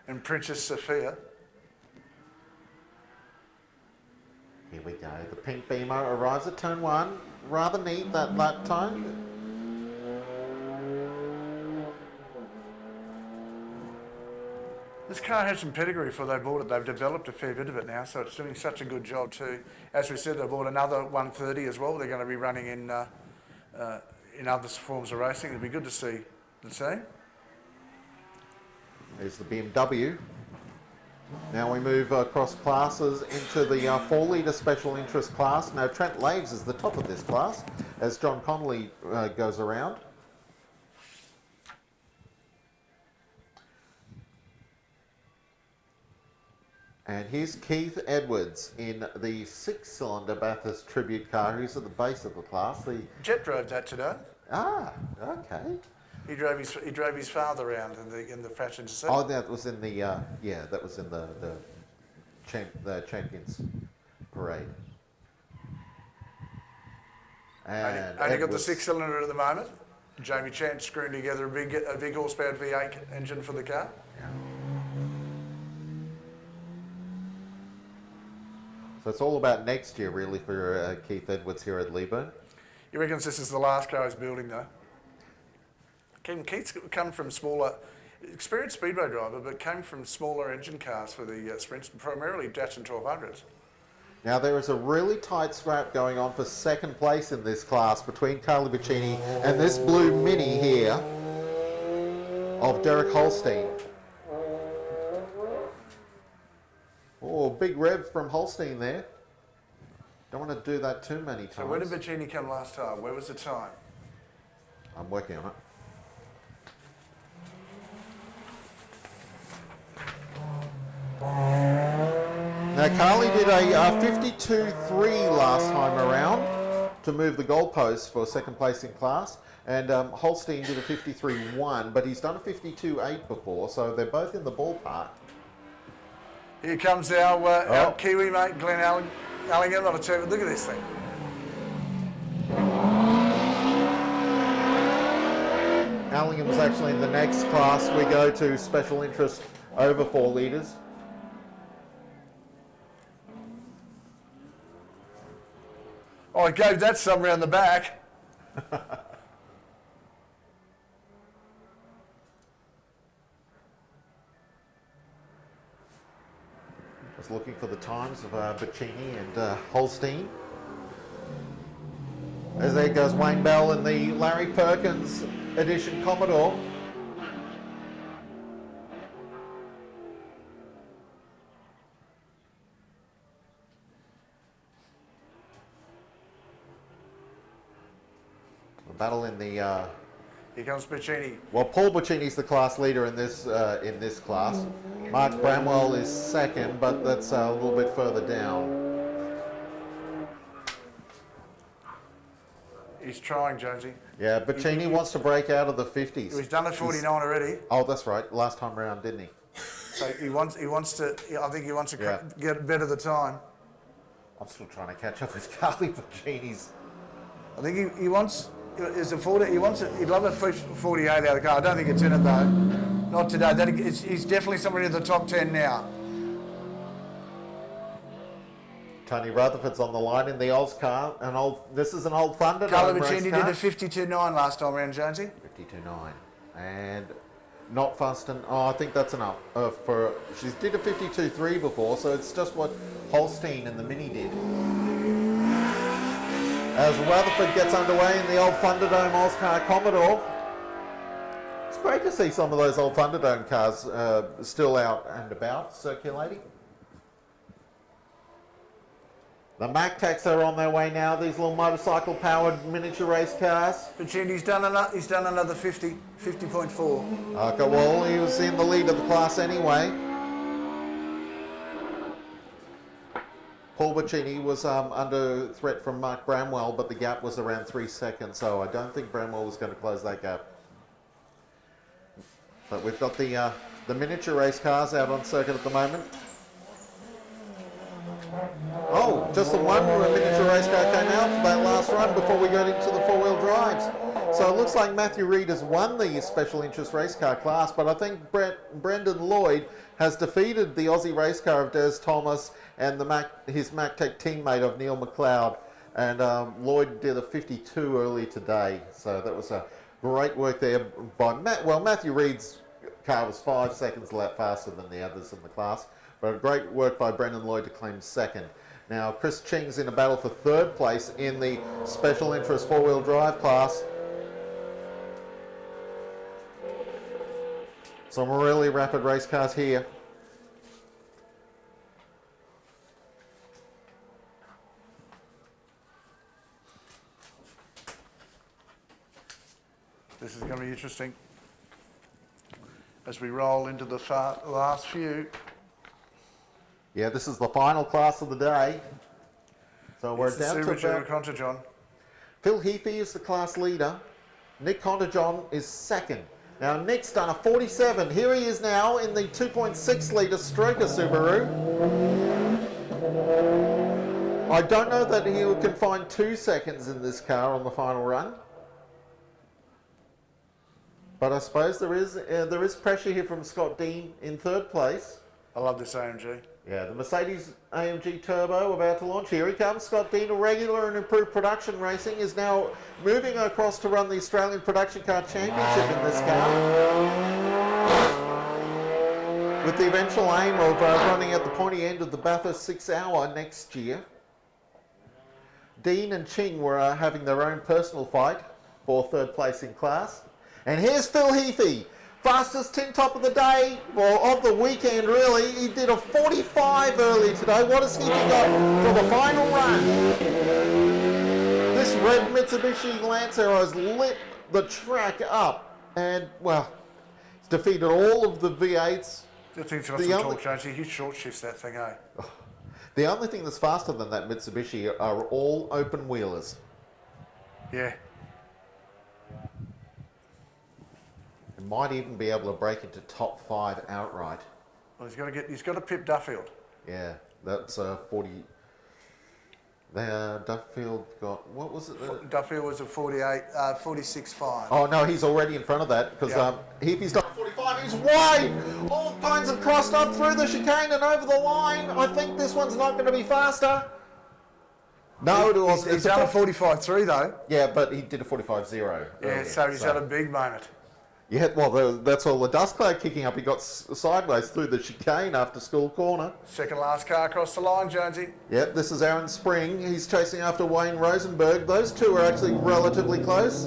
and Princess Sophia. Here we go. The pink Beamer arrives at turn 1. Rather neat, that lap time. This car has some pedigree for they bought it. They've developed a fair bit of it now, so it's doing such a good job too. As we said, they bought another 130 as well. They're going to be running in other forms of racing. It'll be good to see the team. There's the BMW. Now we move across classes into the 4-litre special interest class. Now Trent Laves is the top of this class as John Connolly goes around. And here's Keith Edwards in the 6-cylinder Bathurst Tribute car, who's at the base of the class. Jet drove that today. Ah, okay. He drove his father around in the fashion set. Oh, that was in the that was in the Champions Parade. And only got the 6-cylinder at the moment. Jamie Chance screwing together a big horsepower V8 engine for the car. So it's all about next year, really, for Keith Edwards here at Leyburn. He reckons this is the last car he's building, though. Keith's come from smaller, experienced speedway driver, but came from smaller engine cars for the Sprints, primarily Datsun 1200s. Now there is a really tight scrap going on for second place in this class between Carly Bacchini and this blue Mini here of Derek Holstein. Oh, big rev from Holstein there. Don't want to do that too many times. So where did Bacchini come last time? Where was the time? I'm working on it. Now Carly did a 52.3 last time around to move the goalposts for second place in class, and Holstein did a 53.1, but he's done a 52.8 before, so they're both in the ballpark. Here comes our Kiwi mate, Glenn Allingham. I'll tell you, look at this thing. Allingham's actually in the next class. We go to special interest over 4 litres. Oh, he gave that some round the back. Just looking for the times of Bacchini and Holstein. As there goes Wayne Bell in the Larry Perkins edition Commodore. The battle in the here comes Bacchini. Well, Paul Bacchini's the class leader in this class. Mark Bramwell is second, but that's a little bit further down. He's trying, Jonesy. Yeah, Bacchini wants to break out of the 50s. He's done a 49 already. Oh, that's right. Last time around, didn't he? So he wants to. I think he wants to get better the time. I'm still trying to catch up with Carly Bacchini's. I think he wants. Is a 40. He wants it. He'd love a 48 out of the car. I don't think it's in it though. Not today. He's definitely somewhere in the top 10 now. Tony Rutherford's on the line in the Oz car. This is an old Thunderdome Carly race Bacchini car. did a 52.9 last time around, Jonesy. 52.9. And not fast and... Oh, I think that's enough. She did a 52.3 before, so it's just what Holstein and the Mini did. As Rutherford gets underway in the old Thunderdome Oz car Commodore. It's great to see some of those old Thunderdome cars still out and about, circulating. The MacTacs are on their way now, these little motorcycle-powered miniature race cars. Bacchini's done another 50.4. Okay, well, he was in the lead of the class anyway. Paul Bacchini was under threat from Mark Bramwell, but the gap was around 3 seconds, so I don't think Bramwell was going to close that gap. But we've got the miniature race cars out on circuit at the moment. Oh, just the one miniature race car came out for that last run before we got into the four-wheel drives. So it looks like Matthew Reid has won the special interest race car class, but I think Brendan Lloyd has defeated the Aussie race car of Des Thomas and his MacTech teammate of Neil McLeod. And Lloyd did a 52 earlier today, so that was a great work there by Matthew Reid's car was 5 seconds a lap faster than the others in the class, but a great work by Brendan Lloyd to claim second. Now Chris Ching's in a battle for third place in the special interest four-wheel drive class. Some really rapid race cars here. This is going to be interesting as we roll into the last few. Yeah, this is the final class of the day. So we're down to about... Contagion. Phil Heafy is the class leader. Nick Contagion is second. Now Nick's done a 47. Here he is now in the 2.6 litre Stroker Subaru. I don't know that he can find 2 seconds in this car on the final run. But I suppose there is pressure here from Scott Dean in third place. I love this AMG. Yeah, the Mercedes AMG Turbo about to launch. Here he comes. Scott Dean, a regular in improved production racing, is now moving across to run the Australian Production Car Championship in this car, with the eventual aim of running at the pointy end of the Bathurst 6 Hour next year. Dean and Ching were having their own personal fight for third place in class. And here's Phil Heafy, fastest tin top of the day, well, of the weekend really. He did a 45 early today. What has Heafy got for the final run? This red Mitsubishi Lancer has lit the track up and, well, it's defeated all of the V8s. I think it's got some torque change. He short shifts that thing, eh? The only thing that's faster than that Mitsubishi are all open wheelers. Yeah. It might even be able to break into top 5 outright. Well, he's got to pip Duffield. Yeah, that's 40. Duffield got, what was it? Duffield was a 46.5. Oh no, he's already in front of that because Heafy's done 45. He's wide. All kinds of crossed up through the chicane and over the line. I think this one's not going to be faster. No, he's done a 45.3 though. Yeah, but he did a 45.0. Yeah, so he's had a big moment. Yeah, well, that's all the dust cloud kicking up. He got sideways through the chicane after school corner. Second last car across the line, Jonesy. Yep, this is Aaron Spring. He's chasing after Wayne Rosenberg. Those two are actually relatively close.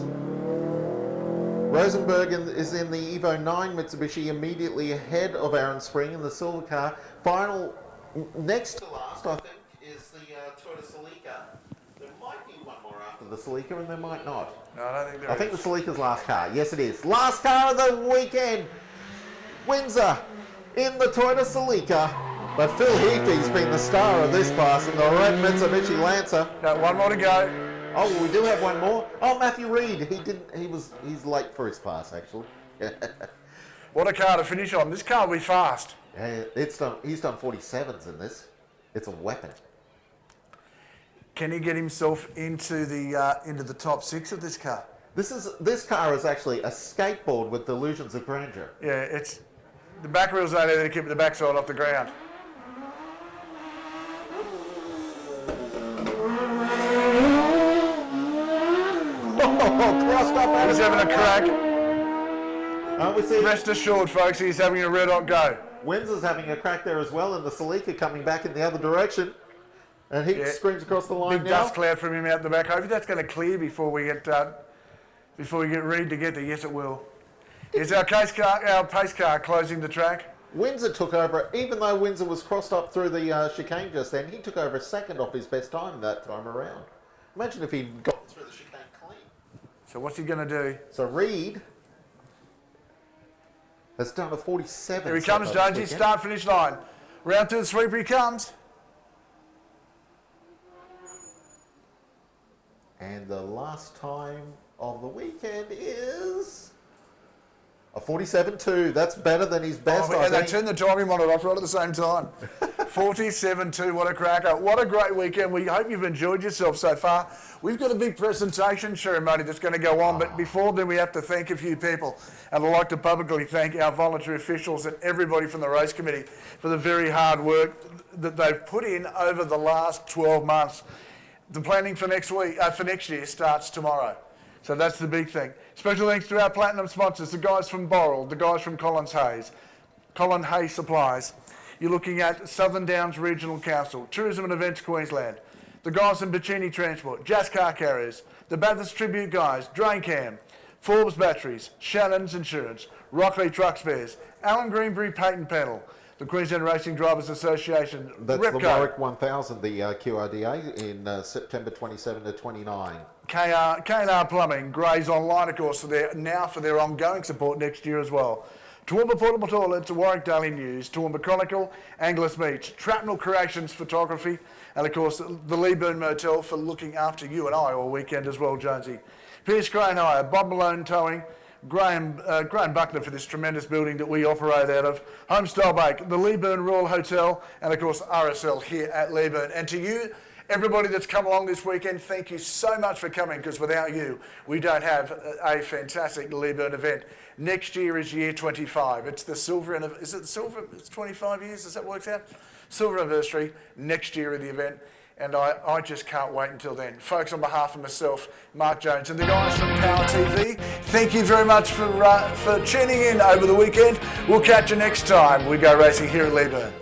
Rosenberg is in the Evo 9 Mitsubishi, immediately ahead of Aaron Spring in the silver car. Final, next to last, I think, is the Toyota Celica. There might be one more after the Celica, and there might not. No, I don't think there is. I think the Celica's last car. Yes, it is. Last car of the weekend. Windsor in the Toyota Celica. But Phil Heafy's been the star of this class in the red Mitsubishi Lancer. Got one more to go. Oh, well, we do have one more. Oh, Matthew Reid. He's late for his class, actually. What a car to finish on. This car will be fast. Yeah, he's done 47s in this. It's a weapon. Can he get himself into the top 6 of this car? This car is actually a skateboard with delusions of grandeur. Yeah, it's the back wheels are there to keep the backside off the ground. Crossed up. He's having a crack. Rest assured, folks, he's having a red hot go. Windsor's having a crack there as well, and the Celica coming back in the other direction. And he screams across the line Big now. dust cloud from him out the back. Hopefully that's going to clear before we get Reid to get there. Yes, it will. Here's our pace car closing the track. Windsor took over, even though Windsor was crossed up through the chicane just then, he took over a second off his best time that time around. Imagine if he'd gotten through the chicane clean. So what's he going to do? So Reid has done a 47. Here he comes, Jonesy. Start, finish line. Round 2 of the sweeper he comes. And the last time of the weekend is a 47.2. That's better than his best. And they turned the timing monitor off right at the same time. 47.2, what a cracker. What a great weekend. We hope you've enjoyed yourself so far. We've got a big presentation ceremony that's going to go on, but before then we have to thank a few people. And I'd like to publicly thank our voluntary officials and everybody from the race committee for the very hard work that they've put in over the last 12 months. The planning for next year starts tomorrow. So that's the big thing. Special thanks to our platinum sponsors, the guys from Boral, the guys from Colin Hayes Supplies. You're looking at Southern Downs Regional Council, Tourism and Events Queensland, the guys from Bacini Transport, Jazz Car Carriers, the Bathurst Tribute guys, Draincam, Forbes Batteries, Shannon's Insurance, Rockley Truck Spares, Alan Greenbury Patent Panel, the Queensland Racing Drivers Association, That's Repco, the Warwick 1000, the QRDA, in September 27 to 29. K&R Plumbing, Grays Online, of course, for their ongoing support next year as well. Toowoomba Portable Toilets, Warwick Daily News, Toowoomba Chronicle, Anglers Meats, Trapnell Creations Photography, and of course the Leyburn Motel for looking after you and I all weekend as well, Jonesy. Pierce Crane Hire, Bob Malone Towing, Graham Buckner for this tremendous building that we operate out of, Homestyle Bake, the Leyburn Royal Hotel, and of course RSL here at Leyburn. And to you, Everybody that's come along this weekend, thank you so much for coming, because without you, we don't have a fantastic Leyburn event. Next year is year 25. It's the silver, is it the silver? It's 25 years, has that worked out? Silver anniversary, next year of the event. And I just can't wait until then. Folks, on behalf of myself, Mark Jones, and the guys from Power TV, thank you very much for tuning in over the weekend. We'll catch you next time we go racing here at Leyburn.